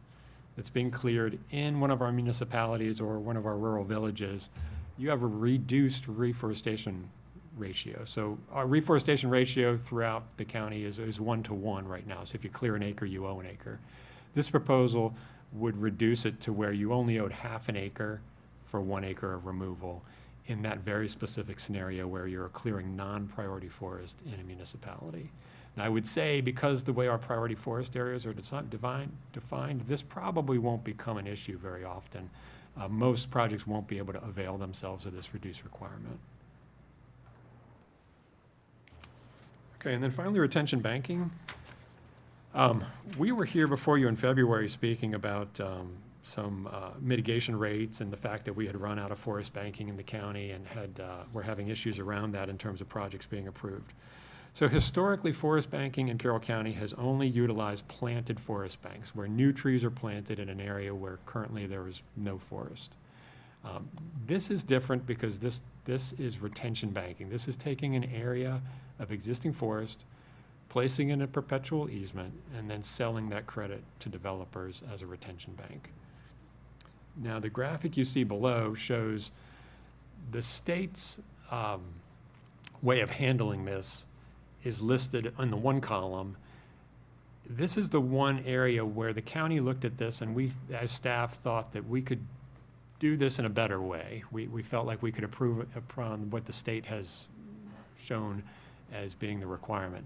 [SPEAKER 19] that's being cleared in one of our municipalities or one of our rural villages, you have a reduced reforestation ratio. So our reforestation ratio throughout the county is 1-to-1 right now. So if you clear an acre, you owe an acre. This proposal would reduce it to where you only owed half an acre for 1 acre of removal in that very specific scenario where you're clearing non-priority forest in a municipality. Now, I would say, because the way our priority forest areas are defined, this probably won't become an issue very often. Most projects won't be able to avail themselves of this reduced requirement. Okay, and then finally, retention banking. We were here before you in February speaking about some mitigation rates and the fact that we had run out of forest banking in the county and were having issues around that in terms of projects being approved. So historically, forest banking in Carroll County has only utilized planted forest banks, where new trees are planted in an area where currently there is no forest. This is different because this is retention banking. This is taking an area of existing forest, placing in a perpetual easement, and then selling that credit to developers as a retention bank. Now, the graphic you see below shows the state's way of handling this is listed in the one column. This is the one area where the county looked at this, and we, as staff, thought that we could do this in a better way. We felt like we could improve upon what the state has shown as being the requirement.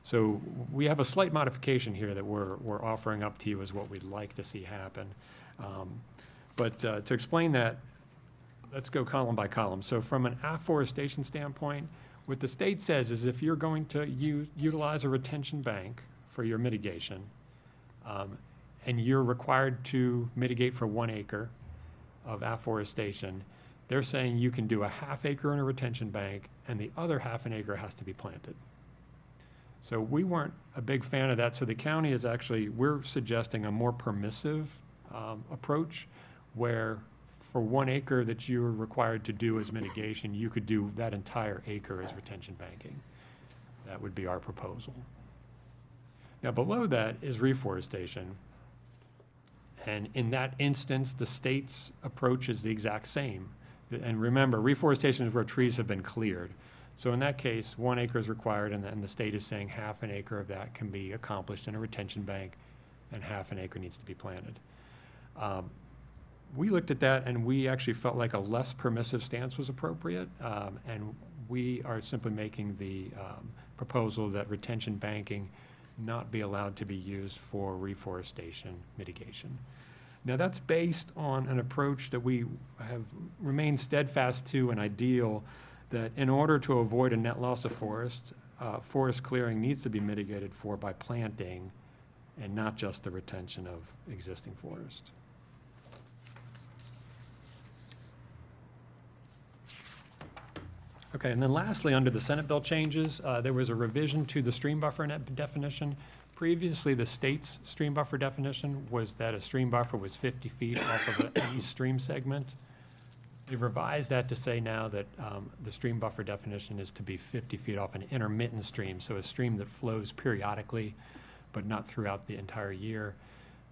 [SPEAKER 19] So we have a slight modification here that we're offering up to you as what we'd like to see happen. But to explain that, let's go column by column. So from an afforestation standpoint, what the state says is if you're going to utilize a retention bank for your mitigation, and you're required to mitigate for 1 acre of afforestation, they're saying you can do a ½ acre in a retention bank, and the other ½ an acre has to be planted. So we weren't a big fan of that. So the county is actually, we're suggesting a more permissive approach, where for 1 acre that you're required to do as mitigation, you could do that entire acre as retention banking. That would be our proposal. Now, below that is reforestation. And in that instance, the state's approach is the exact same. And remember, reforestation is where trees have been cleared. So in that case, 1 acre is required, and the state is saying ½ an acre of that can be accomplished in a retention bank and half an acre needs to be planted. We looked at that and we actually felt like a less permissive stance was appropriate, and we are simply making the proposal that retention banking not be allowed to be used for reforestation mitigation. Now, that's based on an approach that we have remained steadfast to, an ideal that in order to avoid a net loss of forest, forest clearing needs to be mitigated for by planting and not just the retention of existing forest. Okay, and then lastly, under the Senate bill changes, there was a revision to the stream buffer definition. Previously, the state's stream buffer definition was that a stream buffer was 50 feet off of any stream segment. They revised that to say now that the stream buffer definition is to be 50 feet off an intermittent stream, so a stream that flows periodically, but not throughout the entire year,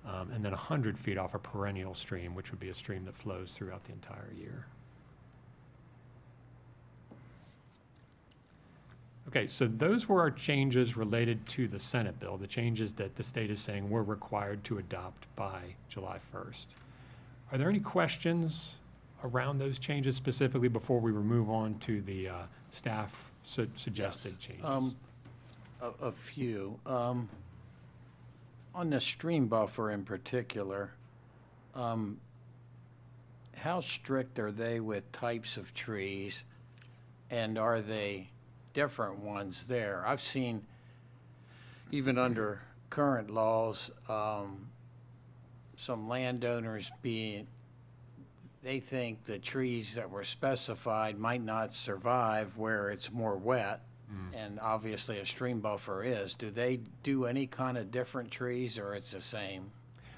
[SPEAKER 19] and then 100 feet off a perennial stream, which would be a stream that flows throughout the entire year. Okay, so those were our changes related to the Senate bill, the changes that the state is saying we're required to adopt by July 1st. Are there any questions around those changes specifically before we move on to the staff suggested changes?
[SPEAKER 4] A few. On the stream buffer in particular, how strict are they with types of trees, and are they different ones there? I've seen, even under current laws, some landowners they think the trees that were specified might not survive where it's more wet, and obviously a stream buffer is. Do they do any kind of different trees, or it's the same?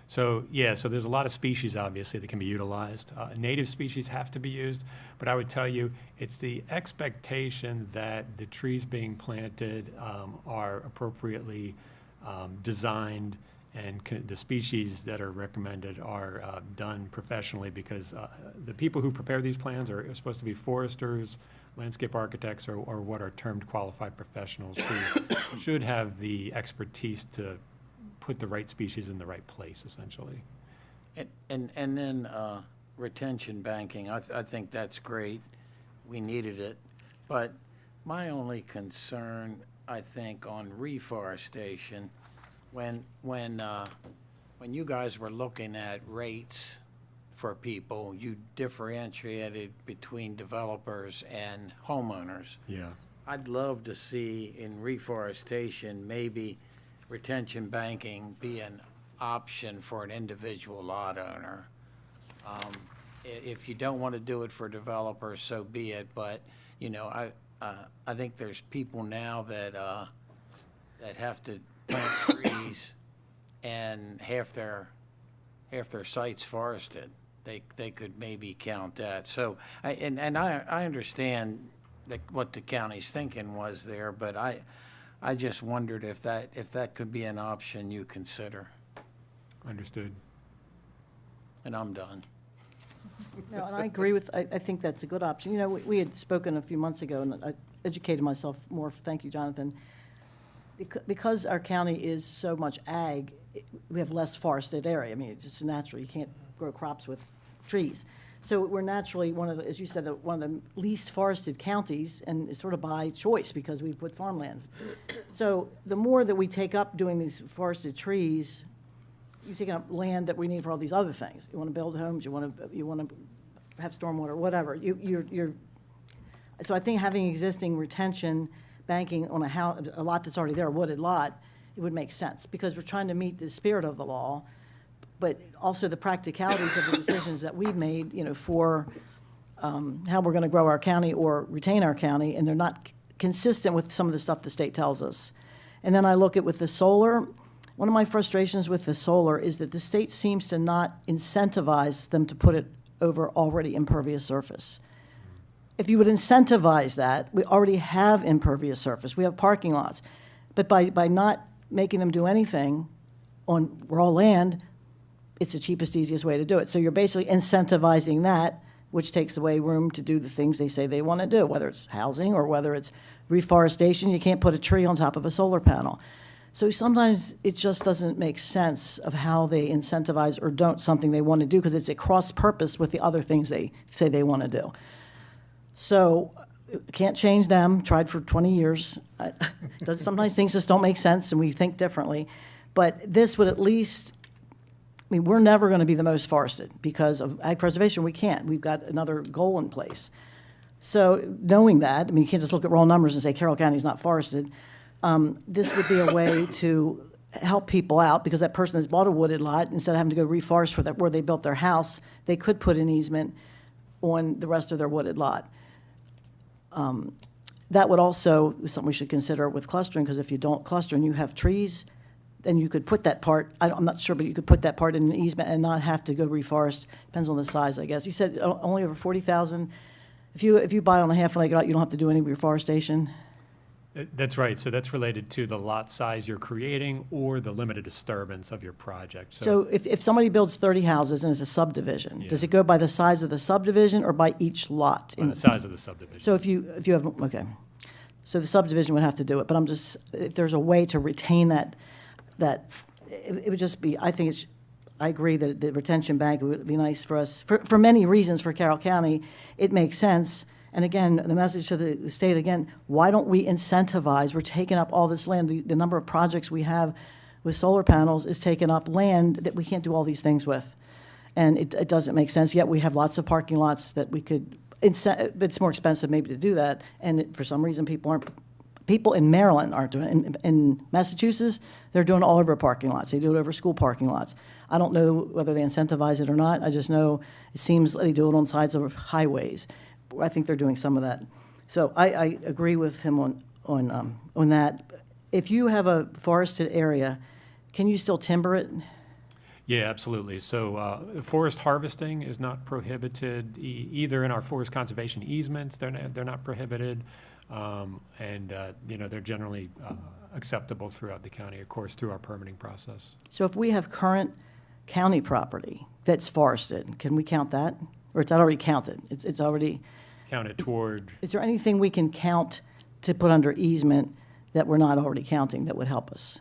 [SPEAKER 19] So, yeah, so there's a lot of species, obviously, that can be utilized. Native species have to be used, but I would tell you it's the expectation that the trees being planted are appropriately designed, and the species that are recommended are done professionally, because the people who prepare these plans are supposed to be foresters, landscape architects, or what are termed qualified professionals who should have the expertise to put the right species in the right place, essentially.
[SPEAKER 4] And then retention banking, I think that's great. We needed it. But my only concern, I think, on reforestation, when you guys were looking at rates for people, you differentiated between developers and homeowners.
[SPEAKER 19] Yeah.
[SPEAKER 4] I'd love to see in reforestation maybe retention banking be an option for an individual lot owner. If you don't want to do it for developers, so be it, but, you know, I think there's people now that have to plant trees and half their site's forested. They could maybe count that. So, I understand what the county's thinking was there, but I just wondered if that could be an option you consider.
[SPEAKER 19] Understood.
[SPEAKER 4] And I'm done.
[SPEAKER 7] No, and I agree with, I think that's a good option. You know, we had spoken a few months ago, and I educated myself more, thank you, Jonathan. Because our county is so much ag, we have less forested area. I mean, it's just natural. You can't grow crops with trees. So we're naturally one of the, as you said, one of the least forested counties, and it's sort of by choice because we put farmland. So the more that we take up doing these forested trees, you're taking up land that we need for all these other things. You want to build homes, you want to have stormwater, whatever. So I think having existing retention banking on a lot that's already there, a wooded lot, it would make sense because we're trying to meet the spirit of the law, but also the practicalities of the decisions that we've made, you know, for how we're going to grow our county or retain our county, and they're not consistent with some of the stuff the state tells us. And then I look at with the solar. One of my frustrations with the solar is that the state seems to not incentivize them to put it over already impervious surface. If you would incentivize that, we already have impervious surface. We have parking lots. But by not making them do anything on raw land, it's the cheapest, easiest way to do it. So you're basically incentivizing that, which takes away room to do the things they say they want to do, whether it's housing or whether it's reforestation. You can't put a tree on top of a solar panel. So sometimes it just doesn't make sense of how they incentivize or don't something they want to do because it's at cross purpose with the other things they say they want to do. So can't change them, tried for 20 years. Sometimes things just don't make sense and we think differently. But this would at least, I mean, we're never going to be the most forested because of ag preservation. We can't. We've got another goal in place. So knowing that, I mean, you can't just look at raw numbers and say Carroll County's not forested. This would be a way to help people out because that person that's bought a wooded lot, instead of having to go reforest for that where they built their house, they could put an easement on the rest of their wooded lot. That would also be something we should consider with clustering, because if you don't cluster and you have trees, then you could put that part, I'm not sure, but you could put that part in an easement and not have to go reforest. Depends on the size, I guess. You said only over 40,000. If you buy on a half an acre lot, you don't have to do any reforestation.
[SPEAKER 19] That's right. So that's related to the lot size you're creating or the limited disturbance of your project.
[SPEAKER 7] So if somebody builds 30 houses and it's a subdivision, does it go by the size of the subdivision or by each lot?
[SPEAKER 19] By the size of the subdivision.
[SPEAKER 7] So if you have, okay. So the subdivision would have to do it, but I'm just, if there's a way to retain that it would just be, I think it's, I agree that the retention bank would be nice for us, for many reasons for Carroll County. It makes sense. And again, the message to the state, again, why don't we incentivize? We're taking up all this land. The number of projects we have with solar panels is taking up land that we can't do all these things with. And it doesn't make sense. Yet we have lots of parking lots that we could, it's more expensive maybe to do that. And for some reason, people in Maryland aren't doing it. In Massachusetts, they're doing it all over parking lots. They do it over school parking lots. I don't know whether they incentivize it or not. I just know it seems they do it on sides of highways. I think they're doing some of that. So I agree with him on that. If you have a forested area, can you still timber it?
[SPEAKER 19] Yeah, absolutely. So forest harvesting is not prohibited either in our forest conservation easements. They're not prohibited, and they're generally acceptable throughout the county, of course, through our permitting process.
[SPEAKER 7] So if we have current county property that's forested, can we count that, or it's already counted? It's already
[SPEAKER 19] counted toward.
[SPEAKER 7] Is there anything we can count to put under easement that we're not already counting that would help us?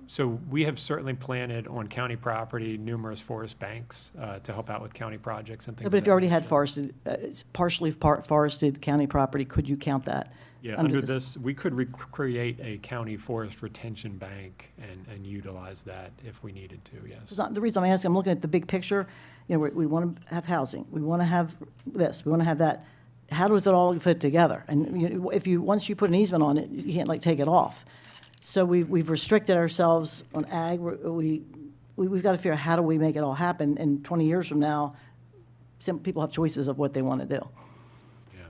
[SPEAKER 19] So we have certainly planted on county property numerous forest banks to help out with county projects and things.
[SPEAKER 7] But if you already had forested, partially forested county property, could you count that?
[SPEAKER 19] Yeah, under this, we could create a county forest retention bank and utilize that if we needed to, yes.
[SPEAKER 7] The reason I'm asking, I'm looking at the big picture. You know, we want to have housing. We want to have this. We want to have that. How does it all fit together? And once you put an easement on it, you can't take it off. So we've restricted ourselves on ag. We've got to figure out how do we make it all happen. And 20 years from now, some people have choices of what they want to do.
[SPEAKER 19] Yeah.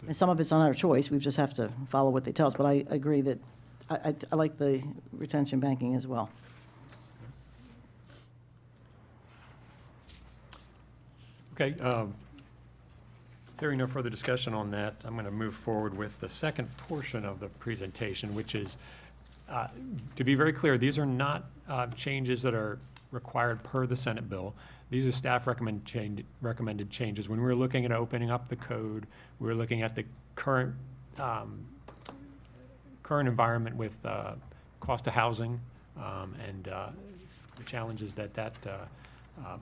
[SPEAKER 7] And some of it's not our choice. We just have to follow what they tell us. But I agree that I like the retention banking as well.
[SPEAKER 19] Okay. Hearing no further discussion on that, I'm going to move forward with the second portion of the presentation, which is, to be very clear, these are not changes that are required per the Senate bill. These are staff recommended changes. When we were looking at opening up the code, we were looking at the current environment with cost of housing and the challenges that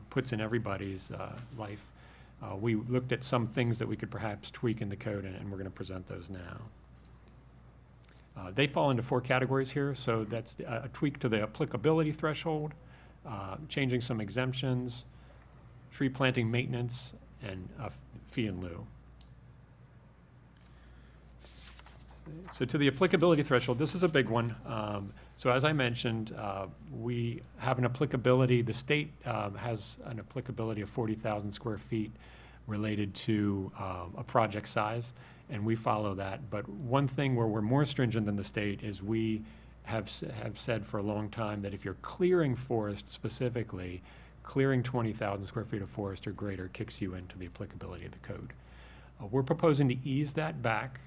[SPEAKER 19] puts in everybody's life. We looked at some things that we could perhaps tweak in the code, and we're going to present those now. They fall into 4 categories here, so that's a tweak to the applicability threshold, changing some exemptions, tree planting maintenance, and fee in lieu. So to the applicability threshold, this is a big one. So as I mentioned, we have an applicability, the state has an applicability of 40,000 square feet related to a project size, and we follow that. But one thing where we're more stringent than the state is we have said for a long time that if you're clearing forest specifically, clearing 20,000 square feet of forest or greater kicks you into the applicability of the code. We're proposing to ease that back,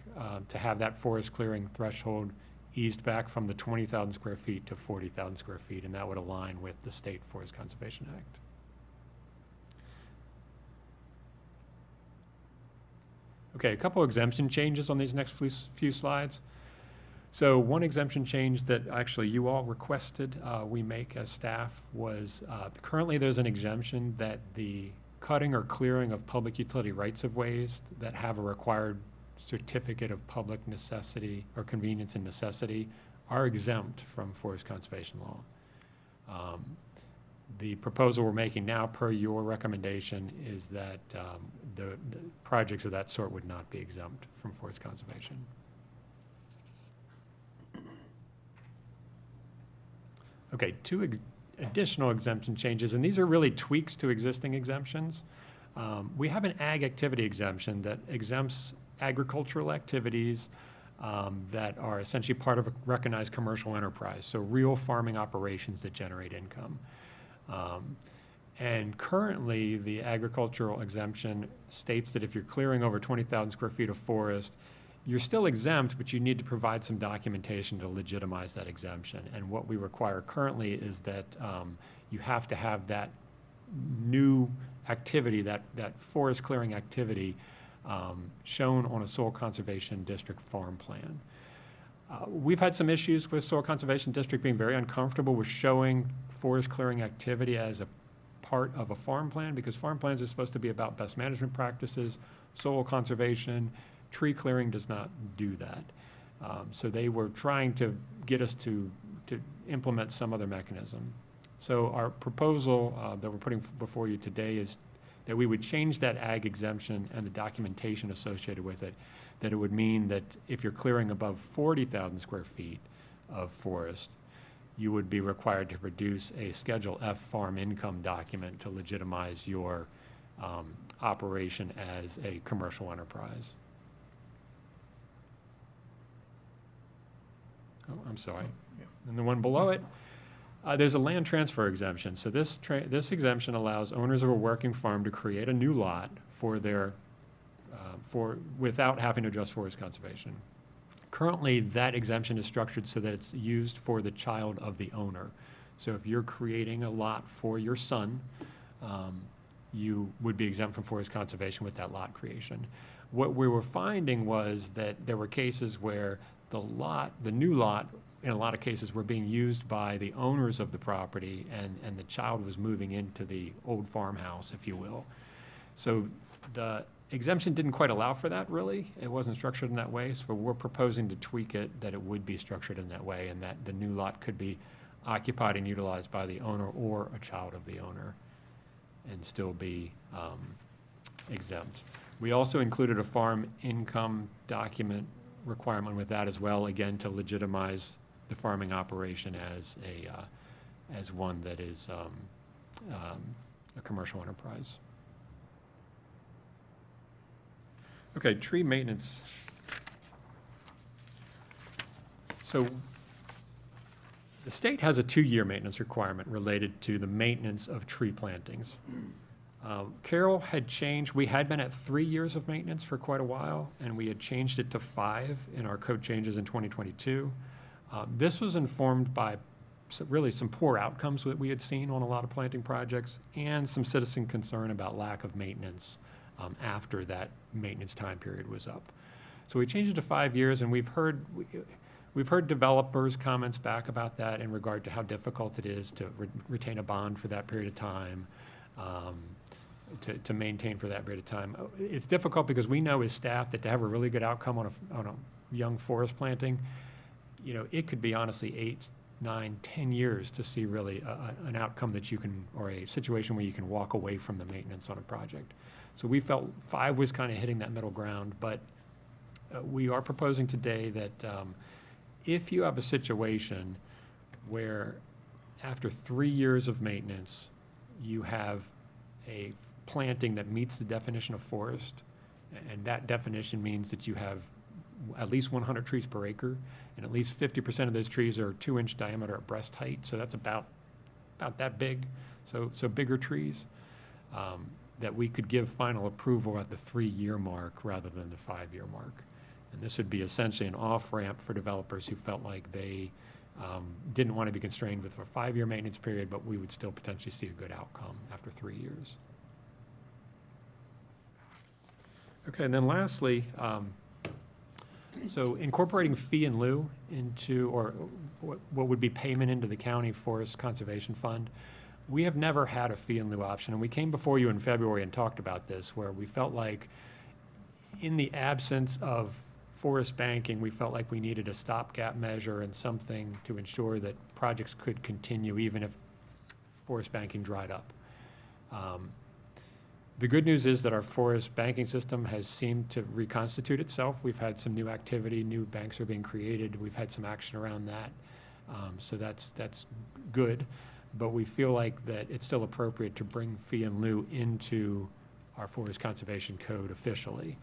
[SPEAKER 19] to have that forest clearing threshold eased back from the 20,000 square feet to 40,000 square feet, and that would align with the State Forest Conservation Act. Okay, a couple exemption changes on these next few slides. So one exemption change that actually you all requested we make as staff was currently there's an exemption that the cutting or clearing of public utility rights-of-ways that have a required certificate of public necessity or convenience and necessity are exempt from forest conservation law. The proposal we're making now, per your recommendation, is that the projects of that sort would not be exempt from forest conservation. Okay, two additional exemption changes, and these are really tweaks to existing exemptions. We have an ag activity exemption that exempts agricultural activities that are essentially part of a recognized commercial enterprise, so real farming operations that generate income. And currently, the agricultural exemption states that if you're clearing over 20,000 square feet of forest, you're still exempt, but you need to provide some documentation to legitimize that exemption. And what we require currently is that you have to have that new activity, that forest clearing activity, shown on a soil conservation district farm plan. We've had some issues with soil conservation district being very uncomfortable with showing forest clearing activity as a part of a farm plan, because farm plans are supposed to be about best management practices, soil conservation. Tree clearing does not do that. So they were trying to get us to implement some other mechanism. So our proposal that we're putting before you today is that we would change that ag exemption and the documentation associated with it, that it would mean that if you're clearing above 40,000 square feet of forest, you would be required to produce a Schedule F farm income document to legitimize your operation as a commercial enterprise. Oh, I'm sorry. And the one below it, there's a land transfer exemption. So this exemption allows owners of a working farm to create a new lot for their, without having to address forest conservation. Currently, that exemption is structured so that it's used for the child of the owner. So if you're creating a lot for your son, you would be exempt from forest conservation with that lot creation. What we were finding was that there were cases where the new lot, in a lot of cases, were being used by the owners of the property, and the child was moving into the old farmhouse, if you will. So the exemption didn't quite allow for that, really. It wasn't structured in that way, so we're proposing to tweak it that it would be structured in that way, and that the new lot could be occupied and utilized by the owner or a child of the owner and still be exempt. We also included a farm income document requirement with that as well, again, to legitimize the farming operation as one that is a commercial enterprise. Okay, tree maintenance. So the state has a 2-year maintenance requirement related to the maintenance of tree plantings. Carroll had changed, we had been at 3 years of maintenance for quite a while, and we had changed it to 5 in our code changes in 2022. This was informed by really some poor outcomes that we had seen on a lot of planting projects and some citizen concern about lack of maintenance after that maintenance time period was up. So we changed it to 5 years, and we've heard developers' comments back about that in regard to how difficult it is to retain a bond for that period of time. To maintain for that period of time. It's difficult because we know as staff that to have a really good outcome on a young forest planting, it could be honestly 8, 9, 10 years to see really an outcome that you can, or a situation where you can walk away from the maintenance on a project. So we felt 5 was kind of hitting that middle ground, but we are proposing today that if you have a situation where after 3 years of maintenance, you have a planting that meets the definition of forest, and that definition means that you have at least 100 trees per acre, and at least 50% of those trees are 2-inch diameter at breast height, so that's about that big, so bigger trees, that we could give final approval at the 3-year mark rather than the 5-year mark. And this would be essentially an off-ramp for developers who felt like they didn't want to be constrained with a 5-year maintenance period, but we would still potentially see a good outcome after 3 years. Okay, and then lastly, so incorporating fee in lieu into, or what would be payment into the county forest conservation fund, we have never had a fee in lieu option, and we came before you in February and talked about this, where we felt like in the absence of forest banking, we felt like we needed a stopgap measure and something to ensure that projects could continue even if forest banking dried up. The good news is that our forest banking system has seemed to reconstitute itself. We've had some new activity, new banks are being created. We've had some action around that. So that's good. But we feel like that it's still appropriate to bring fee in lieu into our Forest Conservation Code officially.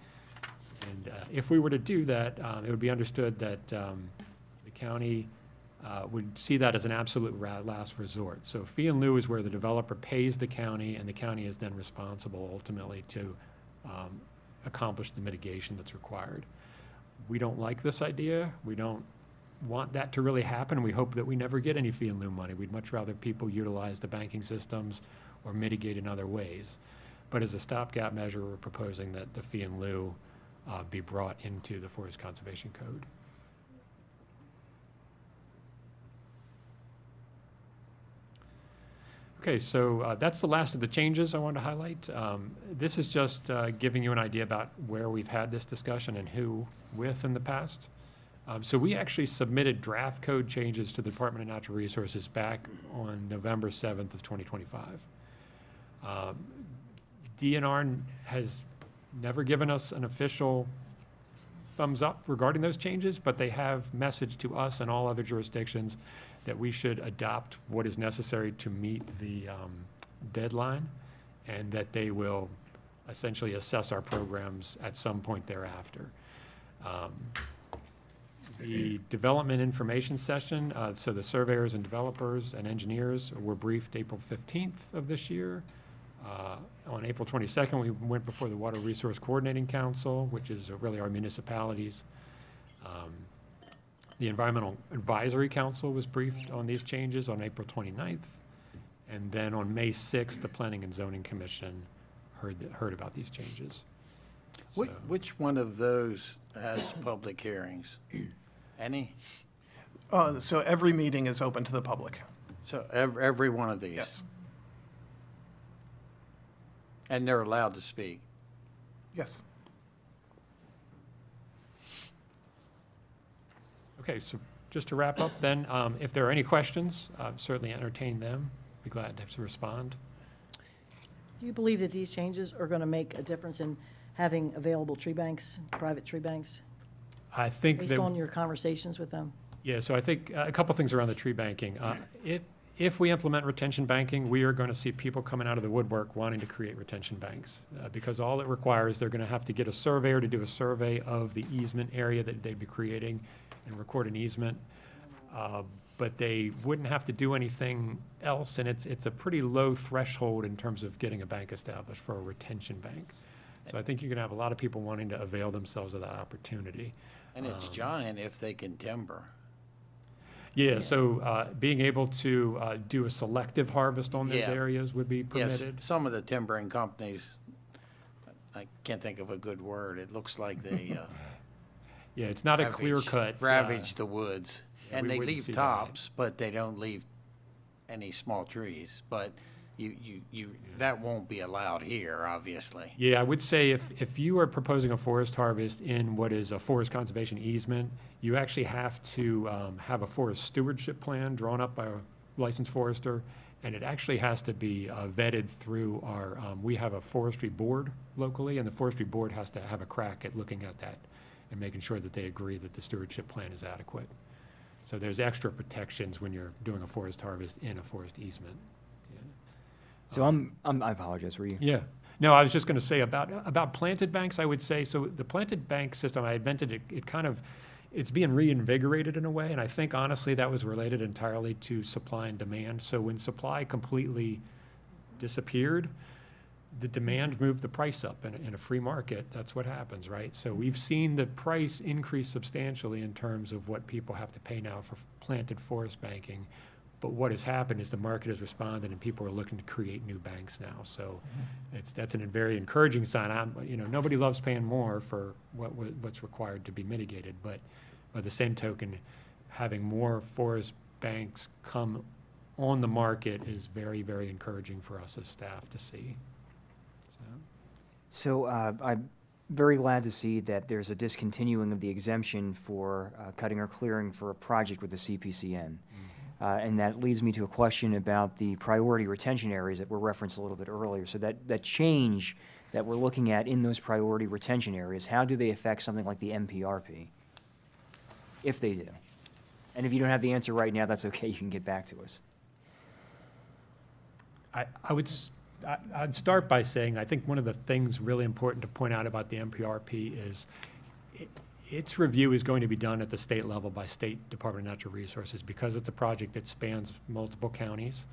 [SPEAKER 19] And if we were to do that, it would be understood that the county would see that as an absolute last resort. So fee in lieu is where the developer pays the county, and the county is then responsible ultimately to accomplish the mitigation that's required. We don't like this idea. We don't want that to really happen. We hope that we never get any fee in lieu money. We'd much rather people utilize the banking systems or mitigate in other ways. But as a stopgap measure, we're proposing that the fee in lieu be brought into the Forest Conservation Code. Okay, so that's the last of the changes I wanted to highlight. This is just giving you an idea about where we've had this discussion and who with in the past. So we actually submitted draft code changes to the Department of Natural Resources back on November 7th of 2025. DNR has never given us an official thumbs up regarding those changes, but they have messaged to us and all other jurisdictions that we should adopt what is necessary to meet the deadline, and that they will essentially assess our programs at some point thereafter. The development information session, so the surveyors and developers and engineers were briefed April 15th of this year. On April 22nd, we went before the Water Resource Coordinating Council, which is really our municipalities. The Environmental Advisory Council was briefed on these changes on April 29th. And then on May 6th, the Planning and Zoning Commission heard about these changes.
[SPEAKER 4] Which one of those has public hearings? Any?
[SPEAKER 14] So every meeting is open to the public.
[SPEAKER 4] So every one of these?
[SPEAKER 14] Yes.
[SPEAKER 4] And they're allowed to speak?
[SPEAKER 14] Yes.
[SPEAKER 19] Okay, so just to wrap up then, if there are any questions, certainly entertain them. Be glad to respond.
[SPEAKER 7] Do you believe that these changes are going to make a difference in having available tree banks, private tree banks,
[SPEAKER 19] I think
[SPEAKER 7] based
[SPEAKER 19] that,
[SPEAKER 7] on your conversations with them?
[SPEAKER 19] yeah, so I think a couple things around the tree banking. If we implement retention banking, we are going to see people coming out of the woodwork wanting to create retention banks, because all it requires, they're going to have to get a surveyor to do a survey of the easement area that they'd be creating and record an easement. But they wouldn't have to do anything else, and it's a pretty low threshold in terms of getting a bank established for a retention bank. So I think you're going to have a lot of people wanting to avail themselves of that opportunity.
[SPEAKER 4] And it's giant if they can timber.
[SPEAKER 19] Yeah, so being able to do a selective harvest on those
[SPEAKER 4] Yeah.
[SPEAKER 19] areas would be permitted.
[SPEAKER 4] Yes, some of the timbering companies, I can't think of a good word. It looks like they
[SPEAKER 19] Yeah, it's not a clear cut.
[SPEAKER 4] ravage the woods.
[SPEAKER 19] yeah,
[SPEAKER 4] And
[SPEAKER 19] we
[SPEAKER 4] they
[SPEAKER 19] wouldn't
[SPEAKER 4] leave
[SPEAKER 19] see that.
[SPEAKER 4] tops, but they don't leave any small trees. But that won't be allowed here, obviously.
[SPEAKER 19] Yeah, I would say if you are proposing a forest harvest in what is a forest conservation easement, you actually have to have a forest stewardship plan drawn up by a licensed forester, and it actually has to be vetted through our, we have a forestry board locally, and the forestry board has to have a crack at looking at that and making sure that they agree that the stewardship plan is adequate. So there's extra protections when you're doing a forest harvest in a forest easement.
[SPEAKER 5] So I apologize, were you?
[SPEAKER 19] Yeah. No, I was just going to say about planted banks, I would say, so the planted bank system, I invented it, it's being reinvigorated in a way, and I think honestly that was related entirely to supply and demand. So when supply completely disappeared, the demand moved the price up. In a free market, that's what happens, right? So we've seen the price increase substantially in terms of what people have to pay now for planted forest banking, But what has happened is the market has responded and people are looking to create new banks now. So that's a very encouraging sign. Nobody loves paying more for what's required to be mitigated, but by the same token, having more forest banks come on the market is very, very encouraging for us as staff to see.
[SPEAKER 5] So I'm very glad to see that there's a discontinuing of the exemption for cutting or clearing for a project with the CPCN. And that leads me to a question about the priority retention areas that were referenced a little bit earlier. So that change that we're looking at in those priority retention areas, how do they affect something like the MPRP, if they do? And if you don't have the answer right now, that's okay. You can get back to us.
[SPEAKER 19] I'd start by saying I think one of the things really important to point out about the MPRP is its review is going to be done at the state level by State Department of Natural Resources because it's a project that spans multiple counties.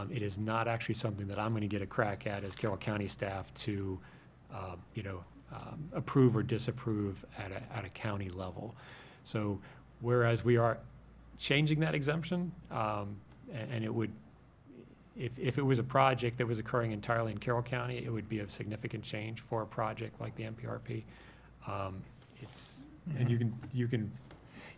[SPEAKER 19] It is not actually something that I'm going to get a crack at as Carroll County staff to, approve or disapprove at a county level. So whereas we are changing that exemption, and it would, if it was a project that was occurring entirely in Carroll County, it would be a significant change for a project like the MPRP. And you can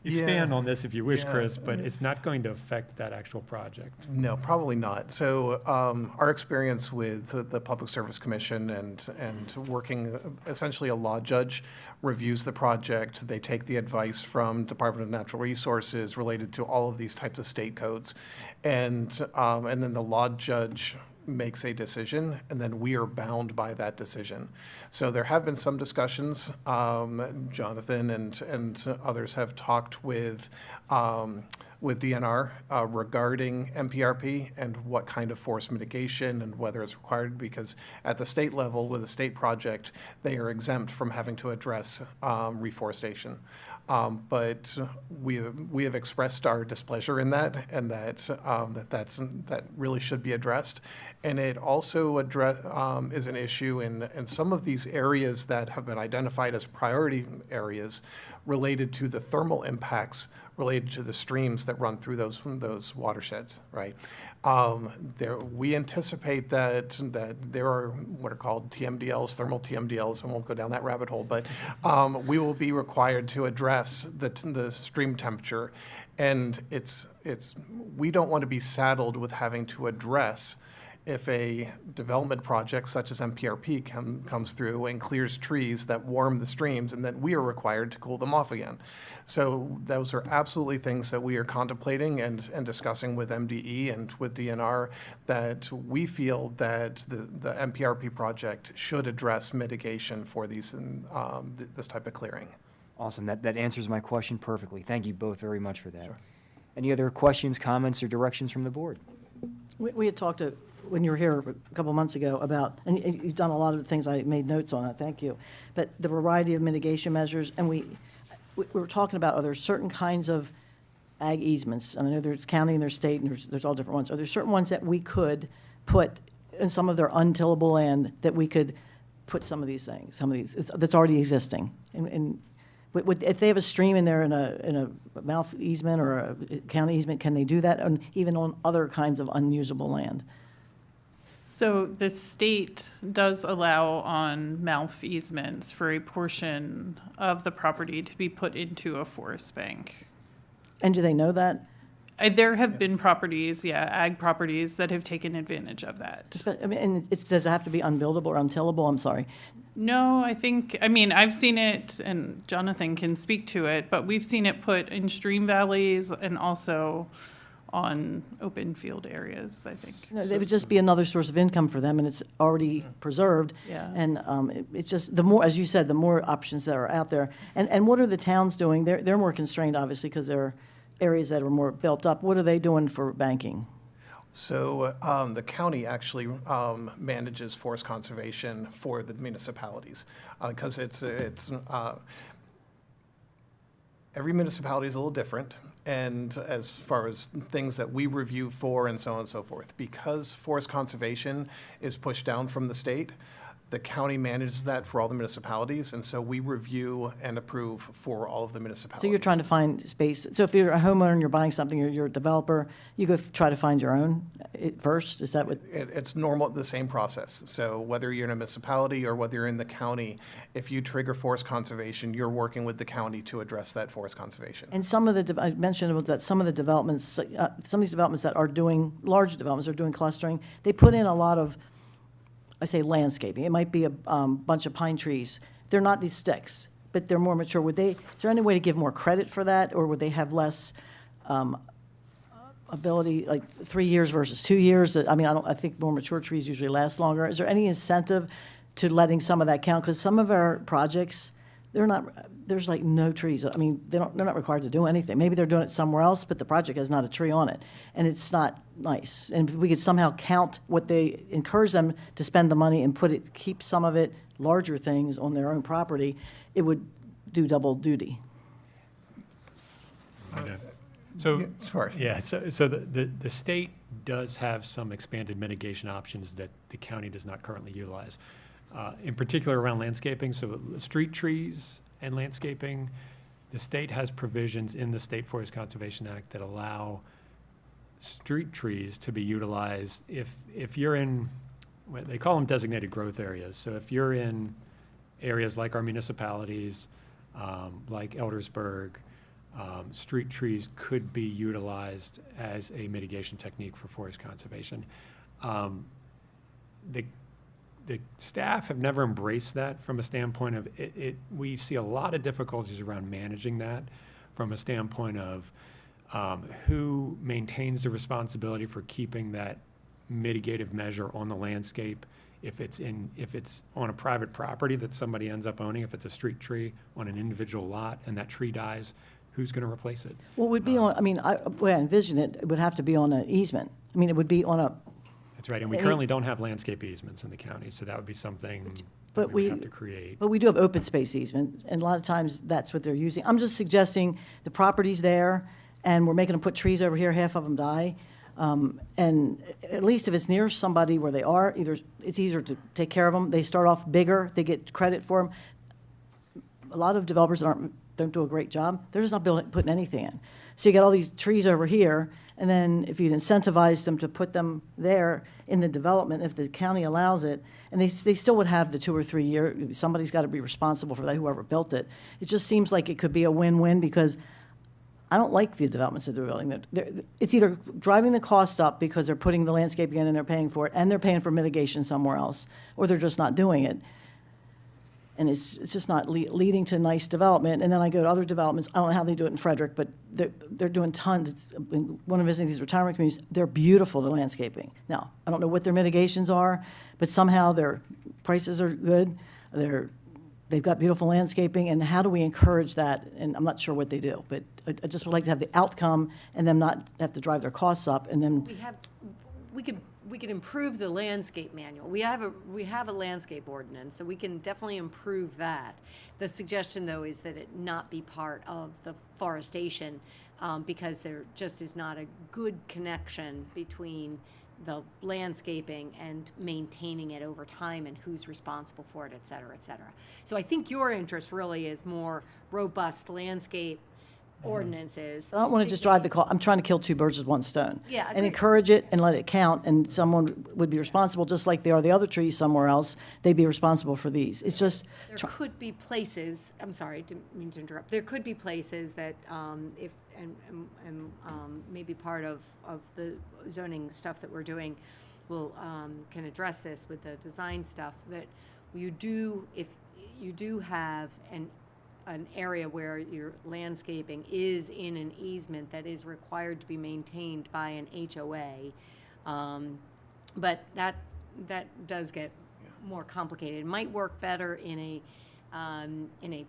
[SPEAKER 19] expand on this if you wish, Chris, but it's not going to affect that actual project.
[SPEAKER 14] No, probably not. So our experience with the Public Service Commission and working, essentially a law judge reviews the project. They take the advice from Department of Natural Resources related to all of these types of state codes. And then the law judge makes a decision, and then we are bound by that decision. So there have been some discussions. Jonathan and others have talked with DNR regarding MPRP and what kind of forest mitigation and whether it's required, because at the state level with a state project, they are exempt from having to address reforestation. But we have expressed our displeasure in that, and that really should be addressed. And it also is an issue in some of these areas that have been identified as priority areas related to the thermal impacts related to the streams that run through those watersheds, right? We anticipate that there are what are called TMDLs, thermal TMDLs. I won't go down that rabbit hole, but we will be required to address the stream temperature, and we don't want to be saddled with having to address if a development project such as MPRP comes through and clears trees that warm the streams, and then we are required to cool them off again. So those are absolutely things that we are contemplating and discussing with MDE and with DNR, that we feel that the MPRP project should address mitigation for these this type of clearing.
[SPEAKER 5] Awesome. That answers my question perfectly. Thank you both very much for that. Sure. Any other questions, comments, or directions from the board?
[SPEAKER 7] We had talked when you were here a couple months ago about, and you've done a lot of the things I made notes on, thank you, but the variety of mitigation measures, and we were talking about, are there certain kinds of ag easements? And I know there's county and there's state and there's all different ones. Are there certain ones that we could put in some of their untillable land that we could put some of these things, that's already existing? And if they have a stream in there in a mouth easement or a county easement, can they do that even on other kinds of unusable land?
[SPEAKER 18] So the state does allow on MALF easements for a portion of the property to be put into a forest bank.
[SPEAKER 7] And do they know that?
[SPEAKER 18] There have been properties, ag properties that have taken advantage of that.
[SPEAKER 7] And does it have to be unbuildable or untillable? I'm sorry.
[SPEAKER 18] No, I've seen it, and Jonathan can speak to it, but we've seen it put in stream valleys and also on open field areas, I think.
[SPEAKER 7] No, it would just be another source of income for them, and it's already preserved.
[SPEAKER 18] Yeah.
[SPEAKER 7] And it's just, the more, as you said, the more options that are out there. And what are the towns doing? They're more constrained, obviously, because there are areas that are more built up. What are they doing for banking?
[SPEAKER 14] So the county actually manages forest conservation for the municipalities, because every municipality is a little different, and as far as things that we review for and so on and so forth. Because forest conservation is pushed down from the state, The county manages that for all the municipalities, and so we review and approve for all of the municipalities.
[SPEAKER 7] So you're trying to find space. So if you're a homeowner and you're buying something, or you're a developer, you go try to find your own first? Is that what?
[SPEAKER 14] It's normal, the same process. So whether you're in a municipality or whether you're in the county, if you trigger forest conservation, you're working with the county to address that forest conservation.
[SPEAKER 7] And some of the, I mentioned about that some of the developments, some of these developments that are doing, large developments are doing clustering, they put in a lot of, I say landscaping. It might be a bunch of pine trees. They're not these sticks, but they're more mature. Is there any way to give more credit for that, or would they have less ability, like 3 years versus 2 years? I mean, I think more mature trees usually last longer. Is there any incentive to letting some of that count? Because some of our projects, there's like no trees. I mean, they're not required to do anything. Maybe they're doing it somewhere else, but the project has not a tree on it, and it's not nice. And if we could somehow count what they encourage them to spend the money and keep some of it, larger things on their own property, it would do double duty.
[SPEAKER 19] So,
[SPEAKER 14] sorry.
[SPEAKER 19] yeah, so the state does have some expanded mitigation options that the county does not currently utilize. In particular around landscaping, so street trees and landscaping, the state has provisions in the State Forest Conservation Act that allow street trees to be utilized if you're in, they call them designated growth areas. So if you're in areas like our municipalities, like Eldersburg, street trees could be utilized as a mitigation technique for forest conservation. The staff have never embraced that from a standpoint of we see a lot of difficulties around managing that from a standpoint of who maintains the responsibility for keeping that mitigative measure on the landscape. If it's on a private property that somebody ends up owning, if it's a street tree on an individual lot and that tree dies, who's going to replace it?
[SPEAKER 7] Well, it would be on, I mean, the way I envision it, it would have to be on an easement. I mean, it would be on a.
[SPEAKER 19] That's right, and we currently don't have landscape easements in the county, so that would be something that we would have to create.
[SPEAKER 7] But we do have open space easements, and a lot of times that's what they're using. I'm just suggesting the property's there, and we're making them put trees over here, half of them die. And at least if it's near somebody where they are, it's easier to take care of them. They start off bigger, they get credit for them. A lot of developers don't do a great job. They're just not putting anything in. So you got all these trees over here, and then if you'd incentivize them to put them there in the development, if the county allows it, and they still would have the 2 or 3 year, somebody's got to be responsible for that, whoever built it. It just seems like it could be a win-win, because I don't like the developments that they're building. It's either driving the cost up because they're putting the landscaping in and they're paying for it, and they're paying for mitigation somewhere else, or they're just not doing it. And it's just not leading to nice development. And then I go to other developments. I don't know how they do it in Frederick, but they're doing tons. When I'm visiting these retirement communities, they're beautiful, the landscaping. Now, I don't know what their mitigations are, but somehow their prices are good. They've got beautiful landscaping, and how do we encourage that? And I'm not sure what they do, but I just would like to have the outcome and them not have to drive their costs up, and then.
[SPEAKER 10] We could improve the landscape manual. We have a landscape ordinance, so we can definitely improve that. The suggestion, though, is that it not be part of the forestation, because there just is not a good connection between the landscaping and maintaining it over time and who's responsible for it, et cetera, et cetera. So I think your interest really is more robust landscape ordinances.
[SPEAKER 7] I don't want to just drive the cost. I'm trying to kill two birds with one stone.
[SPEAKER 10] Yeah,
[SPEAKER 7] And
[SPEAKER 10] agreed.
[SPEAKER 7] encourage it and let it count, and someone would be responsible, just like they are the other trees somewhere else. They'd be responsible for these. It's just.
[SPEAKER 10] There could be places, I'm sorry, didn't mean to interrupt. There could be places that if, and maybe part of the zoning stuff that we're doing will, can address this with the design stuff, that if you do have an area where your landscaping is in an easement that is required to be maintained by an HOA, but that does get more complicated. It might work better in a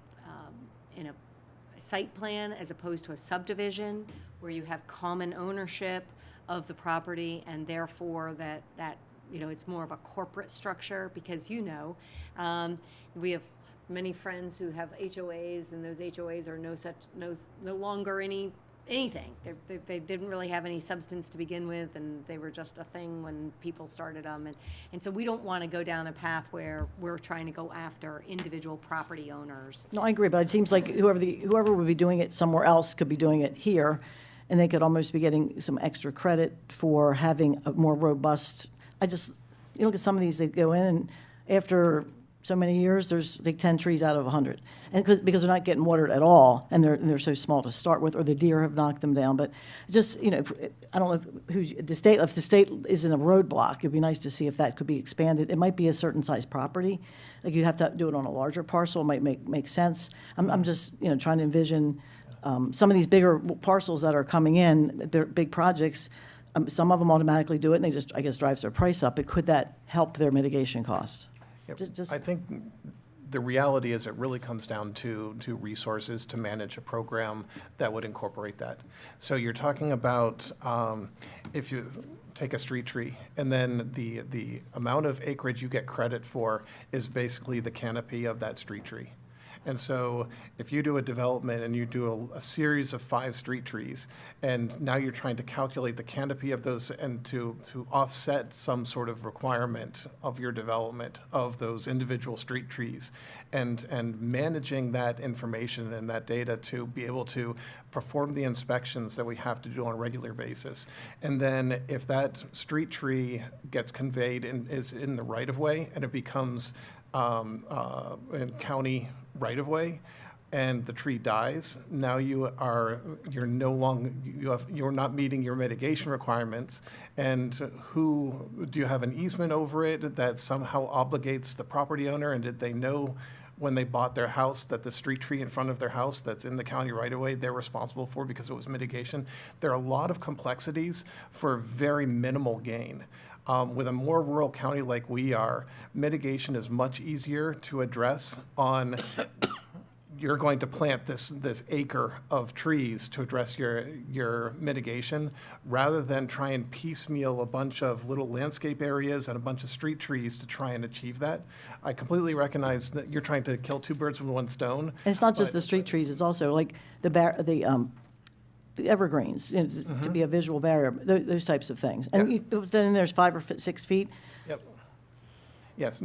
[SPEAKER 10] site plan as opposed to a subdivision where you have common ownership of the property, and therefore that it's more of a corporate structure, because we have many friends who have HOAs, and those HOAs are no longer any anything. They didn't really have any substance to begin with, and they were just a thing when people started them. And so we don't want to go down a path where we're trying to go after individual property owners.
[SPEAKER 7] No, I agree, but it seems like whoever would be doing it somewhere else could be doing it here, and they could almost be getting some extra credit for having a more robust, you look at some of these, they go in, and after so many years, there's like 10 trees out of 100. And because they're not getting watered at all, and they're so small to start with, or the deer have knocked them down. But just, I don't know if the state is in a roadblock, it'd be nice to see if that could be expanded. It might be a certain size property. Like you'd have to do it on a larger parcel, it might make sense. I'm just, trying to envision some of these bigger parcels that are coming in, they're big projects. Some of them automatically do it, and they just, I guess, drives their price up. But could that help their mitigation costs?
[SPEAKER 14] I think the reality is it really comes down to resources to manage a program that would incorporate that. So you're talking about if you take a street tree, and then the amount of acreage you get credit for is basically the canopy of that street tree. And so if you do a development and you do a series of 5 street trees, and now you're trying to calculate the canopy of those and to offset some sort of requirement of your development of those individual street trees, and managing that information and that data to be able to perform the inspections that we have to do on a regular basis. And then if that street tree gets conveyed and is in the right-of-way, and it becomes in county right-of-way, and the tree dies, now you're not meeting your mitigation requirements. And do you have an easement over it that somehow obligates the property owner? And did they know when they bought their house that the street tree in front of their house that's in the county right-of-way, they're responsible for because it was mitigation? There are a lot of complexities for very minimal gain. With a more rural county like we are, mitigation is much easier to address on you're going to plant this acre of trees to address your mitigation, rather than try and piecemeal a bunch of little landscape areas and a bunch of street trees to try and achieve that. I completely recognize that you're trying to kill 2 birds with 1 stone.
[SPEAKER 7] And it's not just the street trees, it's also like the evergreens, to be a visual barrier, those types of things. And then there's 5 or 6 feet.
[SPEAKER 14] Yep. Yes,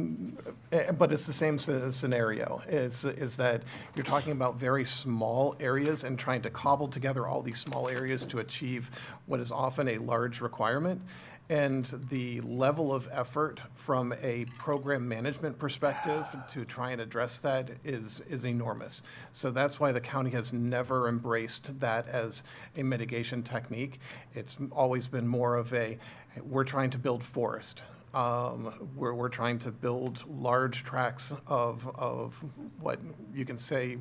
[SPEAKER 14] but it's the same scenario, is that you're talking about very small areas and trying to cobble together all these small areas to achieve what is often a large requirement. And the level of effort from a program management perspective to try and address that is enormous. So that's why the county has never embraced that as a mitigation technique. It's always been more of we're trying to build forest. We're trying to build large tracts of what you can say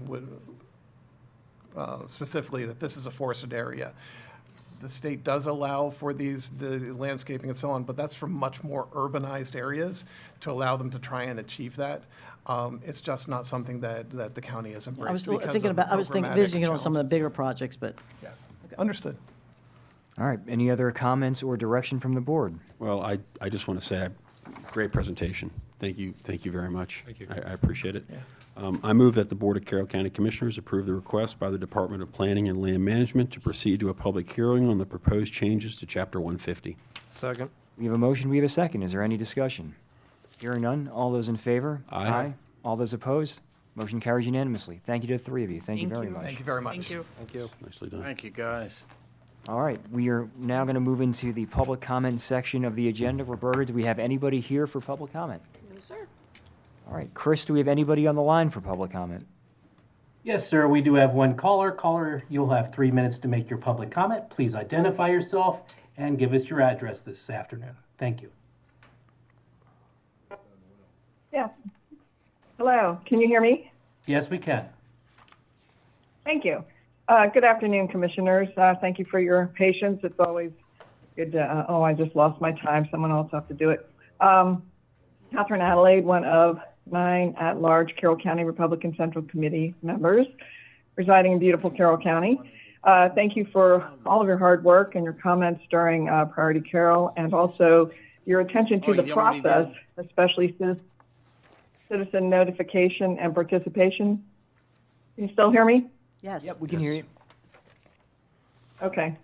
[SPEAKER 14] specifically that this is a forested area. The state does allow for the landscaping and so on, but that's for much more urbanized areas to allow them to try and achieve that. It's just not something that the county has embraced.
[SPEAKER 7] I was envisioning it on some of the bigger projects, but.
[SPEAKER 14] Yes, understood.
[SPEAKER 5] All right, any other comments or direction from the board?
[SPEAKER 6] Well, I just want to say, great presentation. Thank you very much.
[SPEAKER 19] Thank you.
[SPEAKER 6] I appreciate it. I move that the Board of Carroll County Commissioners approve the request by the Department of Planning and Land Management to proceed to a public hearing on the proposed changes to Chapter 150.
[SPEAKER 3] Second.
[SPEAKER 5] We have a motion, we have a second. Is there any discussion? Hearing none, all those in favor?
[SPEAKER 6] Aye.
[SPEAKER 5] All those opposed? Motion carries unanimously. Thank you to the 3 of you. Thank you very much.
[SPEAKER 14] Thank you very much.
[SPEAKER 11] Thank you.
[SPEAKER 3] Thank you.
[SPEAKER 6] Nicely done.
[SPEAKER 4] Thank you, guys.
[SPEAKER 5] All right, we are now going to move into the public comment section of the agenda. Roberta, do we have anybody here for public comment?
[SPEAKER 10] No, sir.
[SPEAKER 5] All right, Chris, do we have anybody on the line for public comment?
[SPEAKER 20] Yes, sir, we do have one caller. Caller, you'll have 3 minutes to make your public comment. Please identify yourself and give us your address this afternoon. Thank you.
[SPEAKER 21] Yes. Hello, can you hear me?
[SPEAKER 20] Yes, we can.
[SPEAKER 21] Thank you. Good afternoon, commissioners. Thank you for your patience. It's always good to, I just lost my time. Someone else will have to do it. Catherine Adelaide, one of 9 at-large Carroll County Republican Central Committee members residing in beautiful Carroll County. Thank you for all of your hard work and your comments during Priority Carroll, and also your attention to the process, especially citizen notification and participation. Can you still hear me?
[SPEAKER 7] Yes.
[SPEAKER 5] Yep, we can hear you.
[SPEAKER 21] Okay.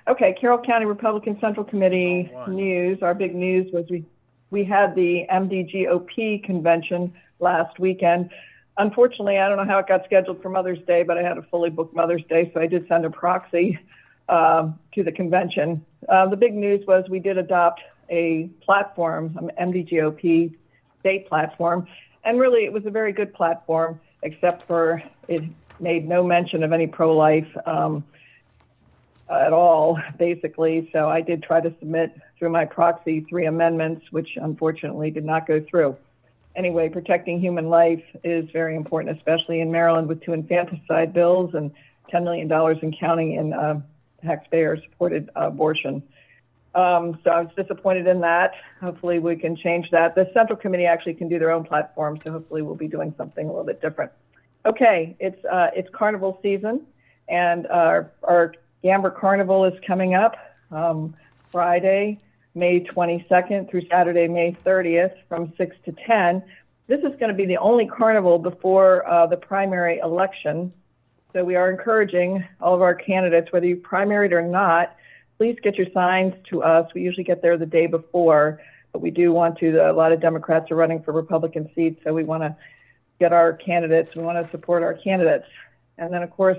[SPEAKER 21] Okay, Carroll County Republican Central Committee news. Our big news was we had the MDGOP convention last weekend. Unfortunately, I don't know how it got scheduled for Mother's Day, but I had a fully booked Mother's Day, so I did send a proxy to the convention. The big news was we did adopt a platform, an MDGOP state platform, and really it was a very good platform, except for it made no mention of any pro-life at all, basically. So I did try to submit through my proxy 3 amendments, which unfortunately did not go through. Anyway, protecting human life is very important, especially in Maryland with 2 infanticide bills and $10 million and counting in taxpayer-supported abortion. So I was disappointed in that. Hopefully we can change that. The Central Committee actually can do their own platform, so hopefully we'll be doing something a little bit different. Okay, it's carnival season, and our Gamber Carnival is coming up Friday, May 22nd through Saturday, May 30th from 6 to 10. This is going to be the only carnival before the primary election. So we are encouraging all of our candidates, whether you primaried or not, please get your signs to us. We usually get there the day before, but we do want to, a lot of Democrats are running for Republican seats, so we want to get our candidates, we want to support our candidates. And then of course,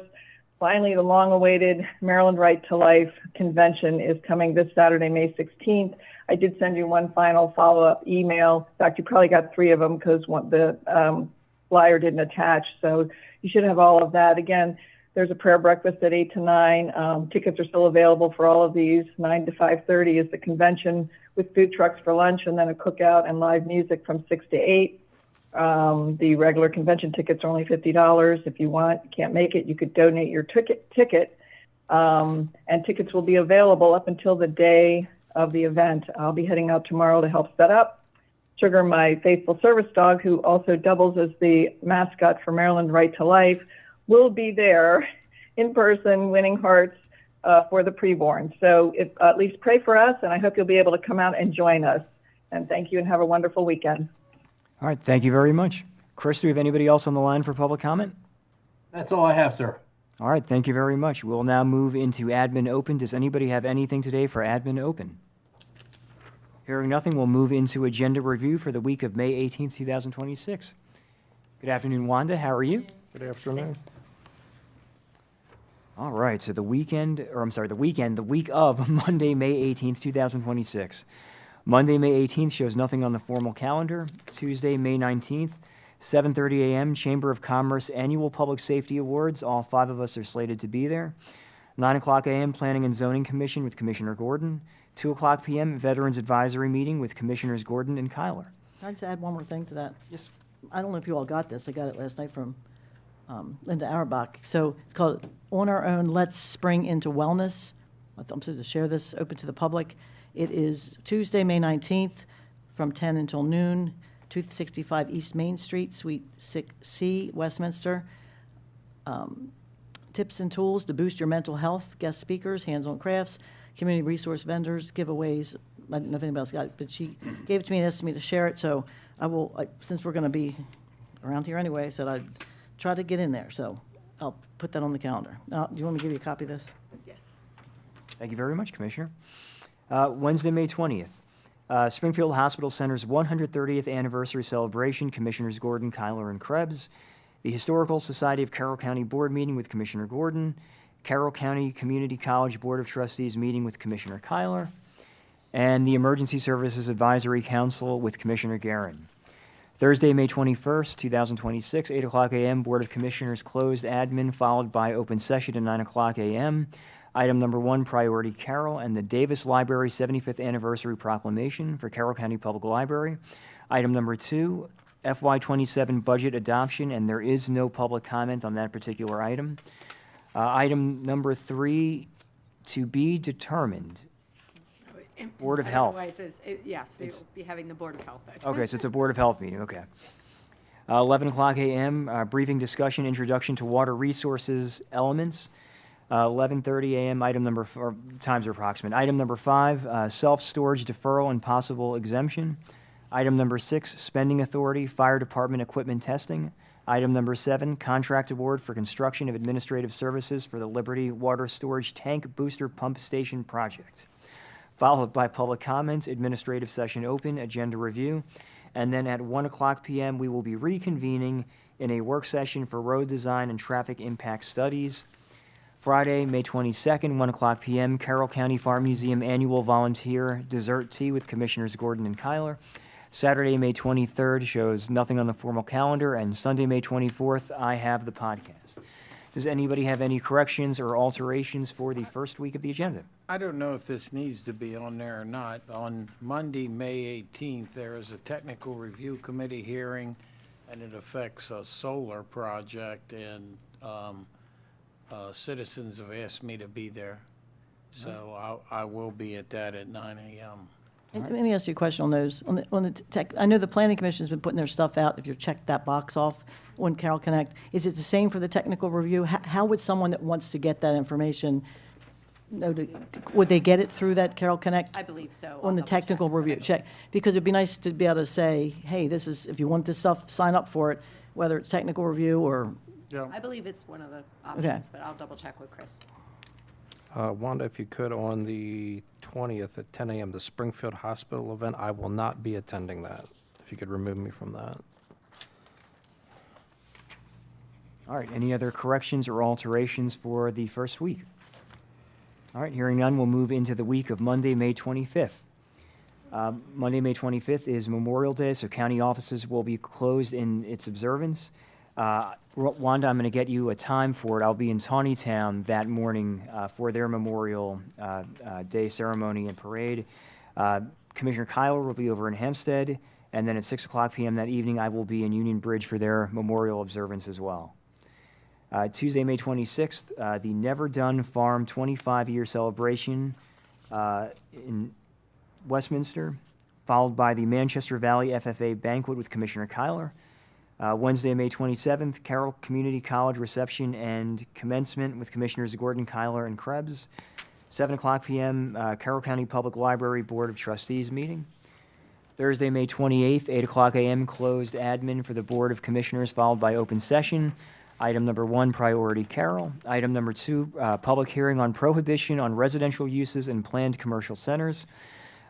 [SPEAKER 21] finally, the long-awaited Maryland Right to Life convention is coming this Saturday, May 16th. I did send you one final follow-up email. In fact, you probably got 3 of them because the flyer didn't attach. So you should have all of that. Again, there's a prayer breakfast at 8 to 9. Tickets are still available for all of these. 9 to 5:30 is the convention with food trucks for lunch, and then a cookout and live music from 6 to 8. The regular convention tickets are only $50. If you can't make it, you could donate your ticket. And tickets will be available up until the day of the event. I'll be heading out tomorrow to help set up. Sugar, my faithful service dog, who also doubles as the mascot for Maryland Right to Life, will be there in person, winning hearts for the preborn. So at least pray for us, and I hope you'll be able to come out and join us. And thank you, and have a wonderful weekend.
[SPEAKER 5] All right, thank you very much. Chris, do we have anybody else on the line for public comment?
[SPEAKER 20] That's all I have, sir.
[SPEAKER 5] All right, thank you very much. We'll now move into Admin Open. Does anybody have anything today for Admin Open? Hearing nothing, we'll move into Agenda Review for the week of May 18th, 2026. Good afternoon, Wanda. How are you?
[SPEAKER 3] Good afternoon.
[SPEAKER 5] All right, so the week of Monday, May 18th, 2026. Monday, May 18th shows nothing on the formal calendar. Tuesday, May 19th, 7:30 a.m., Chamber of Commerce Annual Public Safety Awards. All 5 of us are slated to be there. 9 o'clock a.m., Planning and Zoning Commission with Commissioner Gordon. 2 o'clock p.m., Veterans Advisory Meeting with Commissioners Gordon and Kyler.
[SPEAKER 7] Can I just add one more thing to that?
[SPEAKER 5] Yes.
[SPEAKER 7] I don't know if you all got this. I got it last night from Linda Auerbach. So it's called On Our Own, Let's Spring into Wellness. I'm supposed to share this open to the public. It is Tuesday, May 19th from 10 until noon, 265 East Main Street, Suite 6C, Westminster. Tips and tools to boost your mental health, guest speakers, hands-on crafts, community resource vendors, giveaways. I don't know if anybody else got it, but she gave it to me and asked me to share it. So I will, since we're going to be around here anyway, I said I'd try to get in there. So I'll put that on the calendar. Do you want me to give you a copy of this?
[SPEAKER 10] Yes.
[SPEAKER 5] Thank you very much, Commissioner. Wednesday, May 20th, Springfield Hospital Center's 130th anniversary celebration, Commissioners Gordon, Kyler, and Krebs. The Historical Society of Carroll County Board meeting with Commissioner Gordon. Carroll County Community College Board of Trustees meeting with Commissioner Kyler. And the Emergency Services Advisory Council with Commissioner Guerin. Thursday, May 21st, 2026, 8 o'clock a.m., Board of Commissioners closed admin, followed by open session at 9 o'clock a.m. Item number 1, Priority Carroll and the Davis Library 75th Anniversary Proclamation for Carroll County Public Library. Item number 2, FY27 Budget Adoption, and there is no public comment on that particular item. Item number 3, to be determined. Board of Health.
[SPEAKER 10] Otherwise, yes, you'll be having the Board of Health.
[SPEAKER 5] Okay, so it's a Board of Health meeting, okay. 11 o'clock a.m., briefing discussion, introduction to water resources elements. 11:30 a.m., item number 4, times are approximate. Item number 5, self-storage deferral and possible exemption. Item number 6, spending authority, fire department equipment testing. Item number 7, contract award for construction of administrative services for the Liberty Water Storage Tank Booster Pump Station Project. Followed by public comments, administrative session open, agenda review, and then at 1:00 p.m., we will be reconvening in a work session for road design and traffic impact studies. Friday, May 22nd, 1:00 p.m., Carroll County Farm Museum Annual Volunteer Dessert Tea with Commissioners Gordon and Kyler. Saturday, May 23rd, shows nothing on the formal calendar, and Sunday, May 24th, I have the podcast. Does anybody have any corrections or alterations for the first week of the agenda?
[SPEAKER 4] I don't know if this needs to be on there or not. On Monday, May 18th, there is a technical review committee hearing, and it affects a solar project, and citizens have asked me to be there. So I will be at that at 9 a.m.
[SPEAKER 7] Let me ask you a question on those. On the tech, I know the planning commission's been putting their stuff out. If you check that box off on Carroll Connect, is it the same for the technical review? How would someone that wants to get that information know would they get it through that Carroll Connect?
[SPEAKER 10] I believe so.
[SPEAKER 7] On the technical review, check, because it'd be nice to be able to say, hey, this is, if you want this stuff, sign up for it, whether it's technical review or.
[SPEAKER 10] I believe it's one of the options, but I'll double check with Chris.
[SPEAKER 3] Wanda, if you could, on the 20th at 10 a.m., the Springfield Hospital event, I will not be attending that. If you could remove me from that.
[SPEAKER 5] All right, any other corrections or alterations for the first week? All right, hearing none, we'll move into the week of Monday, May 25th. Monday, May 25th is Memorial Day, so county offices will be closed in its observance. Wanda, I'm going to get you a time for it. I'll be in Tawnytown that morning for their Memorial Day ceremony and parade. Commissioner Kyler will be over in Hempstead, and then at 6:00 p.m. that evening, I will be in Union Bridge for their memorial observance as well. Tuesday, May 26th, the Never Done Farm 25-year celebration in Westminster, followed by the Manchester Valley FFA banquet with Commissioner Kyler. Wednesday, May 27th, Carroll Community College reception and commencement with Commissioners Gordon, Kyler, and Krebs. 7:00 p.m., Carroll County Public Library Board of Trustees meeting. Thursday, May 28th, 8:00 a.m., closed admin for the Board of Commissioners, followed by open session. Item number 1, priority Carroll. Item number 2, public hearing on prohibition on residential uses in planned commercial centers.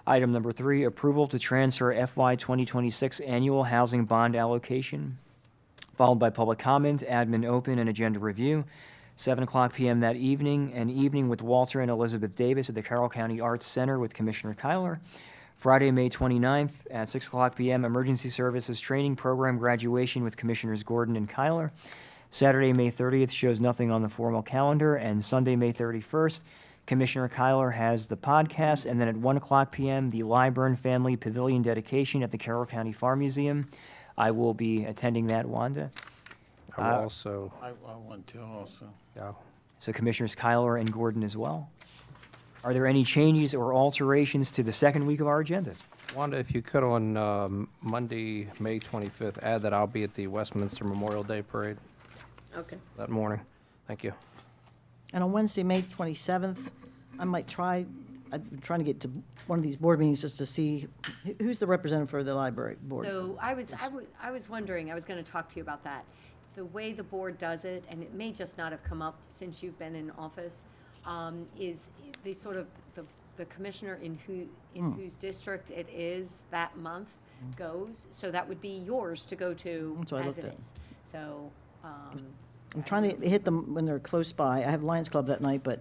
[SPEAKER 5] Item number 3, approval to transfer FY 2026 annual housing bond allocation, followed by public comment, admin open, and agenda review. 7:00 p.m. that evening, an evening with Walter and Elizabeth Davis at the Carroll County Arts Center with Commissioner Kyler. Friday, May 29th at 6:00 p.m., Emergency Services Training Program graduation with Commissioners Gordon and Kyler. Saturday, May 30th shows nothing on the formal calendar, and Sunday, May 31st, Commissioner Kyler has the podcast, and then at 1:00 p.m., the Lyburn Family Pavilion dedication at the Carroll County Farm Museum. I will be attending that, Wanda.
[SPEAKER 3] I will also.
[SPEAKER 4] I want to also.
[SPEAKER 3] Yeah.
[SPEAKER 5] So Commissioners Kyler and Gordon as well. Are there any changes or alterations to the second week of our agenda?
[SPEAKER 3] Wanda, if you could, on Monday, May 25th, add that I'll be at the Westminster Memorial Day Parade
[SPEAKER 10] Okay.
[SPEAKER 3] that morning. Thank you.
[SPEAKER 7] And on Wednesday, May 27th, I might try, I'm trying to get to one of these board meetings just to see, who's the representative for the library board?
[SPEAKER 10] So I was wondering, I was going to talk to you about that. The way the board does it, and it may just not have come up since you've been in office, is the sort of the commissioner in whose district it is that month goes. So that would be yours to go to
[SPEAKER 7] That's what I
[SPEAKER 10] as
[SPEAKER 7] looked
[SPEAKER 10] it
[SPEAKER 7] at.
[SPEAKER 10] is. So.
[SPEAKER 7] I'm trying to hit them when they're close by. I have Lions Club that night, but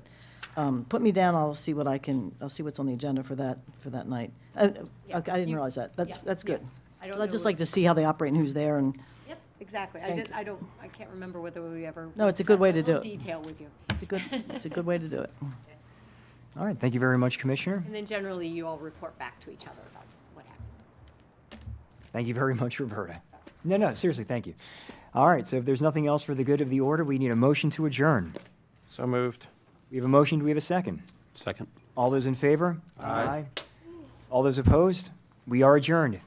[SPEAKER 7] put me down, I'll see I'll see what's on the agenda for that night. Okay, I didn't realize that. That's good.
[SPEAKER 10] I don't
[SPEAKER 7] I'd
[SPEAKER 10] know
[SPEAKER 7] just
[SPEAKER 10] what-
[SPEAKER 7] like to see how they operate and who's there, and
[SPEAKER 10] Yep, exactly.
[SPEAKER 7] Thank you.
[SPEAKER 10] I can't remember whether we ever.
[SPEAKER 7] No, it's a good way to do
[SPEAKER 10] went
[SPEAKER 7] it.
[SPEAKER 10] into Detail with you.
[SPEAKER 7] it's a good way to do it.
[SPEAKER 5] All right, thank you very much, Commissioner.
[SPEAKER 10] And then generally you all report back to each other about what happened.
[SPEAKER 5] Thank you very much, Roberta. No, seriously, thank you. All right, so if there's nothing else for the good of the order, we need a motion to adjourn.
[SPEAKER 3] So moved.
[SPEAKER 5] We have a motion, do we have a second?
[SPEAKER 6] Second.
[SPEAKER 5] All those in favor? Aye. All those opposed? We are adjourned.